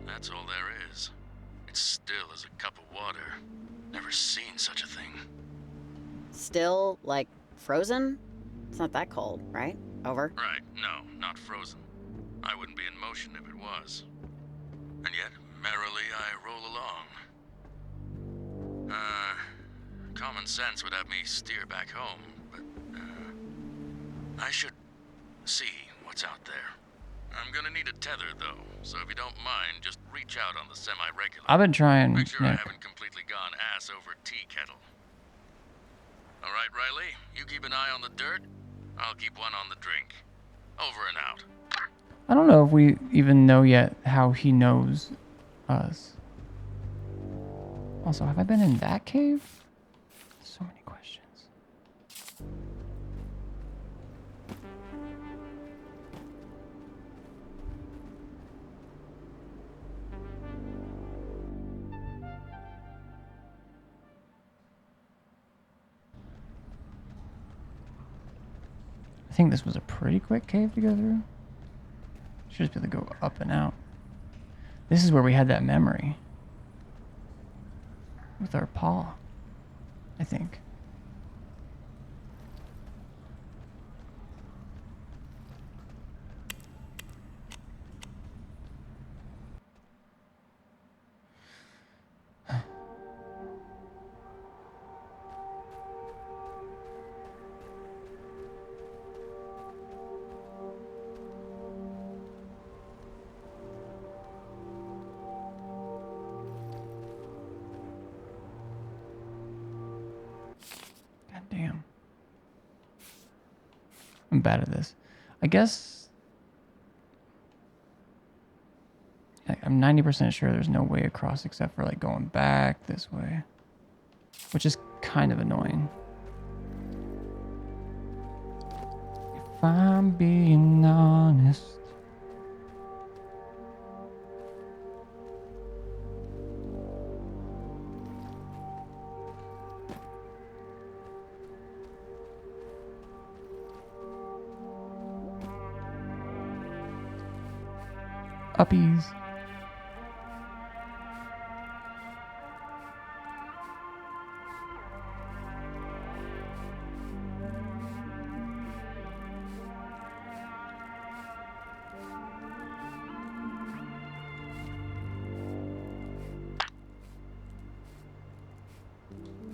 Speaker 19: that's all there is. It's still as a cup of water. Never seen such a thing.
Speaker 4: Still, like, frozen? It's not that cold, right? Over.
Speaker 19: Right, no, not frozen. I wouldn't be in motion if it was. And yet, merrily I roll along. Common sense would have me steer back home, but, I should see what's out there. I'm gonna need a tether, though, so if you don't mind, just reach out on the semi-regular.
Speaker 1: I've been trying,
Speaker 19: Make sure I
Speaker 1: Nick.
Speaker 19: haven't completely gone ass over tea kettle. All right, Riley, you keep an eye on the dirt. I'll keep one on the drink. Over and out.
Speaker 1: I don't know if we even know yet how he knows us. Also, have I been in that cave? So many questions. I think this was a pretty quick cave to go through. Should just be able to go up and out. This is where we had that memory. With our paw, I think. God damn. I'm bad at this. I guess I'm 90% sure there's no way across except for like going back this way, which is kind of annoying. If I'm being honest. Uppies.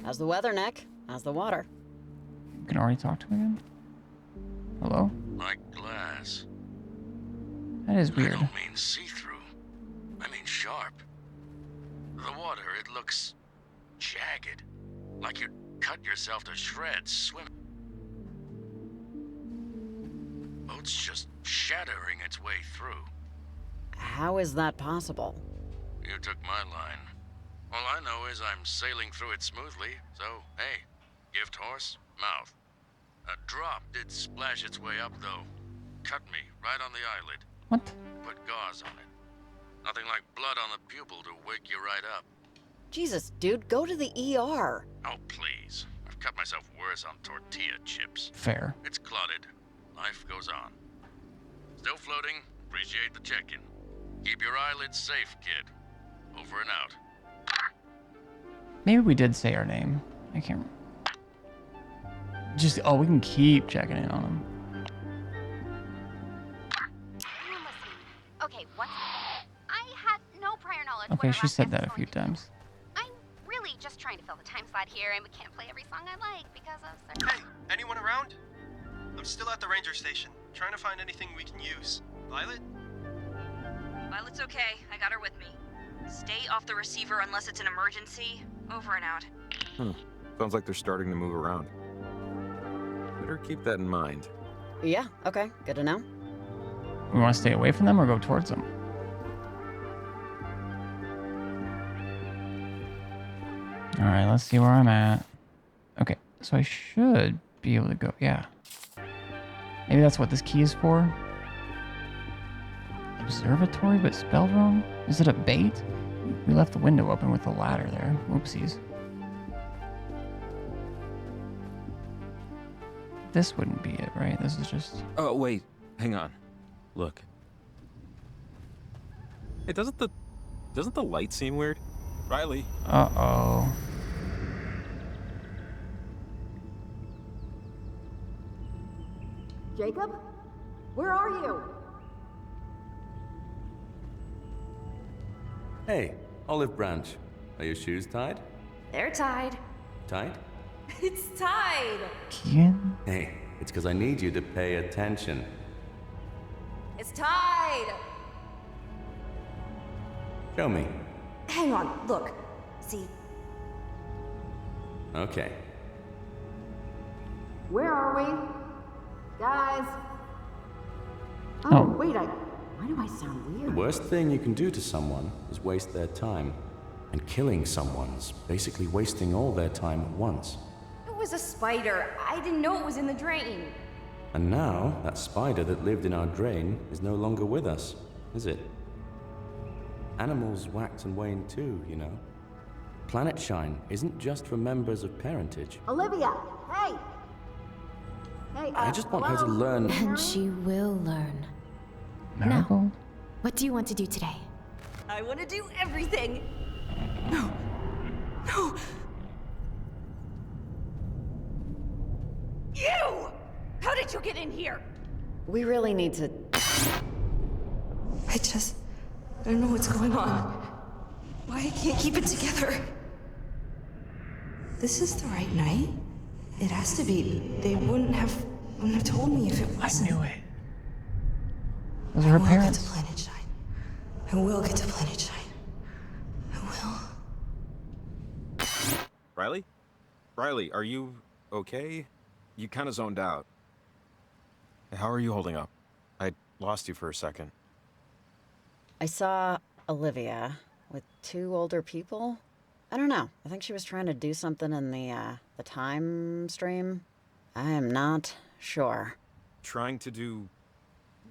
Speaker 4: How's the weather, Nick? How's the water?
Speaker 1: You can already talk to him again? Hello?
Speaker 19: Like glass.
Speaker 1: That is
Speaker 19: I
Speaker 1: weird.
Speaker 19: don't mean see-through. I mean sharp. The water, it looks jagged. Like you'd cut yourself to shreds swimming. Boat's just shattering its way through.
Speaker 4: How is that possible?
Speaker 19: You took my line. All I know is I'm sailing through it smoothly, so hey, gift horse, mouth. A drop did splash its way up, though. Cut me right on the eyelid.
Speaker 1: What?
Speaker 19: Put gauze on it. Nothing like blood on the pupil to wake you right up.
Speaker 4: Jesus, dude, go to the ER.
Speaker 19: Oh, please. I've cut myself worse on tortilla chips.
Speaker 1: Fair.
Speaker 19: It's clotted. Life goes on. Still floating. Appreciate the check-in. Keep your eyelids safe, kid. Over and out.
Speaker 1: Maybe we did say our name. I can't remember. Just, oh, we can keep checking in on him.
Speaker 8: Okay, what? I had no prior knowledge.
Speaker 1: Okay, she said that a few times.
Speaker 8: I'm really just trying to fill the time slot here, and we can't play every song I like because of certain...
Speaker 16: Hey, anyone around? I'm still at the ranger station, trying to find anything we can use. Violet?
Speaker 14: Violet's okay. I got her with me. Stay off the receiver unless it's an emergency. Over and out.
Speaker 6: Sounds like they're starting to move around. Better keep that in mind.
Speaker 4: Yeah, okay, good to know.
Speaker 1: We want to stay away from them or go towards them? Alright, let's see where I'm at. Okay, so I should be able to go. Yeah. Maybe that's what this key is for. Observatory, but spelled wrong? Is it a bait? We left the window open with the ladder there. Oopsies. This wouldn't be it, right? This is just...
Speaker 6: Oh, wait. Hang on. Look. Hey, doesn't the light seem weird? Riley?
Speaker 1: Uh-oh.
Speaker 13: Jacob? Where are you?
Speaker 15: Hey, Olive Branch. Are your shoes tied?
Speaker 10: They're tied.
Speaker 15: Tied?
Speaker 10: It's tied.
Speaker 1: Kian?
Speaker 15: Hey, it's because I need you to pay attention.
Speaker 10: It's tied.
Speaker 15: Show me.
Speaker 10: Hang on, look. See,
Speaker 15: Okay.
Speaker 13: Where are we? Guys?
Speaker 1: Oh.
Speaker 13: Wait, why do I sound
Speaker 15: The
Speaker 13: weird?
Speaker 15: worst thing you can do to someone is waste their time. And killing someone's basically wasting all their time at once.
Speaker 10: it was a spider. I didn't know it was in the drain.
Speaker 15: And now, that spider that lived in our drain is no longer with us, is it? Animals wax and wane too, you know. Planet Shine isn't just for members of parentage.
Speaker 13: Olivia! Hey! Hey,
Speaker 15: I just want her to learn.
Speaker 23: And she will learn.
Speaker 1: Marigold?
Speaker 23: What do you want to do today?
Speaker 10: I want to do everything. No. No. You! How did you get in here?
Speaker 4: We really need to...
Speaker 10: I don't know what's going on. Why I can't keep it together. This is the right night. It has to be. They wouldn't have told me if it wasn't.
Speaker 1: I knew it. Those are her parents.
Speaker 10: I will get to Planet Shine. I will get to Planet Shine. I will.
Speaker 6: Riley? Riley, are you okay? You kind of zoned out. How are you holding up? I lost you for a second.
Speaker 4: I saw Olivia with two older people. I don't know. I think she was trying to do something in the time stream. I am not sure.
Speaker 6: Trying to do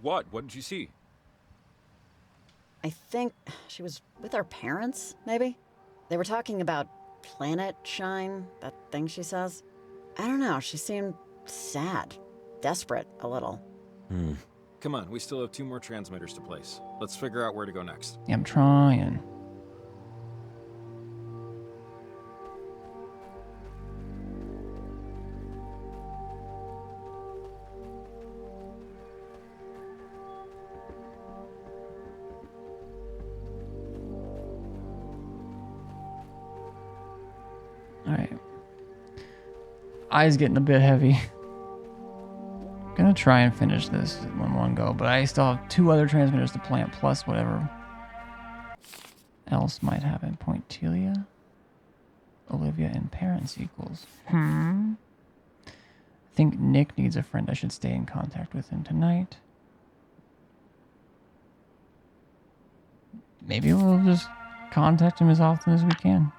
Speaker 6: what? What did you see?
Speaker 4: I think she was with her parents, maybe? They were talking about Planet Shine, that thing she says. I don't know, she seemed sad. Desperate, a little.
Speaker 6: Come on, we still have 2 more transmitters to place. Let's figure out where to go next.
Speaker 1: Yeah, I'm trying. Alright. Eyes getting a bit heavy. Gonna try and finish this in one go, but I still have 2 other transmitters to plant, plus whatever else might happen. Pointillia, Olivia, and parents equals. I think Nick needs a friend. I should stay in contact with him tonight. Maybe we'll just contact him as often as we can.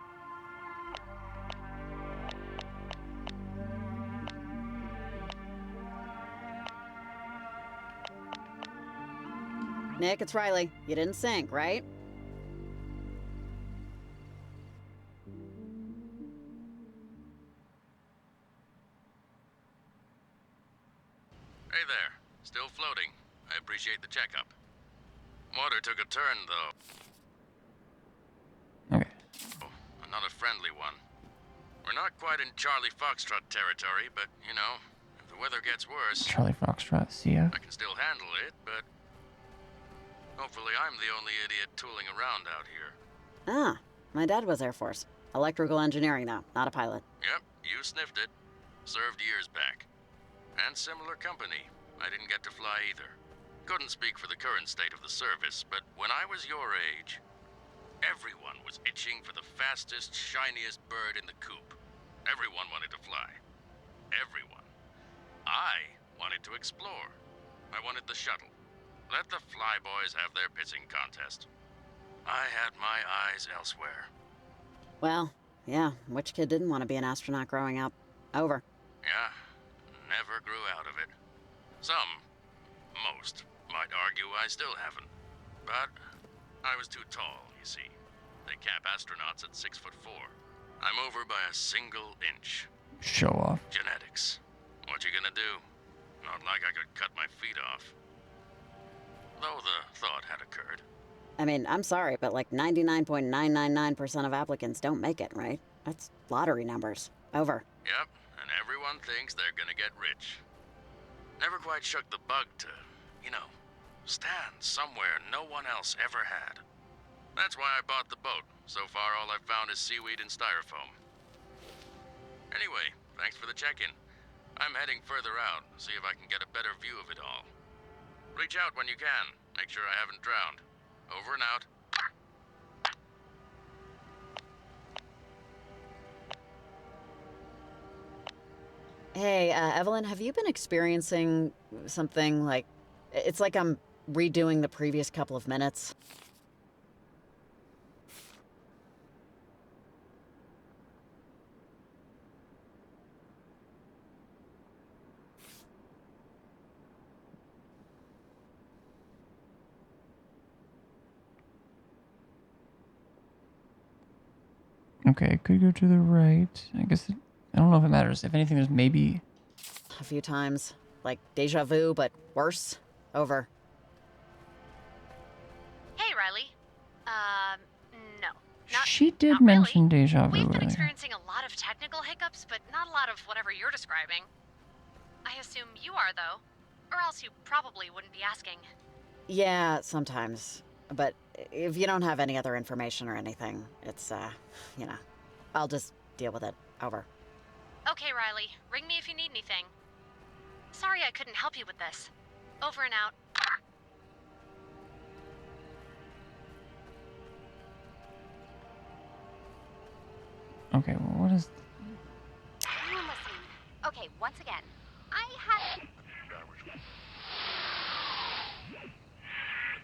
Speaker 4: Nick, it's Riley. You didn't sink, right?
Speaker 19: Hey there. Still floating. I appreciate the checkup. Water took a turn, though.
Speaker 1: Okay.
Speaker 19: Oh, not a friendly one. We're not quite in Charlie Foxtrot territory, but, you know, if the weather gets worse...
Speaker 1: Charlie Foxtrot, see ya.
Speaker 19: I can still handle it, but... hopefully I'm the only idiot tooling around out here.
Speaker 4: Ah, my dad was Air Force. Electrical engineering, though, not a pilot.
Speaker 19: Yep, you sniffed it. Served years back. And similar company. I didn't get to fly either. Couldn't speak for the current state of the service, but when I was your age, everyone was itching for the fastest, shiniest bird in the coop. Everyone wanted to fly. Everyone. I wanted to explore. I wanted the shuttle. Let the flyboys have their pitching contest. I had my eyes elsewhere.
Speaker 4: Well, yeah, which kid didn't want to be an astronaut growing up? Over.
Speaker 19: Yeah, never grew out of it. Some, most, might argue I still haven't. But I was too tall, you see. They cap astronauts at 6'4". I'm over by a single inch.
Speaker 1: Show off.
Speaker 19: Genetics. What you gonna do? Not like I could cut my feet off. Though the thought had occurred.
Speaker 4: I mean, I'm sorry, but like 99.999% of applicants don't make it, right? That's lottery numbers. Over.
Speaker 19: Yep, and everyone thinks they're gonna get rich. Never quite shook the bug to, you know, stand somewhere no one else ever had. That's why I bought the boat. So far, all I've found is seaweed and styrofoam. Anyway, thanks for the check-in. I'm heading further out, see if I can get a better view of it all. Reach out when you can. Make sure I haven't drowned. Over and out.
Speaker 4: Hey, Evelyn, have you been experiencing something like... It's like I'm redoing the previous couple of minutes.
Speaker 1: Okay, could go to the right. I guess I don't know if it matters. If anything, there's maybe
Speaker 4: A few times. Like deja vu, but worse. Over.
Speaker 2: Hey, Riley. No.
Speaker 1: she did mention deja vu
Speaker 2: We've been
Speaker 1: earlier.
Speaker 2: experiencing a lot of technical hiccups, but not a lot of whatever you're describing. I assume you are, though. Or else you probably wouldn't be asking.
Speaker 4: Yeah, sometimes. But if you don't have any other information or anything, it's, you know, I'll just deal with it. Over.
Speaker 2: Okay, Riley. Ring me if you need anything. Sorry I couldn't help you with this. Over and out.
Speaker 1: Okay, well, what is...
Speaker 8: Everyone listening. Okay, once again, I had...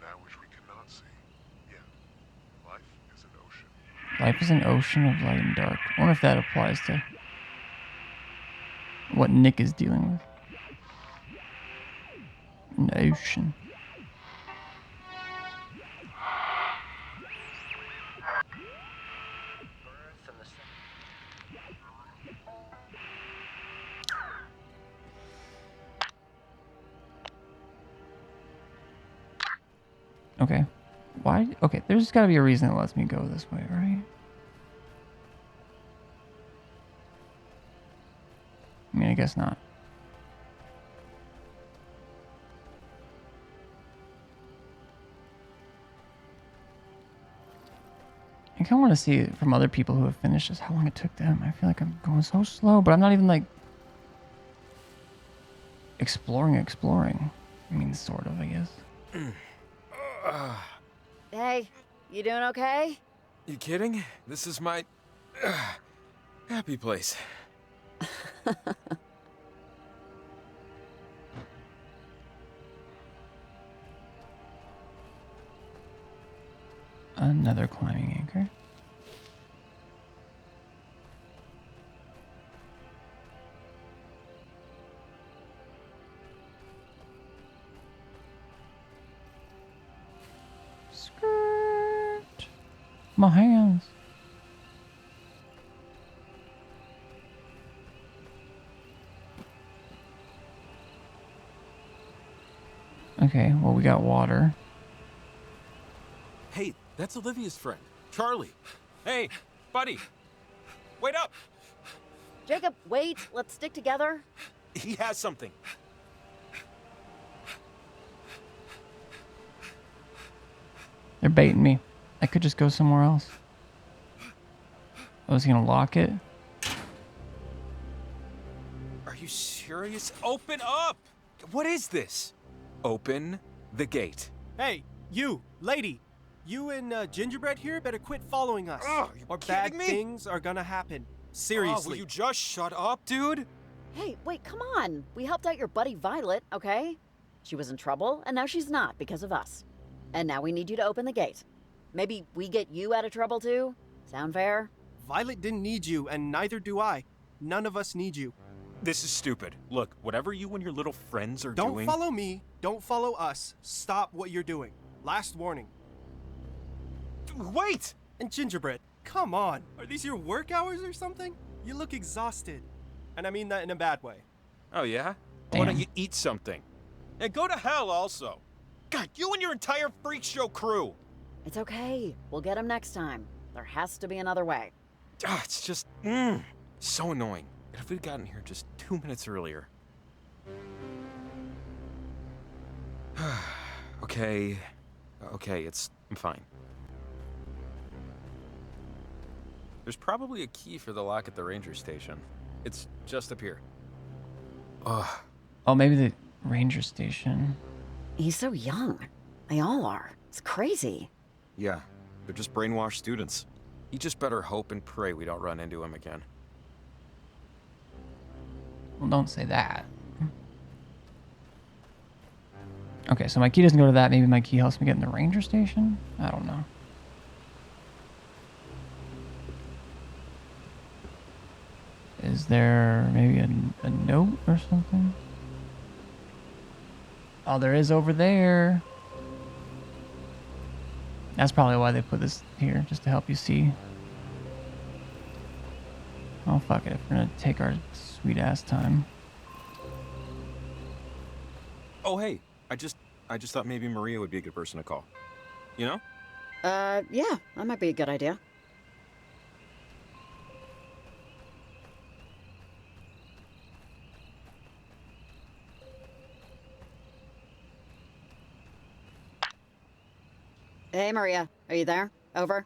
Speaker 3: That which we cannot see. Yeah. Life is an ocean.
Speaker 1: Life is an ocean of light and dark. I wonder if that applies to what Nick is dealing with. An ocean. Okay. Why? Okay, there's got to be a reason it lets me go this way, right? I mean, I guess not. I kind of want to see from other people who have finished this how long it took them. I feel like I'm going so slow, but I'm not even like exploring. I mean, sort of, I guess.
Speaker 4: Hey, you doing okay?
Speaker 17: You kidding? This is my happy place.
Speaker 1: Another climbing anchor. Skirt. My hands. Okay, well, we got water.
Speaker 17: Hey, that's Olivia's friend, Charlie. Hey, buddy. Wait up.
Speaker 4: Jacob, wait. Let's stick together.
Speaker 17: He has something.
Speaker 1: They're baiting me. I could just go somewhere else. I was gonna lock it.
Speaker 17: Are you serious? Open up! What is this? Open the gate.
Speaker 16: Hey, you, lady. You and Gingerbread here better quit following us. Or bad things are gonna happen. Seriously.
Speaker 17: Will you just shut up, dude?
Speaker 4: Hey, wait, come on. We helped out your buddy Violet, okay? She was in trouble, and now she's not because of us. And now we need you to open the gate. Maybe we get you out of trouble too? Sound fair?
Speaker 16: Violet didn't need you, and neither do I. None of us need you.
Speaker 17: This is stupid. Look, whatever you and your little friends are
Speaker 16: Don't
Speaker 17: doing...
Speaker 16: follow me. Don't follow us. Stop what you're doing. Last warning.
Speaker 17: Wait!
Speaker 16: And Gingerbread, come on. Are these your work hours or something? You look exhausted. And I mean that in a bad way.
Speaker 17: Oh, yeah? Why don't you eat something? And go to hell also. God, you and your entire freak show crew.
Speaker 4: It's okay. We'll get him next time. There has to be another way.
Speaker 17: It's just, so annoying. If we'd gotten here just 2 minutes earlier. Okay, I'm fine. There's probably a key for the lock at the ranger station. It's just up here.
Speaker 1: Oh, maybe the ranger station.
Speaker 4: He's so young. They all are. It's crazy.
Speaker 17: Yeah, they're just brainwashed students. You just better hope and pray we don't run into him again.
Speaker 1: Well, don't say that. Okay, so my key doesn't go to that. Maybe my key helps me get in the ranger station? I don't know. Is there maybe a note or something? Oh, there is over there. That's probably why they put this here, just to help you see. Oh, fuck it. If we're gonna take our sweet ass time.
Speaker 17: Oh, hey, I just thought maybe Maria would be a good person to call. You know?
Speaker 4: Yeah, that might be a good idea. Hey, Maria. Are you there? Over.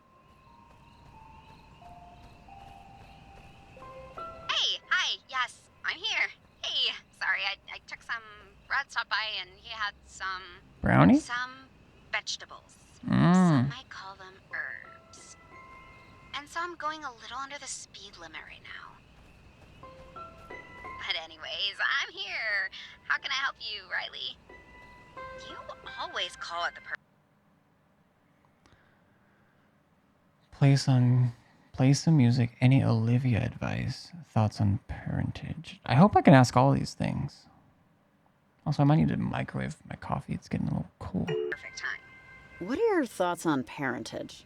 Speaker 8: Hey, hi, yes, I'm here. Hey, sorry, I took some... Brad stopped by and he had some...
Speaker 1: Brownie?
Speaker 8: Some vegetables.
Speaker 1: Mm.
Speaker 8: Some might call them herbs. And so I'm going a little under the speed limit right now. But anyways, I'm here. How can I help you, Riley? You always call it the
Speaker 1: Play some music. Any Olivia advice? Thoughts on parentage? I hope I can ask all these things. Also, I might need to microwave my coffee. It's getting a little cool.
Speaker 8: perfect time.
Speaker 4: What are your thoughts on parentage?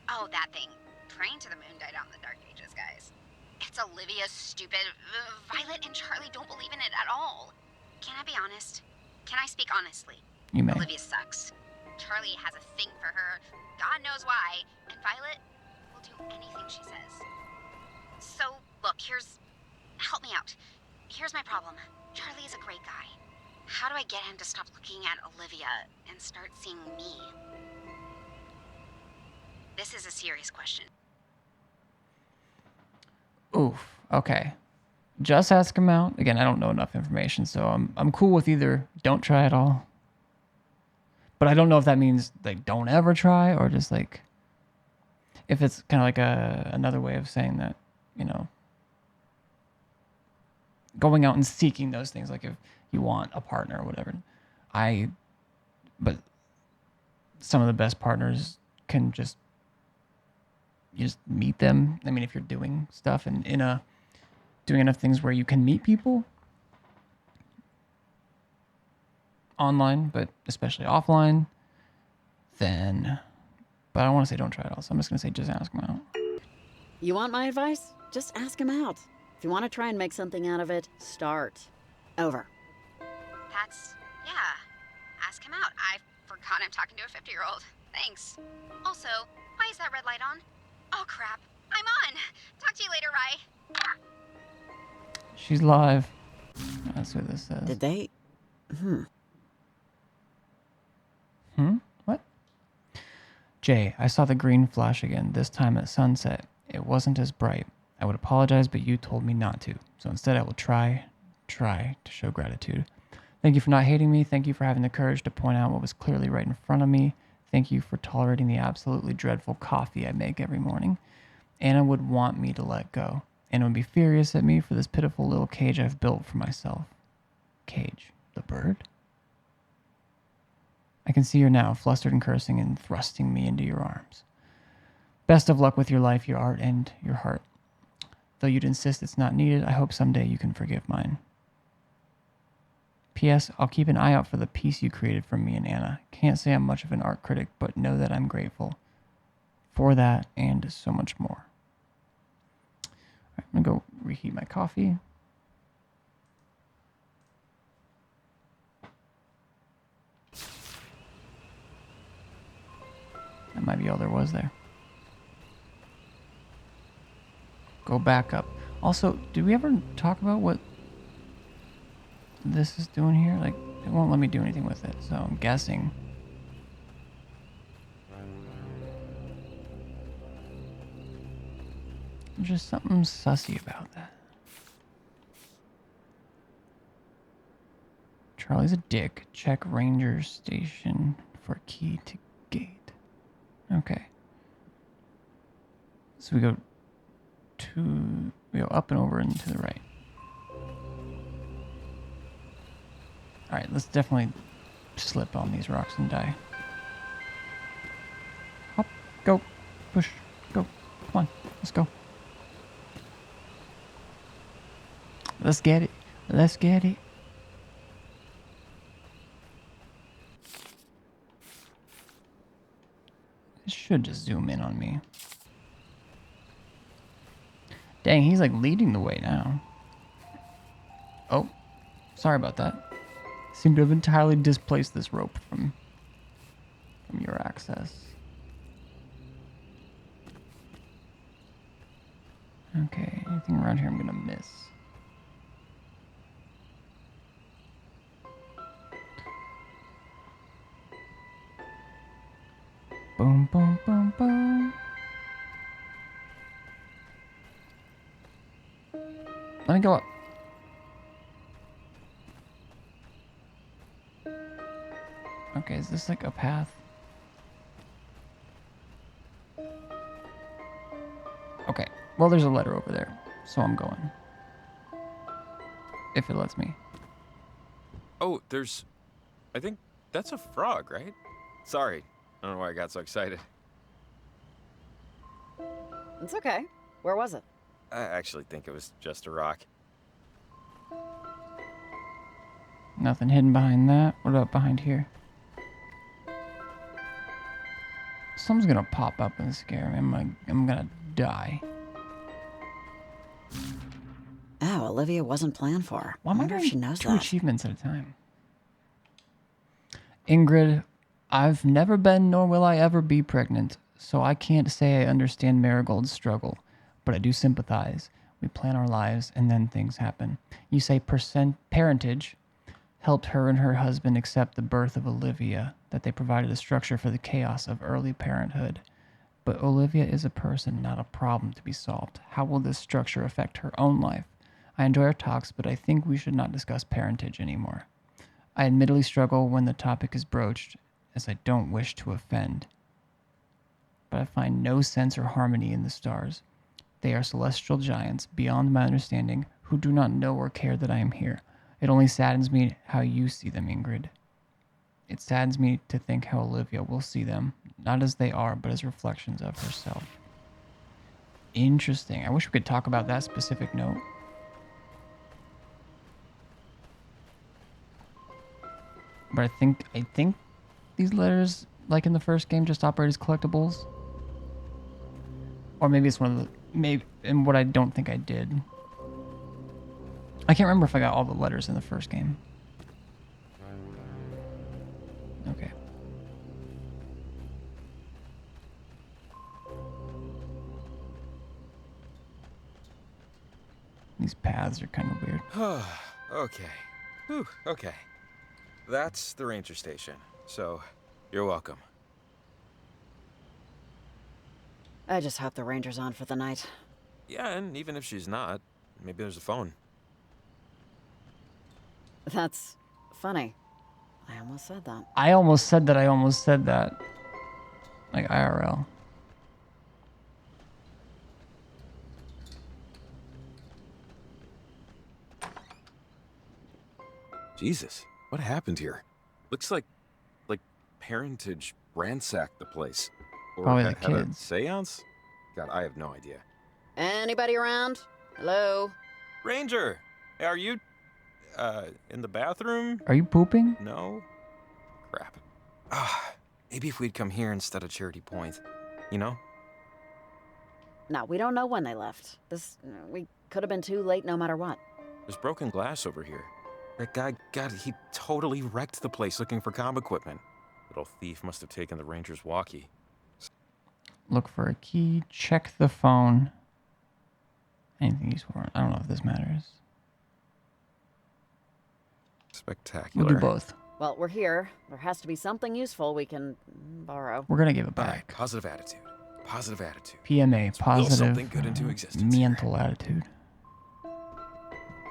Speaker 8: Oh, that thing. Praying to the moon died out in the dark ages, guys. It's Olivia's stupid... Violet and Charlie don't believe in it at all. Can I be honest? Can I speak honestly?
Speaker 1: You may.
Speaker 8: Olivia sucks. Charlie has a thing for her. God knows why. And Violet will do anything she says. So, look, help me out. Here's my problem. Charlie is a great guy. How do I get him to stop looking at Olivia and start seeing me? This is a serious question.
Speaker 1: Oof. Okay. just ask him out. Again, I don't know enough information, so I'm cool with either don't try at all. But I don't know if that means like don't ever try or just like if it's kind of like another way of saying that, you know, going out and seeking those things, like if you want a partner or whatever. But some of the best partners can just, you just meet them. I mean, if you're doing stuff and doing enough things where you can meet people online, but especially offline, then, but I don't want to say don't try it all, so I'm just going to say just ask them out.
Speaker 4: You want my advice? Just ask him out. If you want to try and make something out of it, start. Over.
Speaker 8: Yeah. Ask him out. I forgot I'm talking to a 50-year-old. Thanks. Also, why is that red light on? Oh, crap. I'm on. Talk to you later, Rye.
Speaker 1: She's live. That's what this says.
Speaker 4: Did they?
Speaker 1: What? Jay, I saw the green flash again, this time at sunset. It wasn't as bright. I would apologize, but you told me not to. So instead I will try to show gratitude. Thank you for not hating me. Thank you for having the courage to point out what was clearly right in front of me. Thank you for tolerating the absolutely dreadful coffee I make every morning. Anna would want me to let go. Anna would be furious at me for this pitiful little cage I've built for myself. Cage? The bird? I can see her now, flustered and cursing and thrusting me into your arms. Best of luck with your life, your art, and your heart. Though you'd insist it's not needed, I hope someday you can forgive mine. P.S. I'll keep an eye out for the piece you created for me and Anna. Can't say I'm much of an art critic, but know that I'm grateful for that and so much more. All right, I'm going to go reheat my coffee. That might be all there was there. Go back up. Also, did we ever talk about what this is doing here? Like, it won't let me do anything with it, so I'm guessing. There's just something sussy about that. Charlie's a dick. Check ranger station for key to gate. Okay. So we go up and over and to the right. Alright, let's definitely slip on these rocks and die. Hop, go, push, go. Come on, let's go. Let's get it. Let's get it. It should just zoom in on me. Dang, he's like leading the way now. Oh, sorry about that. Seem to have entirely displaced this rope from your access. Okay, anything around here I'm gonna miss. Boom, boom, boom, boom. Let me go up. Okay, is this like a path? Okay, well there's a letter over there, so I'm going. If it lets me.
Speaker 17: Oh, I think that's a frog, right? Sorry, I don't know why I got so excited.
Speaker 4: It's okay. Where was it?
Speaker 17: I actually think it was just a rock.
Speaker 1: Nothing hidden behind that. What about behind here? Something's gonna pop up and scare me. I'm gonna die.
Speaker 4: Oh, Olivia wasn't planned for.
Speaker 1: Why am I
Speaker 4: wonder if
Speaker 1: doing
Speaker 4: she knows
Speaker 1: 2
Speaker 4: that.
Speaker 1: achievements at a time? Ingrid, I've never been nor will I ever be pregnant, so I can't say I understand Marigold's struggle, but I do sympathize. We plan our lives and then things happen. You say parentage helped her and her husband accept the birth of Olivia, that they provided a structure for the chaos of early parenthood. But Olivia is a person, not a problem to be solved. How will this structure affect her own life? I enjoy our talks, but I think we should not discuss parentage anymore. I admittedly struggle when the topic is broached, as I don't wish to offend. But I find no sense or harmony in the stars. They are celestial giants, beyond my understanding, who do not know or care that I am here. It only saddens me how you see them, Ingrid. It saddens me to think how Olivia will see them, not as they are, but as reflections of herself. Interesting. I wish we could talk about that specific note. But I think these letters, like in the first game, just operate as collectibles. Or maybe it's one of the, maybe, and what I don't think I did. I can't remember if I got all the letters in the first game. Okay. These paths are kind of weird.
Speaker 6: Okay. Whew, okay. That's the ranger station. So, you're welcome.
Speaker 4: I just hope the ranger's on for the night.
Speaker 6: Yeah, and even if she's not, maybe there's a phone.
Speaker 4: That's funny. I almost said that.
Speaker 1: I almost said that. Like IRL.
Speaker 6: Jesus, what happened here? Looks like parentage ransacked the place. Or
Speaker 1: Probably the
Speaker 6: had a
Speaker 1: kids.
Speaker 6: seance? God, I have no idea.
Speaker 4: Anybody around? Hello?
Speaker 6: Ranger, are you, in the bathroom?
Speaker 1: Are you pooping?
Speaker 6: No? Crap. Maybe if we'd come here instead of Charity Point, you know?
Speaker 4: No, we don't know when they left. We could have been too late no matter what.
Speaker 6: There's broken glass over here. That guy, God, he totally wrecked the place looking for comm equipment. Little thief must have taken the ranger's walkie.
Speaker 1: Look for a key. Check the phone. Anything useful? I don't know if this matters.
Speaker 6: Spectacular.
Speaker 1: We'll do both.
Speaker 4: Well, we're here. There has to be something useful we can borrow.
Speaker 1: We're gonna give it
Speaker 6: All
Speaker 1: back.
Speaker 6: right, positive attitude. Positive attitude.
Speaker 1: PMA,
Speaker 6: Let's will
Speaker 1: positive
Speaker 6: something good into existence here.
Speaker 1: mental attitude.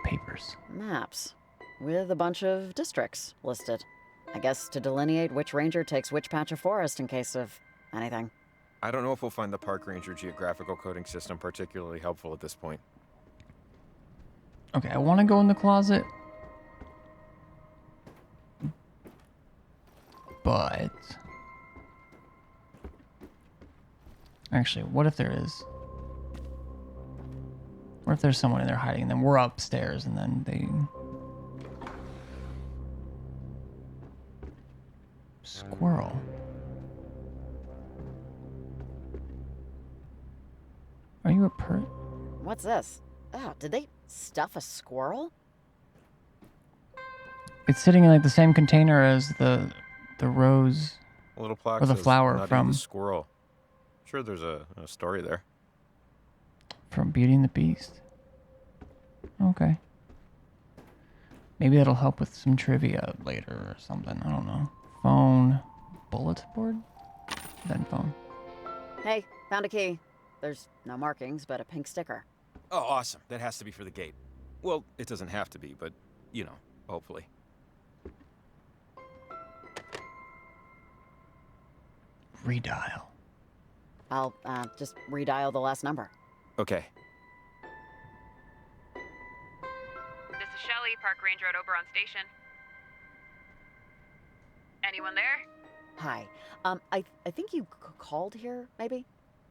Speaker 1: Papers.
Speaker 4: Maps. With a bunch of districts listed. I guess to delineate which ranger takes which patch of forest in case of anything.
Speaker 6: I don't know if we'll find the park ranger geographical coding system particularly helpful at this point.
Speaker 1: Okay, I want to go in the closet. But... actually, what if there is? What if there's someone in there hiding and then we're upstairs and then they... Squirrel. Are you a
Speaker 4: What's this? Oh, did they stuff a squirrel?
Speaker 1: It's sitting in like the same container as the rose
Speaker 6: A little plaque
Speaker 1: or the
Speaker 6: says,
Speaker 1: flower
Speaker 6: "Not eat
Speaker 1: from
Speaker 6: the squirrel." Sure, there's a story there.
Speaker 1: Beauty and the Beast. Okay. Maybe that'll help with some trivia later or something. I don't know. Phone. Bullet board? Then phone.
Speaker 4: Hey, found a key. There's no markings, but a pink sticker.
Speaker 6: Oh, awesome. That has to be for the gate. Well, it doesn't have to be, but, you know, hopefully.
Speaker 1: Redial.
Speaker 4: I'll just redial the last number.
Speaker 6: Okay.
Speaker 2: This is Shelley, Park Ranger at Oberon Station. Anyone there?
Speaker 4: Hi. I think you called here, maybe?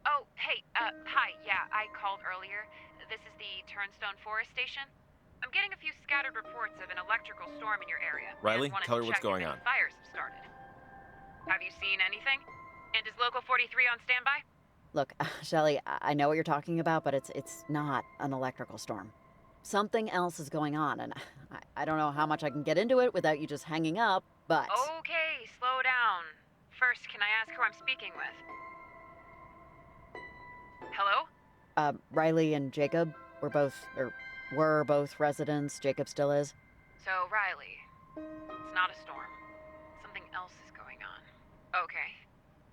Speaker 2: Oh, hey, hi, yeah, I called earlier. This is the Turnstone Forest Station. I'm getting a few scattered reports of an electrical storm in your area.
Speaker 6: Riley,
Speaker 2: and wanted
Speaker 6: tell her
Speaker 2: to
Speaker 6: what's
Speaker 2: check if
Speaker 6: going
Speaker 2: any
Speaker 6: on.
Speaker 2: Fires have started. Have you seen anything? And is Local 43 on standby?
Speaker 4: Look, Shelley, I know what you're talking about, but it's not an electrical storm. Something else is going on, and I don't know how much I can get into it without you just hanging up, but...
Speaker 2: Okay, slow down. First, can I ask who I'm speaking with? Hello?
Speaker 4: Riley and Jacob were both residents. Jacob still is.
Speaker 2: So, Riley, it's not a storm. Something else is going on. Okay.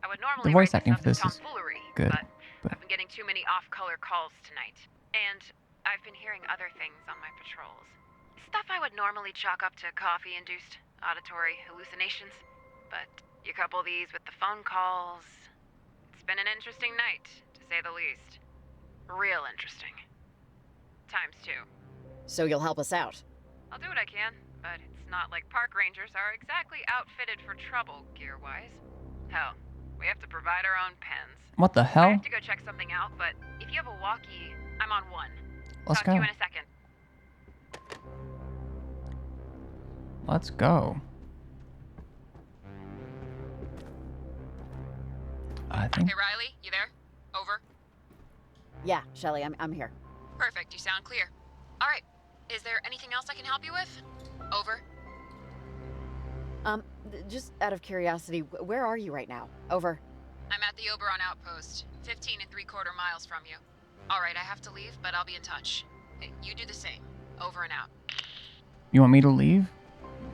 Speaker 2: I would normally
Speaker 1: The voice
Speaker 2: write
Speaker 1: acting
Speaker 2: this
Speaker 1: for
Speaker 2: up
Speaker 1: this
Speaker 2: as
Speaker 1: is
Speaker 2: tomfoolery,
Speaker 1: good,
Speaker 2: but I've been getting too many off-color calls tonight. And I've been hearing other things on my patrols. Stuff I would normally chalk up to coffee-induced auditory hallucinations. But you couple these with the phone calls. It's been an interesting night, to say the least. Real interesting. Times two.
Speaker 4: So you'll help us out?
Speaker 2: I'll do what I can, but it's not like park rangers are exactly outfitted for trouble, gear-wise. Hell, we have to provide our own pens.
Speaker 1: What the
Speaker 2: I
Speaker 1: hell?
Speaker 2: have to go check something out, but if you have a walkie, I'm on one.
Speaker 1: Let's
Speaker 2: Talk
Speaker 1: go.
Speaker 2: to you in a second.
Speaker 1: Let's go. I think.
Speaker 2: Hey, Riley, you there? Over.
Speaker 4: Yeah, Shelly, I'm here.
Speaker 2: Perfect, you sound clear. All right, is there anything else I can help you with? Over.
Speaker 4: Just out of curiosity, where are you right now? Over.
Speaker 2: I'm at the Oberon outpost, 15 3/4 miles from you. All right, I have to leave, but I'll be in touch. Hey, you do the same. Over and out.
Speaker 1: You want me to leave?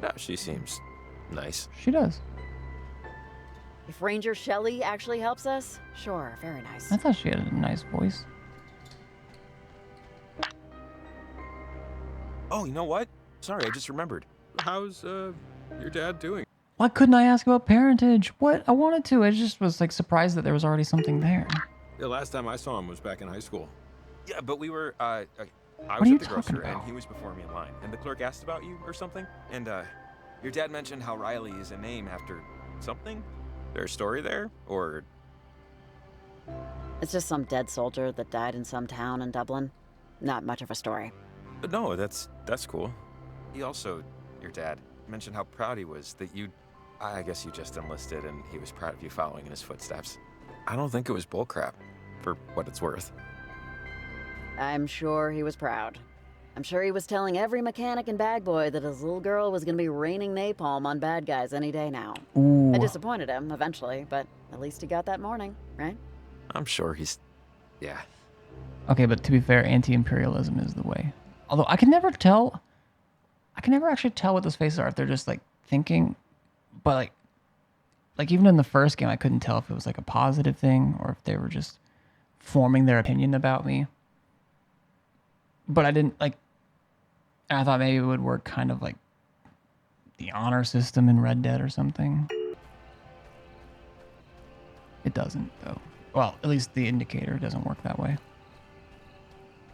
Speaker 17: No, she seems nice.
Speaker 1: She does.
Speaker 4: If Ranger Shelly actually helps us, sure, very nice.
Speaker 1: I thought she had a nice voice.
Speaker 5: Oh, you know what? Sorry, I just remembered.
Speaker 6: How's your dad doing?
Speaker 1: Why couldn't I ask about parentage? What? I wanted to. I just was like surprised that there was already something there.
Speaker 6: The last time I saw him was back in high school.
Speaker 5: Yeah, but we were, I
Speaker 1: What
Speaker 5: was
Speaker 1: are you
Speaker 5: at the
Speaker 1: talking
Speaker 5: grocer, and
Speaker 1: about?
Speaker 5: he was before me in line, and the clerk asked about you or something, and, your dad mentioned how Riley is a name after something? There's a story there, or...
Speaker 4: It's just some dead soldier that died in some town in Dublin. Not much of a story.
Speaker 5: No, that's cool. He also, your dad, mentioned how proud he was that you... I guess you just enlisted, and he was proud of you following in his footsteps. I don't think it was bullcrap, for what it's worth.
Speaker 4: I'm sure he was proud. I'm sure he was telling every mechanic and bag boy that his little girl was gonna be raining napalm on bad guys any day now.
Speaker 1: Ooh.
Speaker 4: I disappointed him eventually, but at least he got that morning, right?
Speaker 5: I'm sure he's... yeah.
Speaker 1: Okay, but to be fair, anti-imperialism is the way. Although I can never tell. I can never actually tell what those faces are if they're just like thinking. But like even in the first game, I couldn't tell if it was like a positive thing or if they were just forming their opinion about me. But I didn't like. I thought maybe it would work kind of like the honor system in Red Dead or something. It doesn't though. Well, at least the indicator doesn't work that way.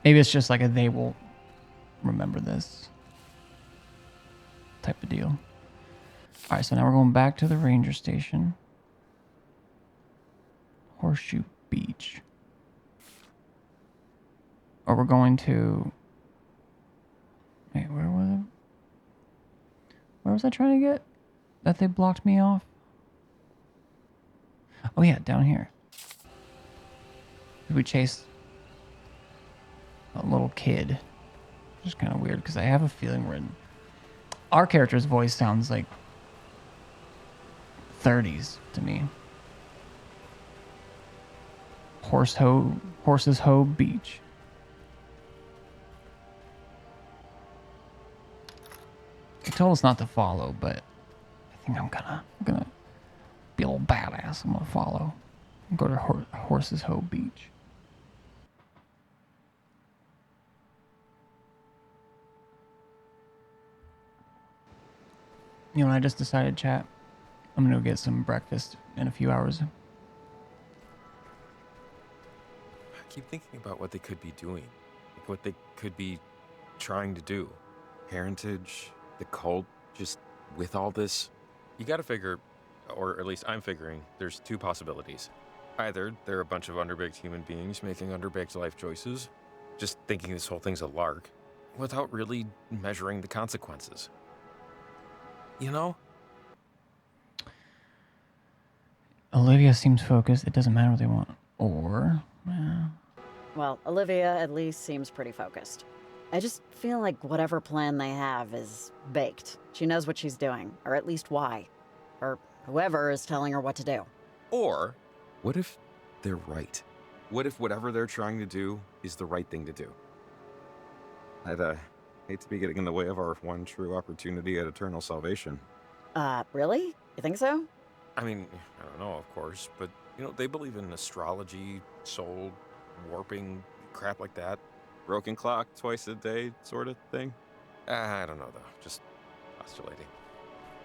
Speaker 1: Maybe it's just like a they will remember this type of deal. Alright, so now we're going back to the ranger station. Horseshoe Beach. Or we're going to... Wait, where was it? Where was I trying to get? That they blocked me off? Oh yeah, down here. We chased a little kid. Which is kind of weird because I have a feeling we're in... Our character's voice sounds like 30s to me. Horses Hoe Beach. They told us not to follow, but I think I'm gonna be a little badass. I'm gonna follow. Go to Horses Hoe Beach. You know what I just decided, chat? I'm gonna go get some breakfast in a few hours.
Speaker 5: I keep thinking about what they could be doing. Like what they could be trying to do. Parentage, the cult, just with all this. You gotta figure, or at least I'm figuring, there's two possibilities. Either they're a bunch of underbaked human beings making underbaked life choices, just thinking this whole thing's a lark, without really measuring the consequences. You know?
Speaker 1: Olivia seems focused. It doesn't matter what they want. Or...
Speaker 4: Well, Olivia at least seems pretty focused. I just feel like whatever plan they have is baked. She knows what she's doing, or at least why. Or whoever is telling her what to do.
Speaker 5: Or, what if they're right? What if whatever they're trying to do is the right thing to do? I'd, hate to be getting in the way of our one true opportunity at eternal salvation.
Speaker 4: Really? You think so?
Speaker 5: I mean, I don't know, of course, but, you know, they believe in astrology, soul, warping, crap like that.
Speaker 6: broken clock twice a day sort of thing?
Speaker 17: I don't know, though. Just postulating.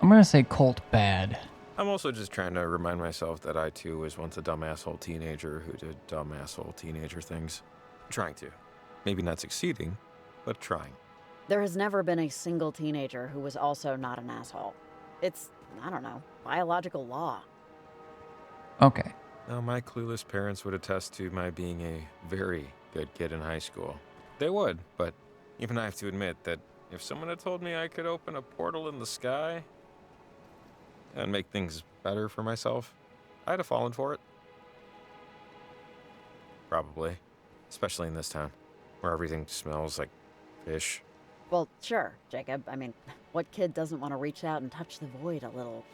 Speaker 1: I'm gonna say cult bad.
Speaker 17: I'm also just trying to remind myself that I, too, was once a dumb asshole teenager who did dumb asshole teenager things. Trying to. Maybe not succeeding, but trying.
Speaker 4: There has never been a single teenager who was also not an asshole. It's, I don't know, biological law.
Speaker 1: Okay.
Speaker 17: Now, my clueless parents would attest to my being a very good kid in high school. They would, but even I have to admit that if someone had told me I could open a portal in the sky and make things better for myself, I'd have fallen for it. Probably. Especially in this town, where everything smells like fish.
Speaker 4: Well, sure, Jacob. I mean, what kid doesn't want to reach out and touch the void a little?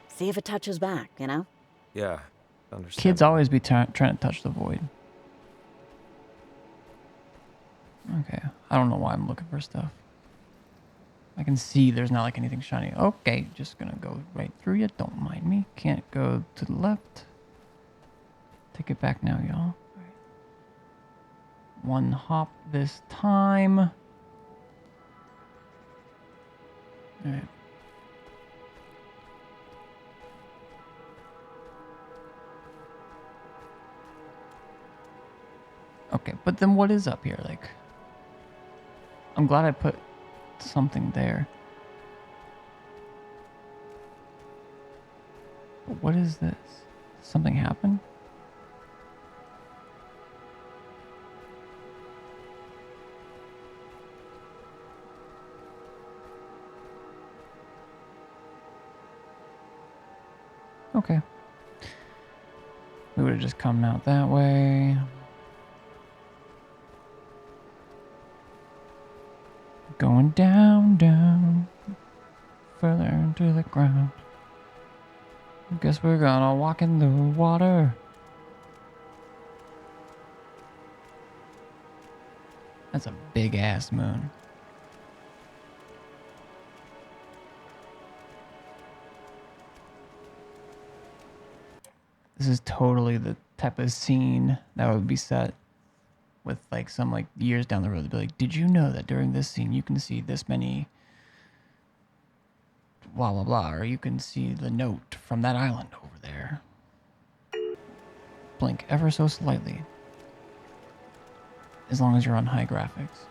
Speaker 4: See if it touches back, you know?
Speaker 17: Yeah, understand.
Speaker 1: Kids always be trying to touch the void. Okay. I don't know why I'm looking for stuff. I can see there's not like anything shiny. Okay, just gonna go right through you. Don't mind me. Can't go to the left. Take it back now, y'all. Right. One hop this time. Alright. Okay, but then what is up here? Like, I'm glad I put something there. But what is this? Something happened? Okay. We would have just come out that way. Going down, down, further into the ground. Guess we're gonna walk in the water. That's a big ass moon. This is totally the type of scene that would be set with like some like years down the road. They'd be like, did you know that during this scene you can see this many blah blah blah, or you can see the note from that island over there. Blink ever so slightly. As long as you're on high graphics.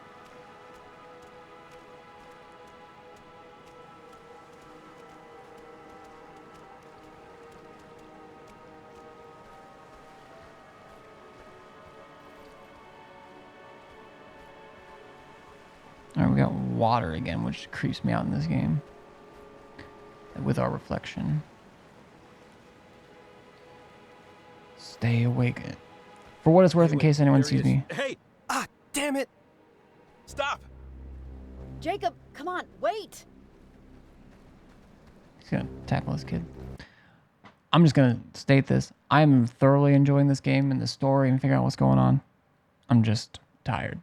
Speaker 1: Alright, we got water again, which creeps me out in this game. With our reflection. Stay awake. For what it's worth, in case anyone sees me.
Speaker 16: Hey! Ah, damn it! Stop!
Speaker 4: Jacob, come on, wait!
Speaker 1: He's gonna tackle this kid. I'm just gonna state this. I'm thoroughly enjoying this game and the story and figuring out what's going on. I'm just tired.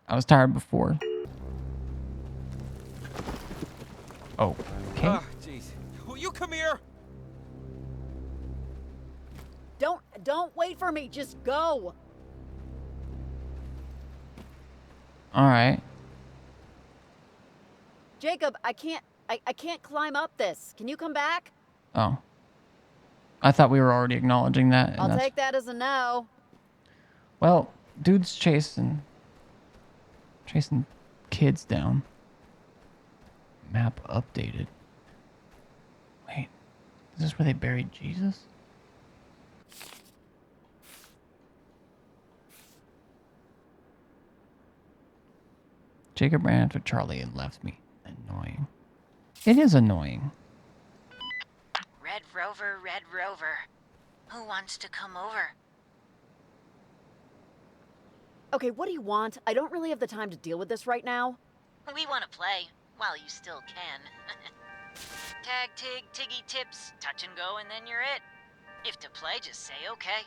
Speaker 1: I was tired before. Oh, okay.
Speaker 6: Jeez. Will you come here?
Speaker 4: Don't wait for me, just go!
Speaker 1: Alright.
Speaker 4: Jacob, I can't climb up this. Can you come back?
Speaker 1: Oh. I thought we were already acknowledging that.
Speaker 4: I'll take that as a no.
Speaker 1: Well, dude's chasing kids down. Map updated. Wait, is this where they buried Jesus? Jacob ran after Charlie and left me. Annoying. It is annoying.
Speaker 14: Red Rover, Red Rover. Who wants to come over?
Speaker 4: Okay, what do you want? I don't really have the time to deal with this right now.
Speaker 14: We want to play, while you still can. Tag, tig, tiggy tips, touch and go, and then you're it. If to play, just say okay.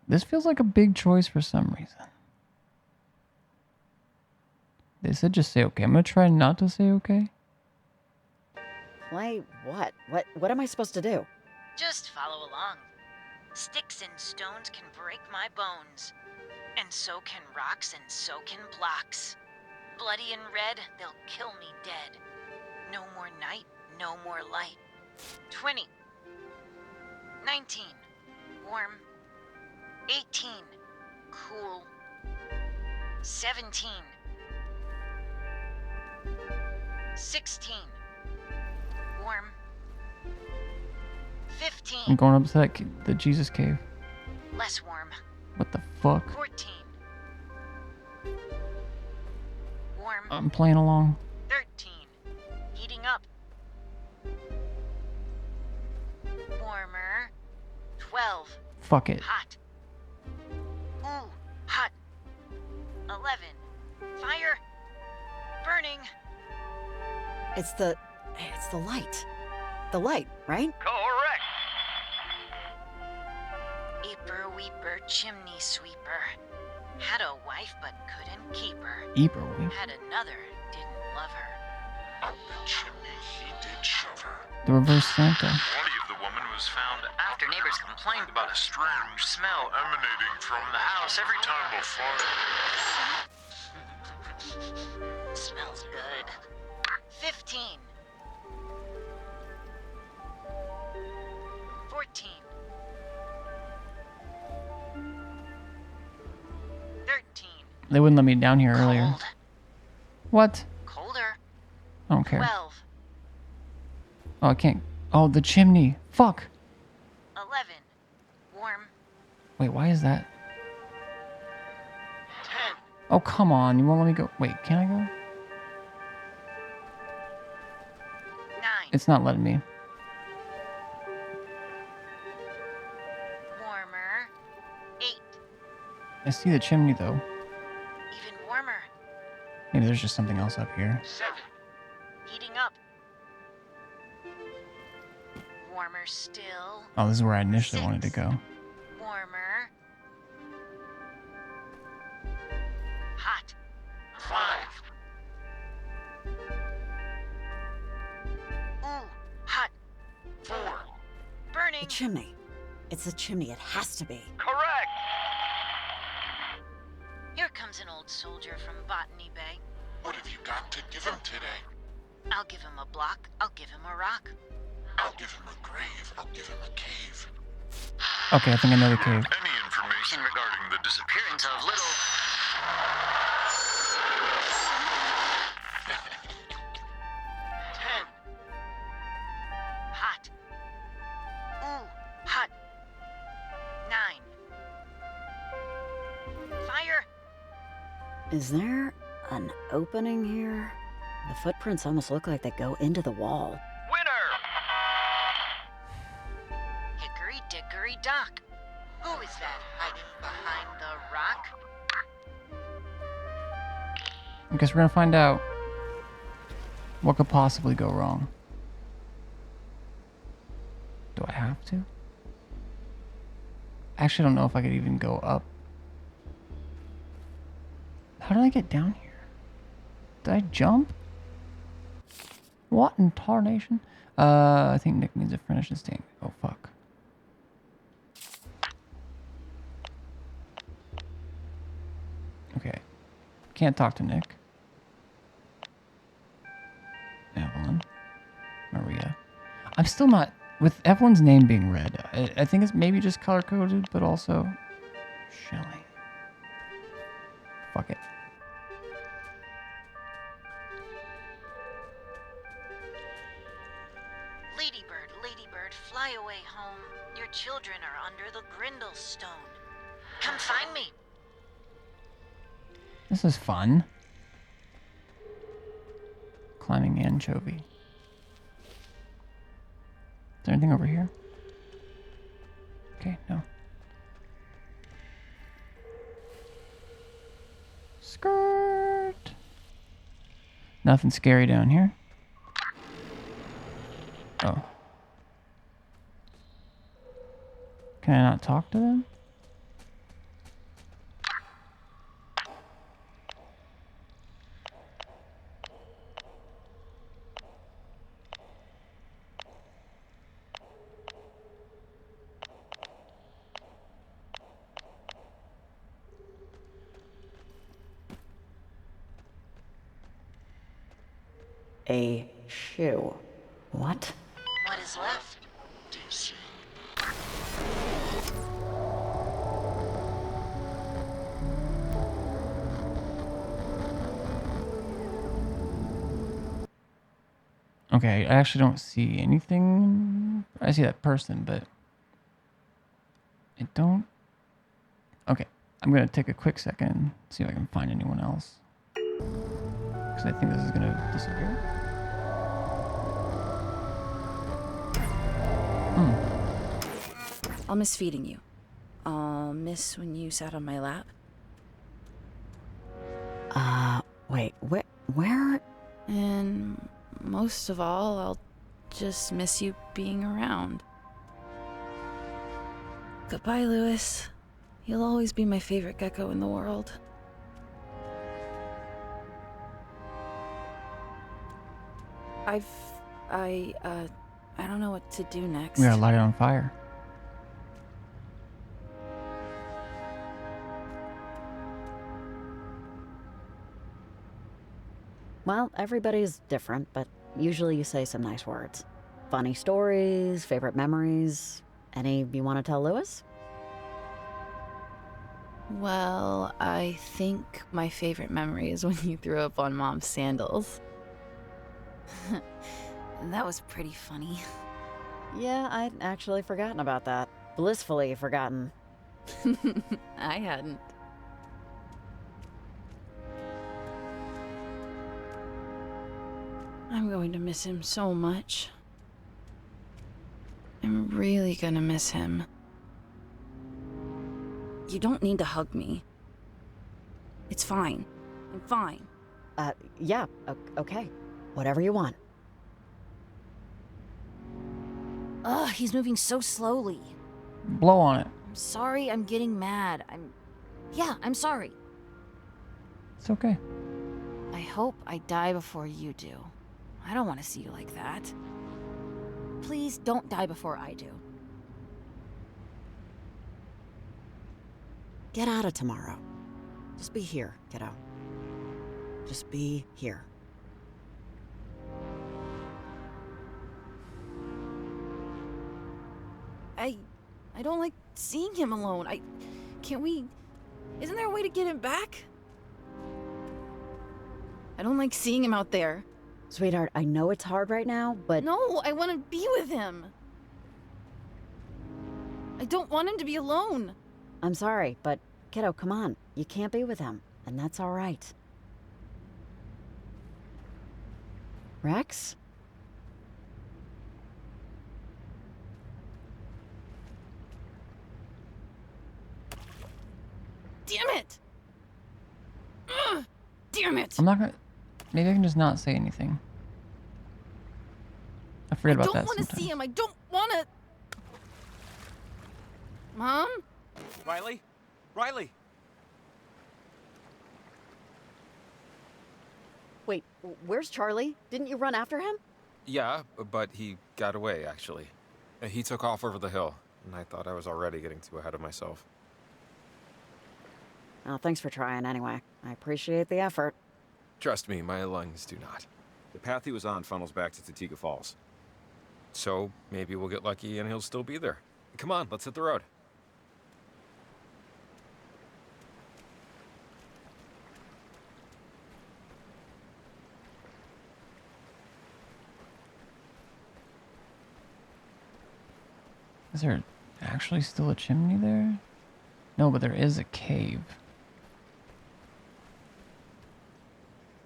Speaker 1: This feels like a big choice for some reason. They said just say okay. I'm gonna try not to say okay.
Speaker 4: Play what? What am I supposed to do?
Speaker 14: Just follow along. Sticks and stones can break my bones. And so can rocks and so can blocks. Bloody and red, they'll kill me dead. No more night, no more light. 20. 19. Warm. 18. Cool. 17. 16. Warm. 15.
Speaker 1: I'm going up to that the Jesus cave.
Speaker 14: Less warm.
Speaker 1: What the fuck?
Speaker 14: 14. Warm.
Speaker 1: I'm playing along.
Speaker 14: 13. Heating up. Warmer. 12.
Speaker 1: Fuck it.
Speaker 14: Hot. Ooh, hot. 11. Fire. Burning.
Speaker 4: It's the light. The light, right?
Speaker 22: Correct.
Speaker 14: Eeper weeper chimney sweeper. Had a wife but couldn't keep her.
Speaker 1: Eeper weep.
Speaker 14: Had another, didn't love her.
Speaker 3: Up the chimney he did shove her.
Speaker 1: The reverse Santa.
Speaker 7: body of the woman was found after neighbors complained about a strange smell emanating from the house every time a fire.
Speaker 14: Smells good. 15. 14. 13.
Speaker 1: They wouldn't let me down here earlier.
Speaker 14: Cold.
Speaker 1: What?
Speaker 14: Colder.
Speaker 1: I don't care.
Speaker 14: 12.
Speaker 1: Oh, I can't. Oh, the chimney. Fuck.
Speaker 14: 11. Warm.
Speaker 1: Wait, why is that?
Speaker 14: 10.
Speaker 1: Oh, come on. You won't let me go. Wait, can I go?
Speaker 14: 9.
Speaker 1: It's not letting me.
Speaker 14: Warmer. 8.
Speaker 1: I see the chimney, though.
Speaker 14: Even warmer.
Speaker 1: Maybe there's just something else up here.
Speaker 14: 7. Heating up. Warmer still.
Speaker 1: Oh, this is where I initially wanted to go.
Speaker 14: Warmer. Hot. 5. Ooh, hot. 4. Burning.
Speaker 4: The chimney. It's the chimney. It has to be.
Speaker 22: Correct.
Speaker 14: Here comes an old soldier from Botany Bay.
Speaker 3: What have you got to give him today?
Speaker 14: I'll give him a block. I'll give him a rock.
Speaker 3: I'll give him a grave. I'll give him a cave.
Speaker 1: Okay, I think I know the cave.
Speaker 7: Any information regarding the disappearance of little...
Speaker 14: 10. Hot. Ooh, hot. 9. Fire.
Speaker 4: Is there an opening here? The footprints almost look like they go into the wall.
Speaker 14: Hickory dickory dock. Who is that hiding behind the rock?
Speaker 1: I guess we're gonna find out what could possibly go wrong. Do I have to? Actually, I don't know if I could even go up. How did I get down here? Did I jump? What in tarnation? I think Nick needs to finish his tank. Oh, fuck. Okay. Can't talk to Nick. Evelyn. Maria. I'm still not... With Evelyn's name being red, I think it's maybe just color-coded, but also... Shelly. Fuck it.
Speaker 14: Ladybird, ladybird, fly away home. Your children are under the grindle stone. Come find me.
Speaker 1: This is fun. Climbing anchovy. Is there anything over here? Okay, no. Skirt. Nothing scary down here. Oh. Can I not talk to them?
Speaker 4: A shoe. What?
Speaker 14: What is left? Do you see?
Speaker 1: Okay, I actually don't see anything. I see that person, but I don't. Okay, I'm gonna take a quick second, see if I can find anyone else. Because I think this is gonna disappear.
Speaker 13: I'll miss feeding you. I'll miss when you sat on my lap.
Speaker 4: Wait, where?
Speaker 13: And most of all, I'll just miss you being around. Goodbye, Lewis. You'll always be my favorite gecko in the world. I don't know what to do next.
Speaker 1: We gotta light it on fire.
Speaker 4: Well, everybody's different, but usually you say some nice words. Funny stories, favorite memories. Any you want to tell Lewis?
Speaker 13: Well, I think my favorite memory is when you threw up on Mom's sandals. That was pretty funny.
Speaker 4: Yeah, I'd actually forgotten about that. Blissfully forgotten.
Speaker 13: I hadn't. I'm going to miss him so much. I'm really gonna miss him. You don't need to hug me. It's fine. I'm fine.
Speaker 4: Yeah, okay. Whatever you want.
Speaker 13: Ugh, he's moving so slowly.
Speaker 1: Blow on it.
Speaker 13: I'm sorry I'm getting mad. I'm sorry.
Speaker 1: It's okay.
Speaker 13: I hope I die before you do. I don't want to see you like that. Please don't die before I do.
Speaker 4: Get out of tomorrow. Just be here, kiddo. Just be here.
Speaker 13: I don't like seeing him alone. Isn't there a way to get him back? I don't like seeing him out there.
Speaker 4: Sweetheart, I know it's hard right now, but...
Speaker 13: No, I want to be with him. I don't want him to be alone.
Speaker 4: I'm sorry, but kiddo, come on. You can't be with him, and that's all right. Rex?
Speaker 13: Damn it! Ugh, damn it!
Speaker 1: I'm not gonna. Maybe I can just not say anything. I forget about that.
Speaker 13: I don't want to see him. I don't want to. Mom?
Speaker 6: Riley? Riley!
Speaker 4: Wait, where's Charlie? Didn't you run after him?
Speaker 17: Yeah, but he got away, actually. He took off over the hill, and I thought I was already getting too ahead of myself.
Speaker 4: Oh, thanks for trying anyway. I appreciate the effort.
Speaker 17: Trust me, my lungs do not.
Speaker 6: The path he was on funnels back to Topeka Falls.
Speaker 17: So, maybe we'll get lucky and he'll still be there. Come on, let's hit the road.
Speaker 1: Is there actually still a chimney there? No, but there is a cave.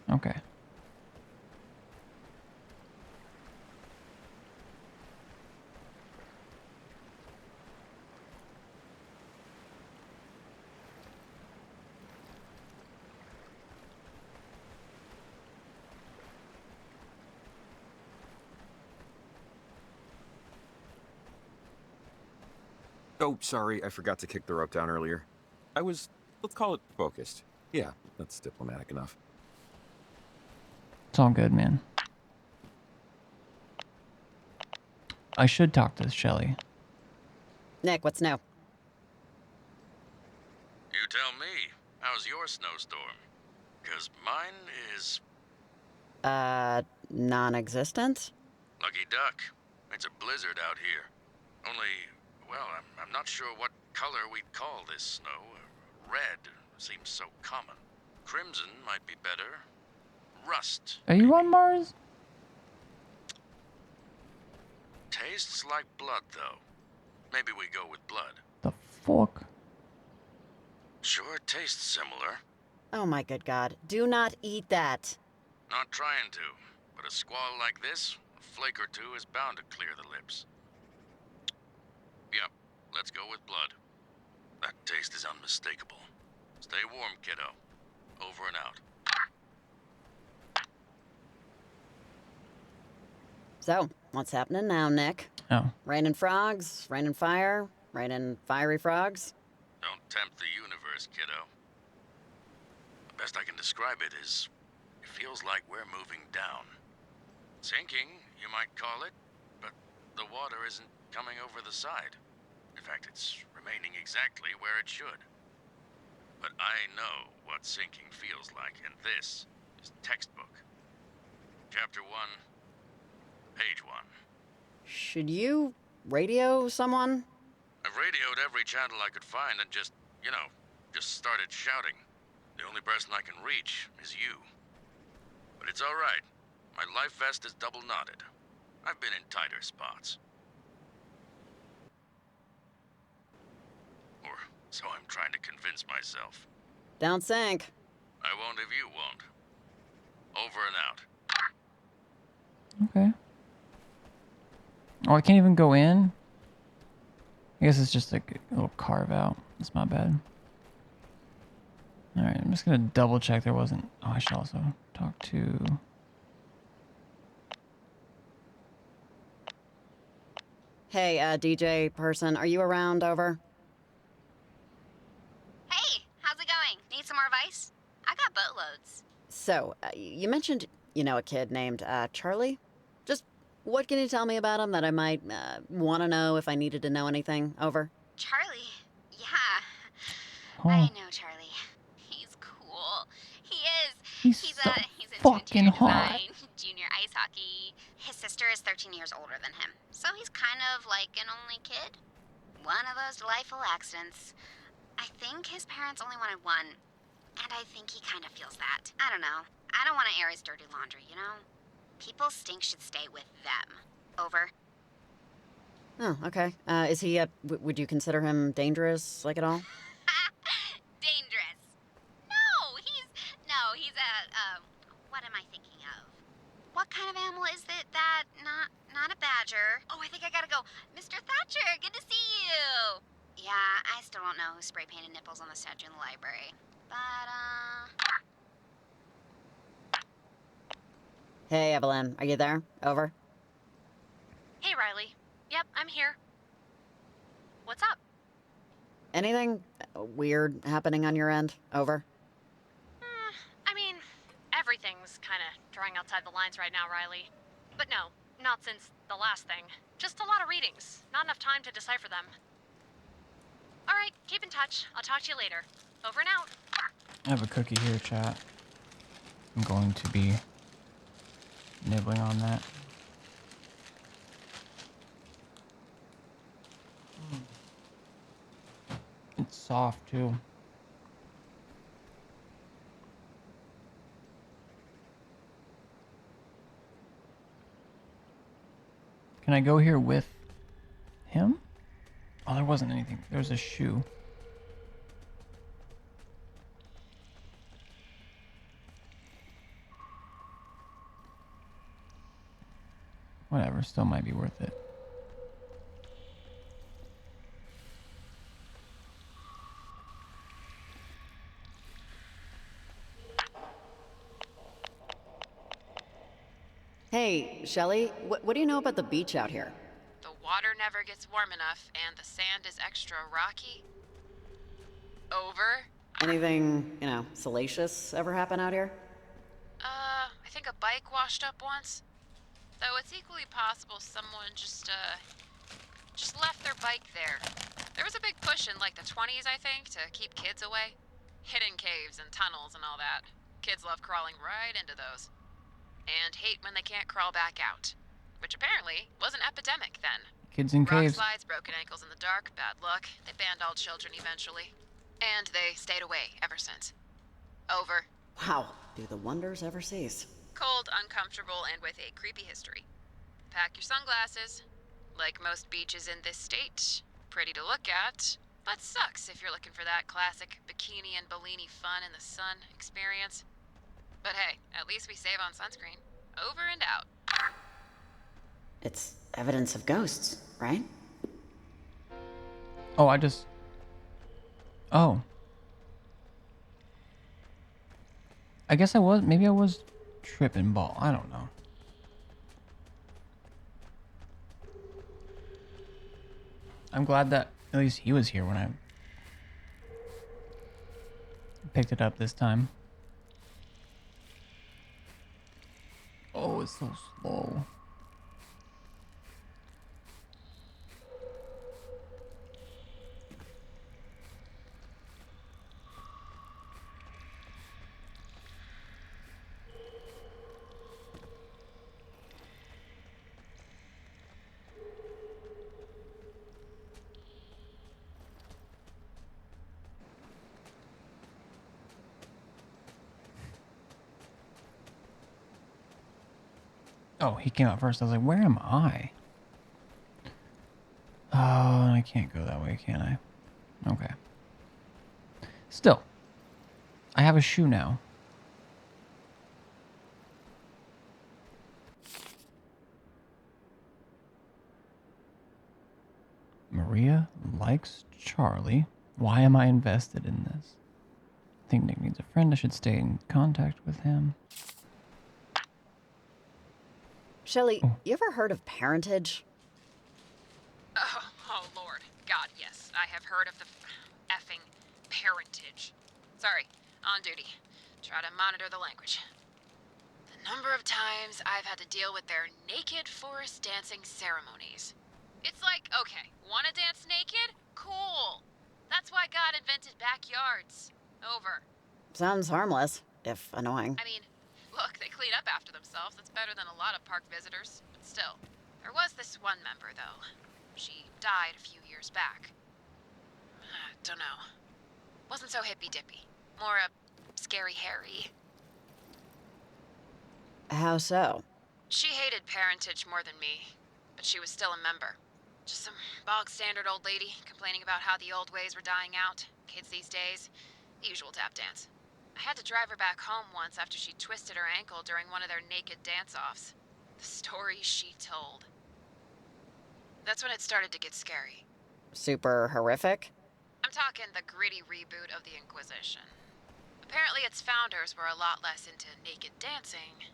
Speaker 1: Okay.
Speaker 6: Oh, sorry, I forgot to kick the rope down earlier. I was, let's call it focused. Yeah, that's diplomatic enough.
Speaker 1: It's all good, man. I should talk to Shelly.
Speaker 4: Nick, what's new?
Speaker 19: You tell me. How's your snowstorm? 'Cause mine is...
Speaker 4: Non-existent?
Speaker 19: Lucky duck. It's a blizzard out here. Only, well, I'm not sure what color we'd call this snow. Red seems so common. Crimson might be better. Rust.
Speaker 1: Are you on Mars?
Speaker 19: Tastes like blood, though. Maybe we go with blood.
Speaker 1: The fuck?
Speaker 19: Sure tastes similar.
Speaker 4: Oh my good god. Do not eat that.
Speaker 19: Not trying to, but a squall like this, a flake or two is bound to clear the lips. Yep, let's go with blood. That taste is unmistakable. Stay warm, kiddo. Over and out.
Speaker 4: So, what's happening now, Nick?
Speaker 1: Oh.
Speaker 4: Raining frogs? Raining fire? Raining fiery frogs?
Speaker 19: Don't tempt the universe, kiddo. The best I can describe it is, it feels like we're moving down. Sinking, you might call it, but the water isn't coming over the side. In fact, it's remaining exactly where it should. But I know what sinking feels like, and this is textbook. Chapter 1, page 1.
Speaker 4: Should you radio someone?
Speaker 19: I've radioed every channel I could find and just started shouting. The only person I can reach is you. But it's all right. My life vest is double knotted. I've been in tighter spots. Or so I'm trying to convince myself.
Speaker 4: Don't sink.
Speaker 19: I won't if you won't. Over and out.
Speaker 1: Okay. Oh, I can't even go in? I guess it's just like a little carve out. That's my bad. Alright, I'm just gonna double check there wasn't... Oh, I should also talk to...
Speaker 4: Hey, DJ person, are you around? Over?
Speaker 8: Hey, how's it going? Need some more advice? I got boatloads.
Speaker 4: So, you mentioned, a kid named, Charlie? Just, what can you tell me about him that I might, want to know if I needed to know anything? Over?
Speaker 8: Charlie? Yeah.
Speaker 1: Oh.
Speaker 8: I know Charlie. He's cool. He is.
Speaker 1: He's so
Speaker 8: into
Speaker 1: fucking
Speaker 8: interior
Speaker 1: hot.
Speaker 8: design, junior ice hockey. His sister is 13 years older than him, so he's kind of like an only kid. One of those delightful accidents. I think his parents only wanted one, and I think he kind of feels that. I don't know. I don't want to air his dirty laundry, you know? People's stink should stay with them. Over.
Speaker 4: Oh, okay. Is he, would you consider him dangerous, like, at all?
Speaker 8: Dangerous. No, he's a, what am I thinking of? What kind of animal is it that, not a badger? Oh, I think I gotta go. Mr. Thatcher, good to see you. Yeah, I still don't know who spray painted nipples on the statue in the library. But,
Speaker 4: Hey, Evelyn, are you there? Over?
Speaker 2: Hey, Riley. Yep, I'm here. What's up?
Speaker 4: Anything weird happening on your end? Over?
Speaker 2: I mean, everything's kind of drawing outside the lines right now, Riley. But no, not since the last thing. Just a lot of readings. Not enough time to decipher them. All right, keep in touch. I'll talk to you later. Over and out.
Speaker 1: I have a cookie here, chat. I'm going to be nibbling on that. It's soft too. Can I go here with him? Oh, there wasn't anything. There was a shoe. Whatever, still might be worth it.
Speaker 4: Hey, Shelly, what do you know about the beach out here?
Speaker 2: The water never gets warm enough, and the sand is extra rocky. Over.
Speaker 4: Anything, salacious ever happen out here?
Speaker 2: I think a bike washed up once. Though it's equally possible someone just left their bike there. There was a big push in like the 20s, I think, to keep kids away. Hidden caves and tunnels and all that. Kids love crawling right into those. and hate when they can't crawl back out. Which apparently was an epidemic then.
Speaker 1: Kids in
Speaker 2: Rock
Speaker 1: caves.
Speaker 2: slides, broken ankles in the dark, bad luck. They banned all children eventually. And they stayed away ever since. Over.
Speaker 4: Wow, do the wonders ever cease?
Speaker 2: Cold, uncomfortable, and with a creepy history. Pack your sunglasses. Like most beaches in this state, pretty to look at, but sucks if you're looking for that classic bikini and Bellini fun in the sun experience. But hey, at least we save on sunscreen. Over and out.
Speaker 4: It's evidence of ghosts, right?
Speaker 1: Oh, Oh. I guess maybe I was tripping ball. I don't know. I'm glad that at least he was here when I picked it up this time. Oh, it's so slow. Oh, he came out first. I was like, where am I? Oh, I can't go that way, can I? Okay. Still, I have a shoe now. Maria likes Charlie. Why am I invested in this? I think Nick needs a friend. I should stay in contact with him.
Speaker 4: Shelly, you ever heard of parentage?
Speaker 2: Oh, Lord. God, yes. I have heard of the effing parentage. Sorry, on duty. Try to monitor the language. The number of times I've had to deal with their naked forest dancing ceremonies. It's like, okay, wanna dance naked? Cool. That's why God invented backyards. Over.
Speaker 4: Sounds harmless, if annoying.
Speaker 2: I mean, look, they clean up after themselves. That's better than a lot of park visitors. But still, there was this one member, though. She died a few years back. Don't know. Wasn't so hippy-dippy. More a scary Harry.
Speaker 4: How so?
Speaker 2: She hated parentage more than me, but she was still a member. Just some bog-standard old lady complaining about how the old ways were dying out. Kids these days, the usual tap dance. I had to drive her back home once after she twisted her ankle during one of their naked dance-offs. The stories she told. That's when it started to get scary.
Speaker 4: Super horrific?
Speaker 2: I'm talking the gritty reboot of the Inquisition. Apparently its founders were a lot less into naked dancing,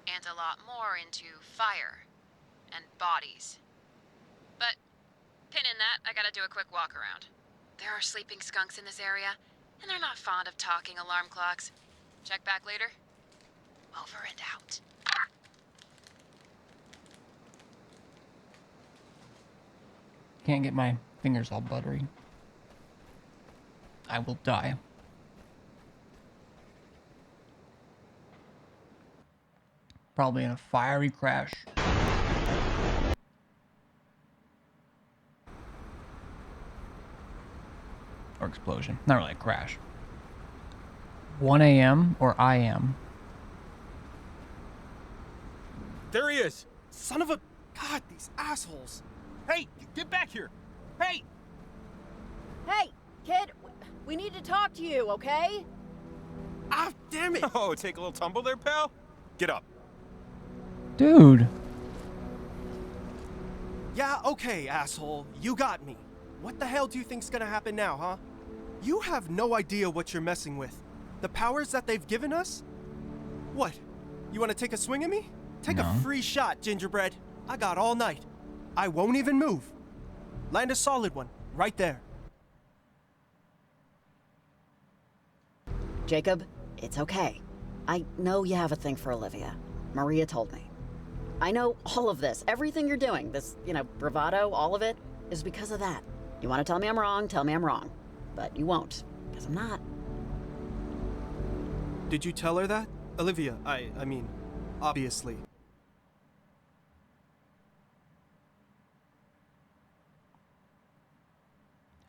Speaker 2: and a lot more into fire and bodies. But, pin in that, I gotta do a quick walk around. There are sleeping skunks in this area, and they're not fond of talking alarm clocks. Check back later. Over and out.
Speaker 1: Can't get my fingers all buttery. I will die. Probably in a fiery crash. Or explosion. Not really a crash. 1 a.m. or I am.
Speaker 16: There he is! Son of a... God, these assholes. Hey, get back here! Hey!
Speaker 4: Hey, kid, we need to talk to you, okay?
Speaker 16: Ah, damn it!
Speaker 6: Oh, take a little tumble there, pal? Get up.
Speaker 1: Dude.
Speaker 16: Yeah, okay, asshole. You got me. What the hell do you think's gonna happen now, huh? You have no idea what you're messing with. The powers that they've given us? What? You wanna take a swing at me? Take a free shot, Gingerbread. I got all night. I won't even move. Land a solid one, right there.
Speaker 4: Jacob, it's okay. I know you have a thing for Olivia. Maria told me. I know all of this, everything you're doing, this, bravado, all of it, is because of that. You want to tell me I'm wrong, tell me I'm wrong. But you won't, because I'm not.
Speaker 16: Did you tell her that? Olivia, I mean... obviously.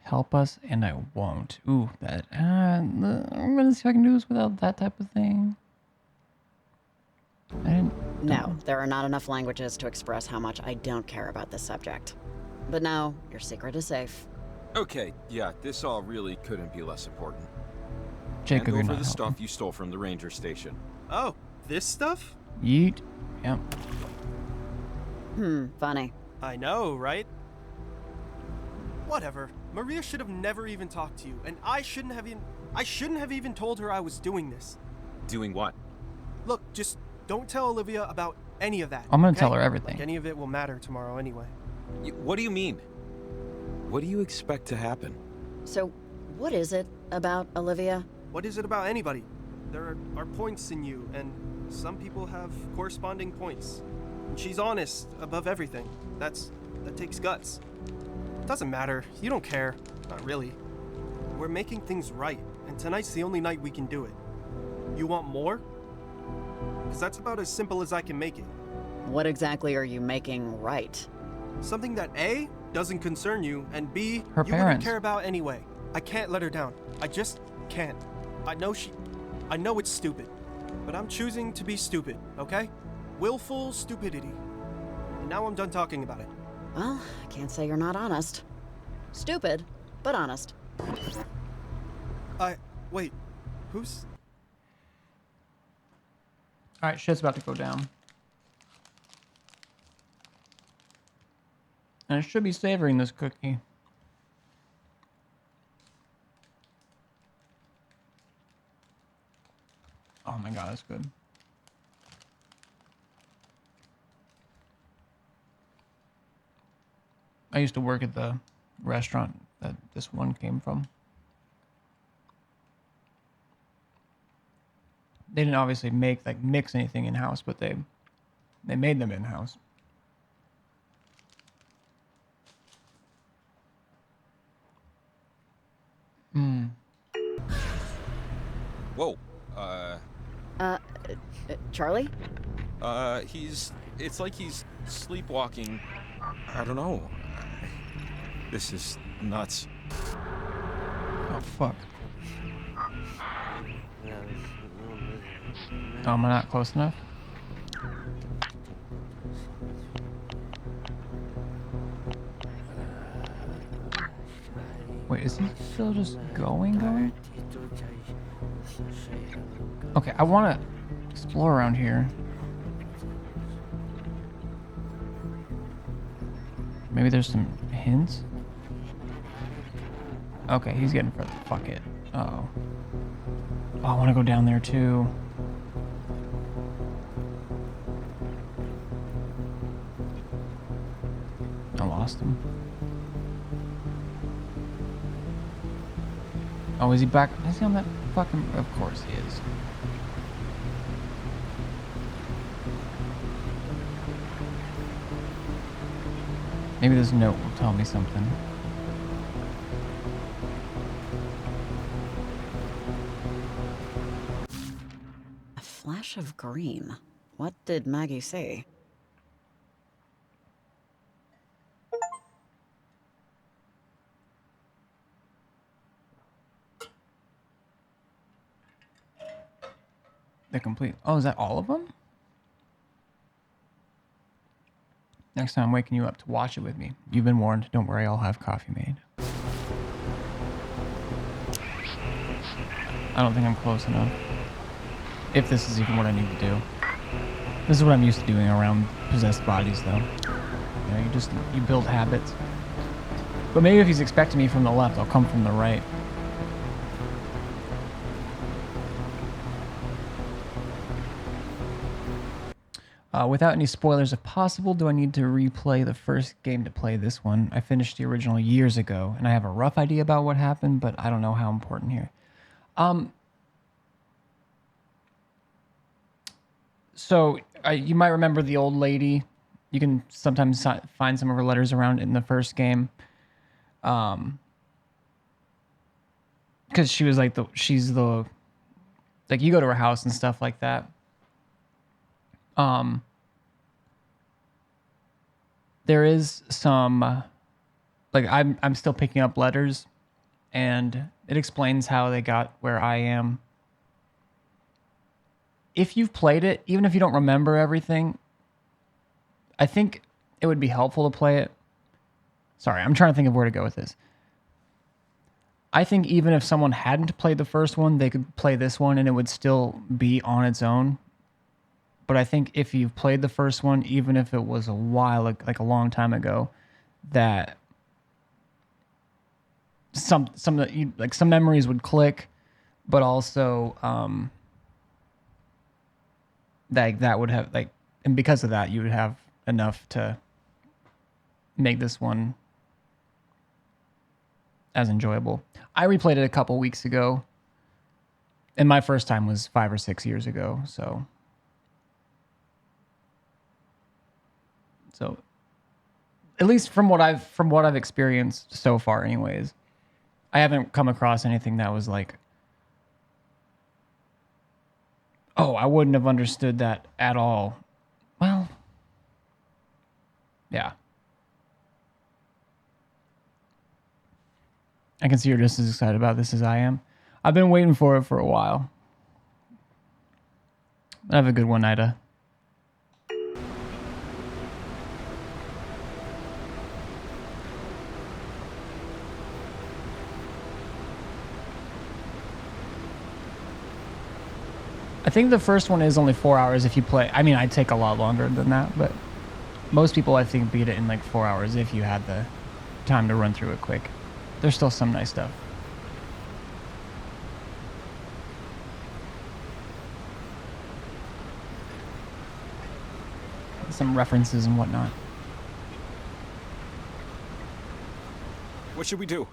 Speaker 1: Help us, and I won't. Ooh, that. I'm gonna see if I can do this without that type of thing.
Speaker 4: No, there are not enough languages to express how much I don't care about this subject. But now, your secret is safe.
Speaker 6: Okay, yeah, this all really couldn't be less important.
Speaker 1: Jacob,
Speaker 6: Hand
Speaker 1: you're
Speaker 6: over
Speaker 1: not
Speaker 6: the stuff
Speaker 1: helping.
Speaker 6: you stole from the ranger station.
Speaker 16: Oh, this stuff?
Speaker 1: Yeet. Yep.
Speaker 4: Funny.
Speaker 16: I know, right? Whatever. Maria should have never even talked to you, and I shouldn't have even told her I was doing this.
Speaker 6: Doing what?
Speaker 16: Look, just don't tell Olivia about any of that.
Speaker 1: I'm gonna
Speaker 16: okay?
Speaker 1: tell her everything.
Speaker 16: Like any of it will matter tomorrow anyway.
Speaker 6: What do you mean? What do you expect to happen?
Speaker 4: So, what is it about Olivia?
Speaker 16: What is it about anybody? There are points in you, and some people have corresponding points. And she's honest above everything. That takes guts. Doesn't matter. You don't care. Not really. We're making things right, and tonight's the only night we can do it. You want more? Because that's about as simple as I can make it.
Speaker 4: What exactly are you making right?
Speaker 16: Something that A, doesn't concern you, and B,
Speaker 1: Her
Speaker 16: you wouldn't
Speaker 1: parents.
Speaker 16: care about anyway. I can't let her down. I just can't. I know it's stupid, but I'm choosing to be stupid, okay? Willful stupidity. And now I'm done talking about it.
Speaker 4: Well, I can't say you're not honest. Stupid, but honest.
Speaker 16: Wait, who's...
Speaker 1: Alright, shit's about to go down. And I should be savoring this cookie. Oh my god, that's good. I used to work at the restaurant that this one came from. They didn't obviously mix anything in-house, but they made them in-house.
Speaker 6: Whoa,
Speaker 4: Charlie?
Speaker 6: It's like he's sleepwalking. I don't know. This is nuts.
Speaker 1: Oh, fuck. Oh, am I not close enough? Wait, is he still just going? Okay, I want to explore around here. Maybe there's some hints? Okay, he's getting further. Fuck it. Uh-oh. Oh, I want to go down there too. I lost him. Oh, is he back? Is he on that fucking... Of course he is. Maybe this note will tell me something.
Speaker 4: A flash of green. What did Maggie say?
Speaker 1: They're complete. Oh, is that all of them? Next time I'm waking you up to watch it with me. You've been warned. Don't worry, I'll have coffee made. I don't think I'm close enough. If this is even what I need to do. This is what I'm used to doing around possessed bodies, though. You know, you build habits. But maybe if he's expecting me from the left, I'll come from the right. Without any spoilers, if possible, do I need to replay the first game to play this one? I finished the original years ago, and I have a rough idea about what happened, but I don't know how important here. So, you might remember the old lady. You can sometimes find some of her letters around in the first game. Because she was like you go to her house and stuff like that. There is some, like, I'm still picking up letters, and it explains how they got where I am. If you've played it, even if you don't remember everything, I think it would be helpful to play it. Sorry, I'm trying to think of where to go with this. I think even if someone hadn't played the first one, they could play this one and it would still be on its own. But I think if you've played the first one, even if it was a while, like a long time ago, that some memories would click, but also that would have, like, and because of that, you would have enough to make this one as enjoyable. I replayed it a couple weeks ago, and my first time was 5 or 6 years ago, so at least from what I've experienced so far anyways, I haven't come across anything that was like, oh, I wouldn't have understood that at all. Well, yeah. I can see you're just as excited about this as I am. I've been waiting for it for a while. Have a good one, Ida. I think the first one is only 4 hours if you play. I mean, I'd take a lot longer than that, but most people, I think, beat it in like 4 hours if you had the time to run through it quick. There's still some nice stuff. Some references and whatnot.
Speaker 6: What should we do?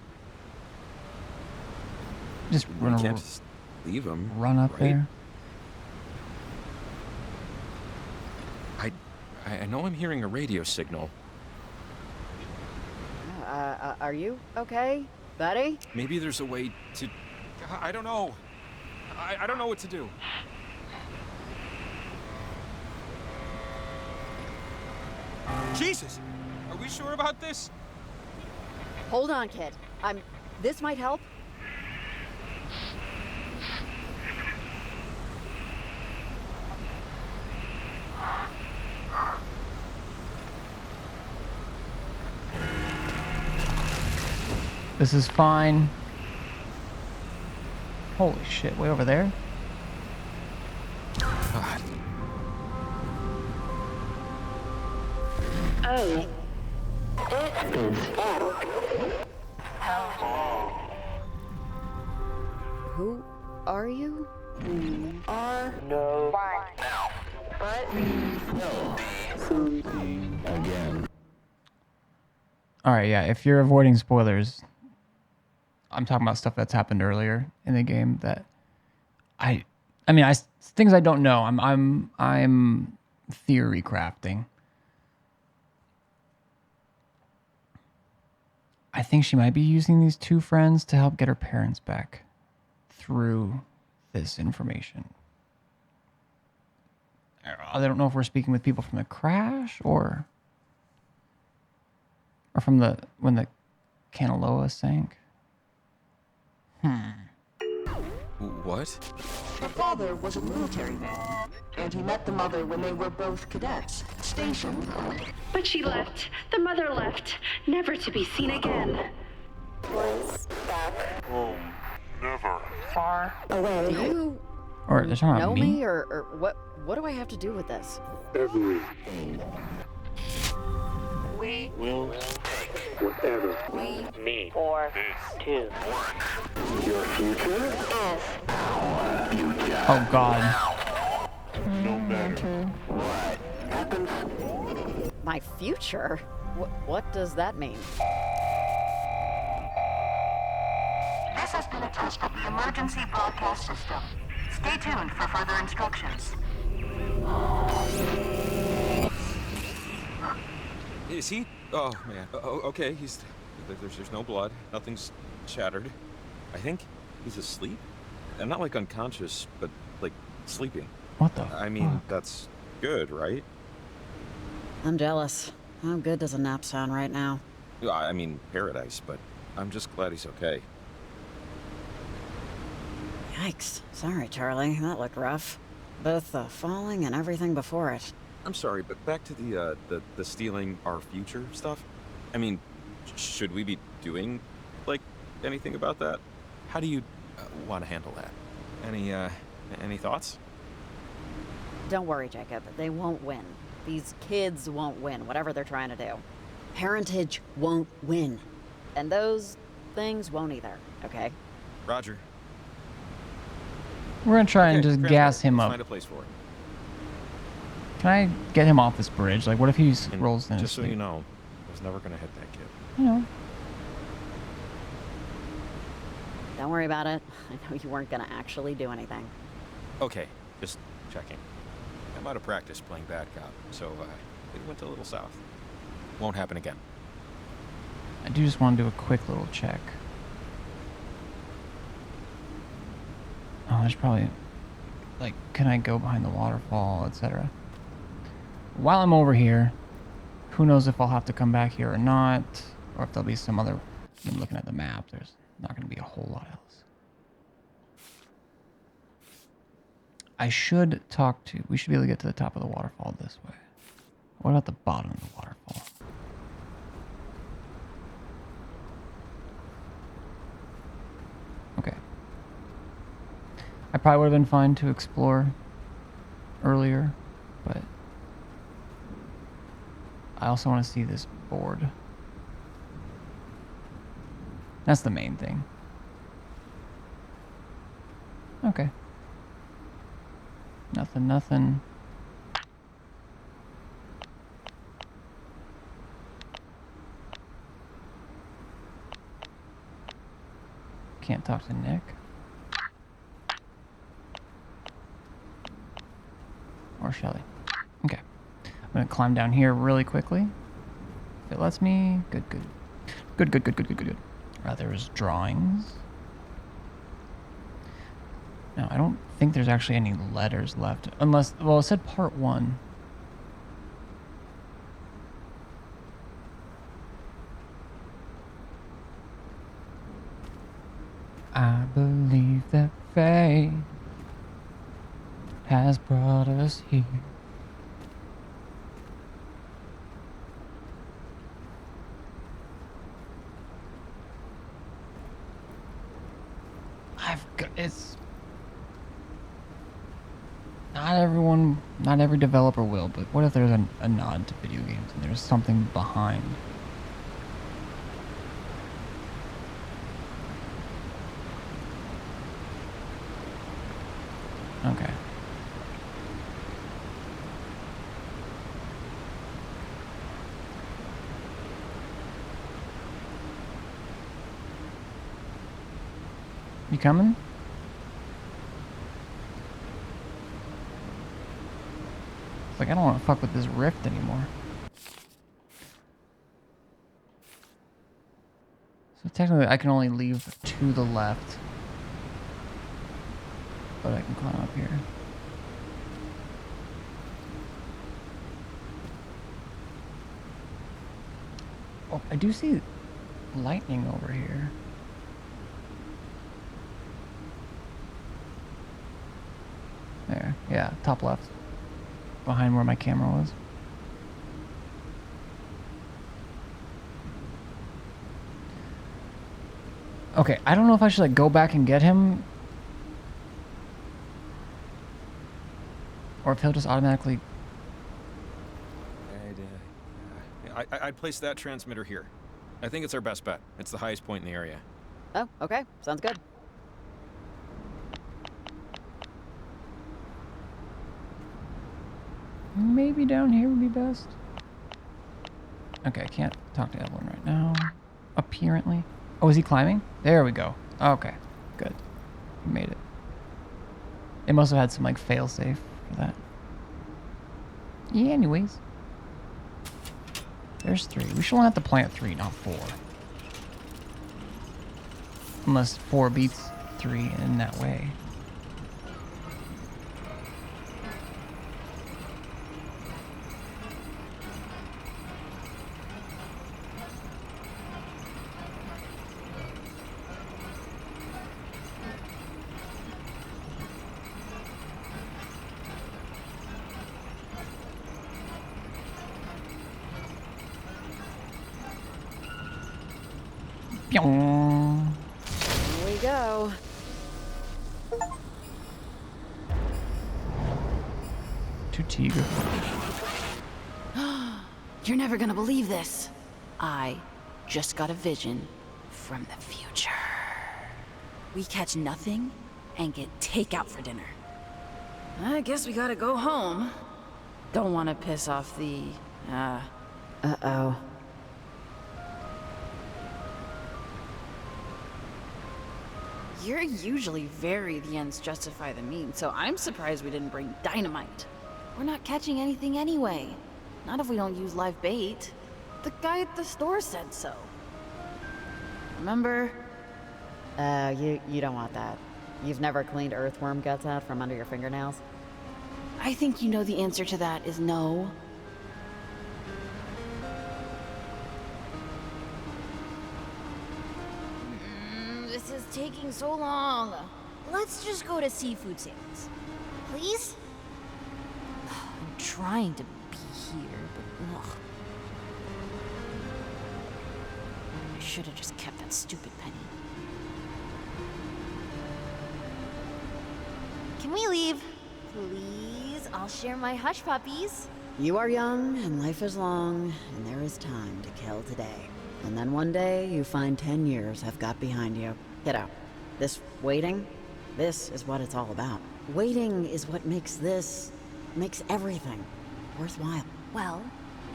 Speaker 1: Just
Speaker 6: we can't just leave him.
Speaker 1: Run up
Speaker 6: right?
Speaker 1: there.
Speaker 17: I know I'm hearing a radio signal.
Speaker 4: Are you okay, buddy?
Speaker 6: Maybe there's a way to... I don't know. I don't know what to do. Jesus! Are we sure about this?
Speaker 4: Hold on, kid. This might help.
Speaker 1: This is fine. Holy shit, way over there?
Speaker 6: God.
Speaker 18: Oh. Distance out.
Speaker 4: Who are you?
Speaker 18: We are no one now. But we know something again.
Speaker 1: Alright, yeah, if you're avoiding spoilers, I'm talking about stuff that's happened earlier in the game that I mean, things I don't know. I'm theory crafting. I think she might be using these two friends to help get her parents back through this information. I don't know if we're speaking with people from the crash or from when the Kanaloa sank.
Speaker 6: What?
Speaker 18: The father was a military man, and he met the mother when they were both cadets, stationed.
Speaker 20: But she left. The mother left, never to be seen again.
Speaker 18: Once back
Speaker 3: home, never.
Speaker 18: Far away.
Speaker 4: Do you
Speaker 1: Or they're talking
Speaker 4: know
Speaker 1: about me?
Speaker 4: or what do I have to do with this?
Speaker 3: Everything.
Speaker 18: We
Speaker 3: will take whatever
Speaker 18: we
Speaker 3: need
Speaker 18: for
Speaker 3: this.
Speaker 18: two.
Speaker 3: Your future
Speaker 18: Is
Speaker 3: our future.
Speaker 1: Oh god.
Speaker 3: No matter what happens.
Speaker 4: My future? What does that mean?
Speaker 18: This has been a test of the emergency broadcast system. Stay tuned for further instructions.
Speaker 6: Is he? Oh, man. Okay, he's... There's no blood. Nothing's shattered. I think he's asleep. And not like unconscious, but like sleeping.
Speaker 1: What the
Speaker 6: I mean,
Speaker 1: fuck?
Speaker 6: that's good, right?
Speaker 4: I'm jealous. How good does a nap sound right now?
Speaker 6: I mean, paradise, but I'm just glad he's okay.
Speaker 4: Yikes. Sorry, Charlie. That looked rough. Both the falling and everything before it.
Speaker 6: I'm sorry, but back to the stealing our future stuff. I mean, should we be doing, like, anything about that?
Speaker 5: How do you want to handle that? Any thoughts?
Speaker 4: Don't worry, Jacob. They won't win. These kids won't win, whatever they're trying to do. Parentage won't win. And those things won't either, okay?
Speaker 5: Roger.
Speaker 1: We're gonna try and just gas him up.
Speaker 5: Find a place for it.
Speaker 1: Can I get him off this bridge? Like, what if he rolls in his
Speaker 5: Just so
Speaker 1: sleep?
Speaker 5: you know, I was never gonna hit that kid.
Speaker 1: You know.
Speaker 4: Don't worry about it. I know you weren't gonna actually do anything.
Speaker 5: Okay, just checking. I'm out of practice playing bad cop, so it went a little south. Won't happen again.
Speaker 1: I do just want to do a quick little check. Oh, there's probably, like, can I go behind the waterfall, etc. While I'm over here, who knows if I'll have to come back here or not, or if there'll be some other. I'm looking at the map. There's not going to be a whole lot else. I should talk to. We should be able to get to the top of the waterfall this way. What about the bottom of the waterfall? Okay. I probably would have been fine to explore earlier, but I also want to see this board. That's the main thing. Okay. Nothing. Can't talk to Nick. Or Shelly. Okay. I'm gonna climb down here really quickly. If it lets me. Good. There's drawings. No, I don't think there's actually any letters left. Unless, well, it said part 1. I believe that fate has brought us here. It's not every developer will, but what if there's a nod to video games and there's something behind? Okay. You coming? It's like, I don't want to fuck with this rift anymore. So technically I can only leave to the left. But I can climb up here. Oh, I do see lightning over here. There, yeah, top left. Behind where my camera was. Okay, I don't know if I should like go back and get him. Or if he'll just automatically...
Speaker 5: I'd place that transmitter here. I think it's our best bet. It's the highest point in the area.
Speaker 4: Oh, okay. Sounds good.
Speaker 1: Maybe down here would be best. Okay, I can't talk to Evelyn right now. Apparently. Oh, is he climbing? There we go. Okay, good. He made it. It must have had some like fail-safe for that. Yeah, anyways. There's 3. We should only have to plant 3, not 4. Unless 4 beats 3 in that way. Pyong.
Speaker 4: Here we go.
Speaker 1: To Tiger.
Speaker 13: You're never gonna believe this. I just got a vision from the future. We catch nothing and get takeout for dinner. I guess we gotta go home. Don't want to piss off the,
Speaker 4: Uh-oh.
Speaker 13: You're usually very the ends justify the means, so I'm surprised we didn't bring dynamite. We're not catching anything anyway. Not if we don't use live bait. The guy at the store said so. Remember?
Speaker 4: You don't want that. You've never cleaned earthworm guts out from under your fingernails?
Speaker 13: I think you know the answer to that is no. This is taking so long. Let's just go to seafood sales. Please? I'm trying to be here, but ugh. I should have just kept that stupid penny. Can we leave? Please? I'll share my hush puppies.
Speaker 4: You are young, and life is long, and there is time to kill today. And then one day, you find 10 years have got behind you. Kiddo, this waiting, this is what it's all about. Waiting is what makes everything worthwhile.
Speaker 13: Well,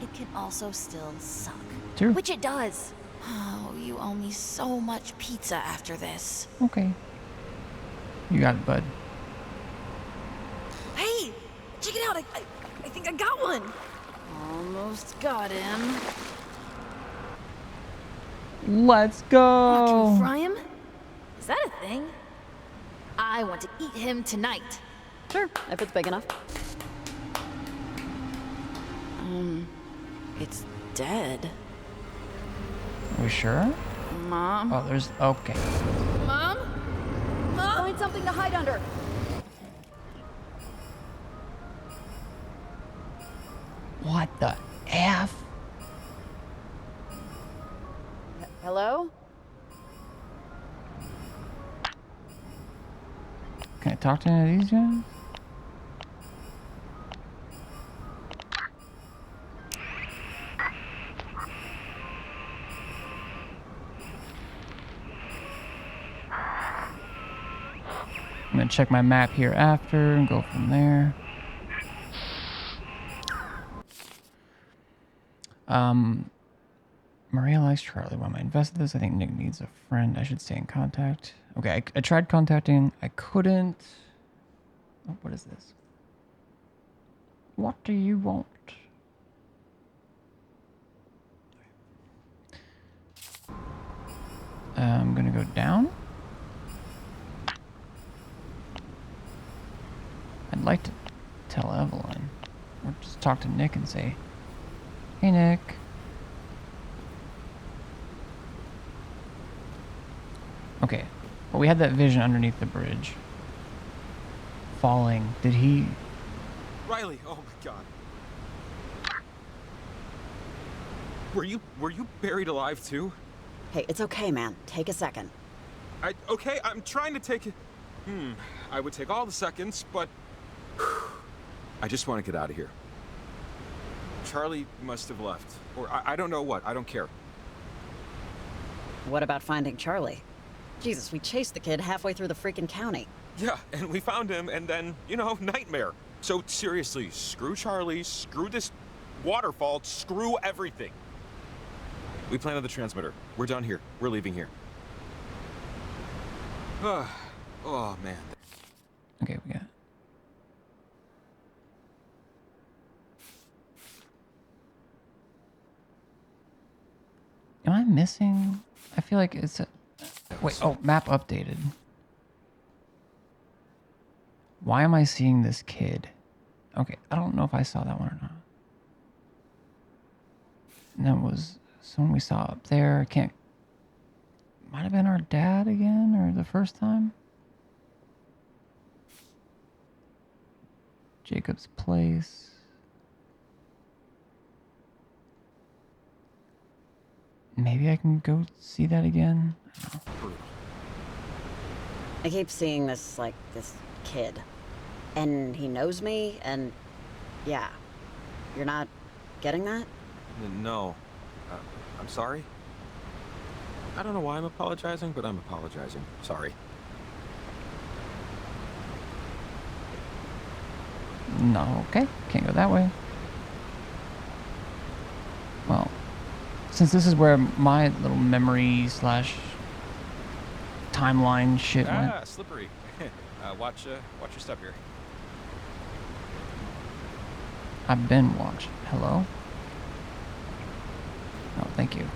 Speaker 13: it can also still suck.
Speaker 1: True.
Speaker 13: Which it does. Oh, you owe me so much pizza after this.
Speaker 1: Okay. You got it, bud.
Speaker 13: Hey! Check it out! I think I got one! Almost got him.
Speaker 1: Let's go!
Speaker 13: Oh, can we fry him? Is that a thing? I want to eat him tonight.
Speaker 4: Sure, if it's big enough.
Speaker 13: It's dead.
Speaker 1: Are we sure?
Speaker 13: Mom?
Speaker 1: Oh, there's... Okay.
Speaker 13: Mom? Mom?
Speaker 4: Find something to hide under.
Speaker 1: What the F?
Speaker 4: Hello?
Speaker 1: Can I talk to any of these guys? I'm gonna check my map here after and go from there. Maria likes Charlie. Why am I invested in this? I think Nick needs a friend. I should stay in contact. Okay, I tried contacting. I couldn't. Oh, what is this? What do you want? I'm gonna go down. I'd like to tell Evelyn. Or just talk to Nick and say, hey, Nick. Okay, well, we had that vision underneath the bridge. Falling. Did he...
Speaker 6: Riley, oh my god. Were you buried alive too?
Speaker 4: Hey, it's okay, man. Take a second.
Speaker 6: Okay, I'm trying to take it. I would take all the seconds, but I just want to get out of here. Charlie must have left. Or I don't know what. I don't care.
Speaker 4: What about finding Charlie? Jesus, we chased the kid halfway through the freaking county.
Speaker 6: Yeah, and we found him, and then, you know, nightmare. So seriously, screw Charlie, screw this waterfall, screw everything. We planted the transmitter. We're done here. We're leaving here. Oh, man.
Speaker 1: Okay, we got it. Am I missing? I feel like it's a... Wait, oh, map updated. Why am I seeing this kid? Okay, I don't know if I saw that one or not. And that was someone we saw up there. I can't... Might have been our dad again, or the first time. Jacob's place. Maybe I can go see that again.
Speaker 4: I keep seeing this kid. And he knows me, and yeah. You're not getting that?
Speaker 6: No. I'm sorry. I don't know why I'm apologizing, but I'm apologizing. Sorry.
Speaker 1: No, okay. Can't go that way. Well, since this is where my little memory slash timeline shit went.
Speaker 6: Ah, slippery. Watch your step here.
Speaker 1: I've been watching. Hello? Oh, thank you.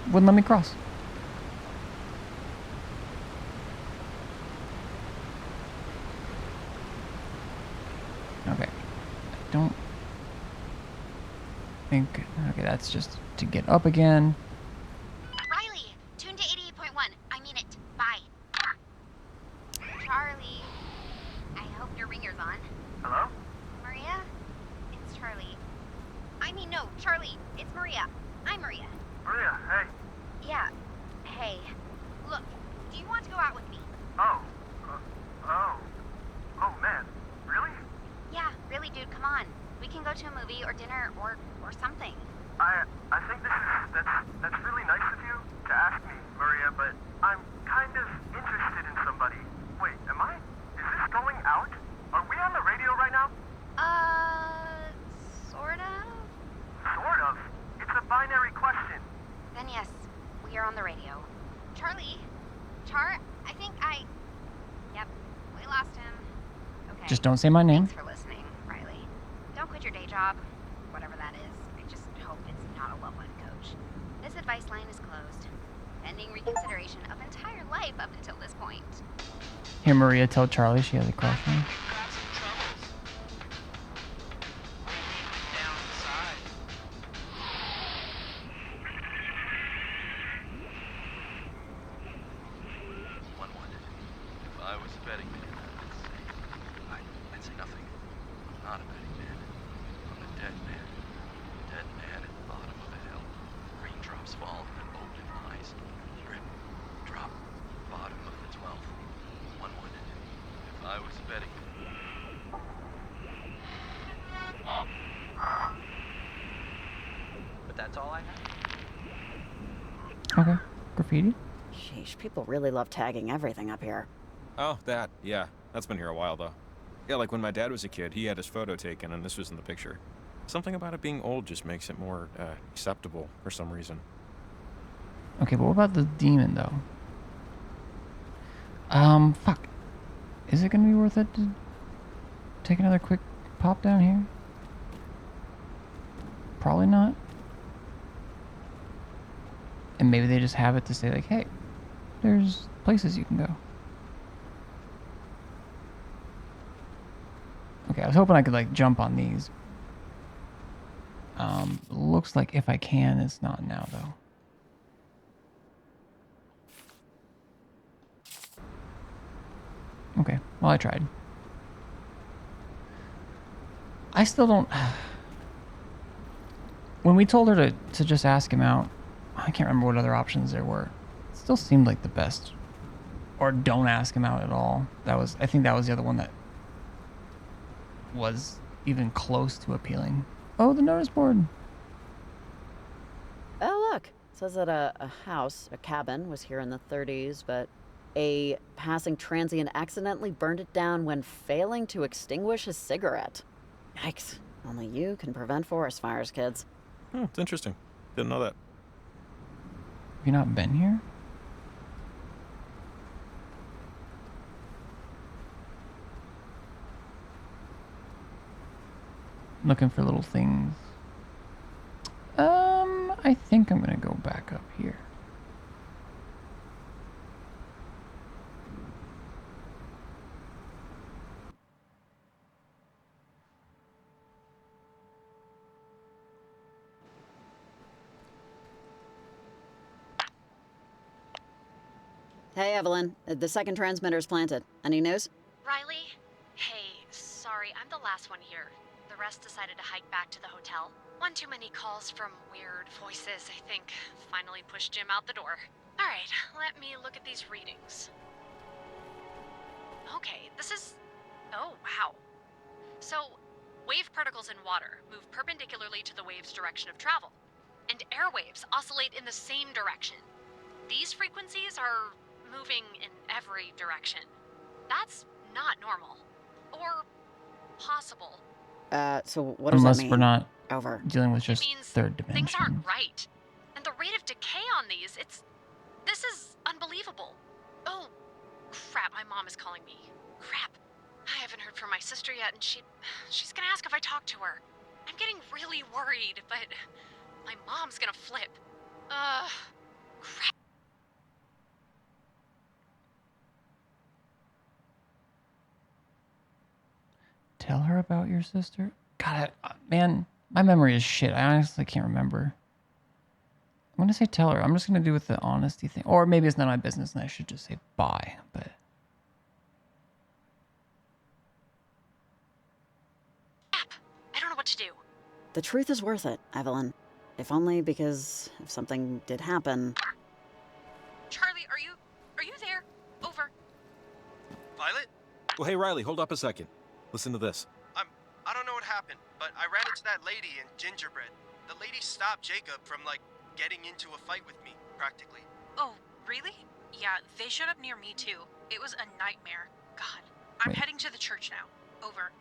Speaker 1: Wouldn't let me cross. Okay. I don't think... Okay, that's just to get up again.
Speaker 8: Riley, tune to 88.1. I mean it. Bye. Charlie, I hope your ringer's on.
Speaker 22: Hello?
Speaker 8: Maria? It's Charlie. I mean, no, Charlie, it's Maria. I'm Maria.
Speaker 22: Maria, hey.
Speaker 8: Yeah. Hey. Look, do you want to go out with me?
Speaker 22: Oh. Oh, man. Really?
Speaker 8: Yeah, really, dude, come on. We can go to a movie or dinner or something.
Speaker 22: I think that's really nice of you to ask me, Maria, but I'm kind of interested in somebody. Wait, am I? Is this going out? Are we on the radio right now?
Speaker 8: Sort of?
Speaker 22: Sort of. It's a binary question.
Speaker 8: Then yes, we are on the radio. Charlie? Yep, we lost him. Okay.
Speaker 1: Just don't say my name.
Speaker 8: Thanks for listening, Riley. Don't quit your day job, whatever that is. I just hope it's not a love one, Coach. This advice line is closed. Pending reconsideration of entire life up until this point.
Speaker 1: Hear Maria tell Charlie she has a crush on him.
Speaker 22: But that's all I have.
Speaker 1: Okay. Graffiti?
Speaker 4: Sheesh, people really love tagging everything up here.
Speaker 6: Oh, that. Yeah. That's been here a while, though. Yeah, like when my dad was a kid, he had his photo taken, and this was in the picture. Something about it being old just makes it more acceptable for some reason.
Speaker 1: Okay, but what about the demon, though? Fuck. Is it gonna be worth it to take another quick pop down here? Probably not. And maybe they just have it to say, like, hey, there's places you can go. Okay, I was hoping I could, like, jump on these. Looks like if I can, it's not now, though. Okay, well, I tried. I still don't... When we told her to just ask him out, I can't remember what other options there were. It still seemed like the best. Or don't ask him out at all. I think that was the other one that was even close to appealing. Oh, the notice board.
Speaker 4: Oh, look. It says that a house, a cabin, was here in the 30s, but a passing transient accidentally burned it down when failing to extinguish a cigarette. Yikes. Only you can prevent forest fires, kids.
Speaker 6: Oh, it's interesting. Didn't know that.
Speaker 1: Have you not been here? Looking for little things. I think I'm gonna go back up here.
Speaker 4: Hey, Evelyn. The second transmitter's planted. Any news?
Speaker 2: Riley? Hey, sorry, I'm the last one here. The rest decided to hike back to the hotel. One too many calls from weird voices, I think, finally pushed Jim out the door. Alright, let me look at these readings. Okay, this is... Oh, wow. So, wave particles in water move perpendicularly to the wave's direction of travel, and airwaves oscillate in the same direction. These frequencies are moving in every direction. That's not normal. Or possible.
Speaker 4: So what does that
Speaker 1: Unless
Speaker 4: mean?
Speaker 1: we're not
Speaker 4: Over.
Speaker 1: dealing with just third
Speaker 2: Things
Speaker 1: dimension.
Speaker 2: aren't right. And the rate of decay on these, this is unbelievable. Oh, crap, my mom is calling me. Crap. I haven't heard from my sister yet, and she's gonna ask if I talk to her. I'm getting really worried, but my mom's gonna flip. Crap.
Speaker 1: Tell her about your sister? God, man, my memory is shit. I honestly can't remember. I'm gonna say tell her. I'm just gonna do with the honesty thing. Or maybe it's none of my business and I should just say bye, but...
Speaker 2: I don't know what to do.
Speaker 4: The truth is worth it, Evelyn. If only because if something did happen...
Speaker 2: Charlie, are you there? Over.
Speaker 6: Violet? Well, hey, Riley, hold up a second. Listen to this.
Speaker 16: I don't know what happened, but I ran into that lady in Gingerbread. The lady stopped Jacob from, getting into a fight with me, practically.
Speaker 11: Oh, really? Yeah, they showed up near me too. It was a nightmare. God. I'm heading to the church now. Over.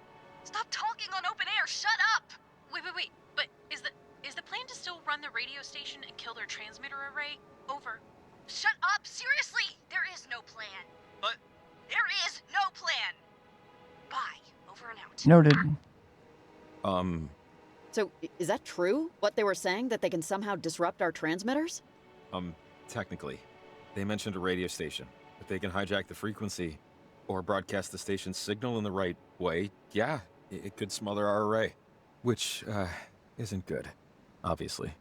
Speaker 2: Stop talking on open air! Shut up!
Speaker 11: Wait. But is the plan to still run the radio station and kill their transmitter array? Over.
Speaker 2: Shut up! Seriously! There is no plan.
Speaker 16: But...
Speaker 2: There is no plan! Bye. Over and out.
Speaker 1: Noted.
Speaker 4: So, is that true? What they were saying? That they can somehow disrupt our transmitters?
Speaker 6: Technically. They mentioned a radio station. If they can hijack the frequency, or broadcast the station's signal in the right way, yeah, it could smother our array. Which, isn't good, obviously.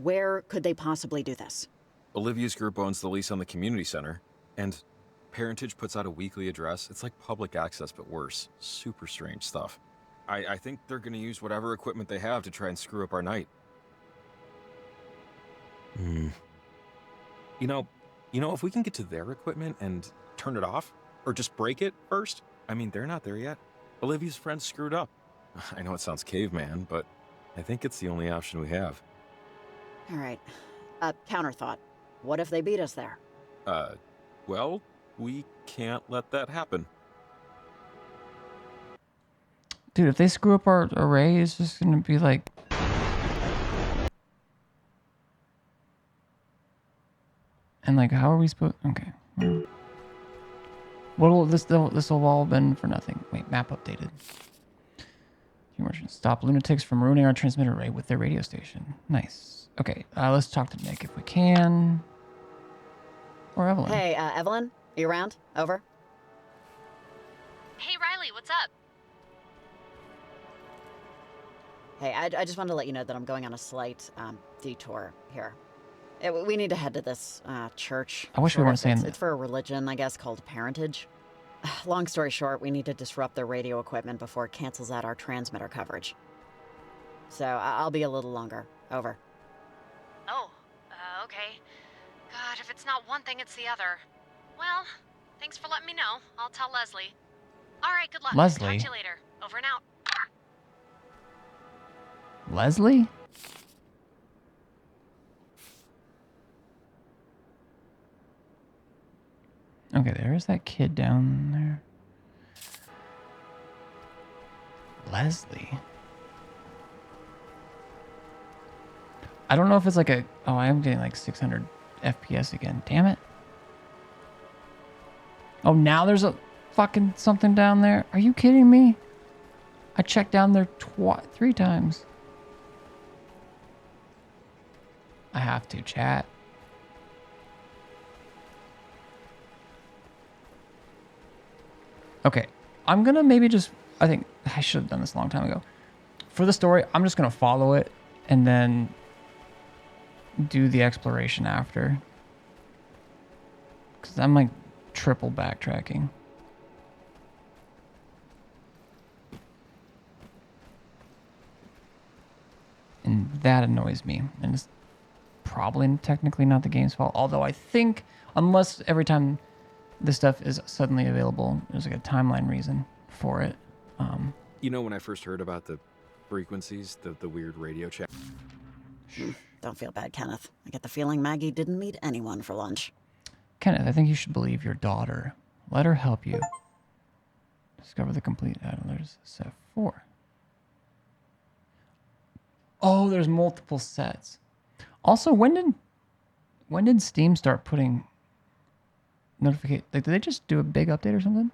Speaker 4: Where could they possibly do this?
Speaker 6: Olivia's group owns the lease on the community center, and Parentage puts out a weekly address. It's like public access, but worse. Super strange stuff. I think they're gonna use whatever equipment they have to try and screw up our night. You know, if we can get to their equipment and turn it off, or just break it first, I mean, they're not there yet. Olivia's friends screwed up. I know it sounds caveman, but I think it's the only option we have.
Speaker 4: Alright. Counter thought. What if they beat us there?
Speaker 6: Well, we can't let that happen.
Speaker 1: Dude, if they screw up our array, it's just gonna be like... And how are we supposed... Okay. What'll this will all been for nothing. Wait, map updated. Stop lunatics from ruining our transmitter array with their radio station. Nice. Okay, let's talk to Nick if we can. Or Evelyn.
Speaker 4: Hey, Evelyn? Are you around? Over.
Speaker 2: Hey, Riley, what's up?
Speaker 4: Hey, I just wanted to let you know that I'm going on a slight detour here. We need to head to this church.
Speaker 1: I wish we weren't saying that.
Speaker 4: It's for a religion, I guess, called Parentage. Long story short, we need to disrupt their radio equipment before it cancels out our transmitter coverage. So I'll be a little longer. Over.
Speaker 2: Oh, okay. God, if it's not one thing, it's the other. Well, thanks for letting me know. I'll tell Leslie. All right, good luck.
Speaker 1: Leslie?
Speaker 2: Talk to you later. Over and out.
Speaker 1: Leslie? Okay, there's that kid down there. Leslie. I don't know if it's like a... Oh, I am getting 600 FPS again. Damn it. Oh, now there's a fucking something down there. Are you kidding me? I checked down there 3 times. I have to, chat. Okay, I'm gonna maybe just... I think I should have done this a long time ago. For the story, I'm just gonna follow it and then do the exploration after. Because I'm triple backtracking. That annoys me. And it's probably technically not the game's fault. Although I think, unless every time this stuff is suddenly available, there's like a timeline reason for it.
Speaker 6: You know, when I first heard about the frequencies, the weird radio chat.
Speaker 4: Don't feel bad, Kenneth. I get the feeling Maggie didn't meet anyone for lunch.
Speaker 1: Kenneth, I think you should believe your daughter. Let her help you. Discover the complete Adler's set 4. Oh, there's multiple sets. Also, when did Steam start putting notification? Like, did they just do a big update or something?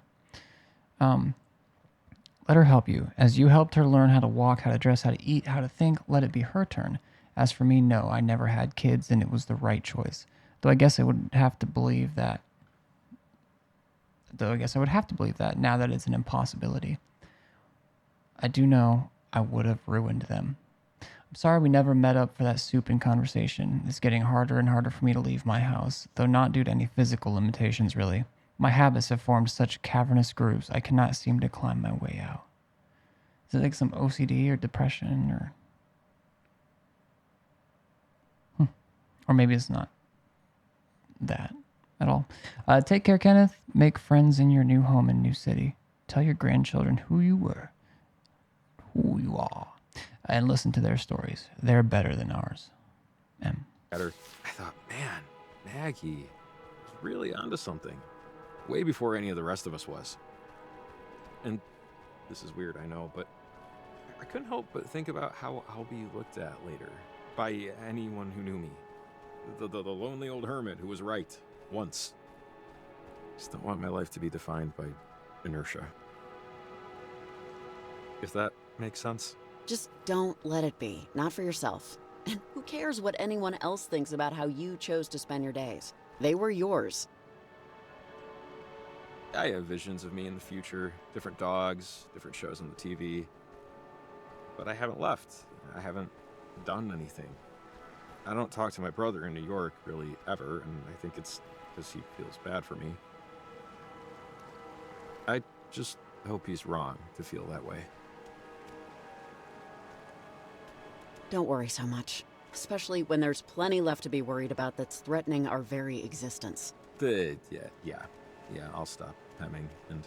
Speaker 1: Let her help you. As you helped her learn how to walk, how to dress, how to eat, how to think, let it be her turn. As for me, no, I never had kids, and it was the right choice. Though I guess I would have to believe that. Now that it's an impossibility. I do know I would have ruined them. I'm sorry we never met up for that soup and conversation. It's getting harder and harder for me to leave my house, though not due to any physical limitations, really. My habits have formed such cavernous grooves, I cannot seem to climb my way out. Is it like some OCD or depression or... Or maybe it's not that at all. Take care, Kenneth. Make friends in your new home and new city. Tell your grandchildren who you were, who you are, and listen to their stories. They're better than ours. M.
Speaker 6: I thought, man, Maggie was really onto something. Way before any of the rest of us was. And this is weird, I know, but I couldn't help but think about how I'll be looked at later by anyone who knew me. The lonely old hermit who was right once. Just don't want my life to be defined by inertia. If that makes sense.
Speaker 4: Just don't let it be. Not for yourself. And who cares what anyone else thinks about how you chose to spend your days? They were yours.
Speaker 6: I have visions of me in the future, different dogs, different shows on the TV. But I haven't left. I haven't done anything. I don't talk to my brother in New York really ever, and I think it's because he feels bad for me. I just hope he's wrong to feel that way.
Speaker 4: Don't worry so much. Especially when there's plenty left to be worried about that's threatening our very existence.
Speaker 6: Yeah, I'll stop hemming and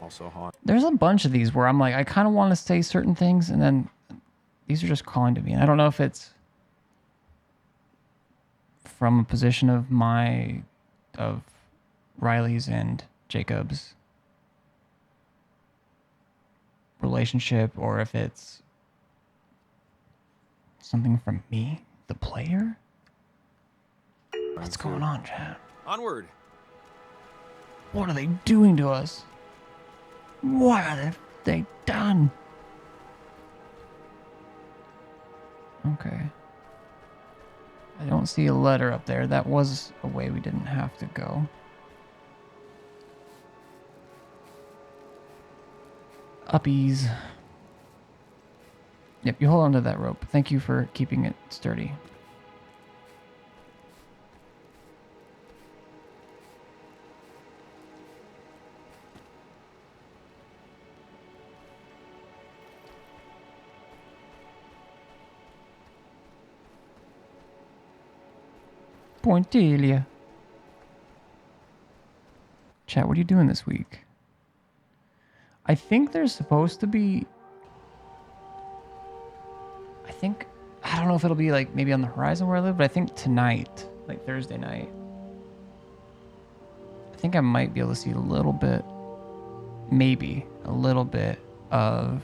Speaker 6: also haunt.
Speaker 1: There's a bunch of these where I'm like, I kind of want to say certain things, and then these are just calling to me. And I don't know if it's from a position of Riley's and Jacob's relationship, or if it's something from me, the player. What's going on, Chad?
Speaker 6: Onward!
Speaker 1: What are they doing to us? What have they done? Okay. I don't see a letter up there. That was a way we didn't have to go. Uppies. Yep, you hold on to that rope. Thank you for keeping it sturdy. Pointillia. Chat, what are you doing this week? I think there's supposed to be... I don't know if it'll be like maybe on the horizon where I live, but I think tonight, like Thursday night, I think I might be able to see a little bit, maybe a little bit of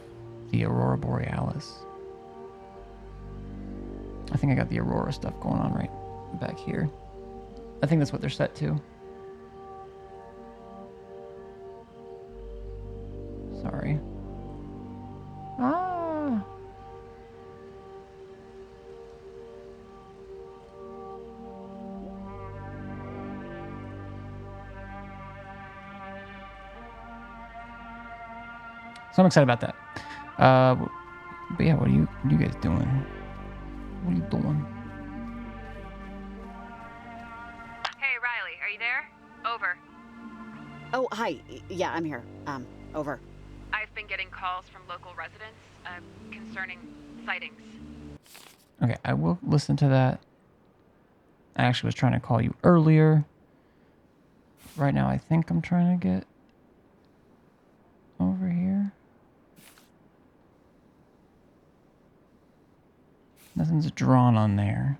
Speaker 1: the Aurora Borealis. I think I got the Aurora stuff going on right back here. I think that's what they're set to. Sorry. So I'm excited about that. But yeah, what are you guys doing? What are you doing?
Speaker 2: Hey, Riley, are you there? Over.
Speaker 4: Oh, hi. Yeah, I'm here. Over.
Speaker 2: I've been getting calls from local residents, concerning sightings.
Speaker 1: Okay, I will listen to that. I actually was trying to call you earlier. Right now, I think I'm trying to get over here. Nothing's drawn on there.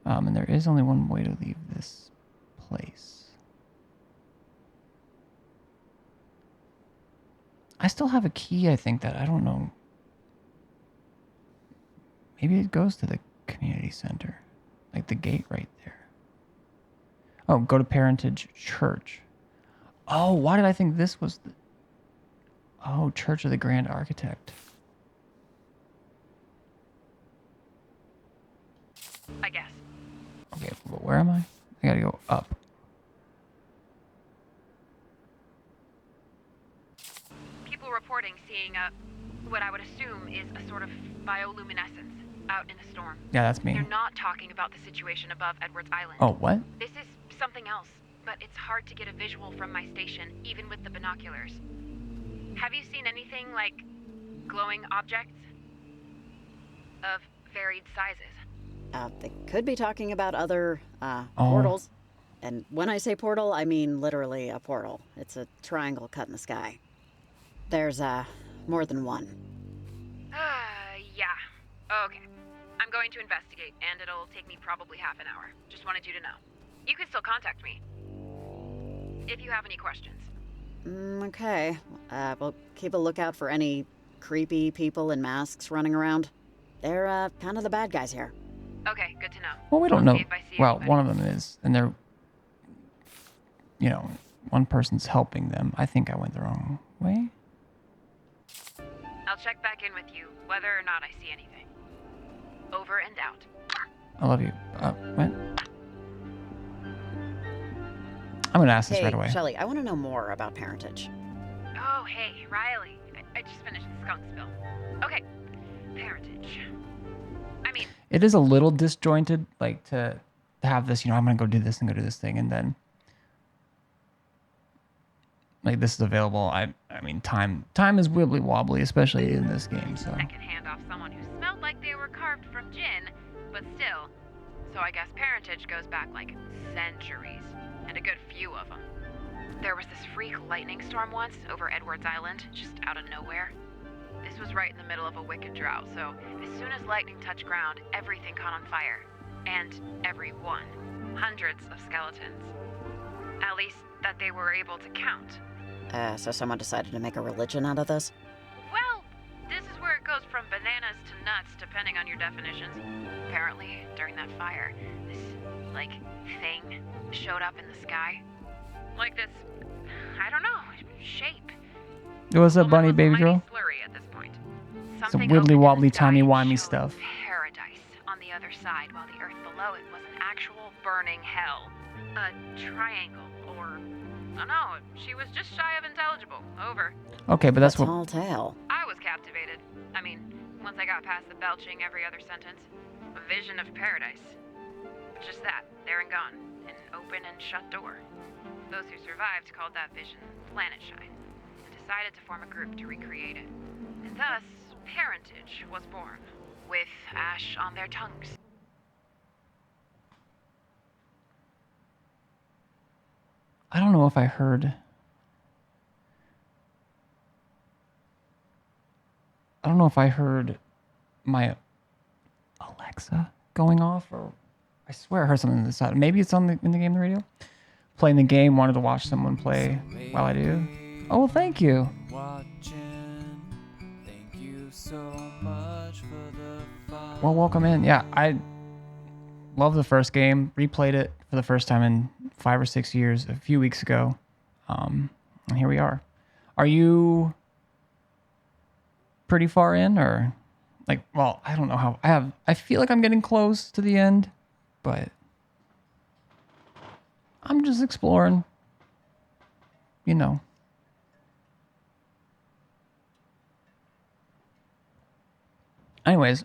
Speaker 1: And there is only one way to leave this place. I still have a key, I think, that I don't know. Maybe it goes to the community center. Like the gate right there. Oh, go to Parentage Church. Oh, why did I think this was the... Oh, Church of the Grand Architect.
Speaker 2: I guess.
Speaker 1: Okay, but where am I? I gotta go up.
Speaker 2: People reporting seeing what I would assume is a sort of bioluminescence out in a storm.
Speaker 1: Yeah, that's me.
Speaker 2: They're not talking about the situation above Edwards Island.
Speaker 1: Oh, what?
Speaker 2: This is something else, but it's hard to get a visual from my station, even with the binoculars. Have you seen anything like glowing objects of varied sizes?
Speaker 4: They could be talking about other, portals. And when I say portal, I mean literally a portal. It's a triangle cut in the sky. There's, more than one.
Speaker 2: Yeah. Okay. I'm going to investigate, and it'll take me probably half an hour. Just wanted you to know. You can still contact me if you have any questions.
Speaker 4: Okay. We'll keep a lookout for any creepy people in masks running around. They're, kind of the bad guys here.
Speaker 2: Okay, good to know.
Speaker 1: Well, we don't
Speaker 2: I'll
Speaker 1: know.
Speaker 2: see if I see
Speaker 1: Well,
Speaker 2: anybody.
Speaker 1: one of them is, and they're, you know, one person's helping them. I think I went the wrong way.
Speaker 2: I'll check back in with you, whether or not I see anything. Over and out.
Speaker 1: I love you. What? I'm gonna ask this
Speaker 4: Hey,
Speaker 1: right away.
Speaker 4: Shelly, I want to know more about parentage.
Speaker 2: Oh, hey, Riley. I just finished the skunk spill. Okay, parentage. I mean,
Speaker 1: It is a little disjointed, like to have this, you know, I'm gonna go do this and go do this thing, and then like this is available. I mean, time is wibbly wobbly, especially in this game. So
Speaker 2: I can hand off someone who smelled like they were carved from gin, but still. So I guess parentage goes back like centuries, and a good few of them. There was this freak lightning storm once over Edwards Island, just out of nowhere. This was right in the middle of a wicked drought, so as soon as lightning touched ground, everything caught on fire. And everyone. Hundreds of skeletons. At least that they were able to count.
Speaker 4: So someone decided to make a religion out of this?
Speaker 2: Well, this is where it goes from bananas to nuts, depending on your definitions. Apparently, during that fire, this, like, thing showed up in the sky. Like this, I don't know, shape.
Speaker 1: what's up, bunny baby girl?
Speaker 2: Slurry at this point.
Speaker 1: Some wibbly wobbly, timey wimey stuff.
Speaker 2: Paradise on the other side, while the earth below it was an actual burning hell. A triangle, or I don't know. She was just shy of intelligible. Over.
Speaker 1: Okay, but that's what.
Speaker 4: Tall tale.
Speaker 2: I was captivated. I mean, once I got past the belching every other sentence, a vision of paradise. Just that, there and gone, an open and shut door. Those who survived called that vision Planet Shine, and decided to form a group to recreate it. And thus, parentage was born, with ash on their tongues.
Speaker 1: I don't know if I heard. I don't know if I heard my Alexa going off, or I swear I heard something on the side. Maybe it's in the game, on the radio. Playing the game, wanted to watch someone play while I do. Oh, well, thank you. Well, welcome in. Yeah, I love the first game. Replayed it for the first time in 5 or 6 years a few weeks ago. And here we are. Are you pretty far in, or like, well, I don't know how I feel like I'm getting close to the end, but I'm just exploring, you know. Anyways,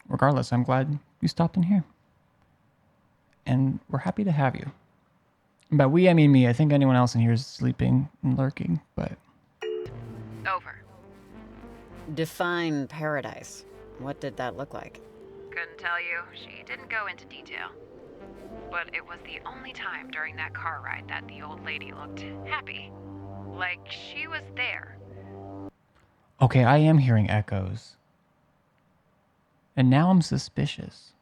Speaker 1: regardless, I'm glad you stopped in here. And we're happy to have you. By we, I mean me. I think anyone else in here is sleeping and lurking, but...
Speaker 2: Over.
Speaker 4: Define paradise. What did that look like?
Speaker 2: Couldn't tell you. She didn't go into detail. But it was the only time during that car ride that the old lady looked happy. Like she was there.
Speaker 1: Okay, I am hearing echoes. And now I'm suspicious.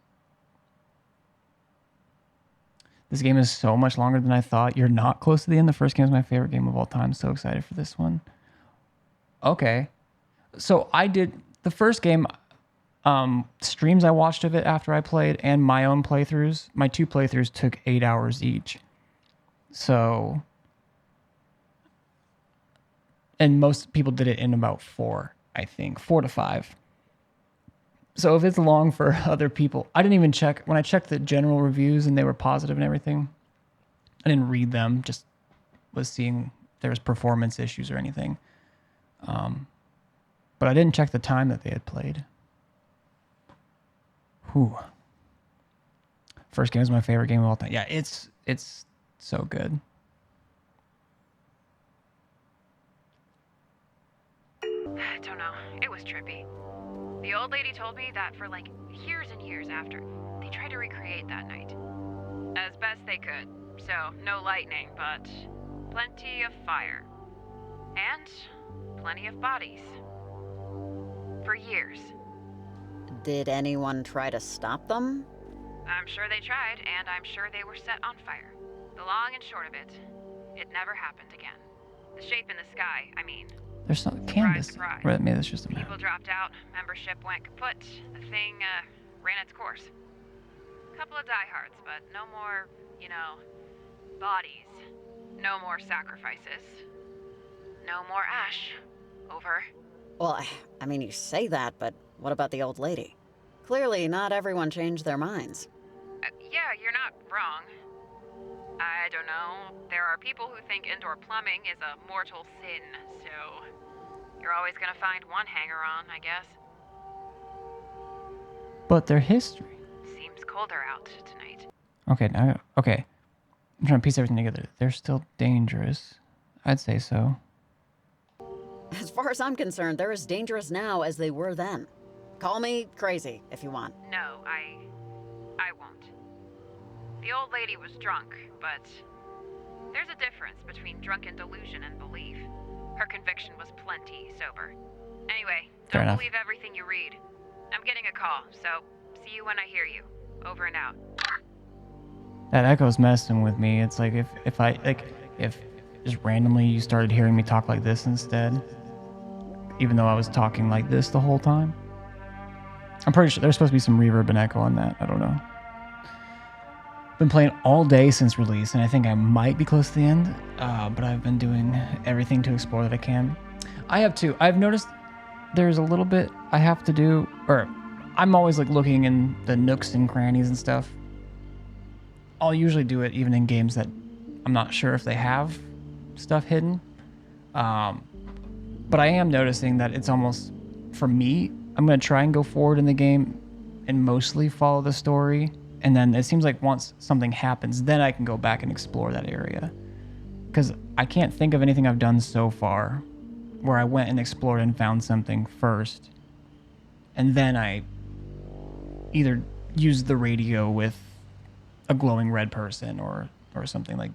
Speaker 1: This game is so much longer than I thought. You're not close to the end. The first game is my favorite game of all time. So excited for this one. Okay. So I did the first game, streams I watched of it after I played and my own playthroughs. My 2 playthroughs took 8 hours each. So, and most people did it in about 4, I think, 4 to 5. So if it's long for other people, I didn't even check. When I checked the general reviews and they were positive and everything, I didn't read them, just was seeing if there was performance issues or anything. But I didn't check the time that they had played. Whew. First game is my favorite game of all time. Yeah, it's so good.
Speaker 2: I don't know. It was trippy. The old lady told me that for like years and years after, they tried to recreate that night. As best they could. So, no lightning, but plenty of fire. And plenty of bodies. For years.
Speaker 4: Did anyone try to stop them?
Speaker 2: I'm sure they tried, and I'm sure they were set on fire. The long and short of it, it never happened again. The shape in the sky, I mean.
Speaker 1: There's no canvas.
Speaker 2: Surprise.
Speaker 1: Right, maybe that's just a map.
Speaker 2: People dropped out, membership went kaput, the thing ran its course. Couple of diehards, but no more, bodies. No more sacrifices. No more ash. Over.
Speaker 4: Well, I mean, you say that, but what about the old lady? Clearly, not everyone changed their minds.
Speaker 2: Yeah, you're not wrong. I don't know. There are people who think indoor plumbing is a mortal sin, so you're always gonna find one hanger-on, I guess.
Speaker 1: But their history.
Speaker 2: Seems colder out tonight.
Speaker 1: Okay, now, okay. I'm trying to piece everything together. They're still dangerous. I'd say so.
Speaker 4: As far as I'm concerned, they're as dangerous now as they were then. Call me crazy if you want.
Speaker 2: No, I won't. The old lady was drunk, but there's a difference between drunken delusion and belief. Her conviction was plenty sober. Anyway,
Speaker 1: Fair
Speaker 2: don't
Speaker 1: enough.
Speaker 2: believe everything you read. I'm getting a call, so see you when I hear you. Over and out.
Speaker 1: That echo's messing with me. It's like if just randomly you started hearing me talk like this instead, even though I was talking like this the whole time. I'm pretty sure there's supposed to be some reverb and echo on that. I don't know. Been playing all day since release, and I think I might be close to the end, but I've been doing everything to explore that I can. I have too. I've noticed there's a little bit I have to do, or I'm always like looking in the nooks and crannies and stuff. I'll usually do it even in games that I'm not sure if they have stuff hidden. But I am noticing that it's almost, for me, I'm going to try and go forward in the game and mostly follow the story. And then it seems like once something happens, then I can go back and explore that area. Because I can't think of anything I've done so far where I went and explored and found something first. And then I either used the radio with a glowing red person or something. Like,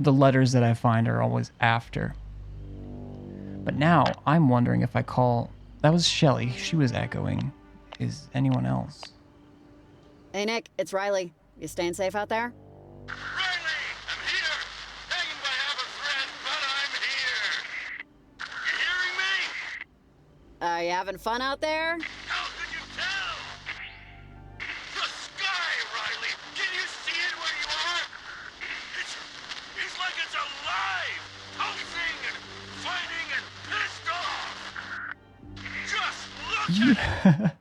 Speaker 1: the letters that I find are always after. But now I'm wondering if I call... That was Shelly. She was echoing. Is anyone else?
Speaker 4: Hey, Nick, it's Riley. You staying safe out there? Are you having fun out there?
Speaker 3: It's like it's alive! Pulsing and fighting and pissed off! Just look at it!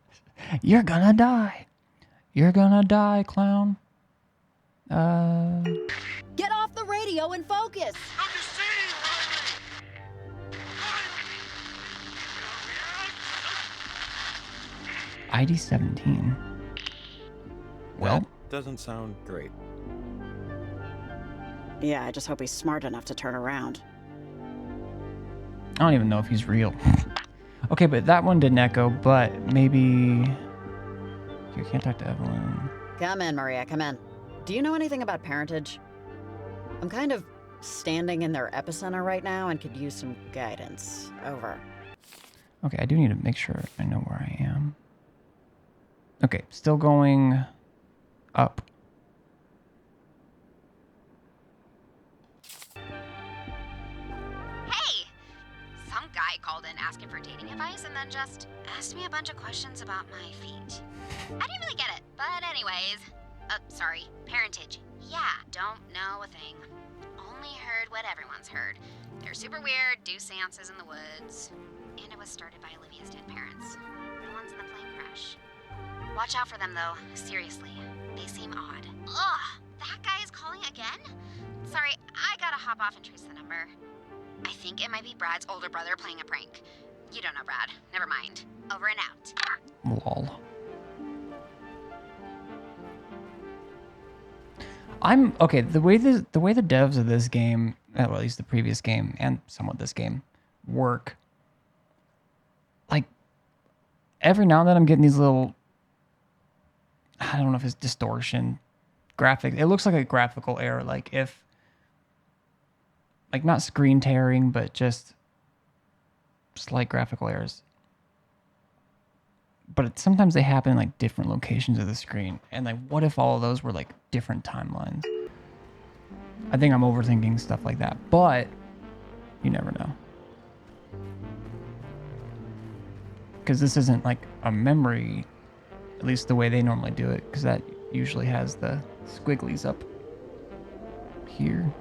Speaker 1: You're gonna die. You're gonna die, clown.
Speaker 4: Get off the radio and focus!
Speaker 1: ID 17. Well,
Speaker 17: that doesn't sound great.
Speaker 4: Yeah, I just hope he's smart enough to turn around.
Speaker 1: I don't even know if he's real. Okay, but that one didn't echo, but maybe... You can't talk to Evelyn.
Speaker 4: Come in, Maria, come in. Do you know anything about parentage? I'm kind of standing in their epicenter right now and could use some guidance. Over.
Speaker 1: Okay, I do need to make sure I know where I am. Okay, still going up.
Speaker 8: Hey! Some guy called in asking for dating advice and then just asked me a bunch of questions about my feet. I didn't really get it, but anyways. Sorry, parentage. Yeah, don't know a thing. Only heard what everyone's heard. They're super weird, do seances in the woods. And it was started by Olivia's dead parents. The ones in the plane crash. Watch out for them, though. Seriously. They seem odd. Ugh! That guy is calling again? Sorry, I gotta hop off and trace the number. I think it might be Brad's older brother playing a prank. You don't know Brad. Never mind. Over and out.
Speaker 1: Lol. Okay. The way the devs of this game, well, at least the previous game and somewhat this game, work. Like every now and then, I'm getting these little. I don't know if it's distortion, graphic. It looks like a graphical error. Like if, like not screen tearing, but just slight graphical errors. But sometimes they happen in like different locations of the screen. And like, what if all of those were like different timelines? I think I'm overthinking stuff like that, but you never know. Because this isn't like a memory, at least the way they normally do it, because that usually has the squigglies up here.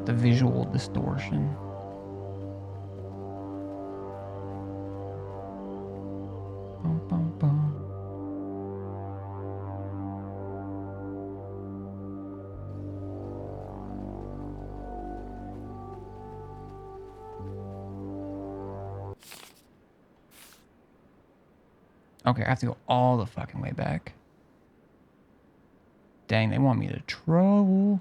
Speaker 1: The visual distortion. Bum, bum, bum. Okay, I have to go all the fucking way back. Dang, they want me to trouble.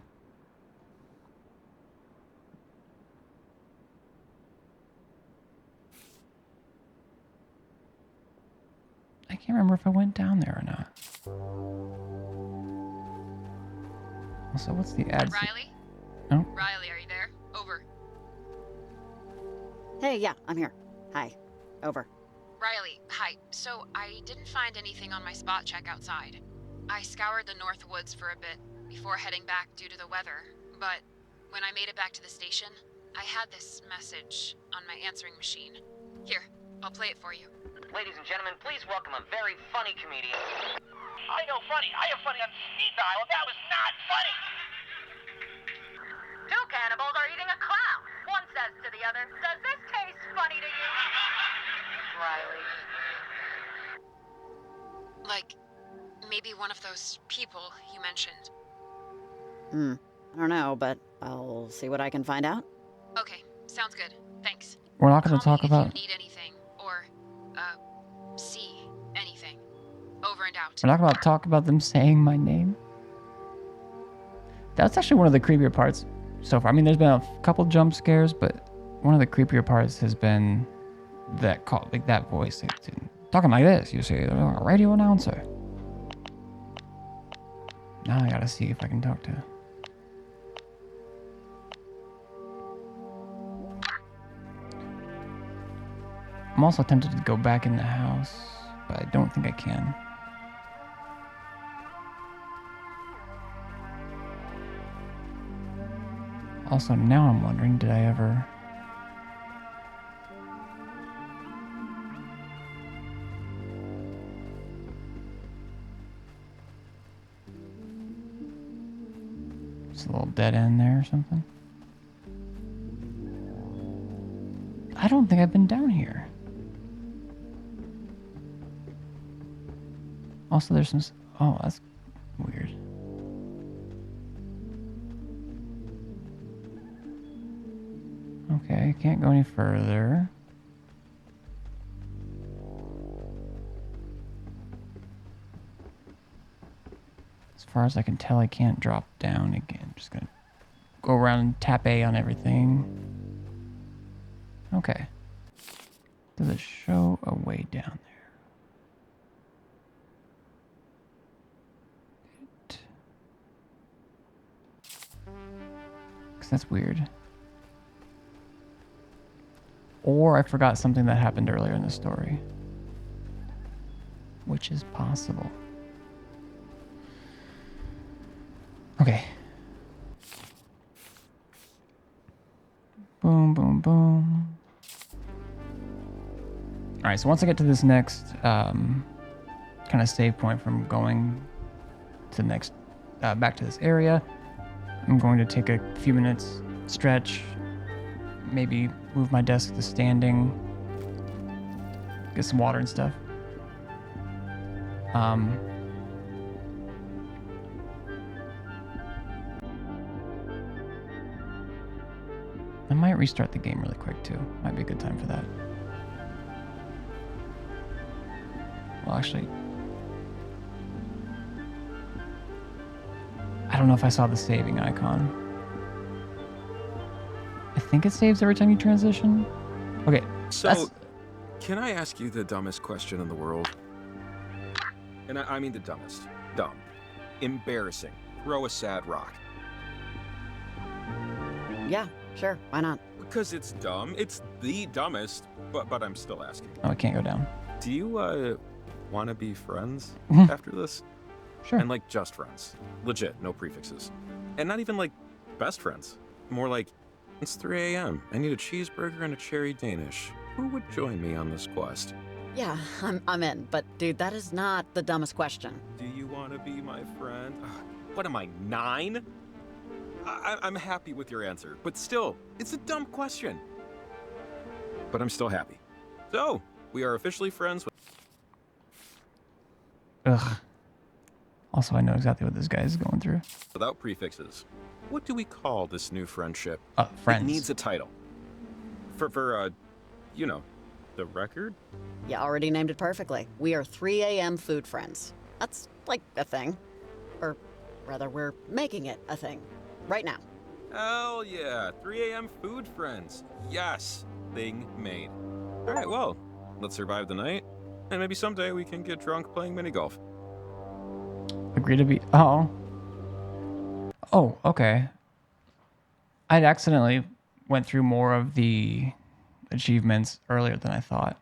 Speaker 1: I can't remember if I went down there or not. Also, what's the ad?
Speaker 2: Riley?
Speaker 1: Oh.
Speaker 2: Riley, are you there? Over.
Speaker 4: Hey, yeah, I'm here. Hi. Over.
Speaker 2: Riley, hi. So, I didn't find anything on my spot check outside. I scoured the North Woods for a bit before heading back due to the weather, but when I made it back to the station, I had this message on my answering machine. Here, I'll play it for you.
Speaker 9: Ladies and gentlemen, please welcome a very funny comedian.
Speaker 12: I know funny. I have funny on speed dial. That was not funny.
Speaker 9: Two cannibals are eating a clown. One says to the other, "Does this taste funny to you?" Riley.
Speaker 2: Like, maybe one of those people you mentioned.
Speaker 4: I don't know, but I'll see what I can find out.
Speaker 2: Okay, sounds good. Thanks.
Speaker 1: We're not going to talk about.
Speaker 2: If you need anything, or, see anything. Over and out.
Speaker 1: We're not going to talk about them saying my name. That's actually one of the creepier parts so far. I mean, there's been a couple jump scares, but one of the creepier parts has been that call, like that voice, like, talking like this. You see, a radio announcer. Now I gotta see if I can talk to. I'm also tempted to go back in the house, but I don't think I can. Also, now I'm wondering, did I ever... It's a little dead end there or something. I don't think I've been down here. Also, there's some... Oh, that's weird. Okay, can't go any further. As far as I can tell, I can't drop down again. I'm just gonna go around and tap A on everything. Okay. Does it show a way down there? Because that's weird. Or I forgot something that happened earlier in the story. Which is possible. Okay. Boom, boom, boom. Alright, so once I get to this next kind of save point from going to the next, back to this area, I'm going to take a few minutes, stretch, maybe move my desk to standing, get some water and stuff. I might restart the game really quick too. Might be a good time for that. Well, actually, I don't know if I saw the saving icon. I think it saves every time you transition. Okay,
Speaker 6: So, can I ask you the dumbest question in the world? And I mean the dumbest. Dumb. Embarrassing. Throw a sad rock.
Speaker 4: Yeah, sure. Why not?
Speaker 6: Because it's dumb. It's the dumbest, but I'm still asking.
Speaker 1: Oh, I can't go down.
Speaker 6: Do you, want to be friends
Speaker 1: Mhm.
Speaker 6: after this?
Speaker 1: Sure.
Speaker 6: And, like, just friends. Legit, no prefixes. And not even, like, best friends. More like, it's 3 a.m. I need a cheeseburger and a cherry Danish. Who would join me on this quest?
Speaker 4: Yeah, I'm in. But dude, that is not the dumbest question.
Speaker 6: Do you want to be my friend? Ugh, what am I, 9? I'm happy with your answer, but still, it's a dumb question. But I'm still happy. So, we are officially friends with...
Speaker 1: Ugh. Also, I know exactly what this guy is going through.
Speaker 6: Without prefixes. What do we call this new friendship?
Speaker 1: Friends.
Speaker 6: It needs a title. For you know, the record?
Speaker 4: You already named it perfectly. We are 3 a.m. food friends. That's like a thing. Or rather, we're making it a thing. Right now.
Speaker 6: Hell yeah, 3 a.m. food friends. Yes, thing made. All right, well, let's survive the night, and maybe someday we can get drunk playing mini golf.
Speaker 1: Agree to be... Oh. Oh, okay. I'd accidentally went through more of the achievements earlier than I thought.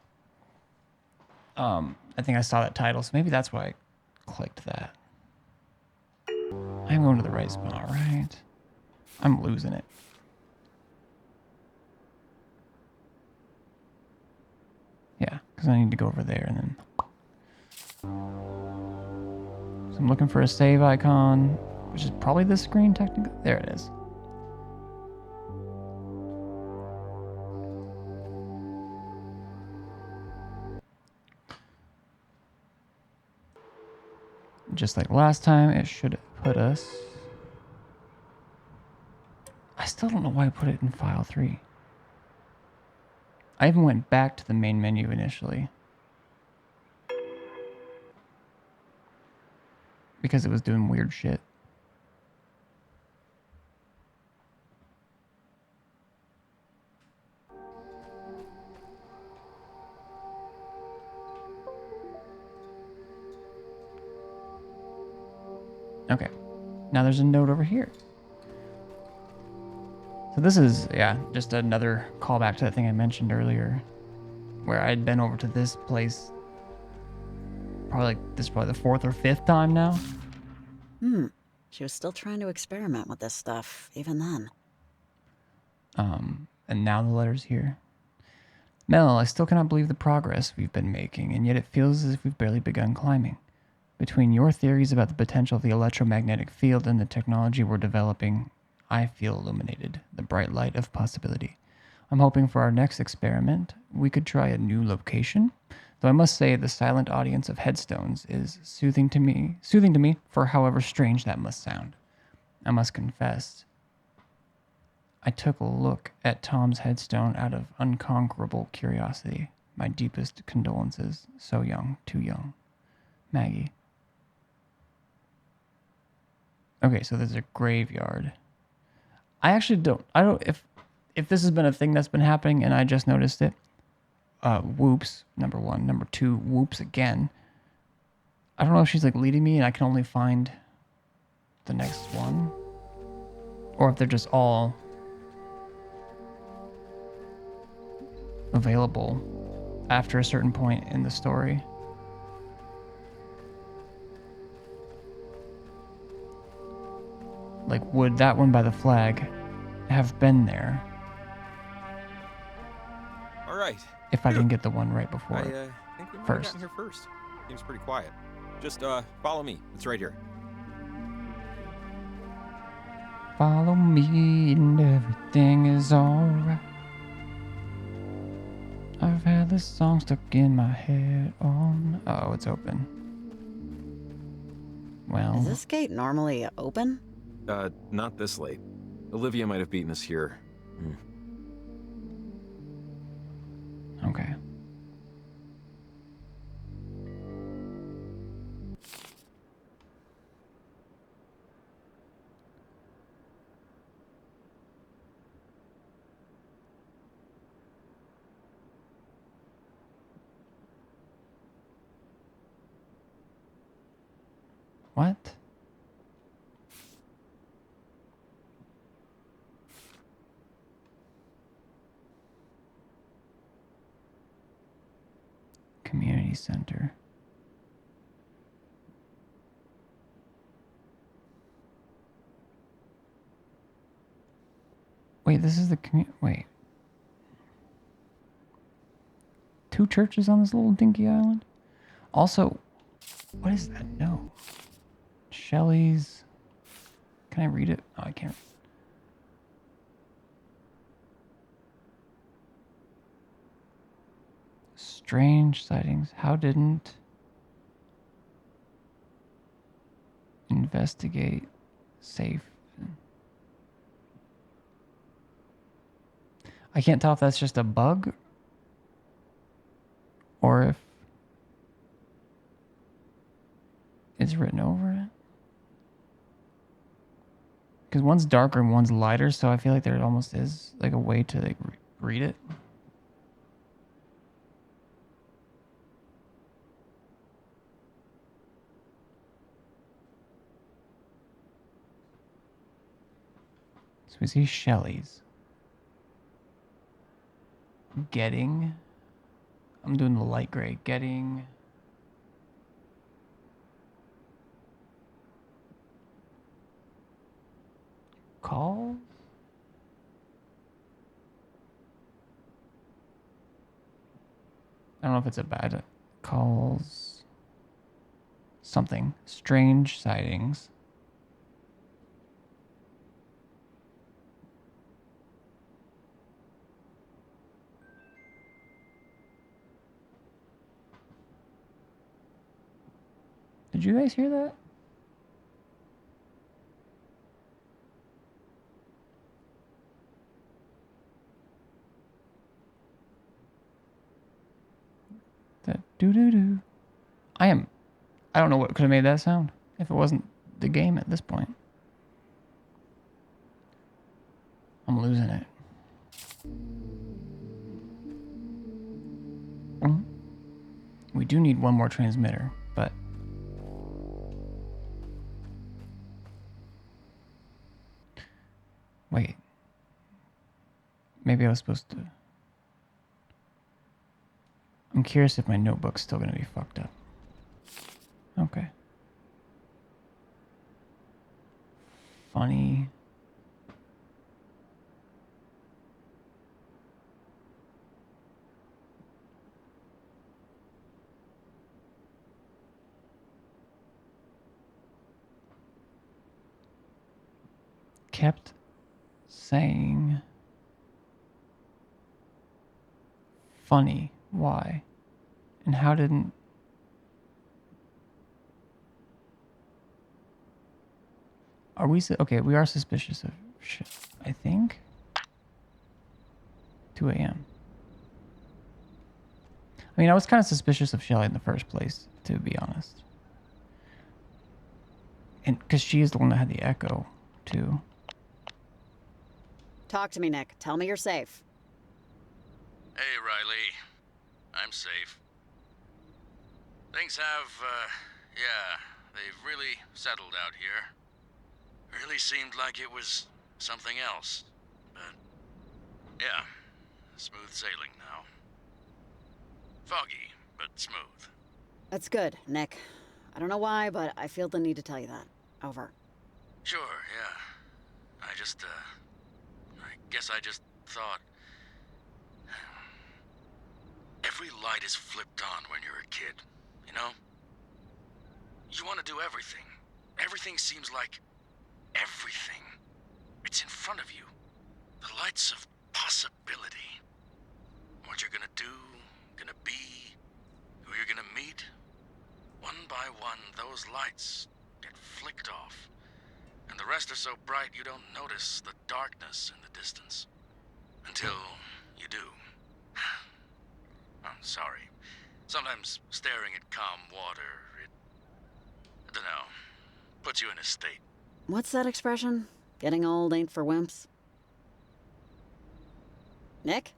Speaker 1: I think I saw that title, so maybe that's why I clicked that. I'm going to the right spot, right? I'm losing it. Yeah, because I need to go over there and then... So I'm looking for a save icon, which is probably this screen technically. There it is. Just like last time, it should put us... I still don't know why I put it in file 3. I even went back to the main menu initially. Because it was doing weird shit. Okay. Now there's a note over here. So this is, yeah, just another callback to that thing I mentioned earlier. Where I'd been over to this place. This is probably the 4th or 5th time now.
Speaker 4: She was still trying to experiment with this stuff, even then.
Speaker 1: And now the letter's here. Mel, I still cannot believe the progress we've been making, and yet it feels as if we've barely begun climbing. Between your theories about the potential of the electromagnetic field and the technology we're developing, I feel illuminated, the bright light of possibility. I'm hoping for our next experiment, we could try a new location, though I must say the silent audience of headstones is soothing to me, for however strange that must sound. I must confess, I took a look at Tom's headstone out of unconquerable curiosity. My deepest condolences. So young, too young. Maggie. Okay, so there's a graveyard. I don't, if this has been a thing that's been happening and I just noticed it, whoops, number one. Number two, whoops again. I don't know if she's like leading me and I can only find the next one, or if they're just all available after a certain point in the story. Like, would that one by the flag have been there?
Speaker 6: All right.
Speaker 1: If I didn't get the one right before.
Speaker 6: I think we might have
Speaker 1: first.
Speaker 6: gotten here first. Seems pretty quiet. Just follow me. It's right here.
Speaker 1: Follow me and everything is alright. I've had this song stuck in my head on. Oh, it's open. Well.
Speaker 4: Is this gate normally open?
Speaker 6: Not this late. Olivia might have beaten us here.
Speaker 1: Okay. What? Community center. Wait, this is the wait. Two churches on this little dinky island? Also, what is that? No. Shelley's. Can I read it? Oh, I can't. Strange sightings. How didn't investigate safe? I can't tell if that's just a bug or if it's written over it. Because one's darker and one's lighter, so I feel like there almost is like a way to like read it. So we see Shelley's. Getting. I'm doing the light gray. Getting. Calls? I don't know if it's a bad calls. Something. Strange sightings. Did you guys hear that? That doo-doo-doo. I don't know what could have made that sound if it wasn't the game at this point. I'm losing it. We do need one more transmitter, but wait. Maybe I was supposed to. I'm curious if my notebook's still going to be fucked up. Okay. Funny. Kept saying funny. Why? And how didn't... Are we... Okay, we are suspicious of shit, I think. 2 a.m. I mean, I was kind of suspicious of Shelley in the first place, to be honest. And because she is the one that had the echo, too.
Speaker 4: Talk to me, Nick. Tell me you're safe.
Speaker 19: Hey, Riley. I'm safe. Things have, yeah, they've really settled out here. Really seemed like it was something else. But, yeah, smooth sailing now. Foggy, but smooth.
Speaker 4: That's good, Nick. I don't know why, but I feel the need to tell you that. Over.
Speaker 19: Sure, yeah. I guess I just thought... Every light is flipped on when you're a kid, you know? You want to do everything. Everything seems like... everything. It's in front of you. The lights of possibility. What you're gonna do, gonna be, who you're gonna meet. One by one, those lights get flicked off. And the rest are so bright you don't notice the darkness in the distance. Until you do. I'm sorry. Sometimes staring at calm water, I don't know, puts you in a state.
Speaker 4: What's that expression? Getting old ain't for wimps. Nick?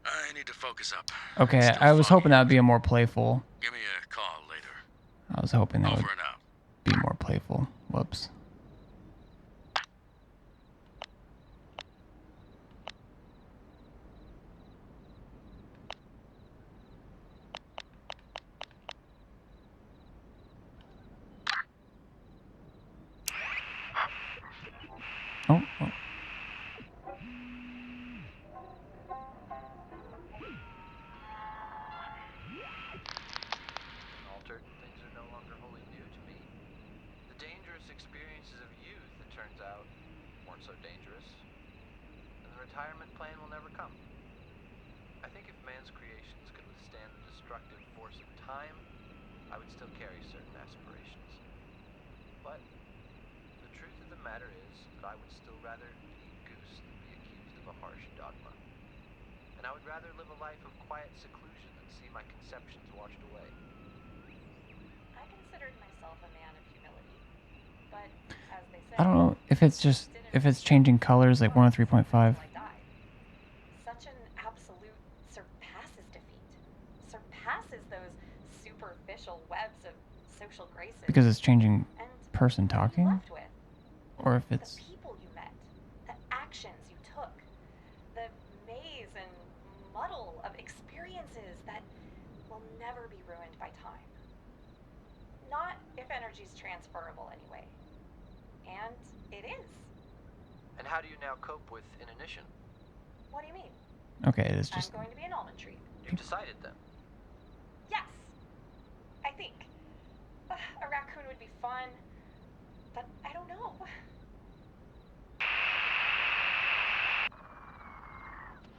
Speaker 19: I need to focus up.
Speaker 1: Okay, I was hoping that would be a more playful.
Speaker 19: Give me a call later.
Speaker 1: I was hoping that would
Speaker 19: Over and out.
Speaker 1: be more playful. Whoops. Oh.
Speaker 15: Altered, things are no longer wholly new to me. The dangerous experiences of youth, it turns out, weren't so dangerous. And the retirement plan will never come. I think if man's creations could withstand the destructive force of time, I would still carry certain aspirations. But the truth of the matter is that I would still rather be a goose than be accused of a harsh dogma. And I would rather live a life of quiet seclusion than see my conceptions washed away.
Speaker 2: I considered myself a man of humility, but as they say,
Speaker 1: I don't know if it's just if it's changing colors like 103.5.
Speaker 2: such an absolute surpasses defeat. Surpasses those superficial webs of social graces.
Speaker 1: Because it's changing person
Speaker 2: and
Speaker 1: talking,
Speaker 2: left with
Speaker 1: or if it's
Speaker 2: the people you met, the actions you took, the maze and muddle of experiences that will never be ruined by time. Not if energy's transferable anyway. And it is.
Speaker 15: And how do you now cope with inanition?
Speaker 2: What do you mean?
Speaker 1: okay. It's just
Speaker 2: I'm going to be an almond tree.
Speaker 15: You've decided then.
Speaker 2: Yes. I think. A raccoon would be fun. But I don't know.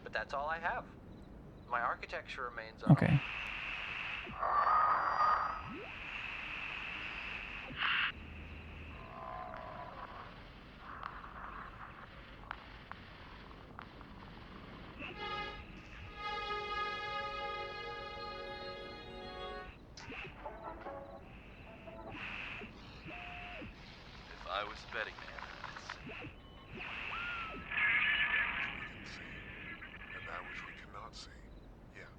Speaker 15: But that's all I have. My architecture remains
Speaker 1: okay.
Speaker 15: If I was a betting man, I'd
Speaker 3: And that which we cannot see yet.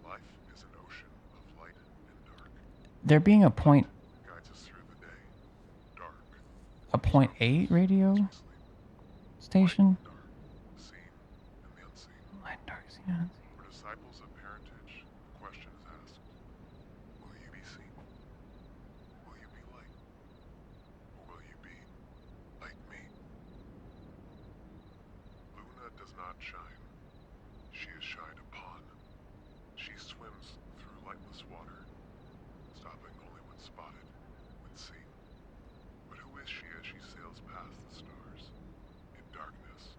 Speaker 3: Life is an ocean of light and dark.
Speaker 1: There being a point
Speaker 3: Guides us through the day. Dark.
Speaker 1: a .8 radio station.
Speaker 3: Seen and the unseen.
Speaker 1: Light, dark, seen, and unseen.
Speaker 3: For disciples of parentage, the question is asked, will you be seen? Will you be light? Or will you be like me? Luna does not shine. She is shined upon. She swims through lightless water, stopping only when spotted, when seen. But who is she as she sails past the stars, in darkness,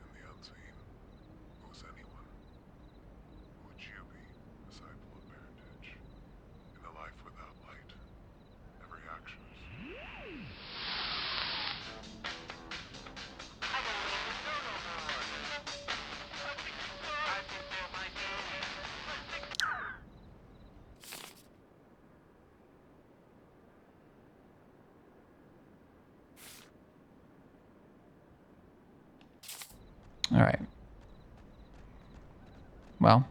Speaker 3: in the unseen? Who's anyone? Who would you be, disciple of parentage, in a life without light? Every action is...
Speaker 1: All right. Well,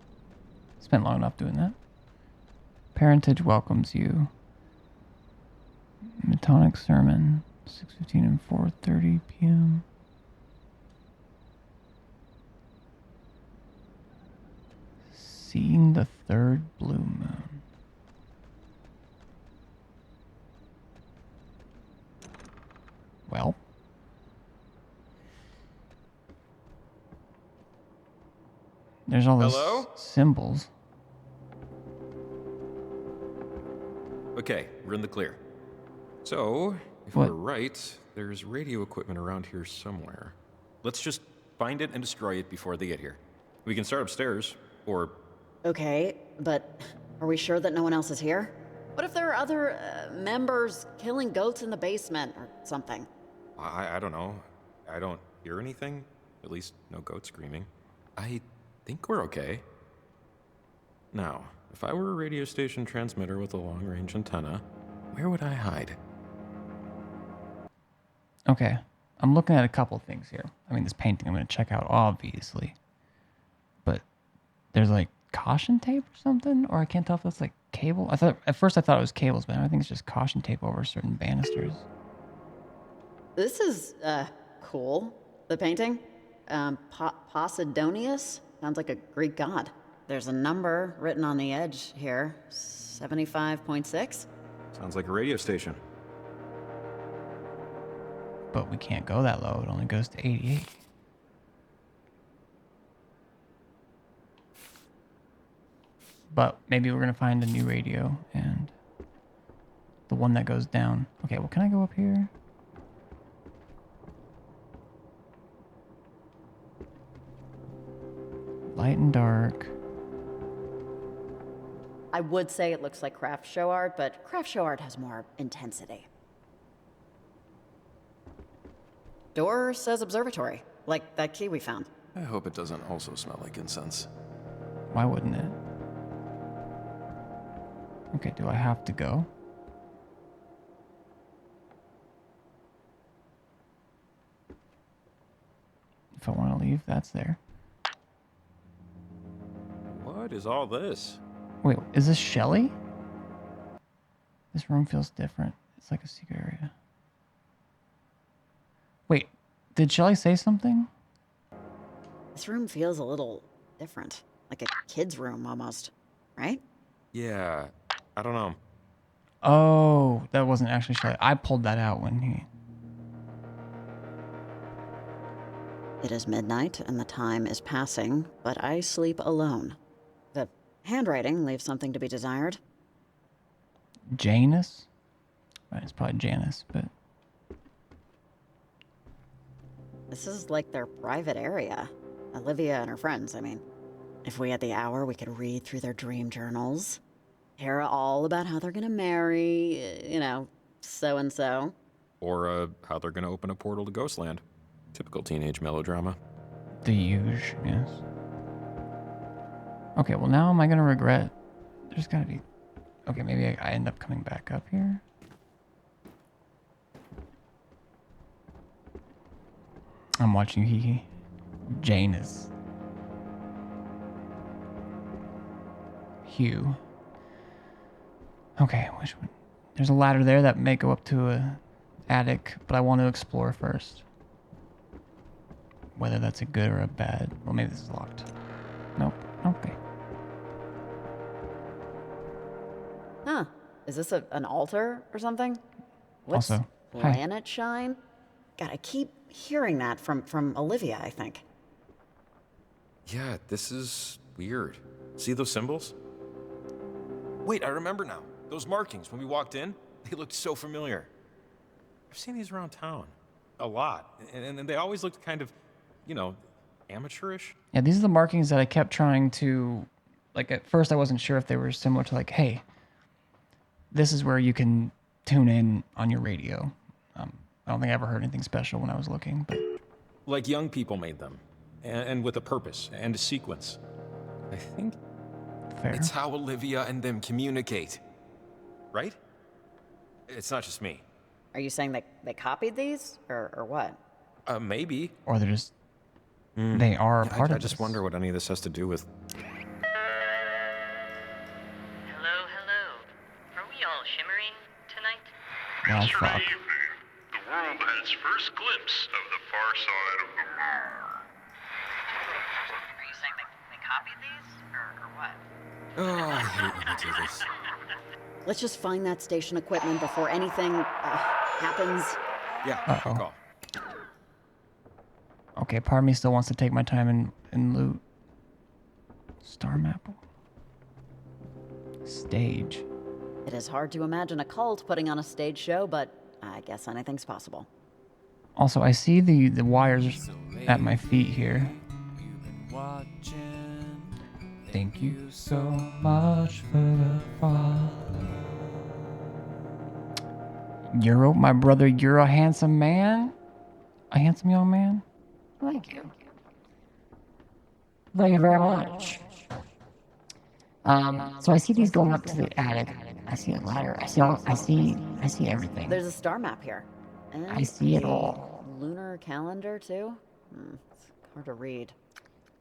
Speaker 1: spent long enough doing that. Parentage welcomes you. Metonic sermon, 6:15 and 4:30 p.m. Seeing the third blue moon. Well. There's all those
Speaker 17: Hello?
Speaker 1: symbols.
Speaker 17: Okay, we're in the clear. So, if
Speaker 1: What?
Speaker 17: we're right, there's radio equipment around here somewhere. Let's just find it and destroy it before they get here. We can start upstairs, or...
Speaker 4: Okay, but are we sure that no one else is here? What if there are other members killing goats in the basement or something?
Speaker 17: I don't know. I don't hear anything. At least no goat screaming. I think we're okay. Now, if I were a radio station transmitter with a long-range antenna, where would I hide?
Speaker 1: Okay. I'm looking at a couple things here. I mean, this painting I'm going to check out, obviously. But there's like caution tape or something? Or I can't tell if that's like cable. At first I thought it was cables, but I think it's just caution tape over certain banisters.
Speaker 4: This is, cool. The painting? Posidonius? Sounds like a Greek god. There's a number written on the edge here. 75.6?
Speaker 17: Sounds like a radio station.
Speaker 1: But we can't go that low. It only goes to 88. But maybe we're going to find a new radio and the one that goes down. Okay, well, can I go up here? Light and dark.
Speaker 4: I would say it looks like craft show art, but craft show art has more intensity. Door says observatory, like that key we found.
Speaker 5: I hope it doesn't also smell like incense.
Speaker 1: Why wouldn't it? Okay, do I have to go? If I want to leave, that's there.
Speaker 17: What is all this?
Speaker 1: Wait, is this Shelly? This room feels different. It's like a secret area. Wait, did Shelly say something?
Speaker 4: This room feels a little different, like a kid's room almost, right?
Speaker 17: Yeah, I don't know.
Speaker 1: Oh, that wasn't actually Shelly. I pulled that out when he...
Speaker 4: It is midnight and the time is passing, but I sleep alone. The handwriting leaves something to be desired.
Speaker 1: Janus? Right, it's probably Janus, but...
Speaker 4: This is like their private area. Olivia and her friends, I mean. If we had the hour, we could read through their dream journals. Hear all about how they're gonna marry, you know, so-and-so.
Speaker 17: Or how they're gonna open a portal to Ghostland. Typical teenage melodrama.
Speaker 1: The huge, yes. Okay, well now am I gonna regret? There's gotta be... Okay, maybe I end up coming back up here. I'm watching Hee. Janus. Hugh. Okay, which one? There's a ladder there that may go up to a attic, but I want to explore first. Whether that's a good or a bad. Well, maybe this is locked. Nope. Okay.
Speaker 4: Huh. Is this an altar or something? What's
Speaker 1: Also, hi.
Speaker 4: planet shine? God, I keep hearing that from Olivia, I think.
Speaker 17: Yeah, this is weird. See those symbols? Wait, I remember now. Those markings when we walked in, they looked so familiar. I've seen these around town. A lot. And they always looked kind of, you know, amateurish.
Speaker 1: Yeah, these are the markings that I kept trying to... Like, at first I wasn't sure if they were similar to, like, hey, this is where you can tune in on your radio. I don't think I ever heard anything special when I was looking, but...
Speaker 17: Like young people made them. And with a purpose and a sequence. I think...
Speaker 1: Fair.
Speaker 17: It's how Olivia and them communicate. Right? It's not just me.
Speaker 4: Are you saying they copied these? Or what?
Speaker 17: Maybe.
Speaker 1: Or they're just... They are a
Speaker 5: Yeah,
Speaker 1: part
Speaker 5: I
Speaker 1: of
Speaker 5: just
Speaker 1: this.
Speaker 5: wonder what any of this has to do with.
Speaker 9: Hello, hello. Are we all shimmering tonight?
Speaker 1: Oh, fuck.
Speaker 3: Evening, the world has first glimpse of the far side of the moon.
Speaker 9: Are you saying they copied these? Or what?
Speaker 5: Oh, I hate when they do this.
Speaker 4: Let's just find that station equipment before anything happens.
Speaker 5: Yeah,
Speaker 1: Uh-oh.
Speaker 5: good call.
Speaker 1: Okay, part of me still wants to take my time and loot. Star map. Stage.
Speaker 4: It is hard to imagine a cult putting on a stage show, but I guess anything's possible.
Speaker 1: Also, I see the wires at my feet here. Thank you so much for the follow. Euro, my brother, you're a handsome man. A handsome young man.
Speaker 10: Thank you. Thank you very much. So I see these going up to the attic. I see a ladder. I see everything.
Speaker 4: There's a star map here. And
Speaker 10: I see it
Speaker 4: a
Speaker 10: all.
Speaker 4: lunar calendar, too? It's hard to read.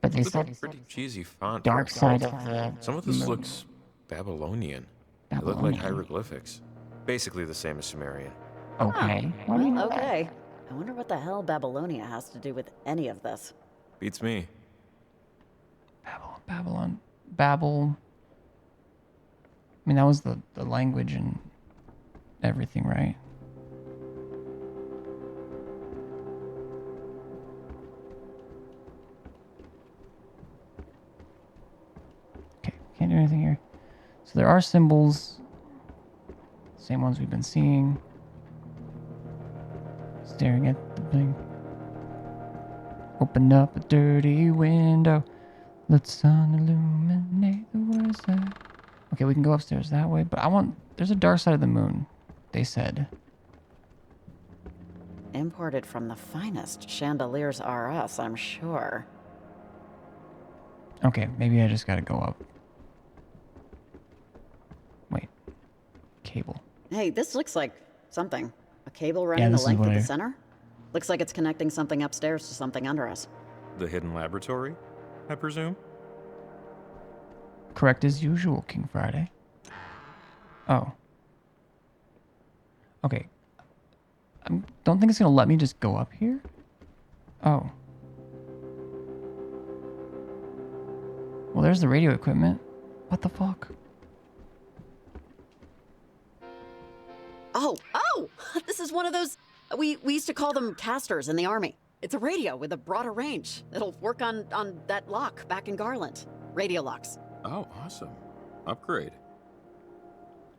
Speaker 10: But they
Speaker 5: It's a
Speaker 10: said
Speaker 5: pretty cheesy font.
Speaker 10: dark side of the
Speaker 5: Some of this
Speaker 10: moon.
Speaker 5: looks Babylonian. They look like hieroglyphics. Basically the same as Sumerian.
Speaker 10: Okay.
Speaker 4: Huh. Well, okay. I wonder what the hell Babylonia has to do with any of this.
Speaker 5: Beats me.
Speaker 1: Babel. I mean, that was the language and everything, right? Okay, can't do anything here. So there are symbols. Same ones we've been seeing. Staring at the thing. Open up a dirty window. Let sun illuminate the words that... Okay, we can go upstairs that way, but there's a dark side of the moon, they said.
Speaker 4: Imported from the finest chandeliers RS, I'm sure.
Speaker 1: Okay, maybe I just gotta go up. Wait. Cable.
Speaker 4: Hey, this looks like something. A cable running the length of the center? Looks like it's connecting something upstairs to something under us.
Speaker 5: The hidden laboratory, I presume?
Speaker 1: Correct as usual, King Friday. Oh. Okay. I don't think it's gonna let me just go up here? Oh. Well, there's the radio equipment. What the fuck?
Speaker 4: Oh! This is one of those... We used to call them casters in the army. It's a radio with a broader range. It'll work on that lock back in Garland. Radio locks.
Speaker 5: Oh, awesome. Upgrade.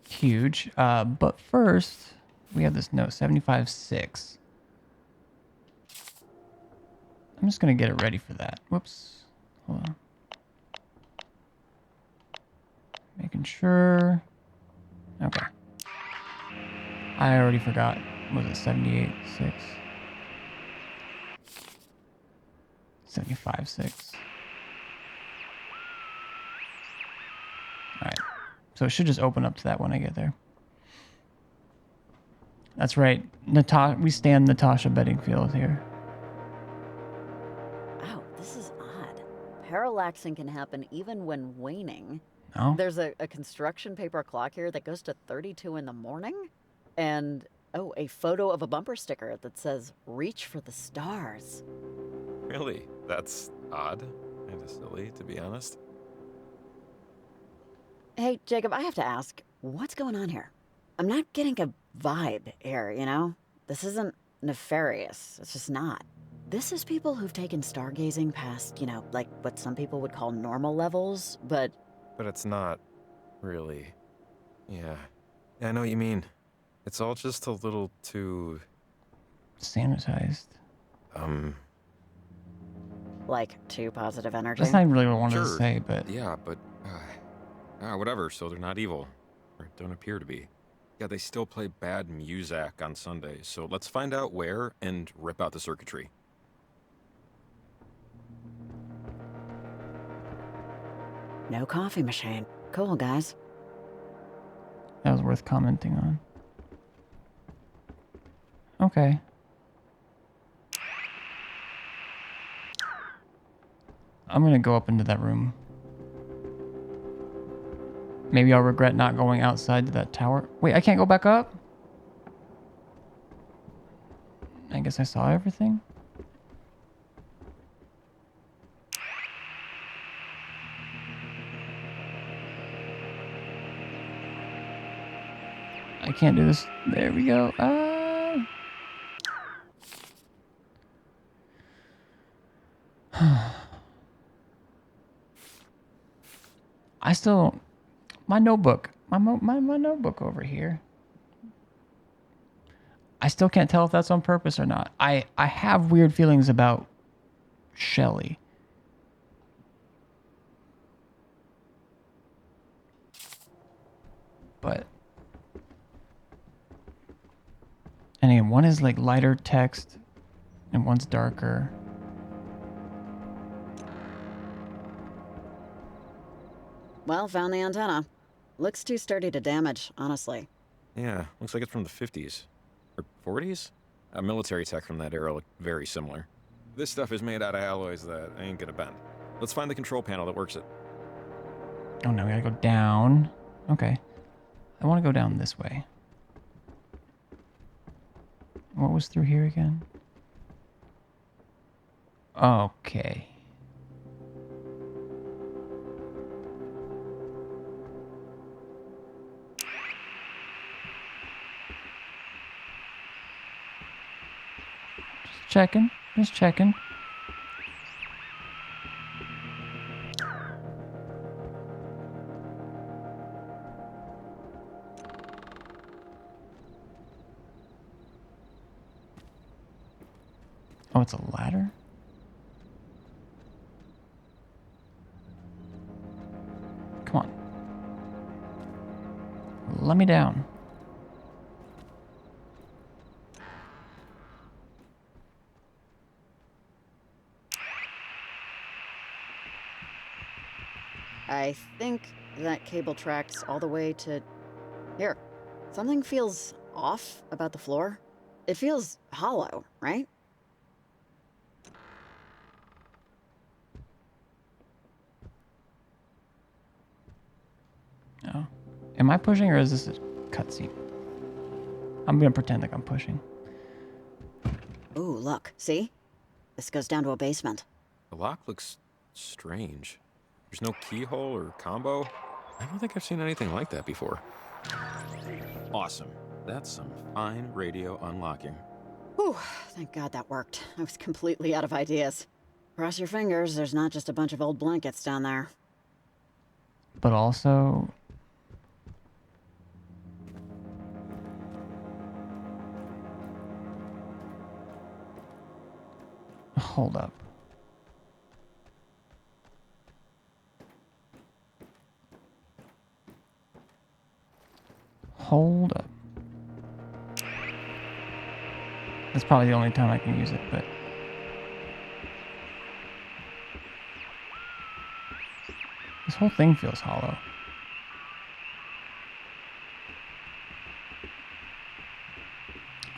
Speaker 1: Huge. But first, we have this note, 75.6. I'm just gonna get it ready for that. Whoops. Hold on. Making sure. Okay. I already forgot. Was it 78.6? 75.6. Alright. So it should just open up to that when I get there. That's right. We stand Natasha Bedingfield here.
Speaker 4: Oh, this is odd. Parallaxing can happen even when waning.
Speaker 1: Oh?
Speaker 4: There's a construction paper clock here that goes to 32 in the morning. And, oh, a photo of a bumper sticker that says, "Reach for the stars."
Speaker 5: Really? That's odd. Kind of silly, to be honest.
Speaker 4: Hey, Jacob, I have to ask, what's going on here? I'm not getting a vibe here, you know? This isn't nefarious. It's just not. This is people who've taken stargazing past, you know, like what some people would call normal levels, but...
Speaker 5: But it's not really. Yeah. I know what you mean. It's all just a little too...
Speaker 1: sanitized.
Speaker 4: Like, too positive energy?
Speaker 1: That's not really what I wanted to say, but...
Speaker 5: Yeah, but... whatever, so they're not evil. Or don't appear to be. Yeah, they still play bad music on Sundays, so let's find out where and rip out the circuitry.
Speaker 4: No coffee machine. Cool, guys.
Speaker 1: That was worth commenting on. Okay. I'm gonna go up into that room. Maybe I'll regret not going outside to that tower. Wait, I can't go back up? I guess I saw everything. I can't do this. There we go. I still, my notebook, my notebook over here. I still can't tell if that's on purpose or not. I have weird feelings about Shelly. But, and again, one is like lighter text and one's darker.
Speaker 4: Well, found the antenna. Looks too sturdy to damage, honestly.
Speaker 5: Yeah, looks like it's from the 50s. Or 40s? A military tech from that era looked very similar. This stuff is made out of alloys that ain't gonna bend. Let's find the control panel that works it.
Speaker 1: Oh no, we gotta go down. Okay. I want to go down this way. What was through here again? Okay. Just checking. Just checking. Oh, it's a ladder? Come on. Let me down.
Speaker 4: I think that cable tracks all the way to... Here. Something feels off about the floor. It feels hollow, right?
Speaker 1: Oh. Am I pushing or is this a cutscene? I'm gonna pretend like I'm pushing.
Speaker 4: Ooh, look. See? This goes down to a basement.
Speaker 5: The lock looks strange. There's no keyhole or combo. I don't think I've seen anything like that before. Awesome. That's some fine radio unlocking.
Speaker 4: Whew, thank God that worked. I was completely out of ideas. Cross your fingers, there's not just a bunch of old blankets down there.
Speaker 1: But also... Hold up. Hold up. That's probably the only time I can use it, but... This whole thing feels hollow.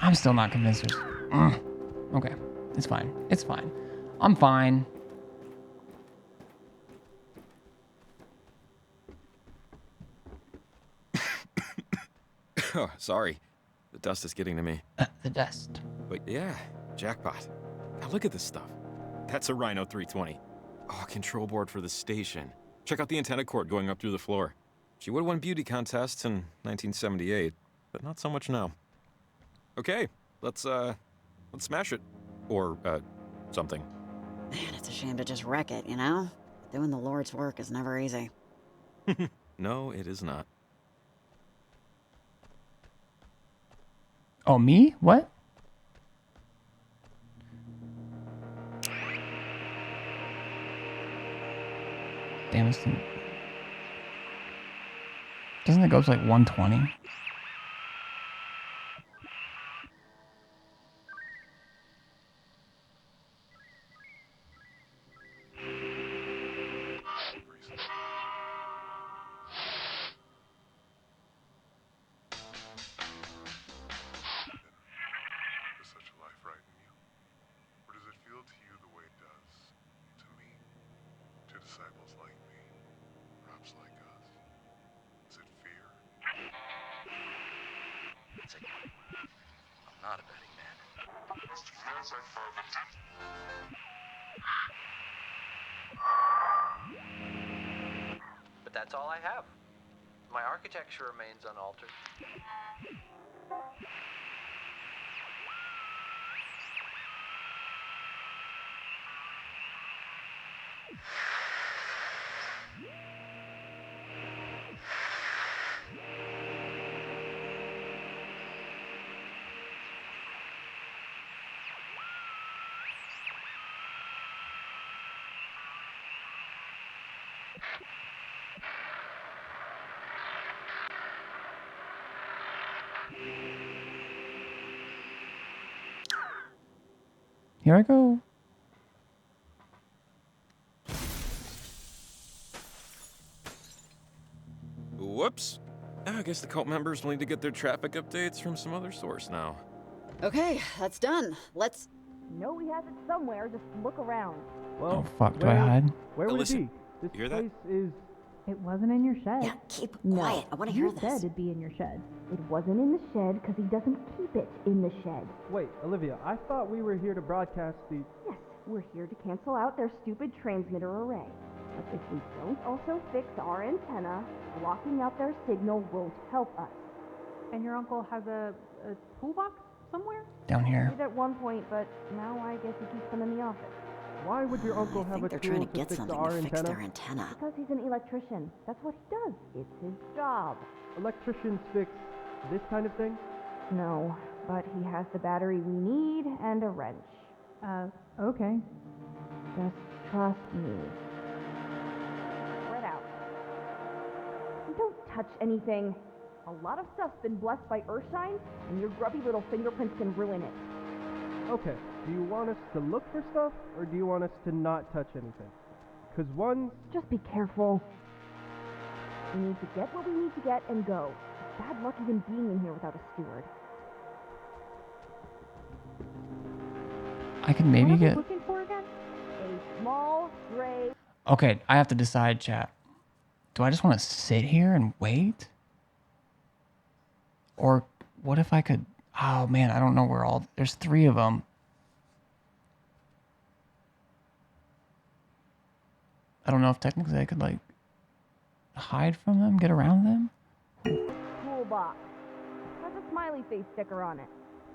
Speaker 1: I'm still not convinced there's... Okay, it's fine. It's fine. I'm fine.
Speaker 5: Oh, sorry. The dust is getting to me.
Speaker 1: The dust.
Speaker 5: But yeah, jackpot. Now look at this stuff. That's a Rhino 320. Oh, control board for the station. Check out the antenna cord going up through the floor. She would have won beauty contests in 1978, but not so much now. Okay, let's smash it. Or, something.
Speaker 4: Man, it's a shame to just wreck it, you know? Doing the Lord's work is never easy.
Speaker 5: No, it is not.
Speaker 1: Oh, me? What? Damn, this thing... Doesn't it go up to like 120?
Speaker 3: Does such a life frighten you? Or does it feel to you the way it does to me? the disciples like me, perhaps like us? Is it fear?
Speaker 15: I'm not a betting man. But that's all I have. My architecture remains unaltered.
Speaker 1: Here I go.
Speaker 5: Whoops. I guess the cult members will need to get their traffic updates from some other source now.
Speaker 4: Okay, that's done. Let's...
Speaker 13: Know he has it somewhere, just look around.
Speaker 1: Oh fuck, do I hide?
Speaker 7: Where would it be? This
Speaker 5: you hear that?
Speaker 7: place is...
Speaker 21: It wasn't in your shed.
Speaker 4: Yeah, keep quiet. I want to hear
Speaker 21: You
Speaker 4: this.
Speaker 21: said it'd be in your shed. It wasn't in the shed because he doesn't keep it in the shed.
Speaker 7: Wait, Olivia, I thought we were here to broadcast the...
Speaker 21: Yes, we're here to cancel out their stupid transmitter array. But if we don't also fix our antenna, blocking out their signal won't help us. And your uncle has a toolbox somewhere?
Speaker 1: Down here.
Speaker 21: He did at one point, but now I guess he keeps them in the office.
Speaker 7: Why would your uncle have a
Speaker 4: they're
Speaker 7: tool
Speaker 4: trying to get
Speaker 7: fix
Speaker 4: something
Speaker 7: our
Speaker 4: to fix
Speaker 7: antenna?
Speaker 4: their antenna.
Speaker 21: Because he's an electrician. That's what he does. It's his job.
Speaker 7: Electricians fix this kind of thing?
Speaker 21: No, but he has the battery we need and a wrench. Okay. Just trust me. Spread out. And don't touch anything. A lot of stuff's been blessed by Earthshine, and your grubby little fingerprints can ruin it.
Speaker 7: Okay, do you want us to look for stuff, or do you want us to not touch anything? Because one...
Speaker 21: Just be careful. We need to get what we need to get and go. It's bad luck even being in here without a steward.
Speaker 1: I can maybe
Speaker 21: What are
Speaker 1: get...
Speaker 21: we looking for again? A small, gray...
Speaker 1: Okay, I have to decide, chat. Do I just want to sit here and wait? Or what if I could... Oh, man, I don't know where all... There's 3 of them. I don't know if technically I could, like, hide from them, get around them.
Speaker 21: Toolbox. Has a smiley face sticker on it.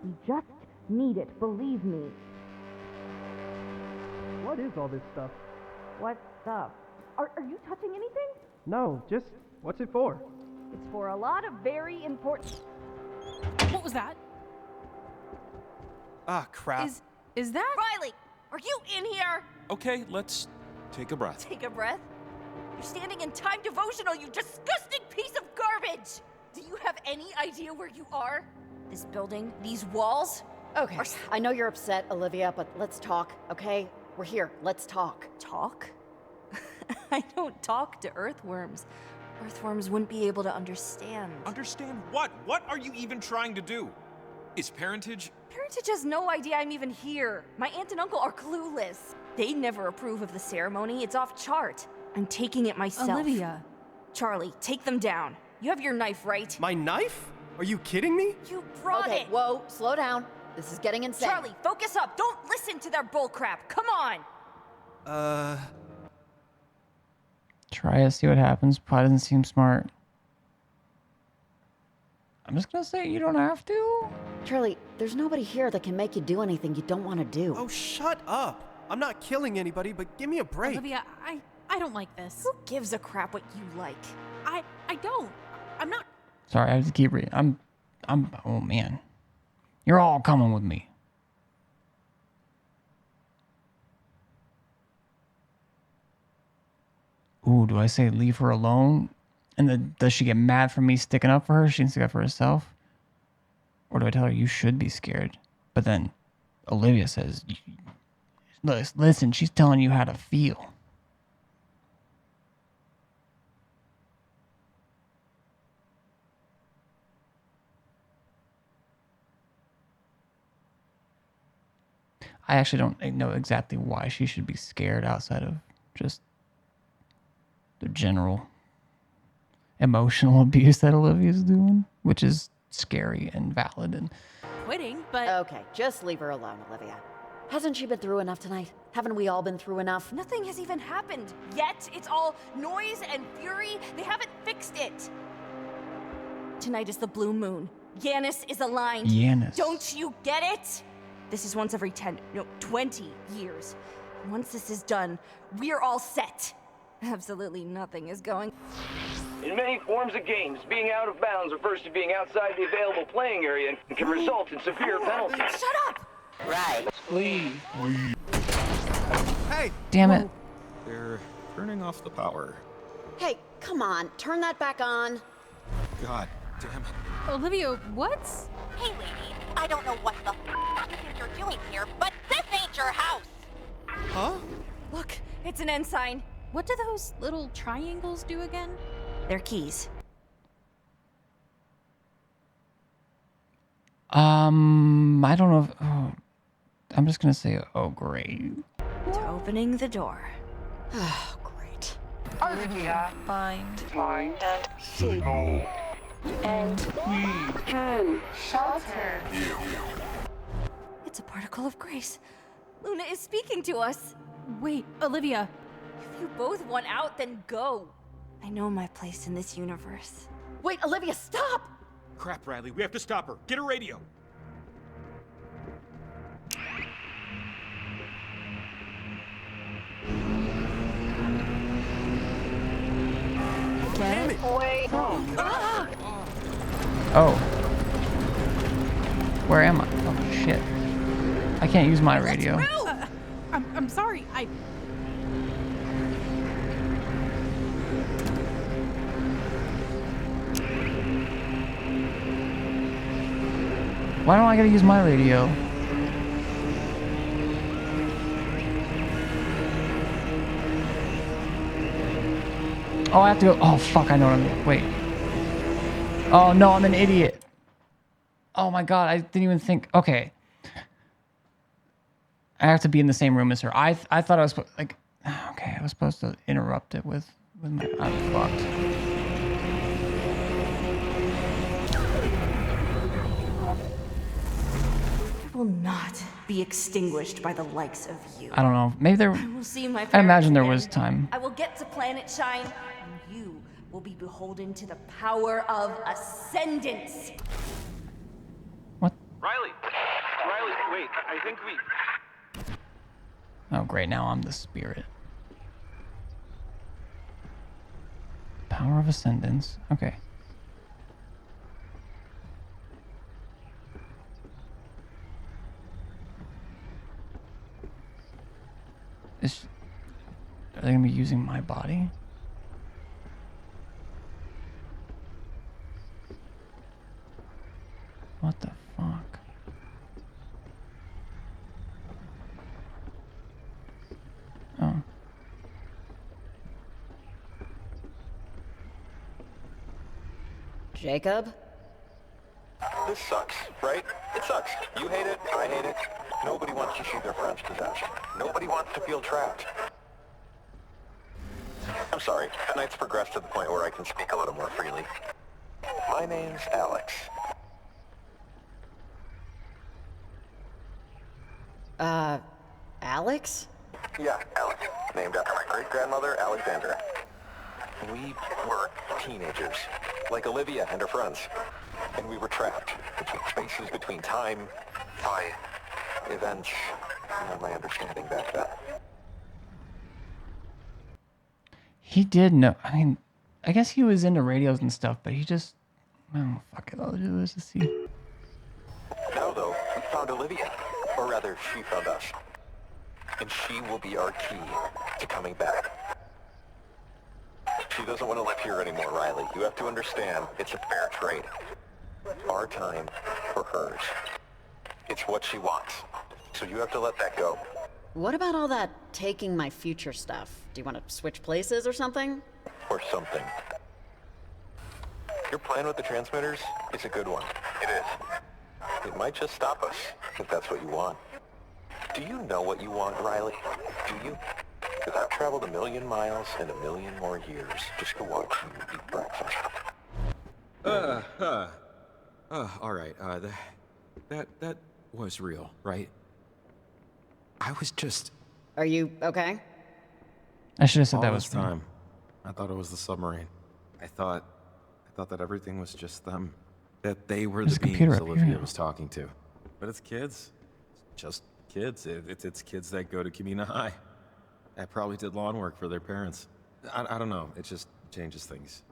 Speaker 21: We just need it, believe me.
Speaker 7: What is all this stuff?
Speaker 21: What stuff? Are you touching anything?
Speaker 7: No, just... what's it for?
Speaker 21: It's for a lot of very important...
Speaker 23: What was that?
Speaker 5: Ah, crap.
Speaker 23: Is that...
Speaker 24: Riley, are you in here?
Speaker 5: Okay, let's take a breath.
Speaker 24: Take a breath. You're standing in time devotional, you disgusting piece of garbage! Do you have any idea where you are? This building, these walls?
Speaker 4: Okay, I know you're upset, Olivia, but let's talk, okay? We're here. Let's talk.
Speaker 24: Talk? I don't talk to earthworms. Earthworms wouldn't be able to understand.
Speaker 6: Understand what? What are you even trying to do? Is parentage...
Speaker 24: Parentage has no idea I'm even here. My aunt and uncle are clueless. They never approve of the ceremony. It's off chart. I'm taking it myself.
Speaker 23: Olivia.
Speaker 24: Charlie, take them down. You have your knife, right?
Speaker 16: My knife? Are you kidding me?
Speaker 24: You brought
Speaker 4: Okay,
Speaker 24: it!
Speaker 4: whoa, slow down. This is getting insane.
Speaker 24: Charlie, focus up! Don't listen to their bullcrap! Come on!
Speaker 1: Try to see what happens. Probably doesn't seem smart. I'm just gonna say you don't have to.
Speaker 4: Charlie, there's nobody here that can make you do anything you don't want to do.
Speaker 16: Oh, shut up. I'm not killing anybody, but give me a break.
Speaker 23: Olivia, I don't like this.
Speaker 24: Who gives a crap what you like?
Speaker 23: I don't. I'm not...
Speaker 1: Sorry, I have to keep reading. I'm. Oh man, you're all coming with me. Ooh, do I say leave her alone? And then does she get mad for me sticking up for her? She can stick up for herself. Or do I tell her you should be scared? But then Olivia says, listen, she's telling you how to feel. I actually don't know exactly why she should be scared outside of just the general emotional abuse that Olivia's doing, which is scary and valid. And
Speaker 23: Quitting, but...
Speaker 4: Okay, just leave her alone, Olivia. Hasn't she been through enough tonight? Haven't we all been through enough?
Speaker 24: Nothing has even happened yet. It's all noise and fury. They haven't fixed it. Tonight is the blue moon. Yanis is aligned.
Speaker 1: Yanis.
Speaker 24: Don't you get it? This is once every 20 years. Once this is done, we're all set. Absolutely nothing is going.
Speaker 12: In many forms of games, being out of bounds refers to being outside the available playing area and can result in severe penalties.
Speaker 24: Shut up!
Speaker 12: Right.
Speaker 6: Leave.
Speaker 16: Hey!
Speaker 1: Damn it.
Speaker 6: They're turning off the power.
Speaker 4: Hey, come on, turn that back on.
Speaker 6: God damn it.
Speaker 23: Olivia, what?
Speaker 9: Hey, lady, I don't know what the f you think you're doing here, but this ain't your house.
Speaker 16: Huh?
Speaker 24: Look, it's an end sign.
Speaker 23: What do those little triangles do again?
Speaker 24: They're keys.
Speaker 1: I don't know if... Oh, I'm just gonna say, oh, great.
Speaker 24: It's opening the door.
Speaker 4: Oh, great.
Speaker 10: Olivia, find and signal. And we can shelter you.
Speaker 24: It's a particle of grace. Luna is speaking to us.
Speaker 23: Wait, Olivia.
Speaker 24: If you both want out, then go. I know my place in this universe.
Speaker 4: Wait, Olivia, stop!
Speaker 6: Crap, Riley. We have to stop her. Get her radio.
Speaker 10: Damn it!
Speaker 1: Oh. Where am I? Oh, shit. I can't use my radio.
Speaker 23: I'm sorry.
Speaker 1: Why don't I gotta use my radio? Oh, I have to go. Oh, fuck, I know what I'm doing. Wait. Oh, no, I'm an idiot. Oh my god, I didn't even think. Okay. I have to be in the same room as her. I thought I was like, okay, I was supposed to interrupt it with my. I'm fucked.
Speaker 24: I will not be extinguished by the likes of you.
Speaker 1: I don't know. Maybe there.
Speaker 24: I will see my
Speaker 1: I imagine there
Speaker 24: parents
Speaker 1: was
Speaker 24: again.
Speaker 1: time.
Speaker 24: I will get to Planet Shine, and you will be beholden to the power of ascendance.
Speaker 6: Riley! Riley, wait. I think we...
Speaker 1: Oh, great. Now I'm the spirit. Power of Ascendance. Okay. Are they going to be using my body? What the fuck? Oh.
Speaker 4: Jacob?
Speaker 14: This sucks, right? It sucks. You hate it, I hate it. Nobody wants to see their friends possessed. Nobody wants to feel trapped. I'm sorry, tonight's progressed to the point where I can speak a little more freely. My name's Alex.
Speaker 4: Alex?
Speaker 14: Yeah, Alex. Named after my great-grandmother, Alexandra. We were teenagers, like Olivia and her friends. And we were trapped between spaces, between time, by events, and my understanding back then.
Speaker 1: He did know. I mean, I guess he was into radios and stuff, but he just... Oh, fuck it. I'll do this to see.
Speaker 14: Now, though, we found Olivia. Or rather, she found us. And she will be our key to coming back. She doesn't want to live here anymore, Riley. You have to understand, it's a fair trade. Our time for hers. It's what she wants. So you have to let that go.
Speaker 4: What about all that taking my future stuff? Do you want to switch places or something?
Speaker 14: Or something. Your plan with the transmitters is a good one. It is. It might just stop us, if that's what you want. Do you know what you want, Riley? Do you? Because traveled 1,000,000 miles and 1,000,000 more years just to watch you eat breakfast.
Speaker 5: All right. That was real, right? I was just...
Speaker 4: Are you okay?
Speaker 1: I should have said
Speaker 5: all
Speaker 1: that
Speaker 5: this
Speaker 1: was me.
Speaker 5: time, I thought it was the submarine. I thought that everything was just them. That they were
Speaker 1: There's
Speaker 5: the
Speaker 1: a computer
Speaker 5: beings
Speaker 1: up
Speaker 5: Olivia
Speaker 1: here.
Speaker 5: was talking to. But it's kids. It's just kids. It's kids that go to Kamina High. That probably did lawn work for their parents. I don't know. It just changes things.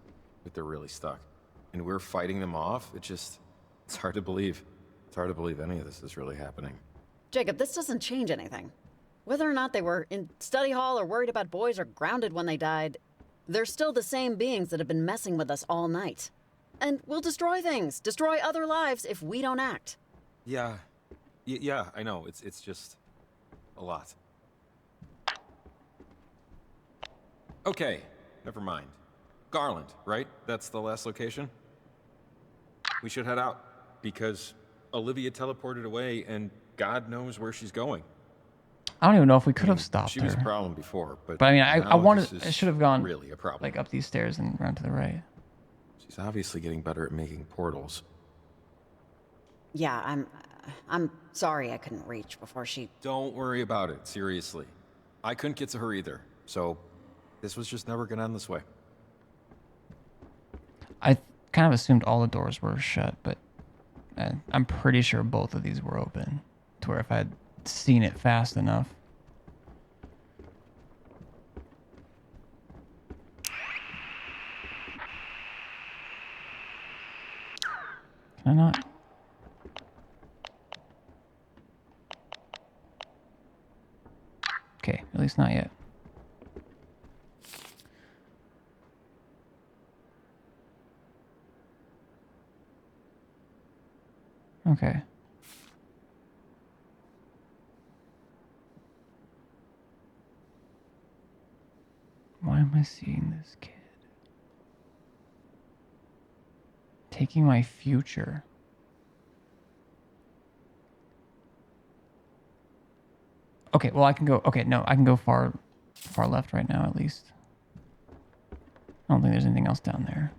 Speaker 5: If they're really stuck. And we're fighting them off. It's hard to believe. It's hard to believe any of this is really happening.
Speaker 4: Jacob, this doesn't change anything. Whether or not they were in study hall or worried about boys or grounded when they died, they're still the same beings that have been messing with us all night. And we'll destroy things, destroy other lives if we don't act.
Speaker 5: Yeah. Yeah, I know. It's just a lot. Okay, never mind. Garland, right? That's the last location? We should head out, because Olivia teleported away, and God knows where she's going.
Speaker 1: I don't even know if we could have stopped
Speaker 5: She
Speaker 1: her.
Speaker 5: was a problem before, but
Speaker 1: I mean, I
Speaker 5: now
Speaker 1: wanted,
Speaker 5: this
Speaker 1: I
Speaker 5: is
Speaker 1: should have gone
Speaker 5: really a problem.
Speaker 1: like up these stairs and around to the right.
Speaker 5: She's obviously getting better at making portals.
Speaker 4: Yeah, I'm sorry I couldn't reach before she...
Speaker 5: Don't worry about it, seriously. I couldn't get to her either, so this was just never gonna end this way.
Speaker 1: I kind of assumed all the doors were shut, but I'm pretty sure both of these were open. To where if I had seen it fast enough. Can I not? Okay, at least not yet. Okay. Why am I seeing this kid? Taking my future. Okay, well I can go, okay, no, I can go far left right now at least. I don't think there's anything else down there.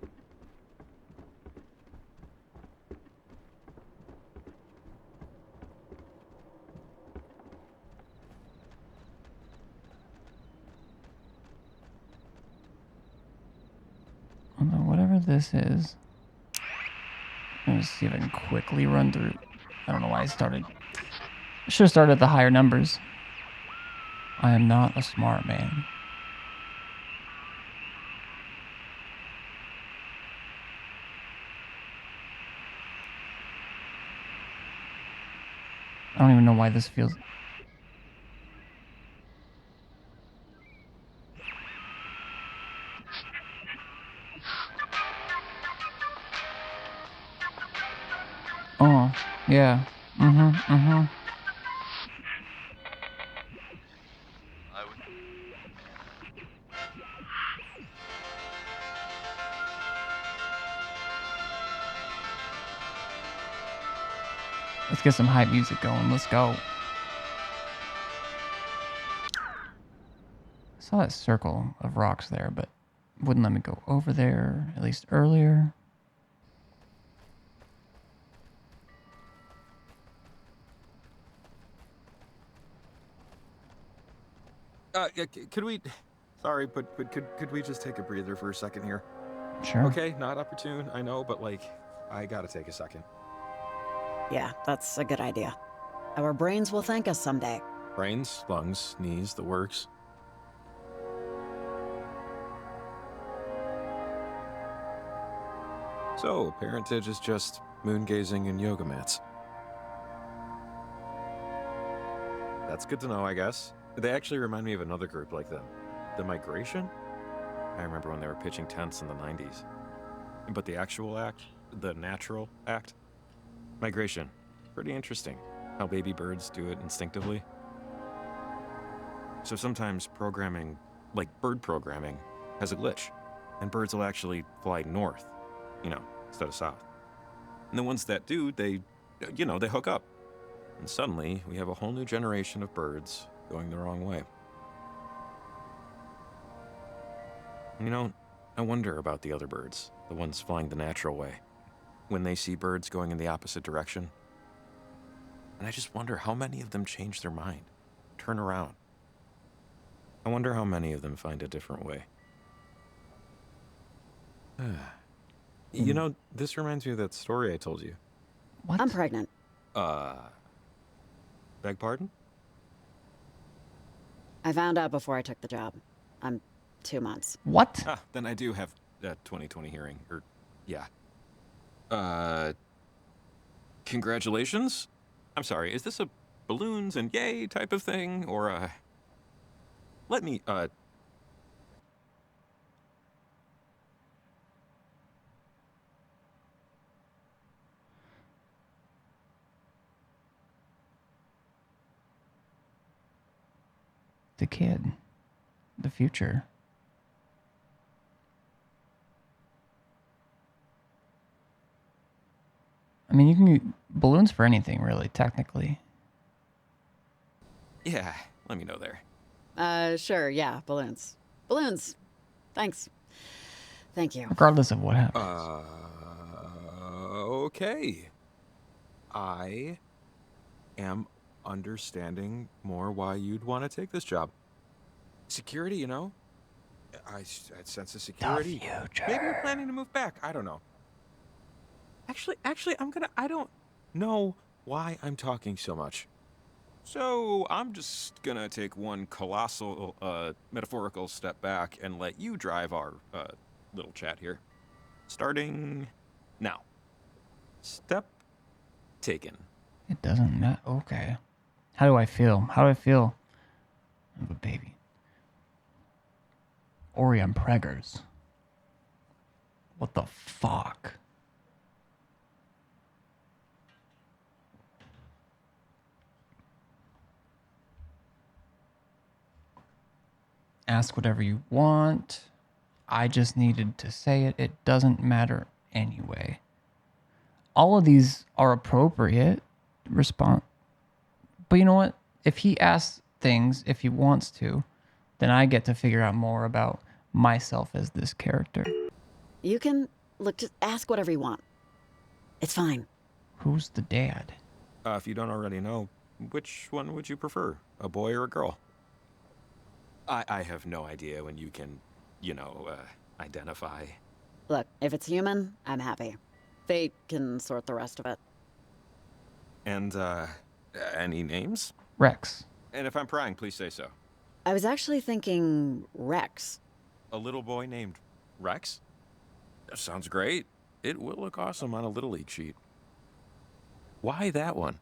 Speaker 1: Although whatever this is, I'm gonna see if I can quickly run through. I don't know why I started. I should have started at the higher numbers. I am not a smart man. I don't even know why this feels... Oh, yeah. Let's get some hype music going. Let's go. I saw that circle of rocks there, but wouldn't let me go over there, at least earlier.
Speaker 5: Could we... Sorry, but could we just take a breather for a second here?
Speaker 1: Sure.
Speaker 5: Okay, not opportune, I know, but like, I gotta take a second.
Speaker 4: Yeah, that's a good idea. Our brains will thank us someday.
Speaker 5: Brains, lungs, knees, the works. So, parentage is just moon gazing and yoga mats. That's good to know, I guess. They actually remind me of another group like them. The Migration? I remember when they were pitching tents in the 90s. But the actual act, the natural act, migration, pretty interesting. How baby birds do it instinctively. So sometimes programming, like bird programming, has a glitch. And birds will actually fly north, instead of south. And the ones that do, they hook up. And suddenly, we have a whole new generation of birds going the wrong way. You know, I wonder about the other birds, the ones flying the natural way. When they see birds going in the opposite direction. And I just wonder how many of them change their mind, turn around. I wonder how many of them find a different way. You know, this reminds me of that story I told you.
Speaker 1: What?
Speaker 4: I'm pregnant.
Speaker 5: Beg pardon?
Speaker 4: I found out before I took the job. I'm 2 months.
Speaker 1: What?
Speaker 5: Ah, then I do have a 2020 hearing, or, yeah. Congratulations? I'm sorry, is this a balloons and yay type of thing, or, let me,
Speaker 1: The kid. The future. I mean, you can use balloons for anything, really, technically.
Speaker 5: yeah, let me know there.
Speaker 4: Sure, yeah, balloons. Balloons. Thanks. Thank you.
Speaker 1: Regardless of what happens.
Speaker 5: Okay. I am understanding more why you'd want to take this job. Security, you know? I sense of security.
Speaker 1: The future.
Speaker 5: Maybe you're planning to move back. I don't know. Actually, I don't know why I'm talking so much. So I'm just gonna take one colossal, metaphorical step back and let you drive our, little chat here. Starting now. Step taken.
Speaker 1: It doesn't matter. Okay. How do I feel? How do I feel? I have a baby. Orion Preggers. What the fuck? Ask whatever you want. I just needed to say it. It doesn't matter anyway. All of these are appropriate response. But you know what? If he asks things, if he wants to, then I get to figure out more about myself as this character.
Speaker 4: You can, look, just ask whatever you want. It's fine.
Speaker 1: Who's the dad?
Speaker 5: If you don't already know, which one would you prefer? A boy or a girl? I have no idea when you can, you know, identify.
Speaker 4: Look, if it's human, I'm happy. Fate can sort the rest of it.
Speaker 5: And, any names?
Speaker 1: Rex.
Speaker 5: And if I'm prying, please say so.
Speaker 4: I was actually thinking Rex.
Speaker 5: A little boy named Rex? That sounds great. It will look awesome on a Little League sheet. Why that one?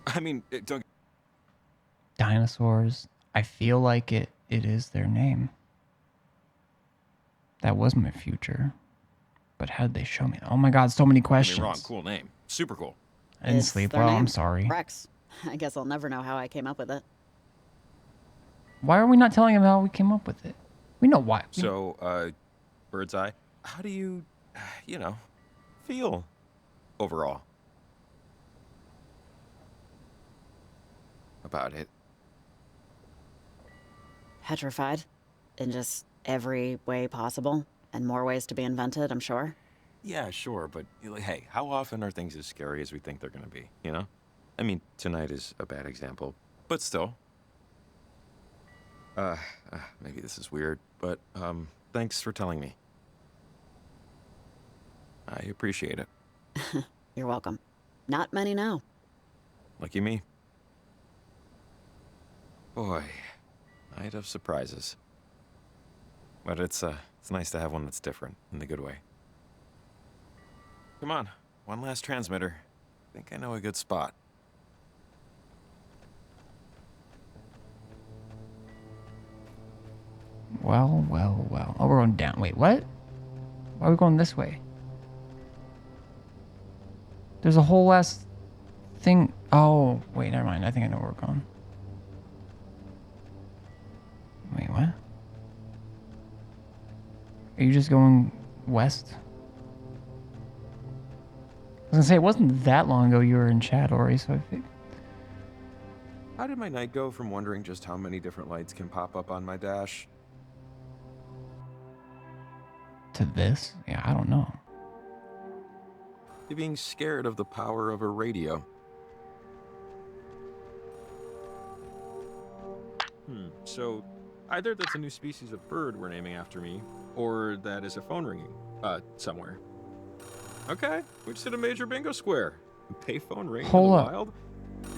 Speaker 5: I mean, don't...
Speaker 1: Dinosaurs. I feel like it is their name. That was my future. But how did they show me? Oh my god, so many questions.
Speaker 5: Don't get me wrong, cool name. Super cool.
Speaker 1: I didn't
Speaker 4: It's
Speaker 1: sleep
Speaker 4: their
Speaker 1: well,
Speaker 4: name.
Speaker 1: I'm sorry.
Speaker 4: Rex. I guess I'll never know how I came up with it.
Speaker 1: Why are we not telling him how we came up with it? We know why.
Speaker 5: So, bird's eye, how do you, you know, feel overall about it?
Speaker 4: Petrified. In just every way possible. And more ways to be invented, I'm sure.
Speaker 5: Yeah, sure, but hey, how often are things as scary as we think they're gonna be, you know? I mean, tonight is a bad example, but still. Maybe this is weird, but, thanks for telling me. I appreciate it.
Speaker 4: You're welcome. Not many know.
Speaker 5: Lucky me. Boy, night of surprises. But it's nice to have one that's different, in the good way. Come on, one last transmitter. I think I know a good spot.
Speaker 1: Well. Oh, we're going down. Wait, what? Why are we going this way? There's a whole last thing. Oh, wait, never mind. I think I know where we're going. Wait, what? Are you just going west? I was gonna say, it wasn't that long ago you were in chat, Ori, so I think...
Speaker 6: How did my night go from wondering just how many different lights can pop up on my dash?
Speaker 1: To this? Yeah, I don't know.
Speaker 6: To being scared of the power of a radio. So either that's a new species of bird we're naming after me, or that is a phone ringing, somewhere. Okay, we just hit a major bingo square. Payphone ringing in the
Speaker 1: Hold up.
Speaker 6: wild?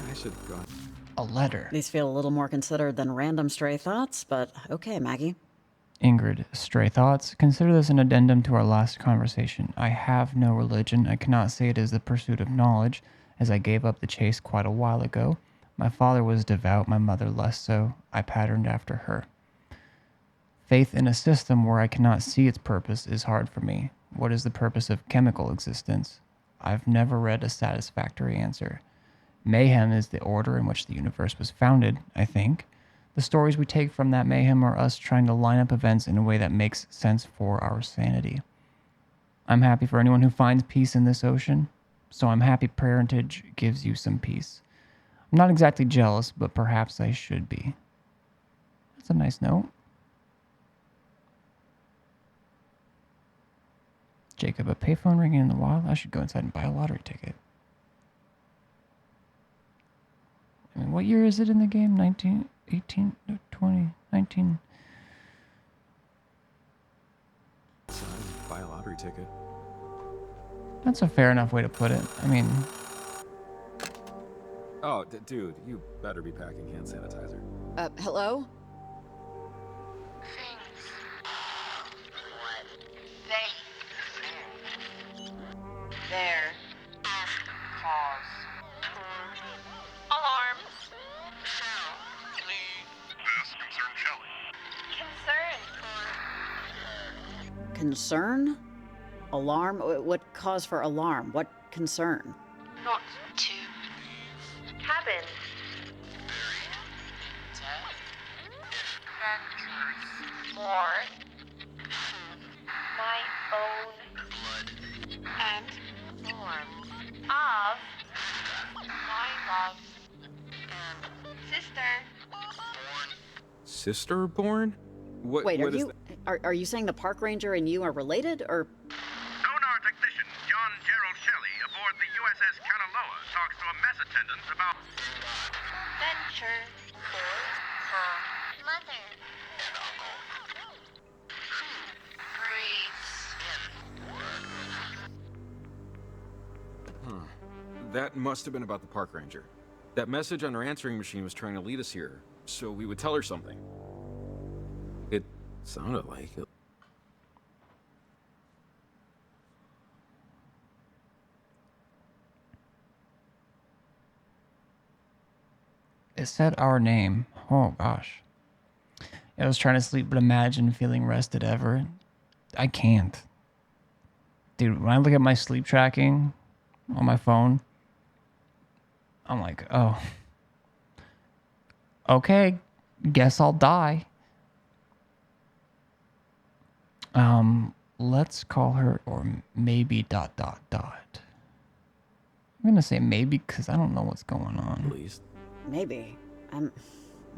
Speaker 6: I should have gone.
Speaker 1: A letter.
Speaker 4: These feel a little more considered than random stray thoughts, but okay, Maggie.
Speaker 1: Ingrid, stray thoughts. Consider this an addendum to our last conversation. I have no religion. I cannot say it is the pursuit of knowledge, as I gave up the chase quite a while ago. My father was devout, my mother less so. I patterned after her. Faith in a system where I cannot see its purpose is hard for me. What is the purpose of chemical existence? I've never read a satisfactory answer. Mayhem is the order in which the universe was founded, I think. The stories we take from that mayhem are us trying to line up events in a way that makes sense for our sanity. I'm happy for anyone who finds peace in this ocean, so I'm happy parentage gives you some peace. I'm not exactly jealous, but perhaps I should be. That's a nice note. Jacob, a payphone ringing in the wild? I should go inside and buy a lottery ticket. I mean, what year is it in the game? 19, 18, 20, 19?
Speaker 6: Buy a lottery ticket.
Speaker 1: That's a fair enough way to put it. I mean...
Speaker 6: Oh, dude, you better be packing hand sanitizer.
Speaker 4: Hello?
Speaker 9: There. Pause. Alarm.
Speaker 3: This concerned Shelley.
Speaker 4: Concern? Alarm? What cause for alarm? What concern?
Speaker 9: Not to. Cabin. More. My own blood and form of my love and
Speaker 6: Sister born? What?
Speaker 4: Wait,
Speaker 6: what
Speaker 4: are
Speaker 6: is
Speaker 4: you are you saying the park ranger and you are related, or?
Speaker 11: Sonar technician John Gerald Shelley aboard the USS Kanaloa talks to a mess attendant about
Speaker 9: venture for her mother.
Speaker 6: Huh. That must have been about the park ranger. That message on her answering machine was trying to lead us here, so we would tell her something. It sounded like it.
Speaker 1: It said our name. Oh, gosh. I was trying to sleep, but imagine feeling rested ever. I can't. Dude, when I look at my sleep tracking on my phone, I'm like, oh. Okay, guess I'll die. Let's call her, or maybe ... I'm gonna say maybe because I don't know what's going on.
Speaker 6: Please.
Speaker 4: Maybe. I'm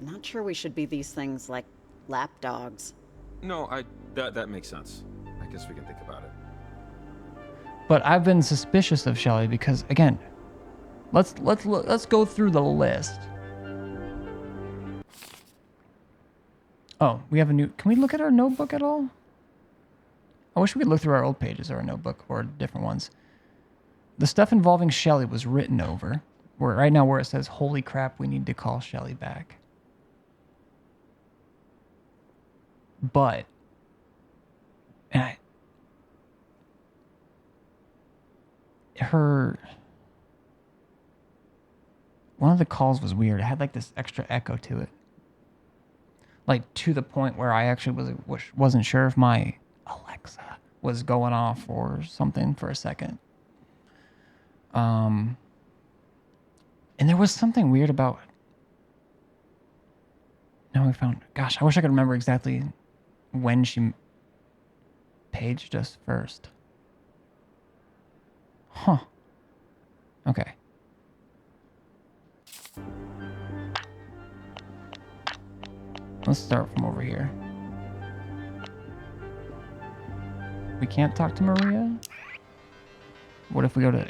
Speaker 4: not sure we should be these things like lap dogs.
Speaker 6: No, that makes sense. I guess we can think about it.
Speaker 1: But I've been suspicious of Shelley because, again, let's go through the list. Oh, we have a new. Can we look at our notebook at all? I wish we could look through our old pages or our notebook or different ones. The stuff involving Shelley was written over. Right now where it says, holy crap, we need to call Shelley back. But, one of the calls was weird. It had like this extra echo to it. Like to the point where I actually wasn't sure if my Alexa was going off or something for a second. And there was something weird about... Now we found... Gosh, I wish I could remember exactly when she paged us first. Huh. Okay. Let's start from over here. We can't talk to Maria? What if we go to...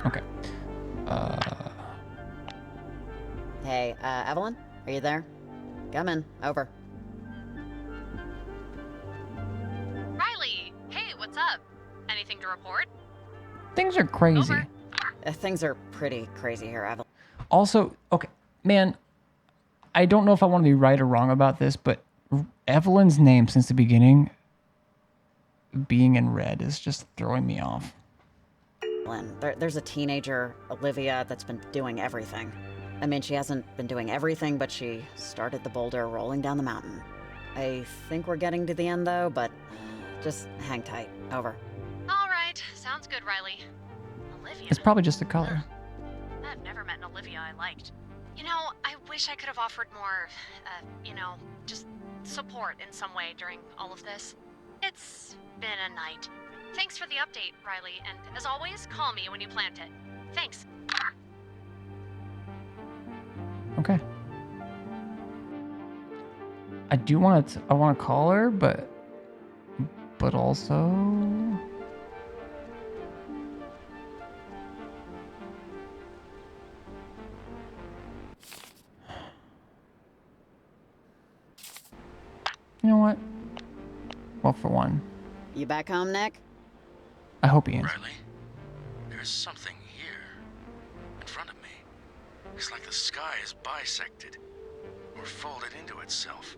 Speaker 1: Okay.
Speaker 4: Hey, Evelyn? Are you there? Come in. Over.
Speaker 2: Riley! Hey, what's up? Anything to report?
Speaker 1: Things are crazy.
Speaker 4: Things are pretty crazy here, Evelyn.
Speaker 1: Also, okay, man, I don't know if I want to be right or wrong about this, but Evelyn's name since the beginning being in red is just throwing me off.
Speaker 4: There's a teenager, Olivia, that's been doing everything. I mean, she hasn't been doing everything, but she started the boulder rolling down the mountain. I think we're getting to the end, though, but just hang tight. Over.
Speaker 2: All right, sounds good, Riley. Olivia.
Speaker 1: It's probably just the color.
Speaker 2: I've never met an Olivia I liked. You know, I wish I could have offered more, you know, just support in some way during all of this. It's been a night. Thanks for the update, Riley, and as always, call me when you plant it. Thanks.
Speaker 1: Okay. I do want to. I want to call her, but also. You know what? Well, for one.
Speaker 4: You back home, Nick?
Speaker 1: I hope he is.
Speaker 19: Riley, there's something here in front of me. It's like the sky is bisected or folded into itself.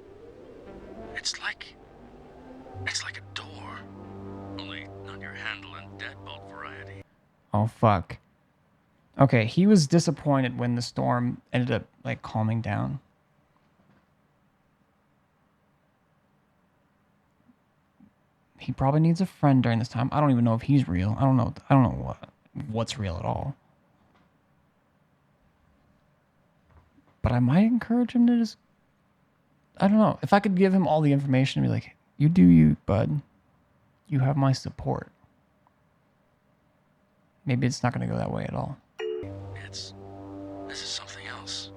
Speaker 19: It's like a door, only not your handle and deadbolt variety.
Speaker 1: Oh fuck. Okay, he was disappointed when the storm ended up like calming down. He probably needs a friend during this time. I don't even know if he's real. I don't know what's real at all. But I might encourage him to just... I don't know. If I could give him all the information and be like, you do you, bud. You have my support. Maybe it's not going to go that way at all.
Speaker 19: This is something else.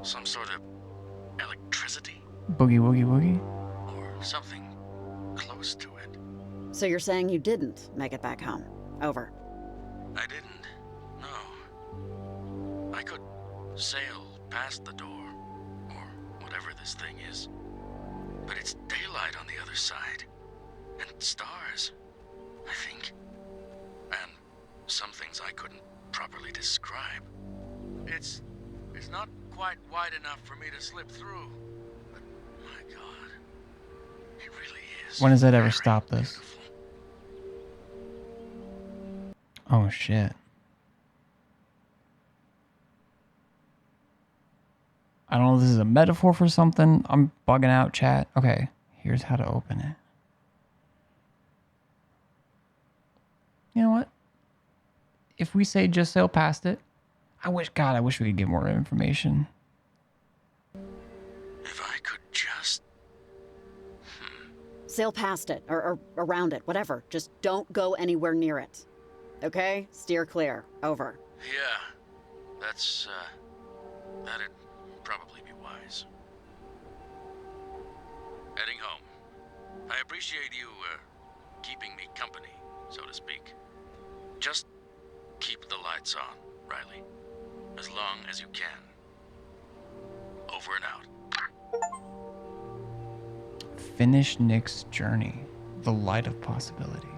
Speaker 19: Some sort of electricity
Speaker 1: Boogie woogie woogie?
Speaker 19: or something close to it.
Speaker 4: So you're saying you didn't make it back home? Over.
Speaker 19: I didn't. No. I could sail past the door, or whatever this thing is. But it's daylight on the other side. And stars, I think. And some things I couldn't properly describe. It's not quite wide enough for me to slip through. But my God, it really is.
Speaker 1: When does that ever stop this? Oh shit. I don't know if this is a metaphor for something. I'm bugging out, chat. Okay, here's how to open it. You know what? If we say just sail past it, I wish we could get more information.
Speaker 19: If I could just...
Speaker 4: Sail past it, or around it, whatever. Just don't go anywhere near it. Okay? Steer clear. Over.
Speaker 19: Yeah, that'd probably be wise. Heading home. I appreciate you, keeping me company, so to speak. Just keep the lights on, Riley. As long as you can. Over and out.
Speaker 1: Finish Nick's journey. The light of possibility.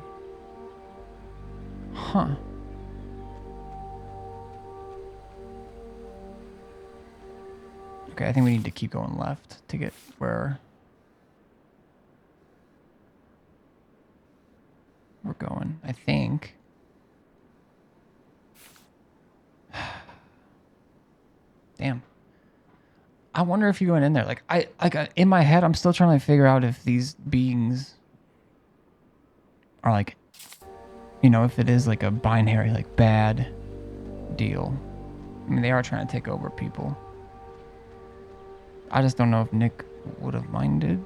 Speaker 1: Huh. Okay, I think we need to keep going left to get where we're going, I think. Damn. I wonder if you went in there. In my head, I'm still trying to figure out if these beings are like, you know, if it is like a binary, like bad deal. I mean, they are trying to take over people. I just don't know if Nick would have minded.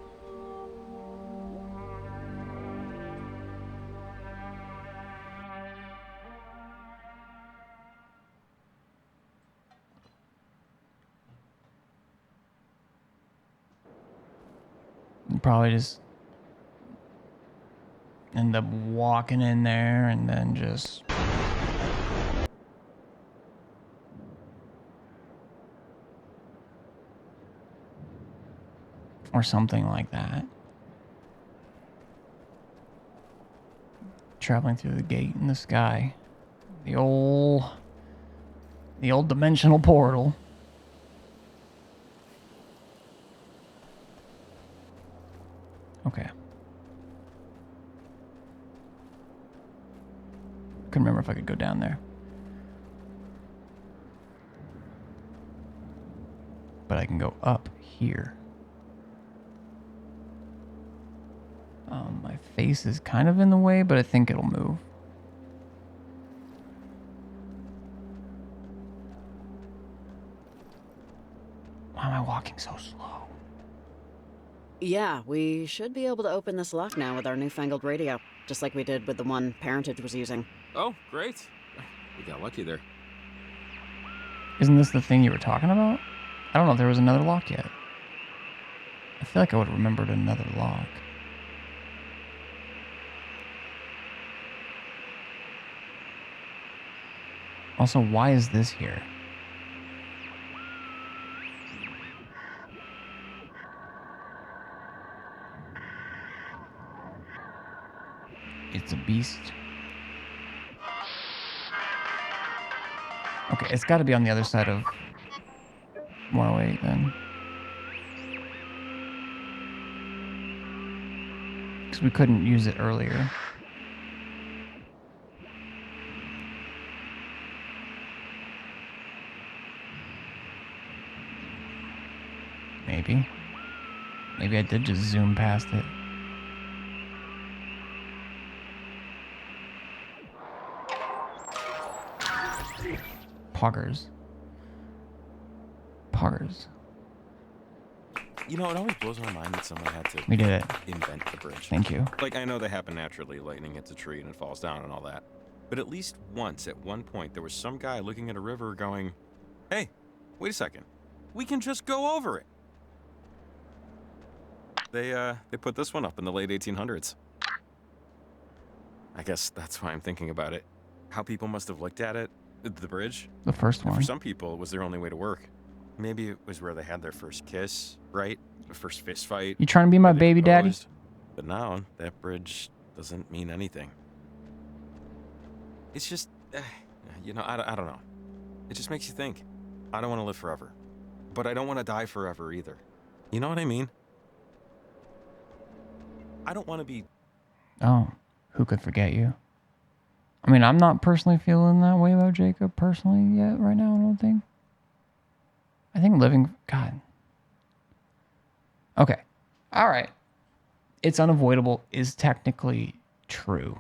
Speaker 1: probably just end up walking in there and then just... or something like that. Traveling through the gate in the sky. The old dimensional portal. Okay. Couldn't remember if I could go down there. But I can go up here. My face is kind of in the way, but I think it'll move. Why am I walking so slow?
Speaker 4: Yeah, we should be able to open this lock now with our newfangled radio, just like we did with the one Parentage was using.
Speaker 6: Oh, great. We got lucky there.
Speaker 1: Isn't this the thing you were talking about? I don't know if there was another lock yet. I feel like I would have remembered another lock. Also, why is this here? It's a beast. Okay, it's got to be on the other side of 108 then. Because we couldn't use it earlier. Maybe. Maybe I did just zoom past it. Poggers. Poggers.
Speaker 5: You know, it always blows my mind that someone had to
Speaker 1: We did it.
Speaker 5: invent the bridge.
Speaker 1: Thank you.
Speaker 6: Like, I know they happen naturally, lightning hits a tree and it falls down and all that. But at least once, at one point, there was some guy looking at a river going, hey, wait a second. We can just go over it. They put this one up in the late 1800s. I guess that's why I'm thinking about it. How people must have looked at it, the bridge.
Speaker 1: The first one.
Speaker 6: For some people, it was their only way to work. Maybe it was where they had their first kiss, right? The first fist fight.
Speaker 1: You trying to be my baby daddy?
Speaker 6: But now, that bridge doesn't mean anything. It's just, you know, I don't know. It just makes you think. I don't want to live forever. But I don't want to die forever either. You know what I mean? I don't want to be...
Speaker 1: Oh, who could forget you? I mean, I'm not personally feeling that way about Jacob personally yet right now, I don't think. I think living... God. Okay. All right. It's unavoidable is technically true.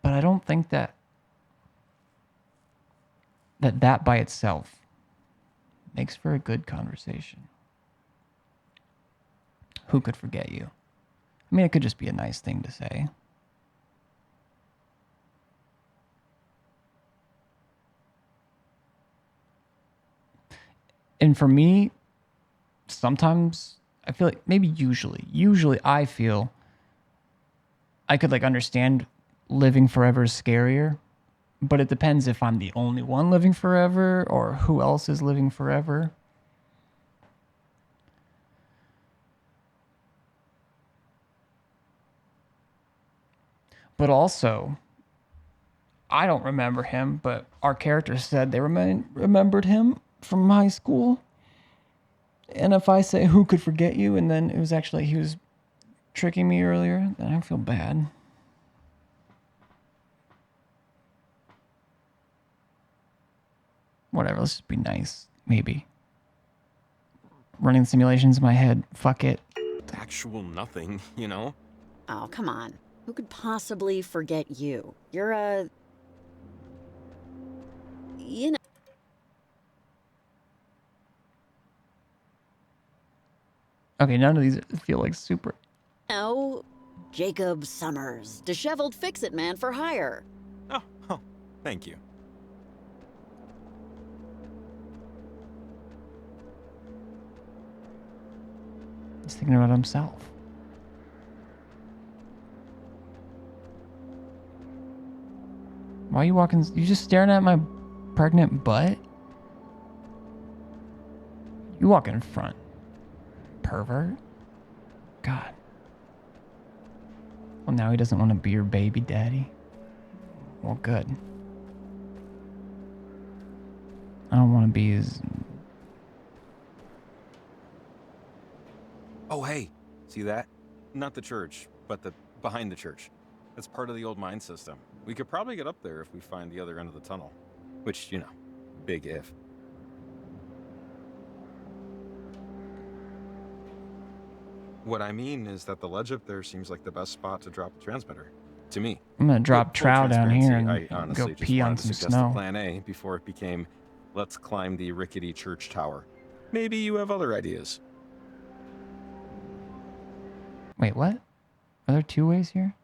Speaker 1: But I don't think that by itself makes for a good conversation. Who could forget you? I mean, it could just be a nice thing to say. And for me, sometimes I feel like, maybe usually I feel I could like understand living forever is scarier, but it depends if I'm the only one living forever or who else is living forever. But also, I don't remember him, but our characters said they remembered him from high school. And if I say who could forget you, and then it was actually he was tricking me earlier, then I feel bad. Whatever, let's just be nice, maybe. Running simulations in my head, fuck it.
Speaker 6: Actual nothing, you know?
Speaker 4: Oh, come on. Who could possibly forget you? You're a... You know...
Speaker 1: Okay, none of these feel like super...
Speaker 4: No, Jacob Summers, disheveled fix-it man for hire.
Speaker 6: Oh, thank you.
Speaker 1: He's thinking about himself. Why are you walking? You just staring at my pregnant butt? You walk in front. Pervert. God. Well, now he doesn't want to be your baby daddy. Well, good. I don't want to be his...
Speaker 5: Oh, hey, see that? Not the church, but the behind the church. That's part of the old mine system. We could probably get up there if we find the other end of the tunnel. Which, you know, big if. What I mean is that the ledge up there seems like the best spot to drop a transmitter. To me.
Speaker 1: I'm gonna drop
Speaker 5: Full
Speaker 1: trow down here and
Speaker 5: transparency, I honestly
Speaker 1: go
Speaker 5: just
Speaker 1: pee on
Speaker 5: wanted to
Speaker 1: some
Speaker 5: suggest
Speaker 1: snow.
Speaker 5: the plan A before it became, let's climb the rickety church tower. Maybe you have other ideas.
Speaker 1: Wait, what? Are there two ways here?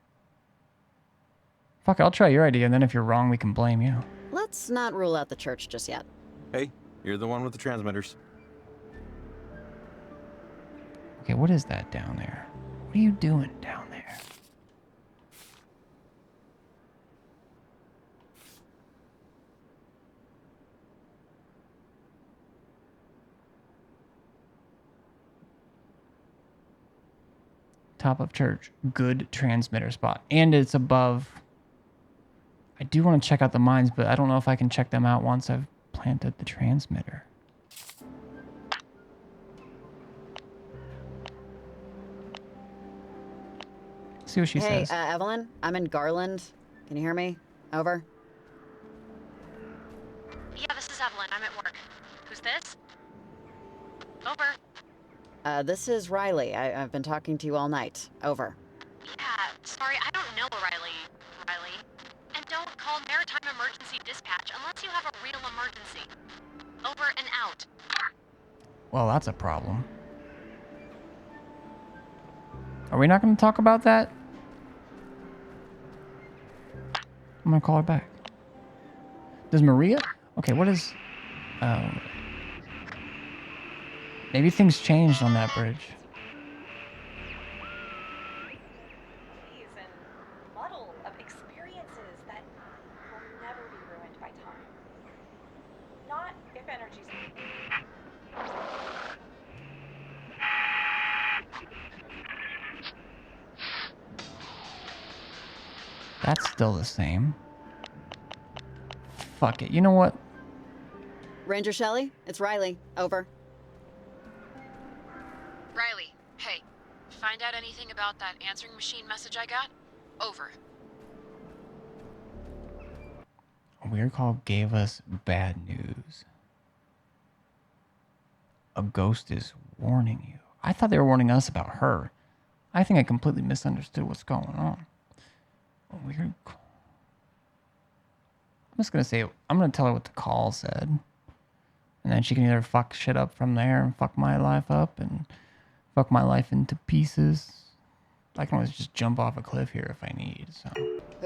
Speaker 1: Fuck, I'll try your idea, and then if you're wrong, we can blame you.
Speaker 4: Let's not rule out the church just yet.
Speaker 5: Hey, you're the one with the transmitters.
Speaker 1: Okay, what is that down there? What are you doing down there? Top of church. Good transmitter spot. And it's above... I do want to check out the mines, but I don't know if I can check them out once I've planted the transmitter. See what she says.
Speaker 4: Hey, Evelyn, I'm in Garland. Can you hear me? Over.
Speaker 2: Yeah, this is Evelyn. I'm at work. Who's this? Over.
Speaker 4: This is Riley. I've been talking to you all night. Over.
Speaker 2: Yeah, sorry, I don't know Riley. And don't call Maritime Emergency Dispatch unless you have a real emergency. Over and out.
Speaker 1: Well, that's a problem. Are we not going to talk about that? I'm going to call her back. Does Maria? Okay, what is... maybe things changed on that bridge.
Speaker 8: Muddle of experiences that will never be ruined by time. Not if energy's...
Speaker 1: That's still the same. Fuck it. You know what?
Speaker 4: Ranger Shelley, it's Riley. Over.
Speaker 2: Riley, hey. Find out anything about that answering machine message I got? Over.
Speaker 1: A weird call gave us bad news. A ghost is warning you. I thought they were warning us about her. I think I completely misunderstood what's going on. A weird call. I'm just going to say, I'm going to tell her what the call said. And then she can either fuck shit up from there and fuck my life up and fuck my life into pieces. I can always just jump off a cliff here if I need, so.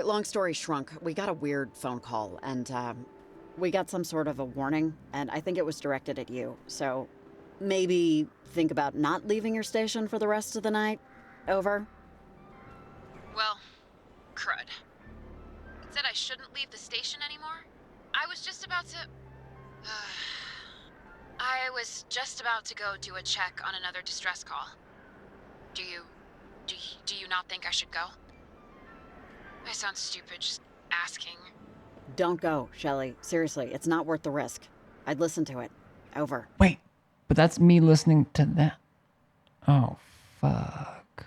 Speaker 4: Long story shrunk, we got a weird phone call, and we got some sort of a warning, and I think it was directed at you. So maybe think about not leaving your station for the rest of the night. Over.
Speaker 2: Well, crud. It said I shouldn't leave the station anymore? I was just about to... I was just about to go do a check on another distress call. Do you not think I should go? I sound stupid just asking.
Speaker 4: Don't go, Shelley. Seriously, it's not worth the risk. I'd listen to it. Over.
Speaker 1: Wait, but that's me listening to that. Oh, fuck.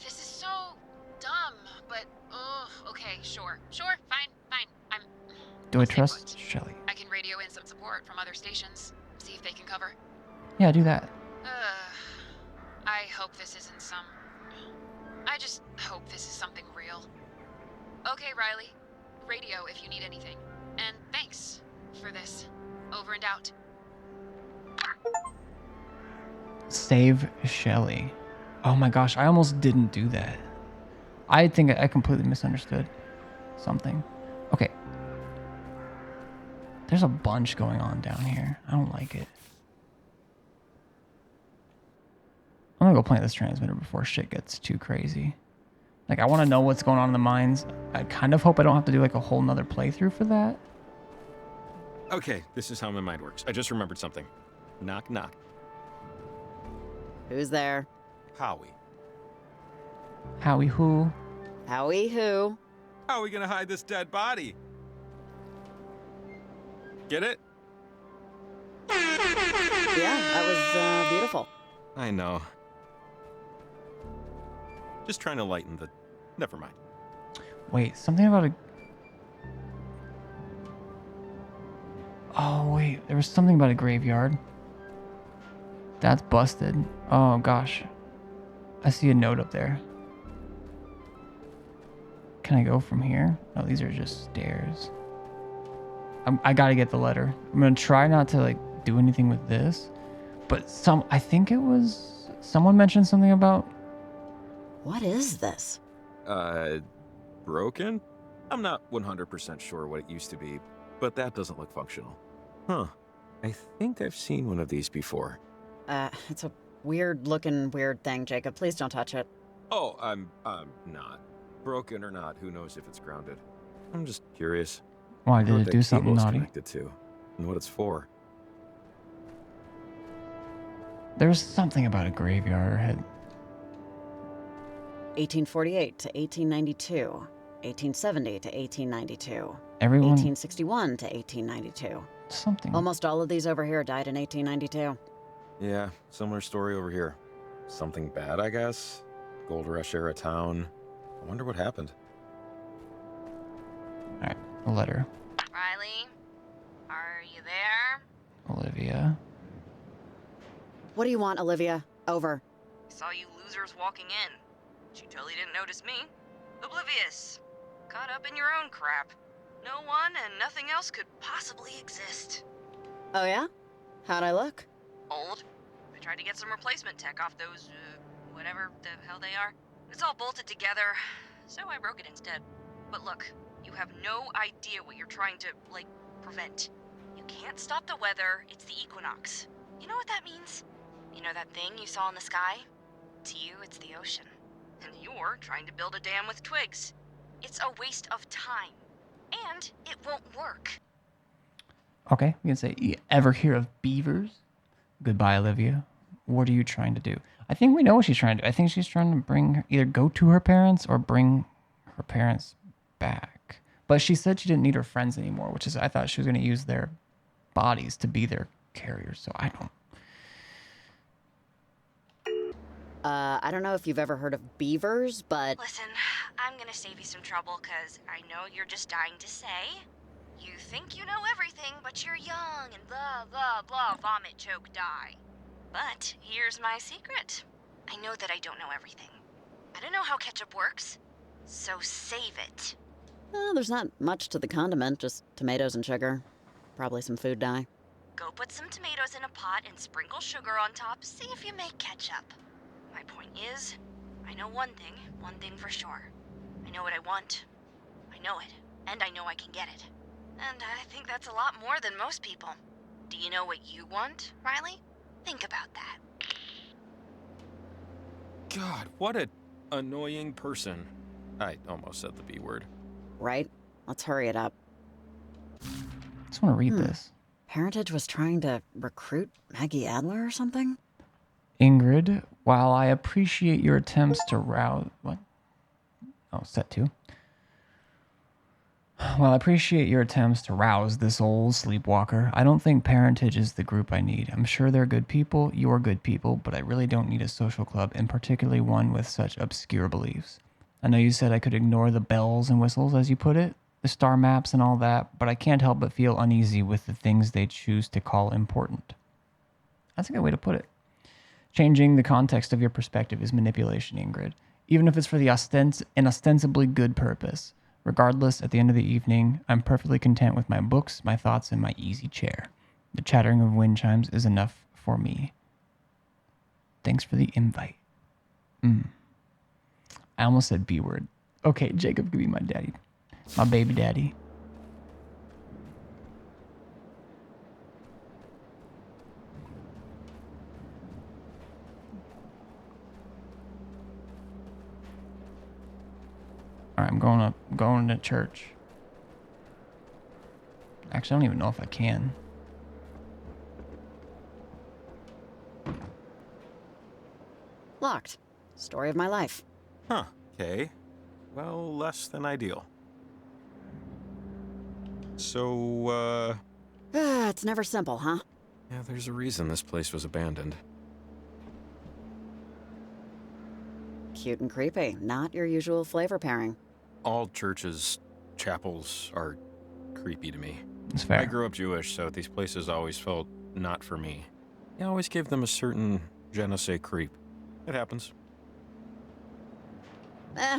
Speaker 2: This is so dumb, but okay, sure, fine.
Speaker 1: Do I trust Shelley?
Speaker 2: I can radio in some support from other stations, see if they can cover.
Speaker 1: Yeah, do that.
Speaker 2: I hope this isn't some... I just hope this is something real. Okay, Riley. Radio if you need anything. And thanks for this. Over and out.
Speaker 1: Save Shelley. Oh my gosh, I almost didn't do that. I think I completely misunderstood something. Okay. There's a bunch going on down here. I don't like it. want to go plant this transmitter before shit gets too crazy. Like, I want to know what's going on in the mines. I kind of hope I don't have to do like a whole nother playthrough for that.
Speaker 6: Okay, this is how my mind works. I just remembered something. Knock, knock.
Speaker 4: Who's there?
Speaker 6: Howie.
Speaker 1: Howie who?
Speaker 4: Howie who?
Speaker 6: How are we gonna hide this dead body? Get it?
Speaker 4: Yeah, that was beautiful.
Speaker 6: I know. Just trying to lighten the... Never mind.
Speaker 1: Wait, something about a... Oh, wait. There was something about a graveyard. That's busted. Oh, gosh. I see a note up there. Can I go from here? Oh, these are just stairs. I gotta get the letter. I'm gonna try not to, like, do anything with this. But I think it was... Someone mentioned something about...
Speaker 4: What is this?
Speaker 6: Broken? I'm not 100% sure what it used to be, but that doesn't look functional. Huh. I think I've seen one of these before.
Speaker 4: It's a weird-looking weird thing, Jacob. Please don't touch it.
Speaker 6: Oh, I'm not. Broken or not, who knows if it's grounded. I'm just curious.
Speaker 1: Why, did it do something naughty?
Speaker 6: Connected to, and what it's for.
Speaker 1: There's something about a graveyard.
Speaker 4: 1848 to 1892. 1870 to 1892.
Speaker 1: Everyone...
Speaker 4: 1861 to 1892.
Speaker 1: Something.
Speaker 4: Almost all of these over here died in 1892.
Speaker 6: Yeah, similar story over here. Something bad, I guess? Gold Rush era town. I wonder what happened.
Speaker 1: Alright, a letter.
Speaker 2: Riley? Are you there?
Speaker 1: Olivia.
Speaker 4: What do you want, Olivia? Over.
Speaker 2: Saw you losers walking in. She totally didn't notice me. Oblivious. Caught up in your own crap. No one and nothing else could possibly exist.
Speaker 4: Oh yeah? How'd I look?
Speaker 2: Old. I tried to get some replacement tech off those, whatever the hell they are. It's all bolted together, so I broke it instead. But look, you have no idea what you're trying to, like, prevent. You can't stop the weather, it's the equinox. You know what that means? You know that thing you saw in the sky? To you, it's the ocean. And you're trying to build a dam with twigs. It's a waste of time. And it won't work.
Speaker 1: Okay, we can say, you ever hear of beavers? Goodbye, Olivia. What are you trying to do? I think we know what she's trying to do. I think she's trying to bring her, either go to her parents or bring her parents back. But she said she didn't need her friends anymore, which is, I thought she was going to use their bodies to be their carriers. So I don't.
Speaker 4: I don't know if you've ever heard of beavers, but...
Speaker 2: Listen, I'm gonna save you some trouble, cause I know you're just dying to say. You think you know everything, but you're young and blah, blah, blah, vomit, choke, die. But here's my secret. I know that I don't know everything. I don't know how ketchup works, so save it.
Speaker 4: There's not much to the condiment, just tomatoes and sugar. Probably some food dye.
Speaker 2: Go put some tomatoes in a pot and sprinkle sugar on top, see if you make ketchup. My point is, I know one thing for sure. I know what I want. I know it, and I know I can get it. And I think that's a lot more than most people. Do you know what you want, Riley? Think about that.
Speaker 6: God, what an annoying person. I almost said the B word.
Speaker 4: Right? Let's hurry it up.
Speaker 1: I just want to read this.
Speaker 4: Parentage was trying to recruit Maggie Adler or something?
Speaker 1: Ingrid, while I appreciate your attempts to rouse... What? Oh, set 2. While I appreciate your attempts to rouse this old sleepwalker, I don't think Parentage is the group I need. I'm sure they're good people, you're good people, but I really don't need a social club, and particularly one with such obscure beliefs. I know you said I could ignore the bells and whistles, as you put it, the star maps and all that, but I can't help but feel uneasy with the things they choose to call important. That's a good way to put it. Changing the context of your perspective is manipulation, Ingrid, even if it's for the an ostensibly good purpose. Regardless, at the end of the evening, I'm perfectly content with my books, my thoughts, and my easy chair. The chattering of wind chimes is enough for me. Thanks for the invite. I almost said B word. Okay, Jacob could be my daddy. My baby daddy. All right, I'm going to church. Actually, I don't even know if I can.
Speaker 4: Locked. Story of my life.
Speaker 5: Huh. Okay. Well, less than ideal. So,
Speaker 4: It's never simple, huh?
Speaker 5: yeah, there's a reason this place was abandoned.
Speaker 4: Cute and creepy. Not your usual flavor pairing.
Speaker 5: All churches, chapels are creepy to me.
Speaker 1: It's fair.
Speaker 5: I grew up Jewish, so these places always felt not for me. I always give them a certain je ne sais creep. It happens.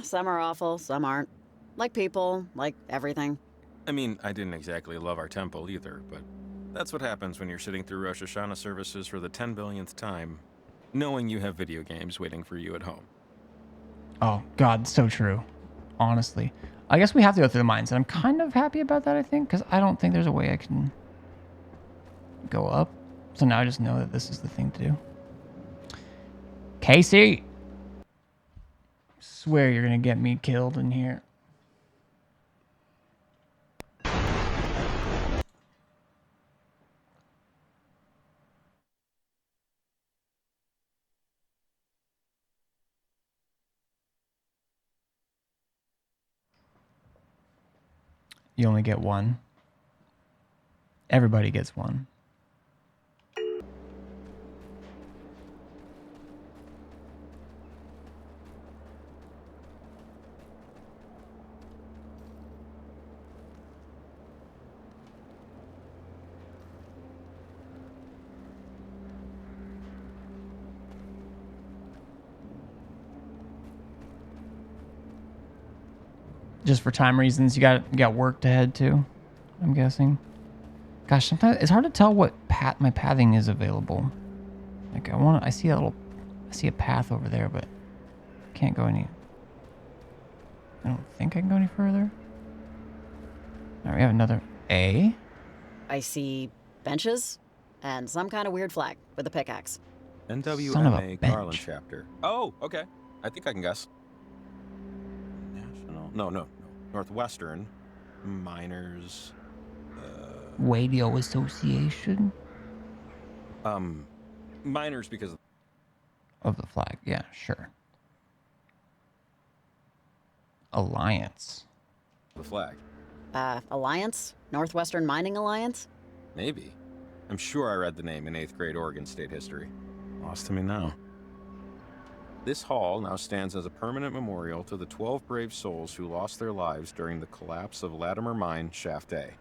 Speaker 4: Some are awful, some aren't. Like people, like everything.
Speaker 5: I mean, I didn't exactly love our temple either, but that's what happens when you're sitting through Rosh Hashanah services for the 10 billionth time, knowing you have video games waiting for you at home.
Speaker 1: Oh, God, so true. Honestly. I guess we have to go through the mines, and I'm kind of happy about that, I think, because I don't think there's a way I can go up. So now I just know that this is the thing to do. Casey! Swear you're gonna get me killed in here. You only get one. Everybody gets one. Just for time reasons, you got work to head to, I'm guessing. Gosh, sometimes it's hard to tell what my pathing is available. Like I see a path over there, but can't go any. I don't think I can go any further. All right, we have another A.
Speaker 4: I see benches and some kind of weird flag with a pickaxe.
Speaker 5: NWMA Garland chapter. Oh, okay. I think I can guess. National? No. Northwestern Miners.
Speaker 1: Radio Association.
Speaker 5: Miners because
Speaker 1: of the flag. Yeah, sure. Alliance.
Speaker 5: The flag.
Speaker 4: Alliance? Northwestern Mining Alliance?
Speaker 5: Maybe. I'm sure I read the name in 8th grade Oregon State history. Lost to me now. This hall now stands as a permanent memorial to the 12 brave souls who lost their lives during the collapse of Latimer Mine Shaft A,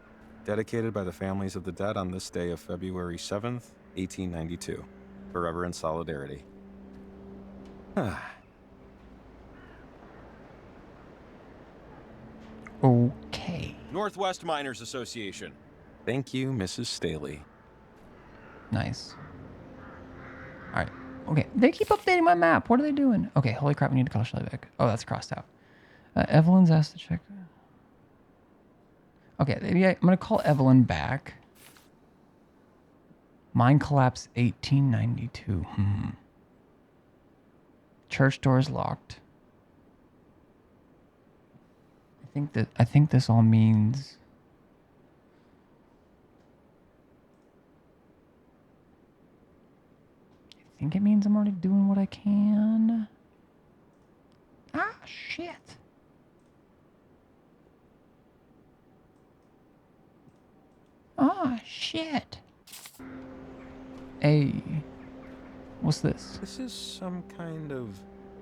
Speaker 5: dedicated by the families of the dead on this day of February 7th, 1892. Forever in solidarity.
Speaker 1: Okay.
Speaker 5: Northwest Miners Association. Thank you, Mrs. Staley.
Speaker 1: Nice. All right. Okay. They keep updating my map. What are they doing? Okay. Holy crap. We need to call Shelly back. Oh, that's crossed out. Evelyn's asked to check. Okay. Maybe I'm going to call Evelyn back. Mine collapse 1892. Church doors locked. I think this all means I think it means I'm already doing what I can. Ah, shit. Ah, shit. Hey. What's this?
Speaker 5: This is some kind of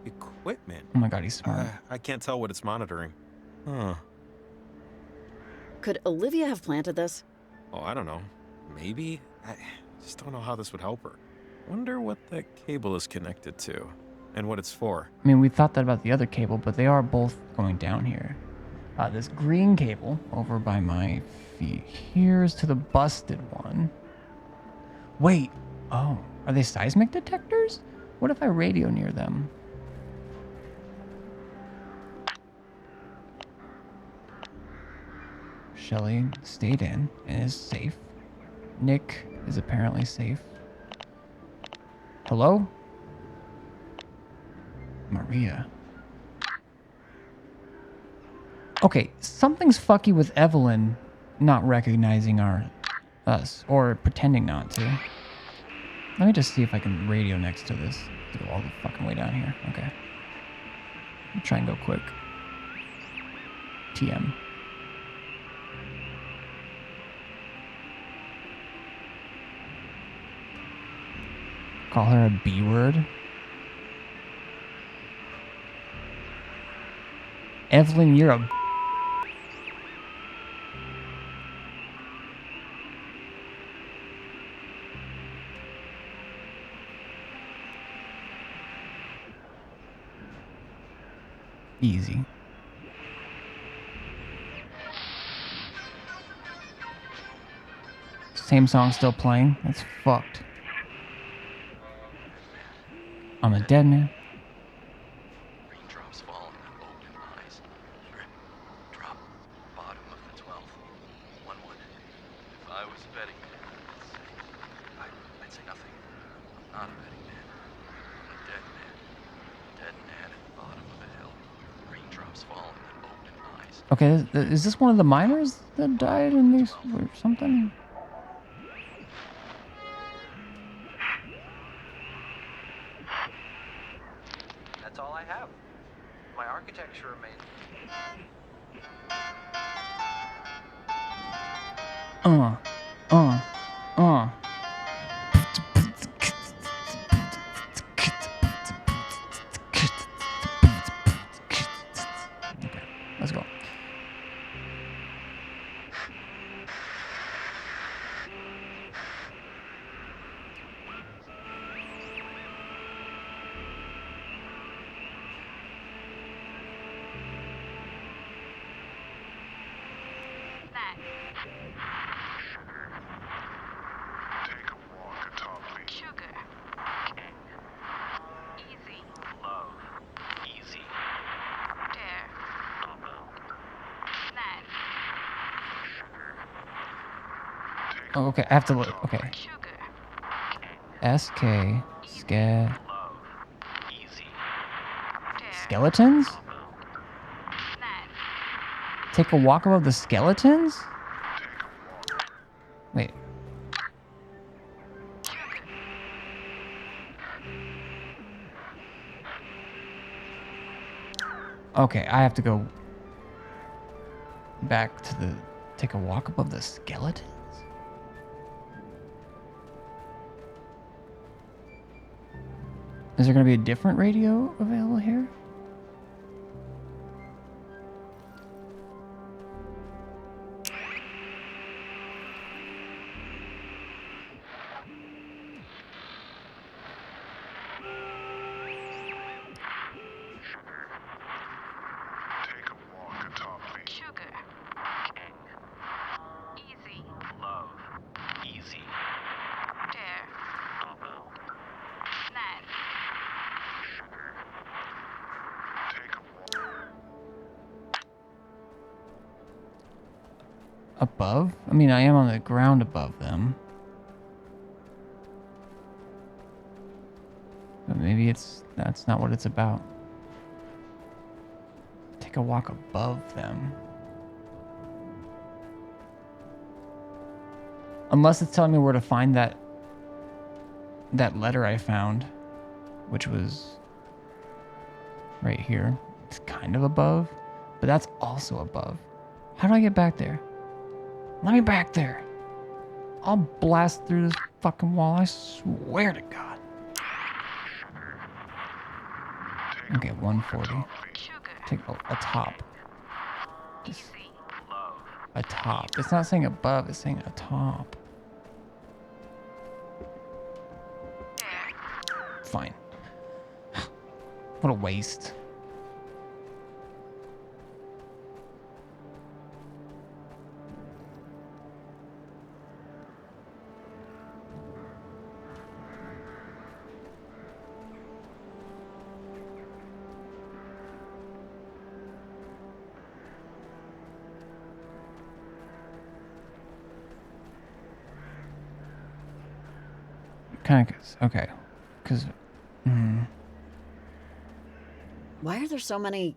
Speaker 5: equipment.
Speaker 1: Oh my god, he's smart.
Speaker 5: I can't tell what it's monitoring. Huh.
Speaker 4: Could Olivia have planted this?
Speaker 5: Oh, I don't know. Maybe? I just don't know how this would help her. Wonder what that cable is connected to, and what it's for.
Speaker 1: I mean, we thought that about the other cable, but they are both going down here. This green cable over by my feet. Here's to the busted one. Wait. Oh, are they seismic detectors? What if I radio near them? Shelly stayed in and is safe. Nick is apparently safe. Hello? Maria. Okay, something's fucky with Evelyn not recognizing us or pretending not to. Let me just see if I can radio next to this. To go all the fucking way down here. Okay. Let me try and go quick. TM. Call her a B word. Evelyn, you're a easy. Same song still playing. That's fucked. I'm a dead man.
Speaker 19: Raindrops fall on open eyes. Drip, drop, bottom of the 12th. 1-1. If I was a betting man, I'd say nothing. I'm not a betting man. I'm a dead man. Dead man at the bottom of a hill. Raindrops fall on open eyes.
Speaker 1: Okay, is this one of the miners that died in this or something?
Speaker 15: That's all I have. My architecture remains.
Speaker 1: Uh. Okay, let's go.
Speaker 3: Take a walk atop me.
Speaker 9: Sugar. Easy.
Speaker 11: Love. Easy.
Speaker 9: Dare. Ned.
Speaker 1: Oh, okay, I have to look. Okay. SK. Skeletons? Take a walk above the skeletons? Wait. Okay, I have to go back to the... Take a walk above the skeletons? Is there going to be a different radio available here?
Speaker 3: Take a walk atop me.
Speaker 9: Sugar. Easy.
Speaker 11: Love. Easy.
Speaker 9: Dare. Ned.
Speaker 3: Take a walk.
Speaker 1: Above? I mean, I am on the ground above them. But maybe that's not what it's about. Take a walk above them. Unless it's telling me where to find that letter I found, which was right here. It's kind of above, but that's also above. How do I get back there? Let me back there. I'll blast through this fucking wall, I swear to God. Okay, 140. Take a top. A top. It's not saying above, it's saying a top. Fine. What a waste. Kind of, okay. Because,
Speaker 4: Why are there so many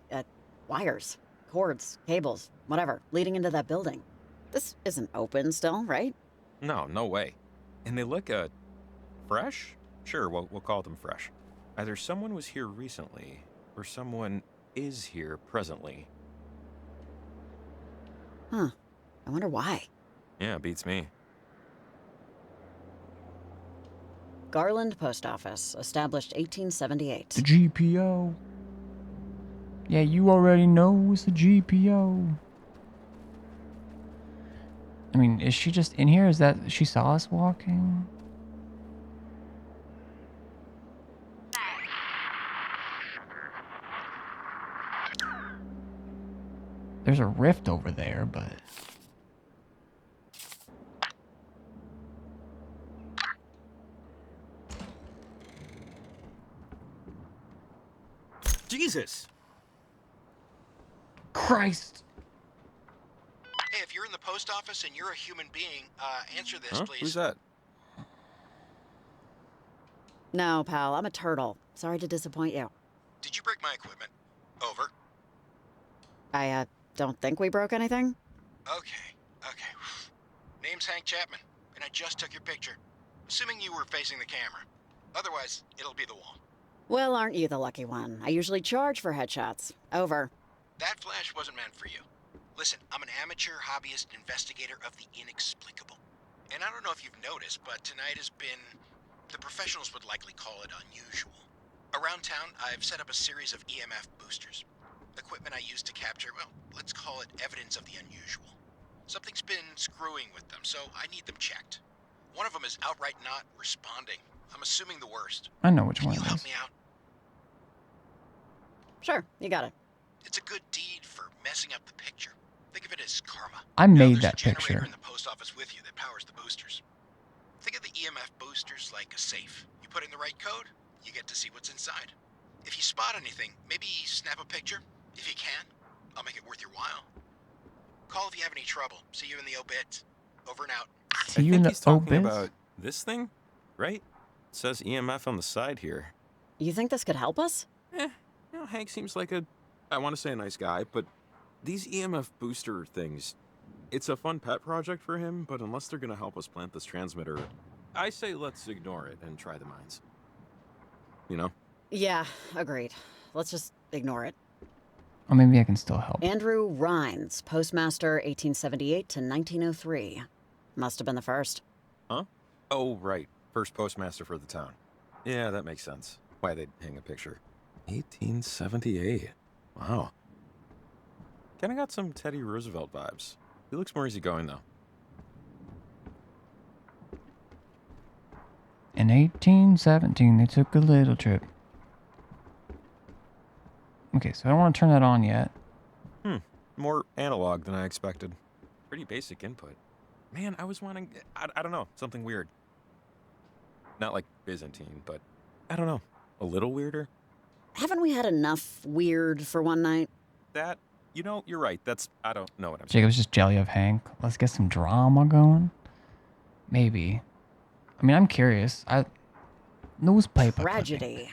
Speaker 4: wires? cords, cables, whatever, leading into that building. This isn't open still, right?
Speaker 5: No, no way. And they look, fresh? Sure, we'll call them fresh. Either someone was here recently, or someone is here presently.
Speaker 4: Huh. I wonder why.
Speaker 5: Yeah, beats me.
Speaker 4: Garland Post Office, established 1878.
Speaker 1: The GPO. Yeah, you already know it's the GPO. I mean, is she just in here? Is that she saw us walking? There's a rift over there, but...
Speaker 5: Jesus!
Speaker 1: Christ!
Speaker 11: Hey, if you're in the post office and you're a human being, answer this,
Speaker 5: Huh?
Speaker 11: please.
Speaker 5: Who's that?
Speaker 4: No, pal, I'm a turtle. Sorry to disappoint you.
Speaker 11: Did you break my equipment? Over.
Speaker 4: I, don't think we broke anything?
Speaker 11: Okay. Name's Hank Chapman, and I just took your picture. Assuming you were facing the camera. Otherwise, it'll be the wall.
Speaker 4: Well, aren't you the lucky one? I usually charge for headshots. Over.
Speaker 11: That flash wasn't meant for you. Listen, I'm an amateur hobbyist investigator of the inexplicable. And I don't know if you've noticed, but tonight has been... the professionals would likely call it unusual. Around town, I've set up a series of EMF boosters. Equipment I use to capture, well, let's call it evidence of the unusual. Something's been screwing with them, so I need them checked. One of them is outright not responding. I'm assuming the worst.
Speaker 1: I know which one
Speaker 11: Can you
Speaker 1: it
Speaker 11: help
Speaker 1: is.
Speaker 11: me out?
Speaker 4: Sure, you got it.
Speaker 11: It's a good deed for messing up the picture. Think of it as karma.
Speaker 1: I made that
Speaker 11: There's a
Speaker 1: picture.
Speaker 11: generator in the post office with you that powers the boosters. Think of the EMF boosters like a safe. You put in the right code, you get to see what's inside. If you spot anything, maybe snap a picture. If you can, I'll make it worth your while. Call if you have any trouble. See you in the obit. Over and out.
Speaker 1: See you
Speaker 5: I
Speaker 1: in
Speaker 5: think
Speaker 1: the
Speaker 5: he's talking
Speaker 1: obits?
Speaker 5: about this thing, right? It says EMF on the side here.
Speaker 4: You think this could help us?
Speaker 5: Hank seems like I want to say a nice guy, but these EMF booster things, it's a fun pet project for him, but unless they're going to help us plant this transmitter, I say let's ignore it and try the mines. You know?
Speaker 4: Yeah, agreed. Let's just ignore it.
Speaker 1: Or maybe I can still help.
Speaker 4: Andrew Rhines, postmaster 1878 to 1903. Must have been the first.
Speaker 5: Huh? Oh, right. First postmaster for the town. Yeah, that makes sense. Why they'd hang a picture. 1878. Wow. Kinda got some Teddy Roosevelt vibes. He looks more easygoing, though.
Speaker 1: In 1817, they took a little trip. Okay, so I don't want to turn that on yet.
Speaker 5: More analog than I expected. Pretty basic input. Man, I was wanting... I don't know, something weird. Not like Byzantine, but... I don't know. A little weirder?
Speaker 4: Haven't we had enough weird for one night?
Speaker 5: That... You know, you're right. That's... I don't know what I'm saying.
Speaker 1: Jacob's just jelly of Hank. Let's get some drama going. Maybe. I mean, I'm curious. Newspaper
Speaker 4: Tragedy.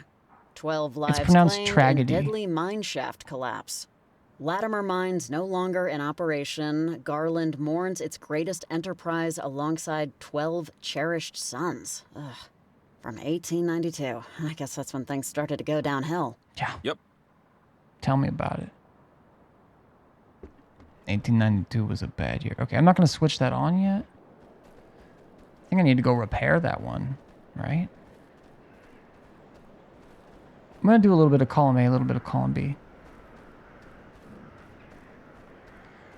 Speaker 4: 12 lives
Speaker 1: pronounced
Speaker 4: claimed in
Speaker 1: tragedy.
Speaker 4: deadly mine shaft collapse. Latimer Mines no longer in operation. Garland mourns its greatest enterprise alongside 12 cherished sons. Ugh. From 1892. I guess that's when things started to go downhill.
Speaker 1: Yeah.
Speaker 5: Yep.
Speaker 1: Tell me about it. 1892 was a bad year. Okay, I'm not going to switch that on yet. I think I need to go repair that one, right? I'm going to do a little bit of column A, a little bit of column B.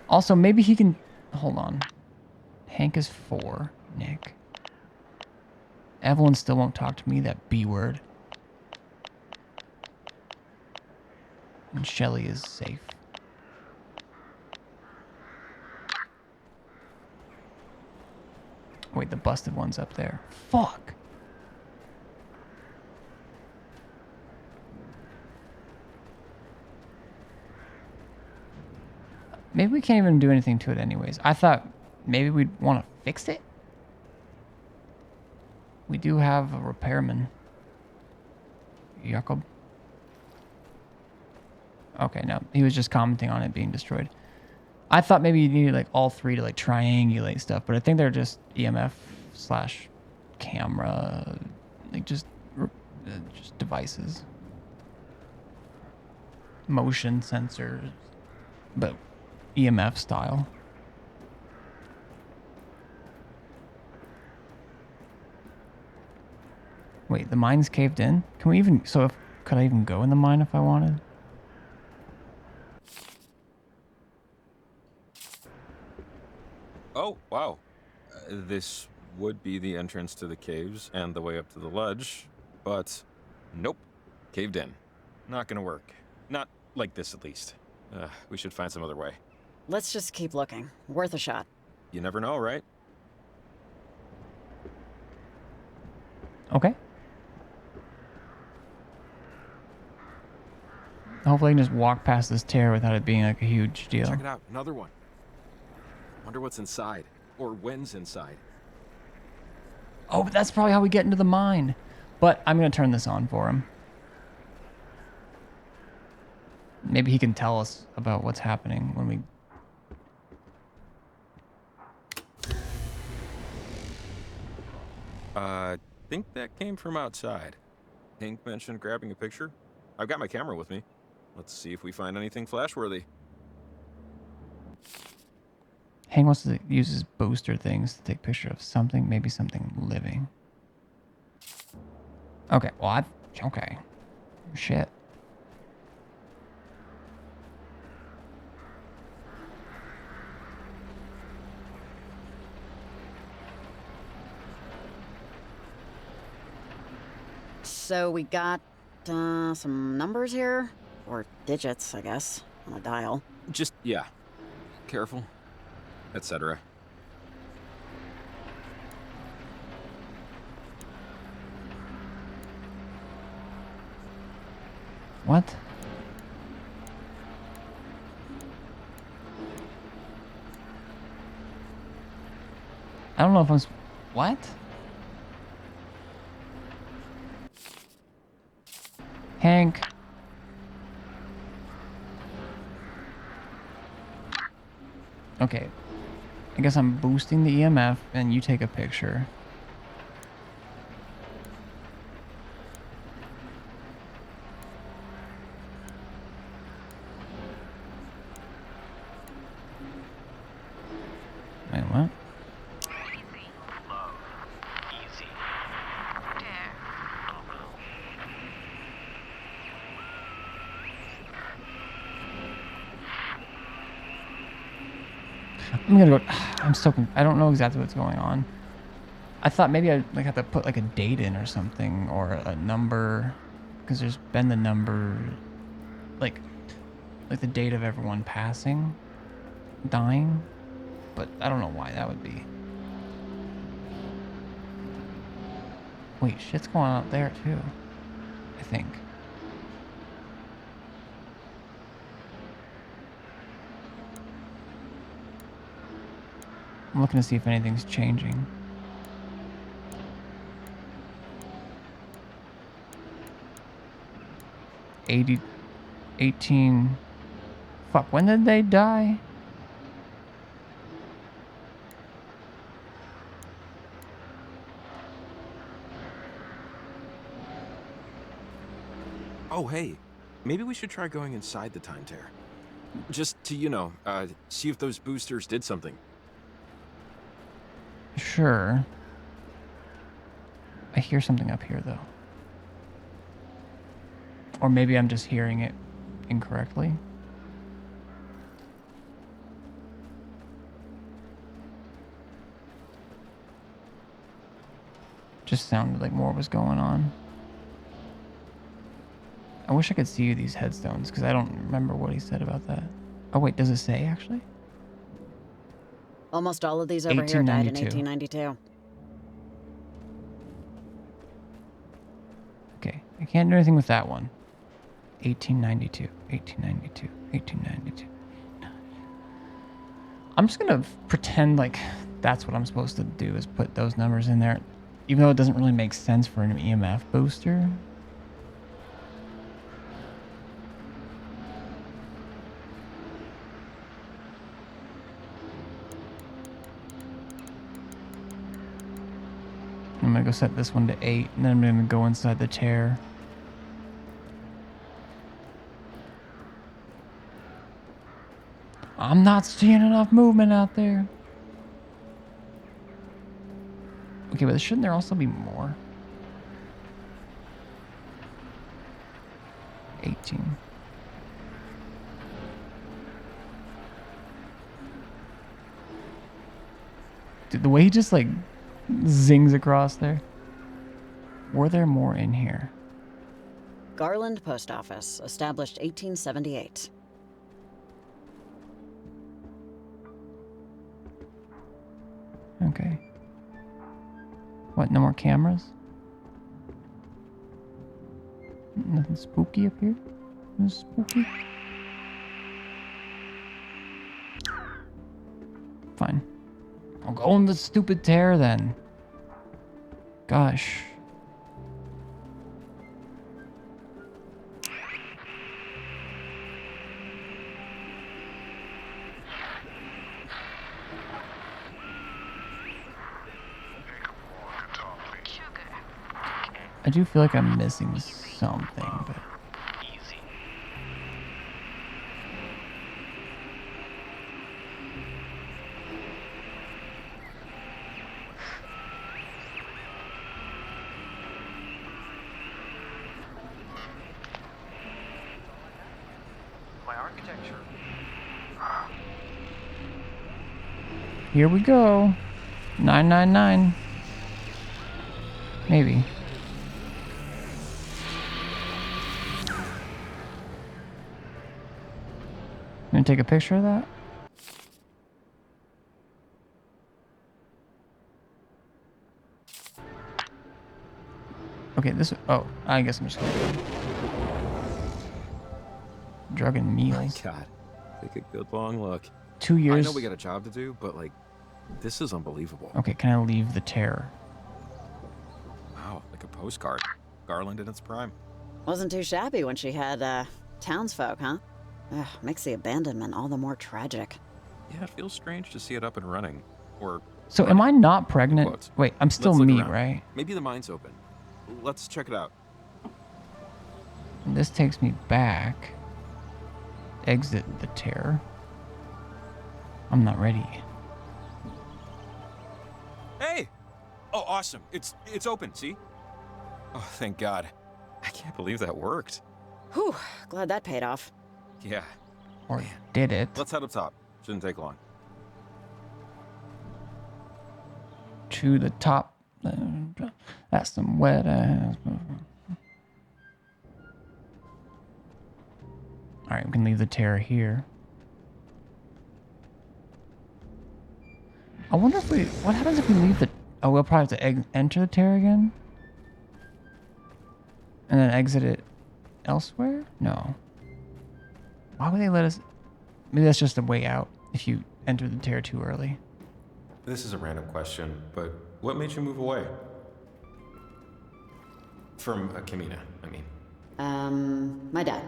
Speaker 1: Also, maybe he can... Hold on. Hank is 4. Nick. Evelyn still won't talk to me, that B word. And Shelly is safe. Wait, the busted one's up there. Fuck! Maybe we can't even do anything to it anyways. I thought maybe we'd want to fix it. We do have a repairman. Jakob. Okay, no, he was just commenting on it being destroyed. I thought maybe you needed like all three to like triangulate stuff, but I think they're just EMF slash camera, like just devices, motion sensors, but EMF style. Wait, the mine's caved in? Can we even, so if, could I even go in the mine if I wanted?
Speaker 6: Oh, wow. This would be the entrance to the caves and the way up to the ledge, but nope. Caved in. Not gonna work. Not like this, at least. We should find some other way.
Speaker 4: Let's just keep looking. Worth a shot.
Speaker 6: You never know, right?
Speaker 1: Okay. Hopefully I can just walk past this tear without it being like a huge deal.
Speaker 6: Check it out. Another one. Wonder what's inside. Or when's inside.
Speaker 1: Oh, but that's probably how we get into the mine. But I'm going to turn this on for him. Maybe he can tell us about what's happening when we...
Speaker 6: Think that came from outside. Hank mentioned grabbing a picture. I've got my camera with me. Let's see if we find anything flashworthy.
Speaker 1: Hank wants to use his booster things to take a picture of something, maybe something living. Okay, well, okay. Shit.
Speaker 4: So we got some numbers here, or digits, I guess, on a dial.
Speaker 6: Just, yeah. Careful, etc.
Speaker 1: What? I don't know if I'm... What? Hank. Okay. I guess I'm boosting the EMF and you take a picture. Wait, what?
Speaker 9: Easy. Love. Easy. Dare.
Speaker 1: I'm gonna go... I'm so... I don't know exactly what's going on. I thought maybe I'd like have to put like a date in or something, or a number, because there's been the number, like the date of everyone passing, dying, but I don't know why that would be. Wait, shit's going on out there too, I think. I'm looking to see if anything's changing. $80, $18. Fuck, when did they die?
Speaker 6: Oh, hey. Maybe we should try going inside the time tear. Just to, you know, see if those boosters did something.
Speaker 1: Sure. I hear something up here, though. Or maybe I'm just hearing it incorrectly. Just sounded like more was going on. I wish I could see these headstones, because I don't remember what he said about that. Oh, wait, does it say, actually?
Speaker 4: Almost all of these over here died in
Speaker 1: 1892.
Speaker 4: 1892.
Speaker 1: Okay, I can't do anything with that one. 1892, 1892, 1892. I'm just gonna pretend like that's what I'm supposed to do, is put those numbers in there, even though it doesn't really make sense for an EMF booster. I'm gonna go set this one to 8, and then I'm gonna go inside the tear. I'm not seeing enough movement out there. Okay, but shouldn't there also be more? 18. Dude, the way he just like zings across there. Were there more in here?
Speaker 4: Garland Post Office, established 1878.
Speaker 1: Okay. What, no more cameras? Nothing spooky up here? Nothing spooky? Fine. I'll go on the stupid tear then. Gosh. I do feel like I'm missing something, but...
Speaker 15: My architecture.
Speaker 1: Here we go. 999. Maybe. I'm gonna take a picture of that. Okay, this. Oh, I guess I'm just gonna go. Drug and meals.
Speaker 6: God, take a good long look.
Speaker 1: 2 years.
Speaker 6: I know we got a job to do, but like, this is unbelievable.
Speaker 1: Okay, can I leave the tear?
Speaker 6: Wow, like a postcard. Garland in its prime.
Speaker 4: Wasn't too shabby when she had, townsfolk, huh? Ugh, makes the abandonment all the more tragic.
Speaker 6: Yeah, it feels strange to see it up and running. Or...
Speaker 1: So am I not pregnant?
Speaker 6: Quotes.
Speaker 1: Wait, I'm still
Speaker 6: Let's look
Speaker 1: me,
Speaker 6: around.
Speaker 1: right?
Speaker 6: Maybe the mine's open. Let's check it out.
Speaker 1: And this takes me back. Exit the tear. I'm not ready.
Speaker 6: Hey! Oh, awesome. It's open, see? Oh, thank God. I can't believe that worked.
Speaker 4: Whew, glad that paid off.
Speaker 6: Yeah.
Speaker 1: Or did it?
Speaker 6: Let's head up top. Shouldn't take long.
Speaker 1: To the top. That's some wet ass. Alright, we can leave the tear here. I wonder if we... What happens if we leave the... Oh, we'll probably have to enter the tear again? And then exit it elsewhere? No. Why would they let us... Maybe that's just a way out if you enter the tear too early.
Speaker 5: This is a random question, but what made you move away? From Kamina, I mean.
Speaker 4: My dad.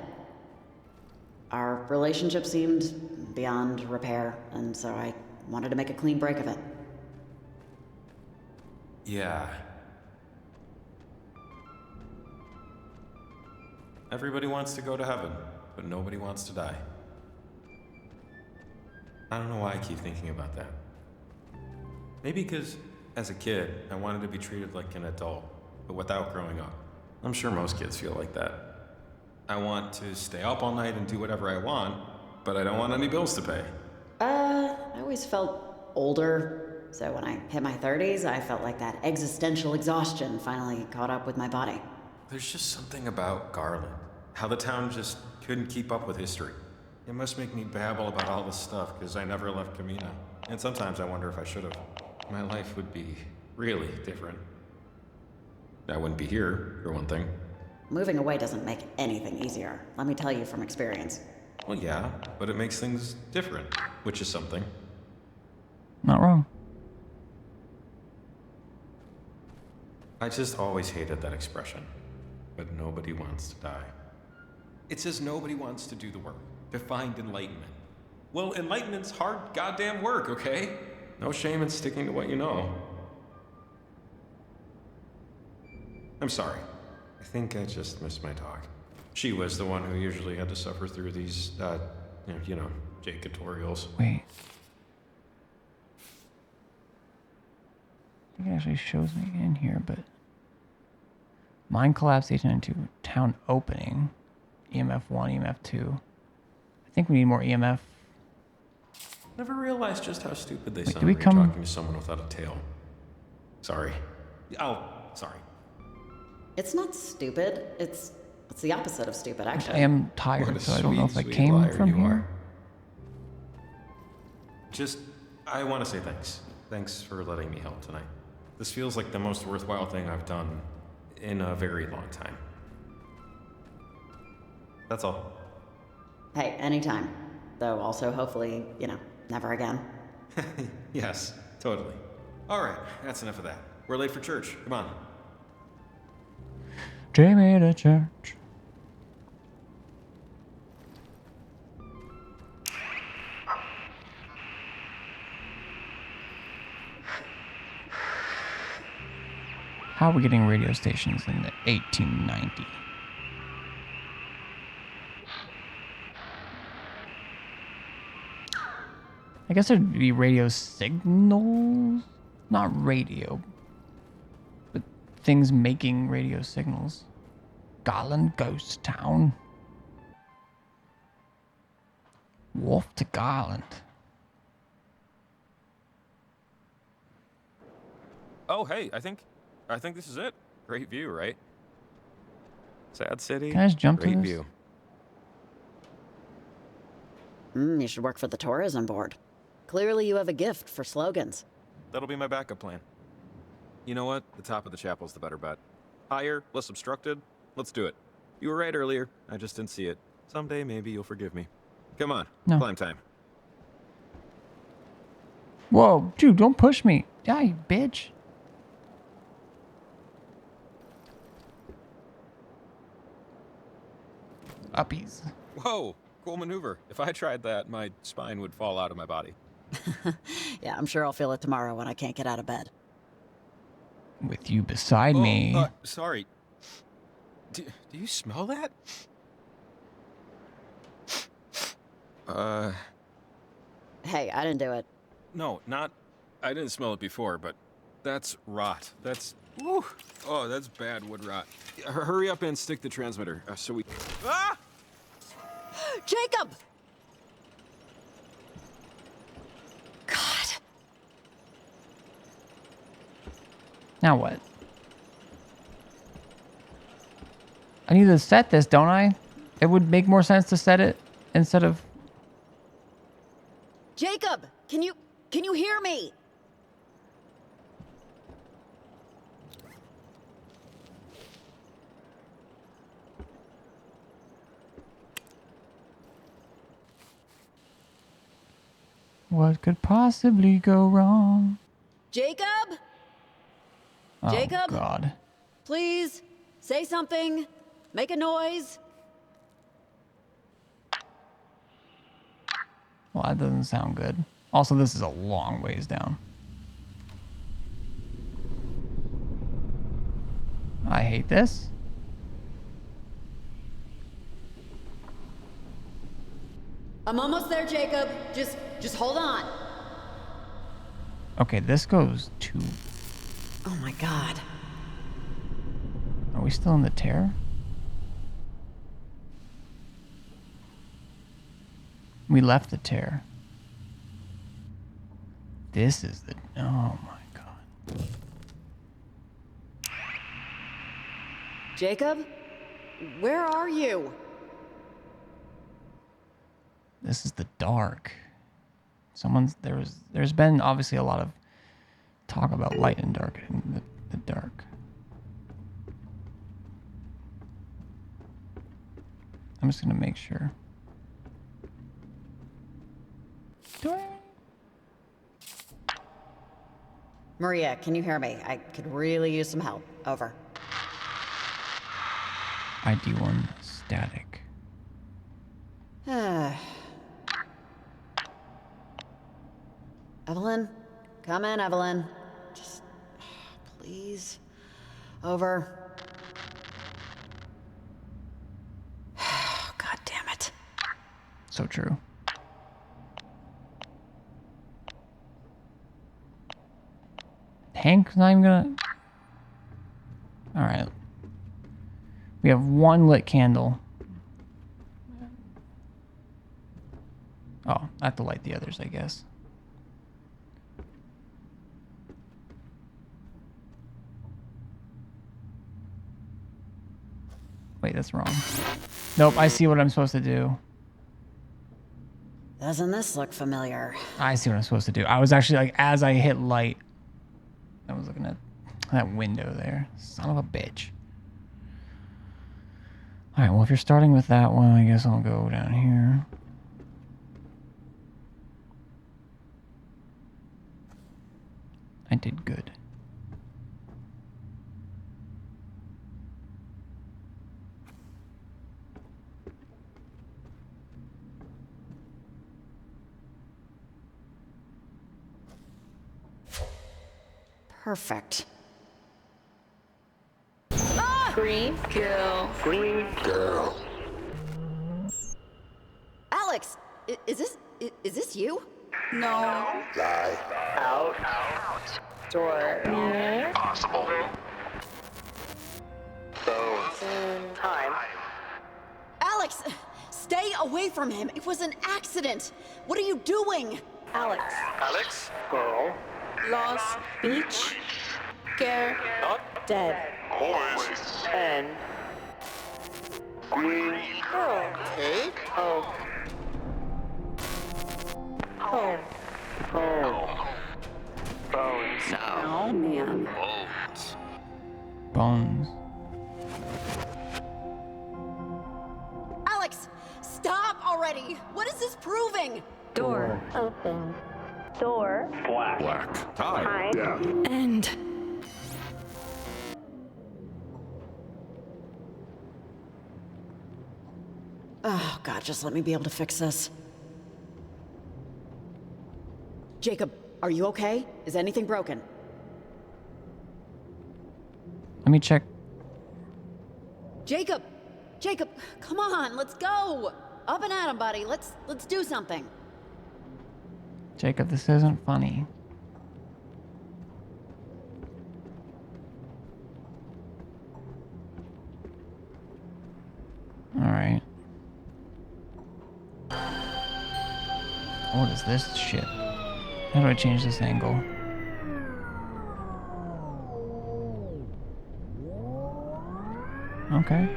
Speaker 4: Our relationship seemed beyond repair, and so I wanted to make a clean break of it.
Speaker 5: Yeah. Everybody wants to go to heaven, but nobody wants to die. I don't know why I keep thinking about that. Maybe because, as a kid, I wanted to be treated like an adult, but without growing up. I'm sure most kids feel like that. I want to stay up all night and do whatever I want, but I don't want any bills to pay.
Speaker 4: I always felt older, so when I hit my 30s, I felt like that existential exhaustion finally caught up with my body.
Speaker 5: There's just something about Garland. How the town just couldn't keep up with history. It must make me babble about all this stuff because I never left Kamina. And sometimes I wonder if I should have. My life would be really different. I wouldn't be here, for one thing.
Speaker 4: Moving away doesn't make anything easier, let me tell you from experience.
Speaker 5: Well, yeah, but it makes things different, which is something.
Speaker 1: Not wrong.
Speaker 5: I just always hated that expression. But nobody wants to die. It says nobody wants to do the work. To find enlightenment. Well, enlightenment's hard goddamn work, okay? No shame in sticking to what you know. I'm sorry. I think I just missed my dog. She was the one who usually had to suffer through these, Jake tutorials.
Speaker 1: Wait. I think it actually shows me in here, but... Mine collapsed 1892. Town opening. EMF 1, EMF 2. I think we need more EMF.
Speaker 5: Never realized just how stupid they
Speaker 1: Wait,
Speaker 5: sound
Speaker 1: do we
Speaker 5: when you're
Speaker 1: come...
Speaker 5: talking to someone without a tail. Sorry. Sorry.
Speaker 4: It's not stupid. It's the opposite of stupid, actually.
Speaker 1: I am tired, so I don't know if I came from here.
Speaker 5: I want to say thanks. Thanks for letting me help tonight. This feels like the most worthwhile thing I've done in a very long time. That's all.
Speaker 4: Hey, anytime. Though also, hopefully, never again.
Speaker 5: Yes, totally. All right, that's enough of that. We're late for church. Come on.
Speaker 1: Jamie to church. How are we getting radio stations in the 1890? I guess there'd be radio signals? Not radio, but things making radio signals. Garland Ghost Town. Wharf to Garland.
Speaker 6: Oh, hey, I think this is it. Great view, right? Sad city.
Speaker 1: Can I just jump to
Speaker 6: Great
Speaker 1: this?
Speaker 6: view.
Speaker 4: You should work for the tourism board. Clearly you have a gift for slogans.
Speaker 6: That'll be my backup plan. You know what? The top of the chapel's the better bet. Higher, less obstructed. Let's do it. You were right earlier. I just didn't see it. Someday, maybe you'll forgive me. Come on.
Speaker 1: No.
Speaker 6: Climb time.
Speaker 1: Whoa, dude, don't push me. Yeah, you bitch. Uppies.
Speaker 6: Whoa, cool maneuver. If I tried that, my spine would fall out of my body.
Speaker 4: Yeah, I'm sure I'll feel it tomorrow when I can't get out of bed.
Speaker 1: With you beside me.
Speaker 6: Sorry. Do you smell that?
Speaker 4: Hey, I didn't do it.
Speaker 6: No, not... I didn't smell it before, but that's rot. That's... Woo! Oh, that's bad wood rot. Hurry up and stick the transmitter, so we... Ah!
Speaker 4: Jacob! God.
Speaker 1: Now what? I need to set this, don't I? It would make more sense to set it instead of...
Speaker 4: Jacob, can you hear me?
Speaker 1: What could possibly go wrong?
Speaker 4: Jacob?
Speaker 1: Oh,
Speaker 4: Jacob?
Speaker 1: God.
Speaker 4: Please, say something. Make a noise.
Speaker 1: Well, that doesn't sound good. Also, this is a long ways down. I hate this.
Speaker 4: I'm almost there, Jacob. Just hold on.
Speaker 1: Okay, this goes to...
Speaker 4: Oh my God.
Speaker 1: Are we still in the tear? We left the tear. This is the... Oh my God.
Speaker 4: Jacob? Where are you?
Speaker 1: This is the dark. There's been obviously a lot of talk about light and dark and the dark. I'm just gonna make sure. Do I?
Speaker 4: Maria, can you hear me? I could really use some help. Over.
Speaker 1: ID1 static.
Speaker 4: Evelyn? Come in, Evelyn. Just... please. Over.
Speaker 1: So true. Hank's not even gonna... Alright. We have one lit candle. Oh, I have to light the others, I guess. Wait, that's wrong. Nope, I see what I'm supposed to do.
Speaker 4: Doesn't this look familiar?
Speaker 1: I see what I'm supposed to do. I was actually like, as I hit light, I was looking at that window there. Son of a bitch. Alright, well, if you're starting with that one, I guess I'll go down here. I did good.
Speaker 4: Perfect.
Speaker 17: Green girl.
Speaker 14: Green girl.
Speaker 4: Alex, is this you?
Speaker 17: No.
Speaker 14: Lie.
Speaker 17: Out. Door.
Speaker 14: Possible.
Speaker 17: Time.
Speaker 4: Alex, stay away from him. It was an accident. What are you doing?
Speaker 17: Alex.
Speaker 14: Alex.
Speaker 17: Girl. Lost. Beach. Care. Dead.
Speaker 14: Always.
Speaker 17: And.
Speaker 14: Green
Speaker 17: Girl.
Speaker 14: cake.
Speaker 17: Home. Home.
Speaker 14: Home.
Speaker 17: Bones. Oh, man.
Speaker 14: Bones.
Speaker 1: Bones.
Speaker 4: Alex, stop already. What is this proving?
Speaker 17: Door. Open. Door.
Speaker 14: Black. Black. Time. Death.
Speaker 17: End.
Speaker 4: Oh, God, just let me be able to fix this. Jacob, are you okay? Is anything broken?
Speaker 1: Let me check.
Speaker 4: Jacob! Jacob, come on, let's go! Up and at 'em, buddy. Let's do something.
Speaker 1: Jacob, this isn't funny. Alright. What is this shit? How do I change this angle? Okay.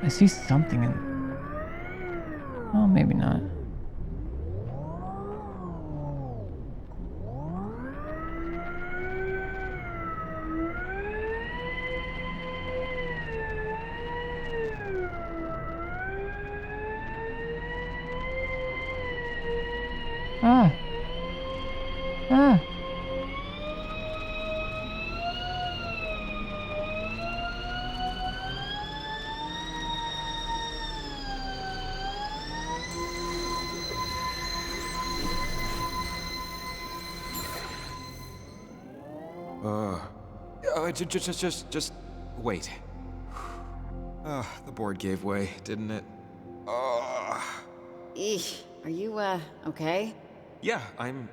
Speaker 1: I see something in... Oh, maybe not. Ah. Ah.
Speaker 6: Just wait. The board gave way, didn't it?
Speaker 4: Eesh, are you, okay?
Speaker 6: Yeah, I'm,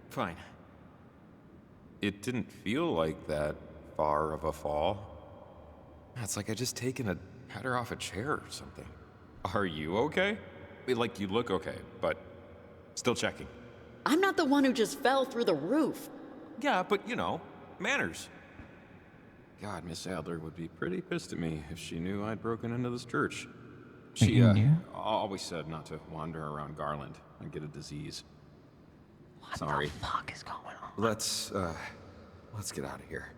Speaker 6: fine. It didn't feel like that far of a fall. It's like I just taken a header off a chair or something. Are you okay? Like, you look okay, but still checking.
Speaker 4: I'm not the one who just fell through the roof.
Speaker 6: Yeah, but, you know, manners. God, Miss Adler would be pretty pissed at me if she knew I'd broken into this church. She, always said not to wander around Garland and get a disease. Sorry.
Speaker 1: What the fuck is going on?
Speaker 6: Let's get out of here.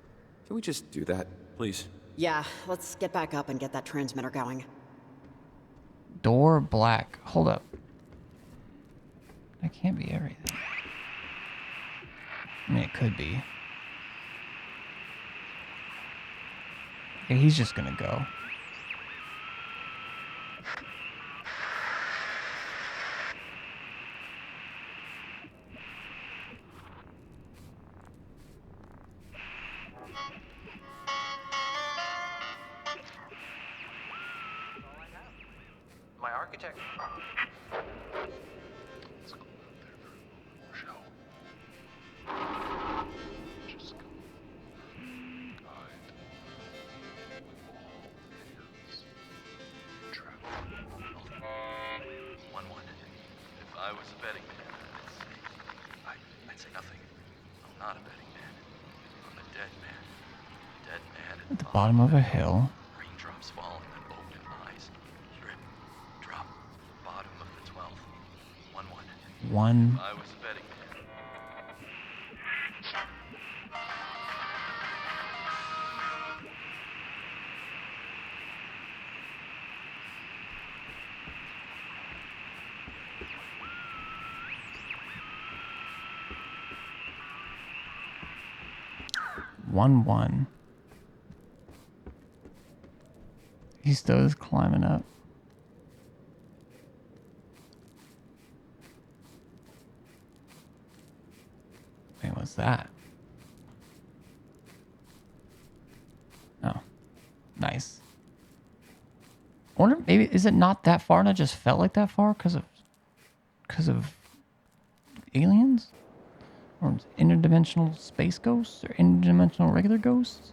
Speaker 6: Can we just do that, please?
Speaker 4: Yeah, let's get back up and get that transmitter going.
Speaker 1: Door black. Hold up. That can't be everything. I mean, it could be. Okay, he's just gonna go.
Speaker 15: architect.
Speaker 3: Let's go out there for a moment, shall we? Just go. Hide. With all hands. Trap.
Speaker 15: 1-1. If I was a betting man, I'd say nothing. I'm not a betting man. I'm a dead man. Dead man
Speaker 1: At the bottom of a hill.
Speaker 15: Raindrops falling on open eyes. Drip, drop, bottom of the 12th. 1-1.
Speaker 1: One.
Speaker 15: If I was a betting man.
Speaker 1: 1-1. He still is climbing up. Wait, what's that? Oh, nice. I wonder, maybe is it not that far and it just felt like that far because of aliens? Or interdimensional space ghosts? Or interdimensional regular ghosts?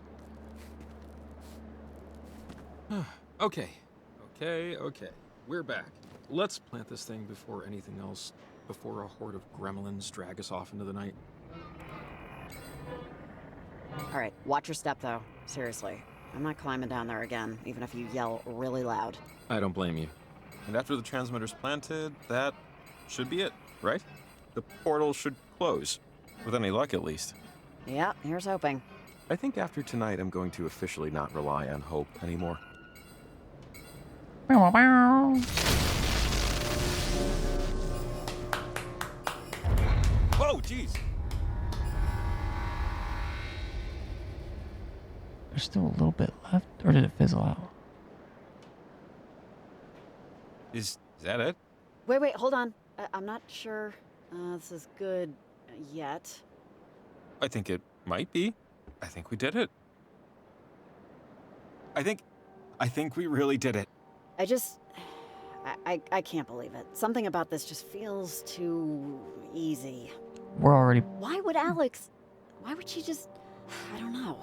Speaker 6: Okay. We're back. Let's plant this thing before anything else, before a horde of gremlins drag us off into the night.
Speaker 4: Alright, watch your step though. Seriously. I'm not climbing down there again, even if you yell really loud.
Speaker 6: I don't blame you. And after the transmitter's planted, that should be it, right? The portal should close. With any luck, at least.
Speaker 4: Yeah, here's hoping.
Speaker 6: I think after tonight, I'm going to officially not rely on hope anymore.
Speaker 1: Bow, bow.
Speaker 6: Whoa, jeez!
Speaker 1: There's still a little bit left, or did it fizzle out?
Speaker 6: Is that it?
Speaker 4: Wait, hold on. I'm not sure this is good yet.
Speaker 6: I think it might be. I think we did it. I think we really did it.
Speaker 4: I can't believe it. Something about this just feels too easy.
Speaker 1: We're already...
Speaker 4: Why would she just... I don't know.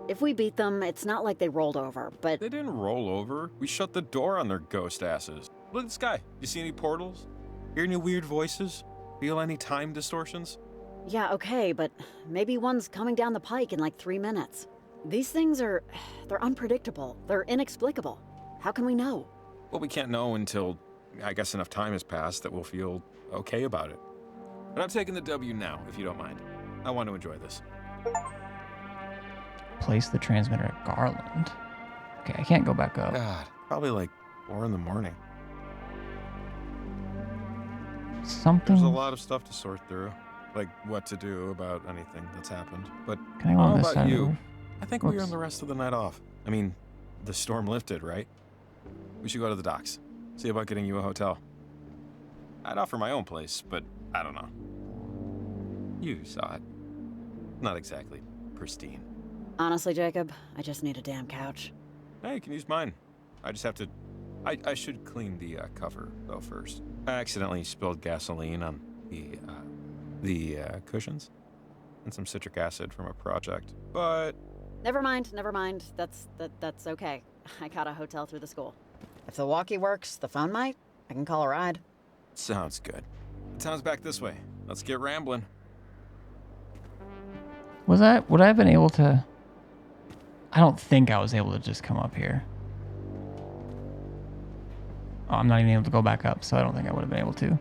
Speaker 4: If we beat them, it's not like they rolled over, but...
Speaker 6: They didn't roll over. We shut the door on their ghost asses. Look at the sky. You see any portals? Hear any weird voices? Feel any time distortions?
Speaker 4: Yeah, okay, but maybe one's coming down the pike in like 3 minutes. These things they're unpredictable. They're inexplicable. How can we know?
Speaker 6: Well, we can't know until, I guess, enough time has passed that we'll feel okay about it. But I'm taking the W now, if you don't mind. I want to enjoy this.
Speaker 1: Place the transmitter at Garland. Okay, I can't go back up.
Speaker 6: God, probably like 4 in the morning.
Speaker 1: Something...
Speaker 6: There's a lot of stuff to sort through. Like what to do about anything that's happened. But
Speaker 1: Can I go on
Speaker 6: how
Speaker 1: this
Speaker 6: about
Speaker 1: side
Speaker 6: you?
Speaker 1: of the roof?
Speaker 6: I think we earned the rest of the night off. I mean, the storm lifted, right? We should go to the docks. See about getting you a hotel. I'd offer my own place, but I don't know. You saw it. Not exactly pristine.
Speaker 4: Honestly, Jacob, I just need a damn couch.
Speaker 6: Hey, you can use mine. I just have to... I should clean the cover, though, first. I accidentally spilled gasoline on the cushions and some citric acid from a project, but...
Speaker 4: Never mind. That's okay. I got a hotel through the school. If the walkie works, the phone might. I can call a ride.
Speaker 6: Sounds good. The town's back this way. Let's get rambling.
Speaker 1: Would I have been able to... I don't think I was able to just come up here. Oh, I'm not even able to go back up, so I don't think I would have been able to.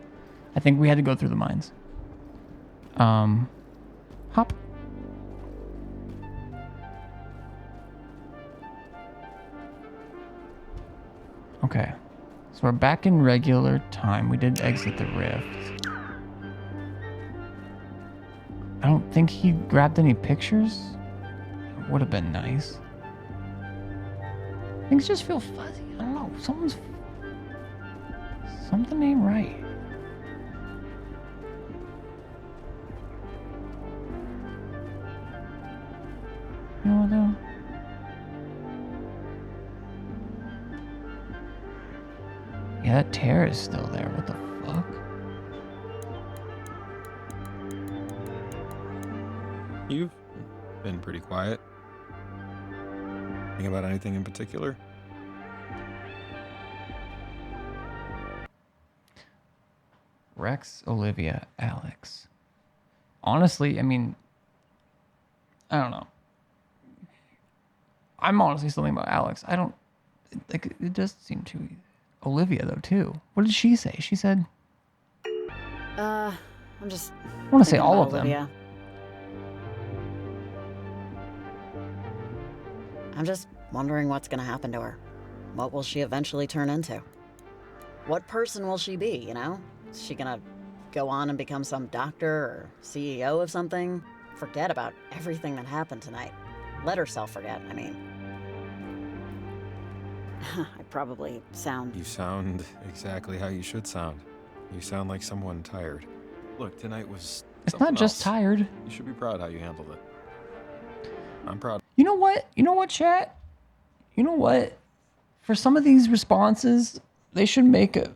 Speaker 1: I think we had to go through the mines. Hop. Okay. So we're back in regular time. We did exit the rift. I don't think he grabbed any pictures. It would have been nice. Things just feel fuzzy. I don't know. Something ain't right. You know what though? Yeah, Yeah, that tear is still there. What the fuck?
Speaker 6: You've been pretty quiet. Think about anything in particular?
Speaker 1: Rex, Olivia, Alex. Honestly, I mean, I don't know. I'm honestly still thinking about Alex. I don't, like, it does seem too. Olivia, though, too. What did she say? She said,
Speaker 4: I'm just.
Speaker 1: I want to say
Speaker 4: thinking
Speaker 1: all
Speaker 4: about
Speaker 1: of them.
Speaker 4: Olivia. I'm just wondering what's gonna happen to her. What will she eventually turn into? What person will she be, you know? Is she gonna go on and become some doctor or CEO of something? Forget about everything that happened tonight. Let herself forget, I mean. I probably sound...
Speaker 6: You sound exactly how you should sound. You sound like someone tired. Look, tonight was
Speaker 1: It's not just
Speaker 6: else.
Speaker 1: tired.
Speaker 6: You should be proud how you handled it. I'm proud.
Speaker 1: You know what? You know what, chat? You know what? For some of these responses, they should make a...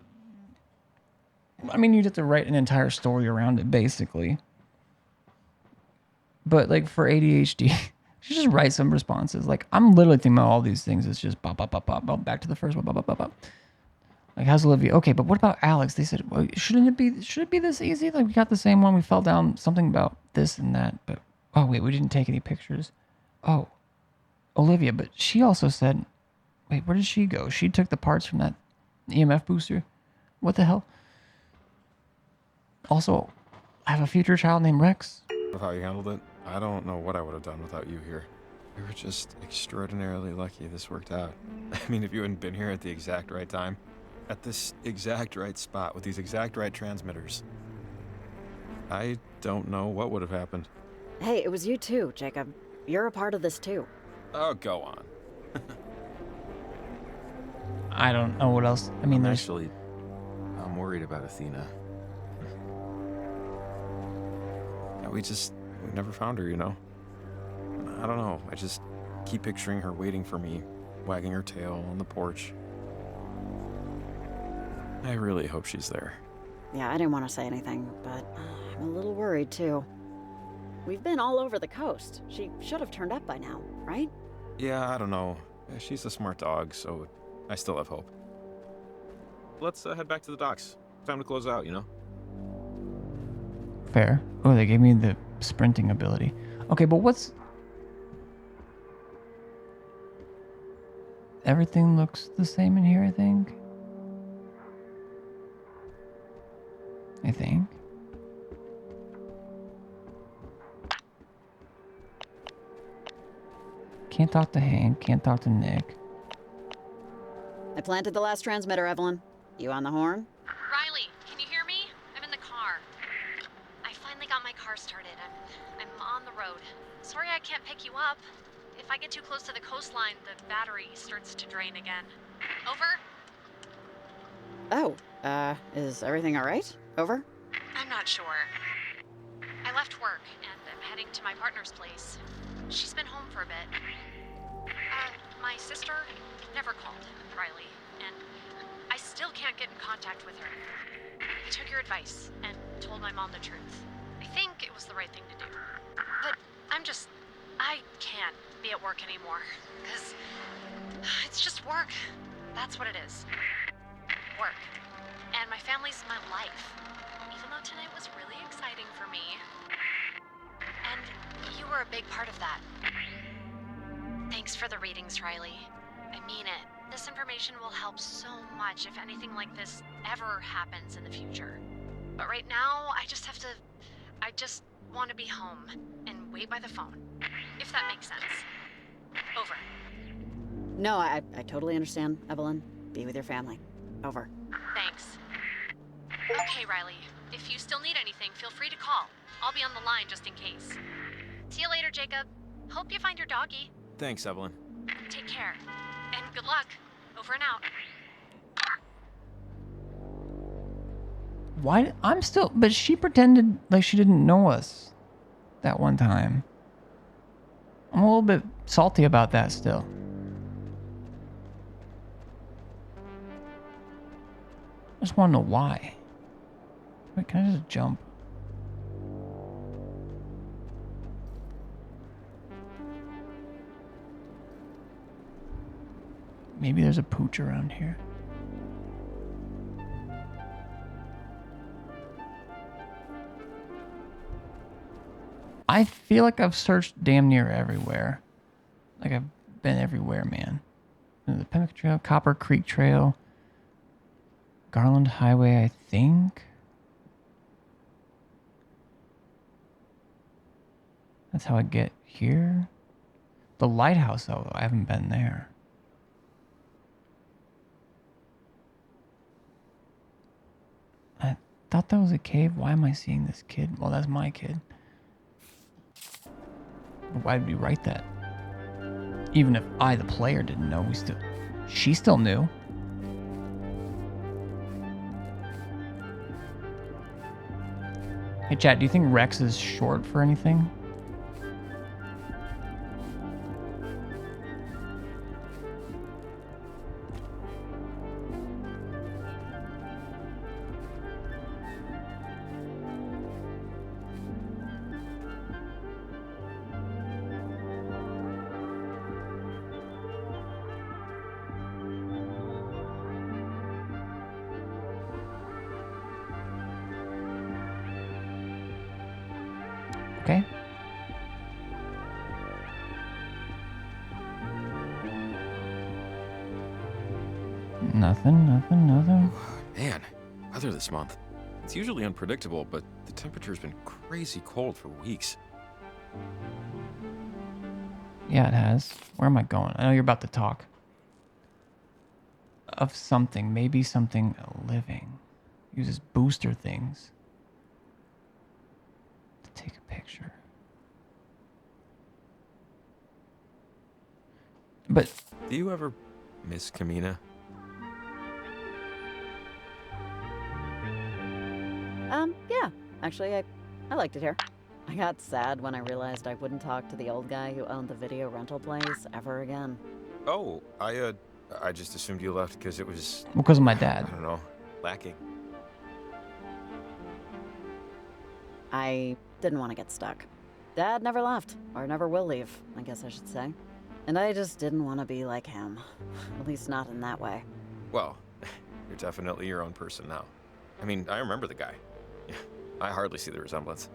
Speaker 1: I mean, you'd have to write an entire story around it, basically. But, like, for ADHD, you should just write some responses. Like, I'm literally thinking about all these things. It's just bop, bop, bop, bop, bop, back to the first one, bop, bop, bop, bop. Like, how's Olivia? Okay, but what about Alex? They said, well, should it be this easy? Like, we got the same one. We fell down something about this and that. But, oh, wait, we didn't take any pictures. Oh, Olivia, but she also said, wait, where did she go? She took the parts from that EMF booster. What the hell? Also, I have a future child named Rex.
Speaker 6: Of how you handled it, I don't know what I would have done without you here. We were just extraordinarily lucky this worked out. I mean, if you hadn't been here at the exact right time, at this exact right spot with these exact right transmitters, I don't know what would have happened.
Speaker 4: Hey, it was you too, Jacob. You're a part of this too.
Speaker 6: Oh, go on.
Speaker 1: I don't know what else. I mean,
Speaker 6: I'm worried about Athena. Yeah, we never found her, you know? I don't know. I just keep picturing her waiting for me, wagging her tail on the porch. I really hope she's there.
Speaker 4: Yeah, I didn't want to say anything, but I'm a little worried too. We've been all over the coast. She should have turned up by now, right?
Speaker 6: Yeah, I don't know. She's a smart dog, so I still have hope. Let's head back to the docks. Time to close out, you know?
Speaker 1: Fair. Oh, they gave me the sprinting ability. Okay, but what's... Everything looks the same in here, I think. Can't talk to Hank, can't talk to Nick.
Speaker 4: I planted the last transmitter, Evelyn. You on the horn?
Speaker 2: Riley, can you hear me? I'm in the car. I finally got my car started. I'm on the road. Sorry I can't pick you up. If I get too close to the coastline, the battery starts to drain again. Over?
Speaker 4: Oh, is everything alright? Over?
Speaker 2: I'm not sure. I left work, and I'm heading to my partner's place. She's been home for a bit. My sister never called, Riley, and I still can't get in contact with her. I took your advice and told my mom the truth. I think it was the right thing to do. But I can't be at work anymore, because it's just work. That's what it is. Work. And my family's my life. Even though tonight was really exciting for me. And you were a big part of that. Thanks for the readings, Riley. I mean it. This information will help so much if anything like this ever happens in the future. But right now, I just want to be home and wait by the phone. If that makes sense. Over.
Speaker 4: No, I totally understand, Evelyn. Be with your family. Over.
Speaker 2: Thanks. Okay, Riley. If you still need anything, feel free to call. I'll be on the line just in case. See you later, Jacob. Hope you find your doggy.
Speaker 6: Thanks, Evelyn.
Speaker 2: Take care. And good luck. Over and out.
Speaker 1: Why? I'm still... But she pretended like she didn't know us that one time. I'm a little bit salty about that still. I just want to know why. Wait, can I just jump? Maybe there's a pooch around here. I feel like I've searched damn near everywhere. Like I've been everywhere, man. The Pembroke Trail, Copper Creek Trail, Garland Highway, I think. That's how I get here. The lighthouse, though, I haven't been there. I thought that was a cave. Why am I seeing this kid? Well, that's my kid. But why did we write that? Even if I, the player, didn't know, she still knew. Hey, chat, do you think Rex is short for anything? Okay. Nothing.
Speaker 5: Man, weather this month. It's usually unpredictable, but the temperature's been crazy cold for weeks.
Speaker 1: Yeah, it has. Where am I going? I know you're about to talk. Of something. Maybe something living. Uses booster things. To take a picture. But...
Speaker 5: Do you ever miss Kamina?
Speaker 4: Yeah. Actually, I liked it here. I got sad when I realized I wouldn't talk to the old guy who owned the video rental place ever again.
Speaker 5: Oh, I just assumed you left because it was...
Speaker 1: Well, because of my dad.
Speaker 5: I don't know, lacking.
Speaker 4: I didn't want to get stuck. Dad never left, or never will leave, I guess I should say. And I just didn't want to be like him. At least not in that way.
Speaker 5: Well, you're definitely your own person now. I mean, I remember the guy. I hardly see the resemblance.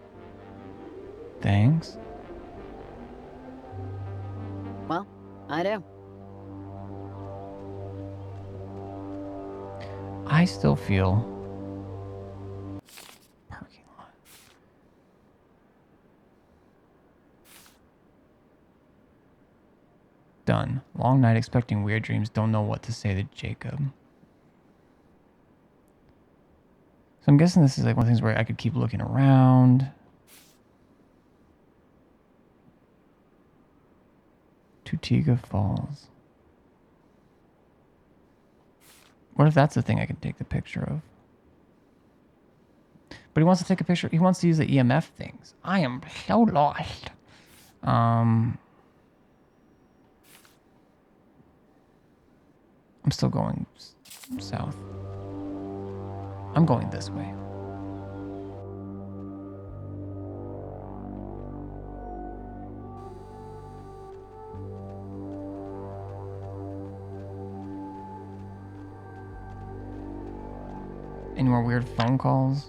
Speaker 1: Thanks.
Speaker 4: Well, I do.
Speaker 1: I still feel... Parking lot. Done. Long night expecting weird dreams. Don't know what to say to Jacob. So I'm guessing this is like one of the things where I could keep looking around. Tutiga Falls. What if that's the thing I can take the picture of? But he wants to take a picture. He wants to use the EMF things. I am so lost. I'm still going south. I'm going this way. Any more weird phone calls?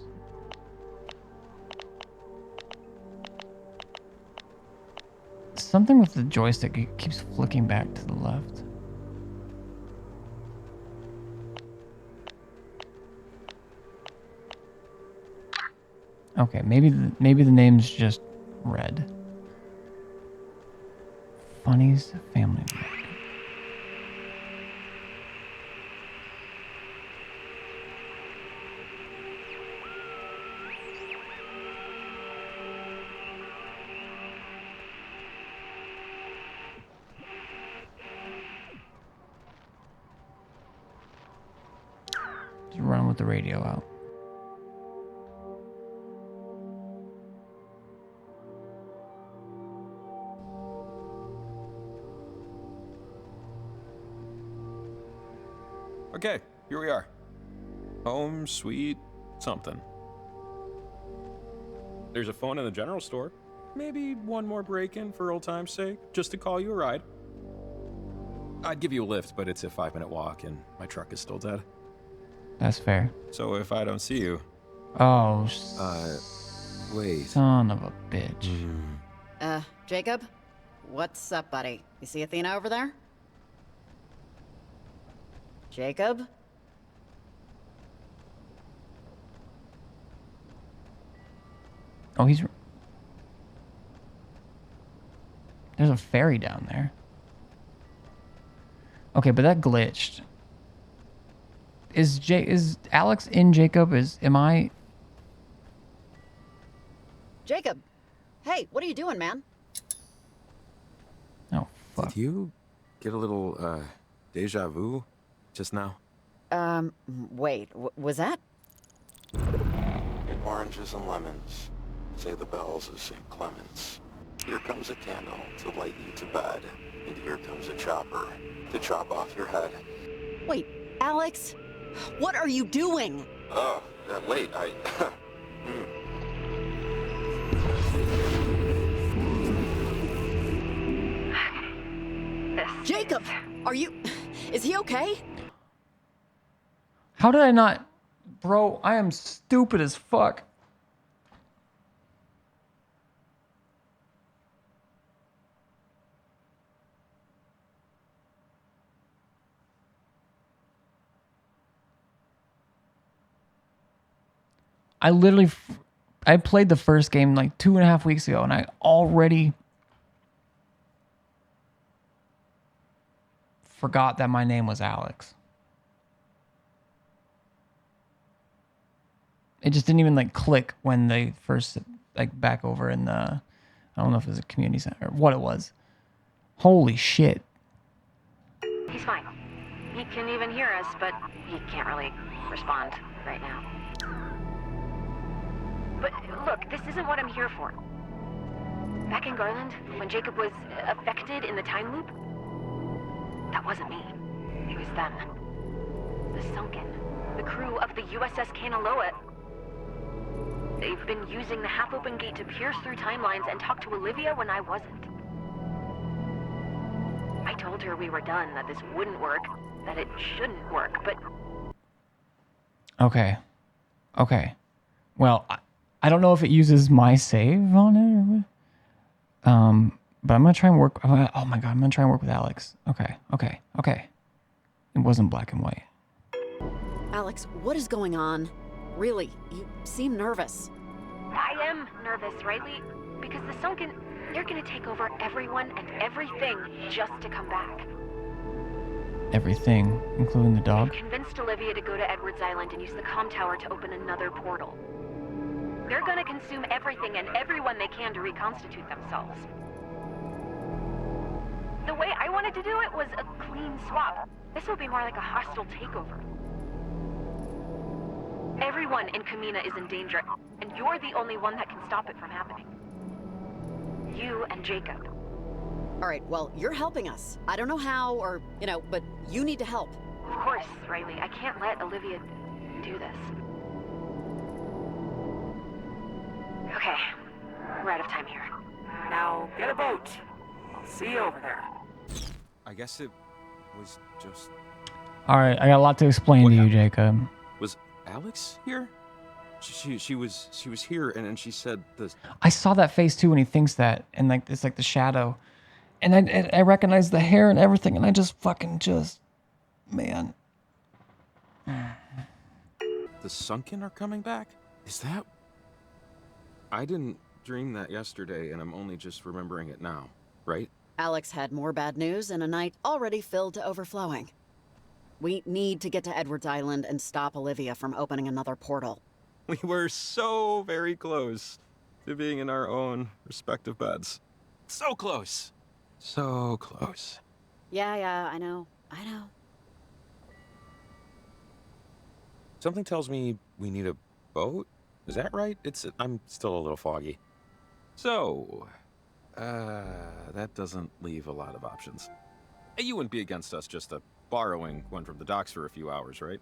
Speaker 1: Something with the joystick, it keeps flicking back to the left. Okay, maybe the name's just red. Funny's family market. Just run with the radio out.
Speaker 5: Okay, here we are.
Speaker 6: Home, sweet, something. There's a phone in the general store. Maybe one more break-in for old time's sake, just to call you a ride. I'd give you a lift, but it's a 5-minute walk, and my truck is still dead.
Speaker 1: That's fair.
Speaker 6: So if I don't see you...
Speaker 1: Oh,
Speaker 6: wait.
Speaker 1: Son of a bitch.
Speaker 4: Jacob? What's up, buddy? You see Athena over there? Jacob?
Speaker 1: Oh, he's... There's a ferry down there. Okay, but that glitched. Is Alex in Jacob? Am I...
Speaker 4: Jacob! Hey, what are you doing, man?
Speaker 1: Oh, fuck.
Speaker 6: Did you get a little, deja vu just now?
Speaker 4: Wait, was that?
Speaker 14: Oranges and lemons, say the bells of St. Clement's. Here comes a candle to light you to bed, and here comes a chopper to chop off your head.
Speaker 4: Wait, Alex? What are you doing?
Speaker 14: Oh, wait,
Speaker 4: Jacob! Are you... Is he okay?
Speaker 1: How did I not... Bro, I am stupid as fuck. I played the first game like 2.5 weeks ago, and I already forgot that my name was Alex. It just didn't even like click when they first like back over in the, I don't know if it was a community center or what it was. Holy shit.
Speaker 13: He's fine. He can even hear us, but he can't really respond right now. But look, this isn't what I'm here for. Back in Garland, when Jacob was affected in the time loop, that wasn't me. It was them. The Sunken. The crew of the USS Kanaloa. They've been using the half-open gate to pierce through timelines and talk to Olivia when I wasn't. I told her we were done, that this wouldn't work, that it shouldn't work, but...
Speaker 1: Okay. Well, I don't know if it uses my save on it or what. But I'm gonna try and work. Oh my god, I'm gonna try and work with Alex. Okay. It wasn't black and white.
Speaker 4: Alex, what is going on? Really, you seem nervous.
Speaker 13: I am nervous, rightly? Because the Sunken, they're gonna take over everyone and everything just to come back.
Speaker 1: Everything, including the dog.
Speaker 13: They've convinced Olivia to go to Edwards Island and use the comm tower to open another portal. They're gonna consume everything and everyone they can to reconstitute themselves. The way I wanted to do it was a clean swap. This will be more like a hostile takeover. Everyone in Kamina is in danger, and you're the only one that can stop it from happening. You and Jacob.
Speaker 4: All right, well, you're helping us. I don't know how or, but you need to help.
Speaker 13: Of course, Riley. I can't let Olivia do this. Okay, we're out of time here.
Speaker 12: Now, get a boat. I'll see you over there.
Speaker 6: I guess it was just...
Speaker 1: All right, I got a lot to explain to you, Jacob.
Speaker 6: Was Alex here? She was here, and she said this.
Speaker 1: I saw that face too when he thinks that, and like it's like the shadow, and I recognize the hair and everything, and I just man.
Speaker 6: The Sunken are coming back? Is that... I didn't dream that yesterday, and I'm only just remembering it now, right?
Speaker 4: Alex had more bad news in a night already filled to overflowing. We need to get to Edwards Island and stop Olivia from opening another portal.
Speaker 6: We were so very close to being in our own respective beds. So close. So close.
Speaker 4: Yeah, I know.
Speaker 6: Something tells me we need a boat. Is that right? I'm still a little foggy. So, that doesn't leave a lot of options. You wouldn't be against us just borrowing one from the docks for a few hours, right?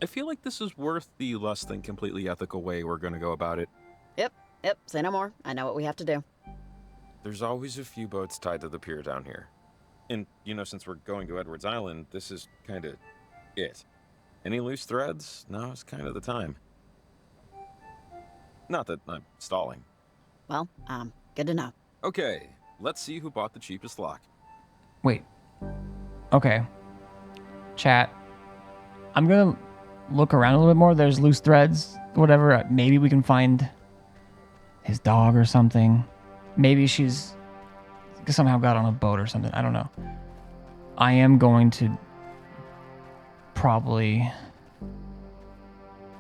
Speaker 6: I feel like this is worth the less than completely ethical way we're gonna go about it.
Speaker 4: Yep, say no more. I know what we have to do.
Speaker 6: There's always a few boats tied to the pier down here. And, you know, since we're going to Edwards Island, this is kinda it. Any loose threads? Now's kind of the time. Not that I'm stalling.
Speaker 4: Well, good to know.
Speaker 6: Okay, let's see who bought the cheapest lock.
Speaker 1: Wait. Okay. Chat. I'm gonna look around a little bit more. There's loose threads, whatever. Maybe we can find his dog or something. Maybe she's somehow got on a boat or something. I don't know. I am going to probably...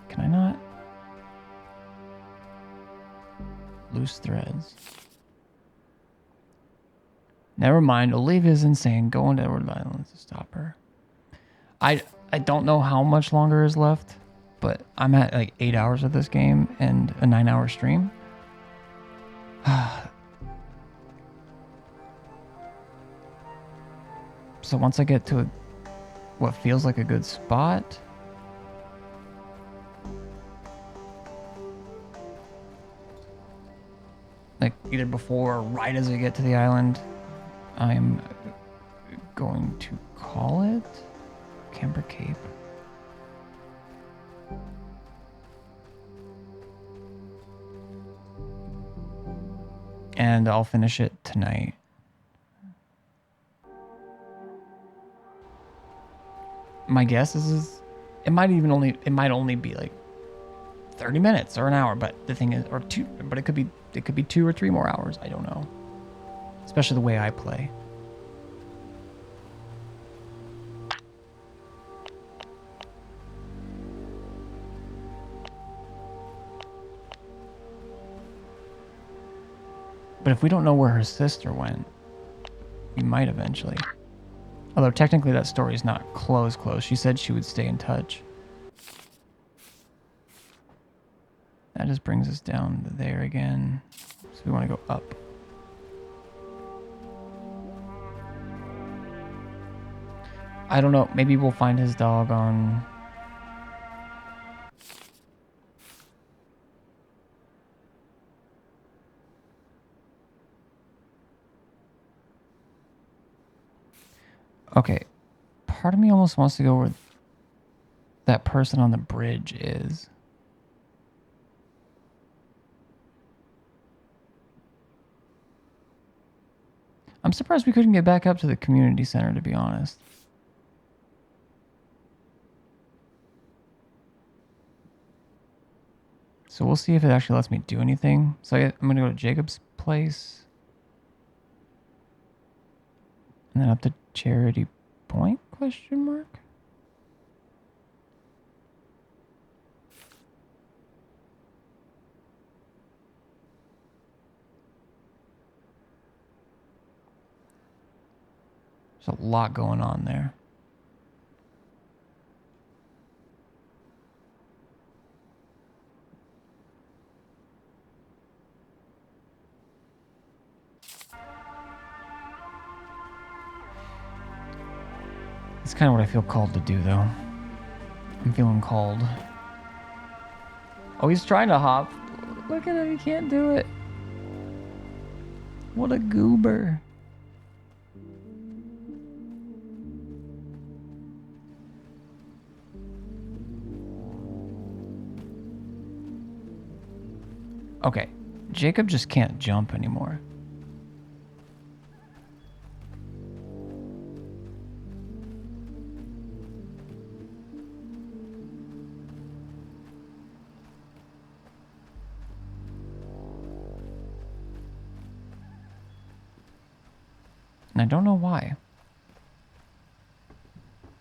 Speaker 1: Can I not? Loose threads. Never mind. Olivia's insane. Go into Edward Island to stop her. I don't know how much longer is left, but I'm at like 8 hours of this game and a 9-hour stream. So once I get to what feels like a good spot, like either before or right as I get to the island, I'm going to call it Camber Cape. And I'll finish it tonight. My guess is it might only be like 30 minutes or an hour, but the thing is, or two, but it could be 2 or 3 more hours. I don't know. Especially the way I play. But if we don't know where her sister went, we might eventually. Although technically that story is not closed. She said she would stay in touch. That just brings us down to there again. So we want to go up. I don't know. Maybe we'll find his dog on... Okay. Part of me almost wants to go where that person on the bridge is. I'm surprised we couldn't get back up to the community center, to be honest. So we'll see if it actually lets me do anything. So I'm going to go to Jacob's place. And then up to Charity Point, question mark? There's a lot going on there. It's kind of what I feel called to do, though. I'm feeling called. Oh, he's trying to hop. Look at him, he can't do it. What a goober. Okay, Jacob just can't jump anymore. And I don't know why.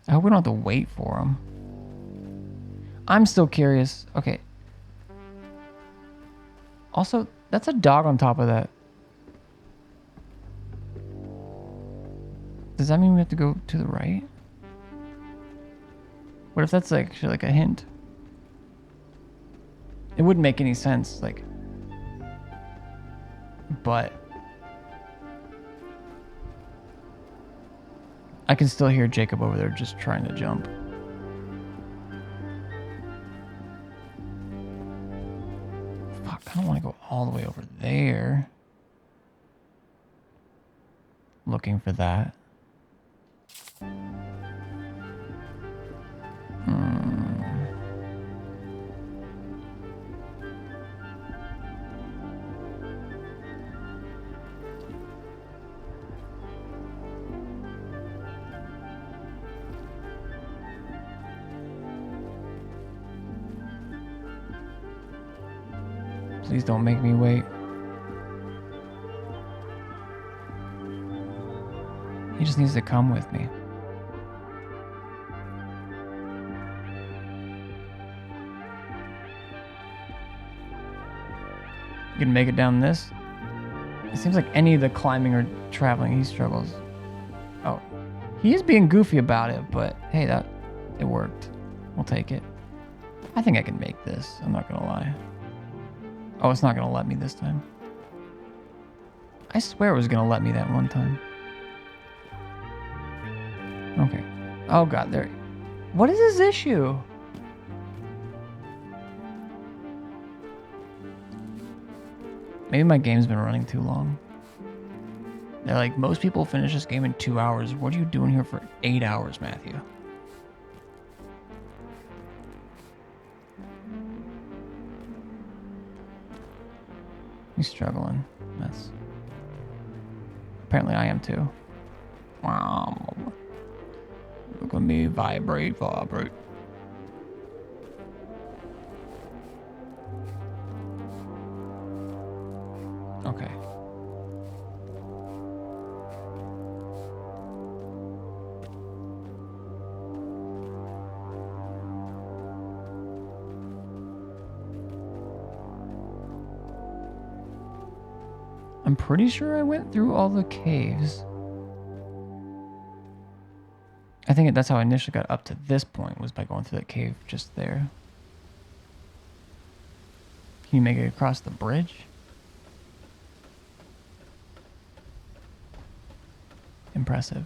Speaker 1: I hope we don't have to wait for him. I'm still curious. Okay. Also, that's a dog on top of that. Does that mean we have to go to the right? What if that's actually like a hint? It wouldn't make any sense, like... But... I can still hear Jacob over there just trying to jump. all the way over there. Looking for that. Please don't make me wait. He just needs to come with me. You can make it down this? It seems like any of the climbing or traveling, he struggles. Oh, he is being goofy about it, but hey, it worked. We'll take it. I think I can make this. I'm not gonna lie. Oh, it's not gonna let me this time. I swear it was gonna let me that one time. Okay. Oh god, there. What is his issue? Maybe my game's been running too long. They're like, most people finish this game in 2 hours. What are you doing here for 8 hours, Matthew? He's struggling. That's... Apparently I am too. Wow. Look at me vibrate. Okay. I'm pretty sure I went through all the caves. I think that's how I initially got up to this point, was by going through that cave just there. Can you make it across the bridge? Impressive.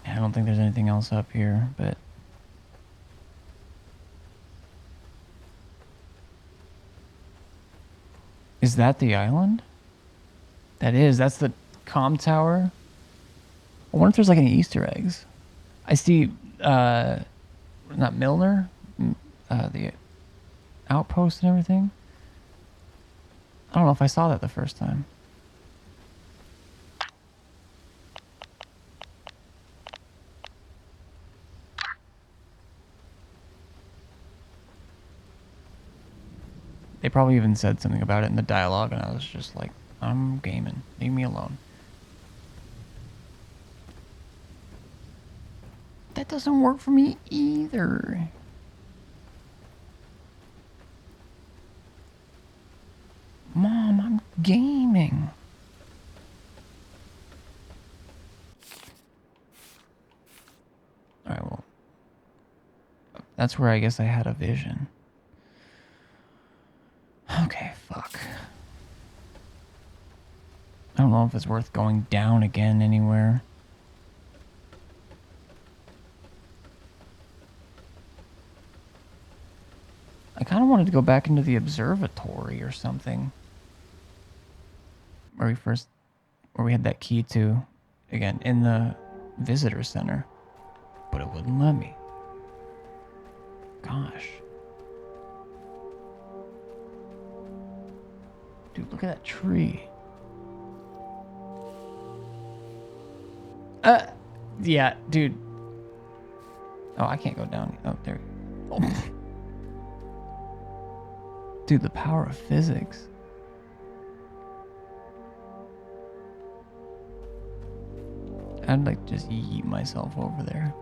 Speaker 1: I don't think there's anything else up here, but... Is that the island? That is. That's the comm tower. I wonder if there's like any Easter eggs. I see, not Milner, the outpost and everything. I don't know if I saw that the first time. They probably even said something about it in the dialogue, and I was just like, I'm gaming. Leave me alone. That doesn't work for me either. Mom, I'm gaming. Alright, well. That's where I guess I had a vision. Okay, fuck. I don't know if it's worth going down again anywhere. I kind of wanted to go back into the observatory or something. Where we had that key to, again, in the visitor center. But it wouldn't let me. Gosh. Dude, look at that tree. Yeah, dude. Oh, I can't go down. Oh, there. Oh. Dude, the power of physics. I'd like to just yeet myself over there.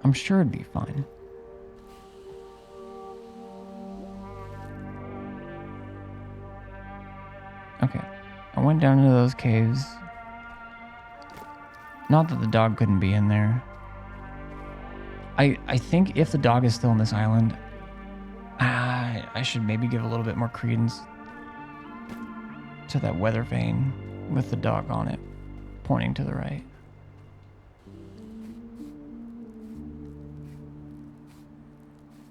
Speaker 1: I'm sure it'd be fine. Okay, I went down into those caves. Not that the dog couldn't be in there. I think if the dog is still on this island, I should maybe give a little bit more credence to that weather vane with the dog on it, pointing to the right.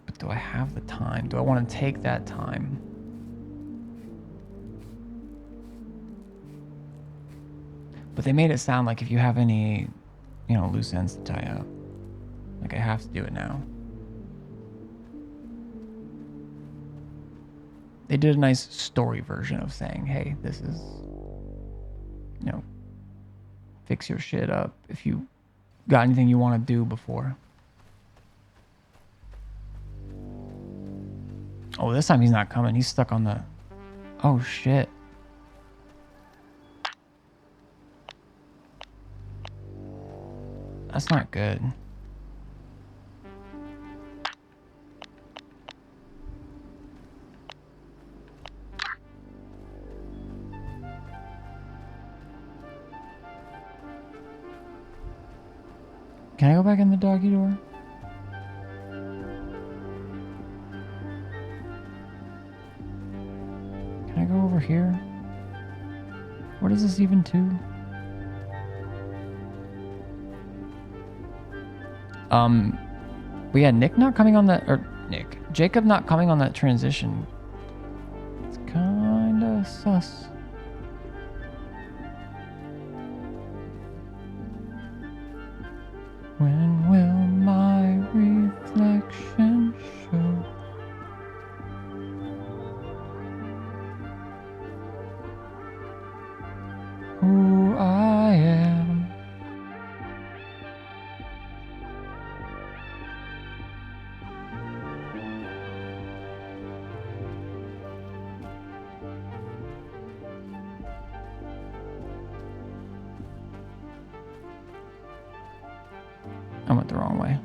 Speaker 1: But do I have the time? Do I want to take that time? But they made it sound like if you have any, you know, loose ends to tie up, like I have to do it now. They did a nice story version of saying, hey, this is, you know, fix your shit up if you got anything you want to do before. Oh, this time he's not coming. He's stuck on the... Oh, shit. That's not good. Can I go back in the doggy door? Can I go over here? What is this even to? But yeah, Nick not coming on that, or Jacob not coming on that transition. It's kinda sus. When will my reflection show? Who I am? I went the wrong way.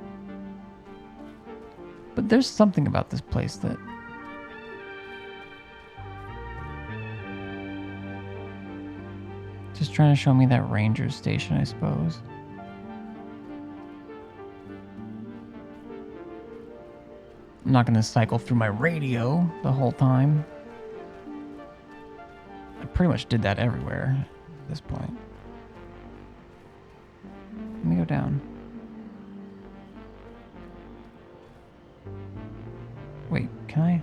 Speaker 1: But there's something about this place that... Just trying to show me that ranger station, I suppose. I'm not going to cycle through my radio the whole time. I pretty much did that everywhere at this point. Let me go down. Wait, can I?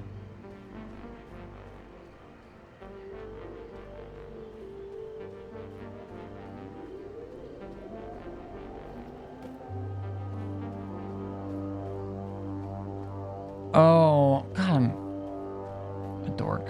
Speaker 1: Oh, God, I'm a dork.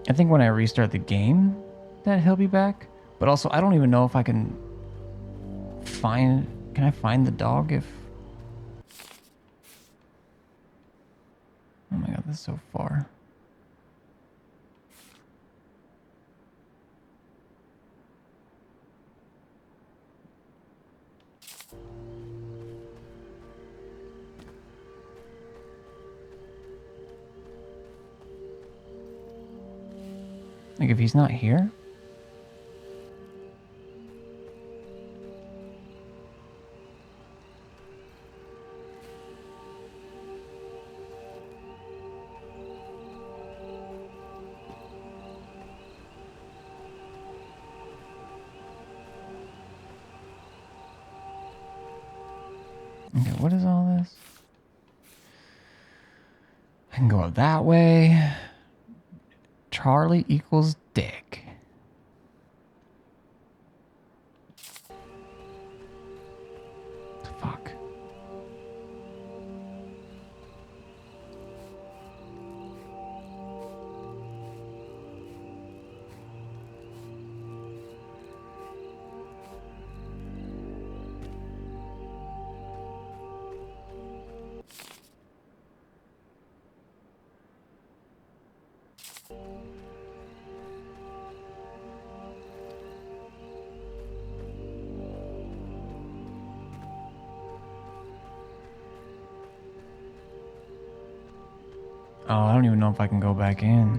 Speaker 1: I think when I restart the game that he'll be back, but also I don't even know if I can I find the dog if... Oh my God, this is so far. Like if he's not here? Okay, what is all this? I can go up that way. Charlie equals Dick. Fuck. Oh, I don't even know if I can go back in.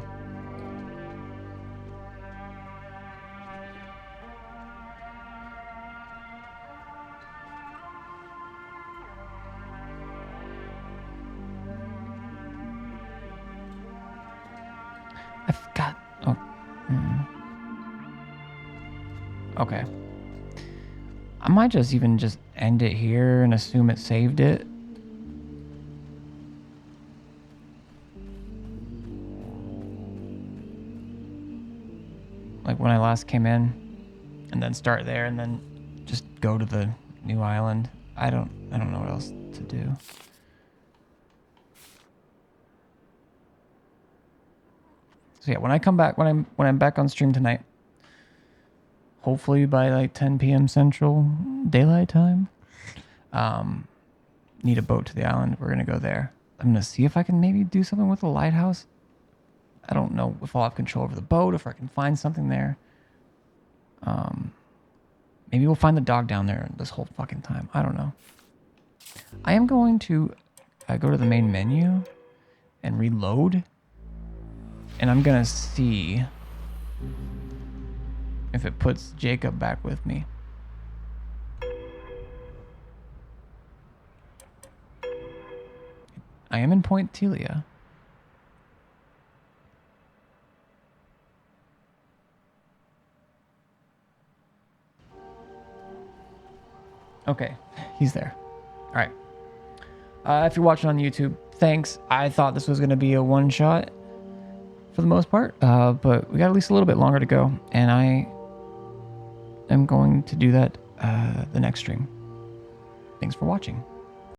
Speaker 1: I forgot. Oh. Okay. I might just even just end it here and assume it saved it. Like when I last came in, and then start there and then just go to the new island. I don't know what else to do. So yeah, when I come back, when I'm back on stream tonight, hopefully by like 10 p.m. Central Daylight Time, need a boat to the island. We're gonna go there. I'm gonna see if I can maybe do something with the lighthouse. I don't know if I'll have control over the boat, if I can find something there. Maybe we'll find the dog down there this whole fucking time. I don't know. I am going to go to the main menu and reload. And I'm gonna see if it puts Jacob back with me. I am in Point Telia. Okay, he's there. All right. If you're watching on YouTube, thanks. I thought this was going to be a one-shot for the most part, but we got at least a little bit longer to go, and I am going to do that the next stream. Thanks for watching.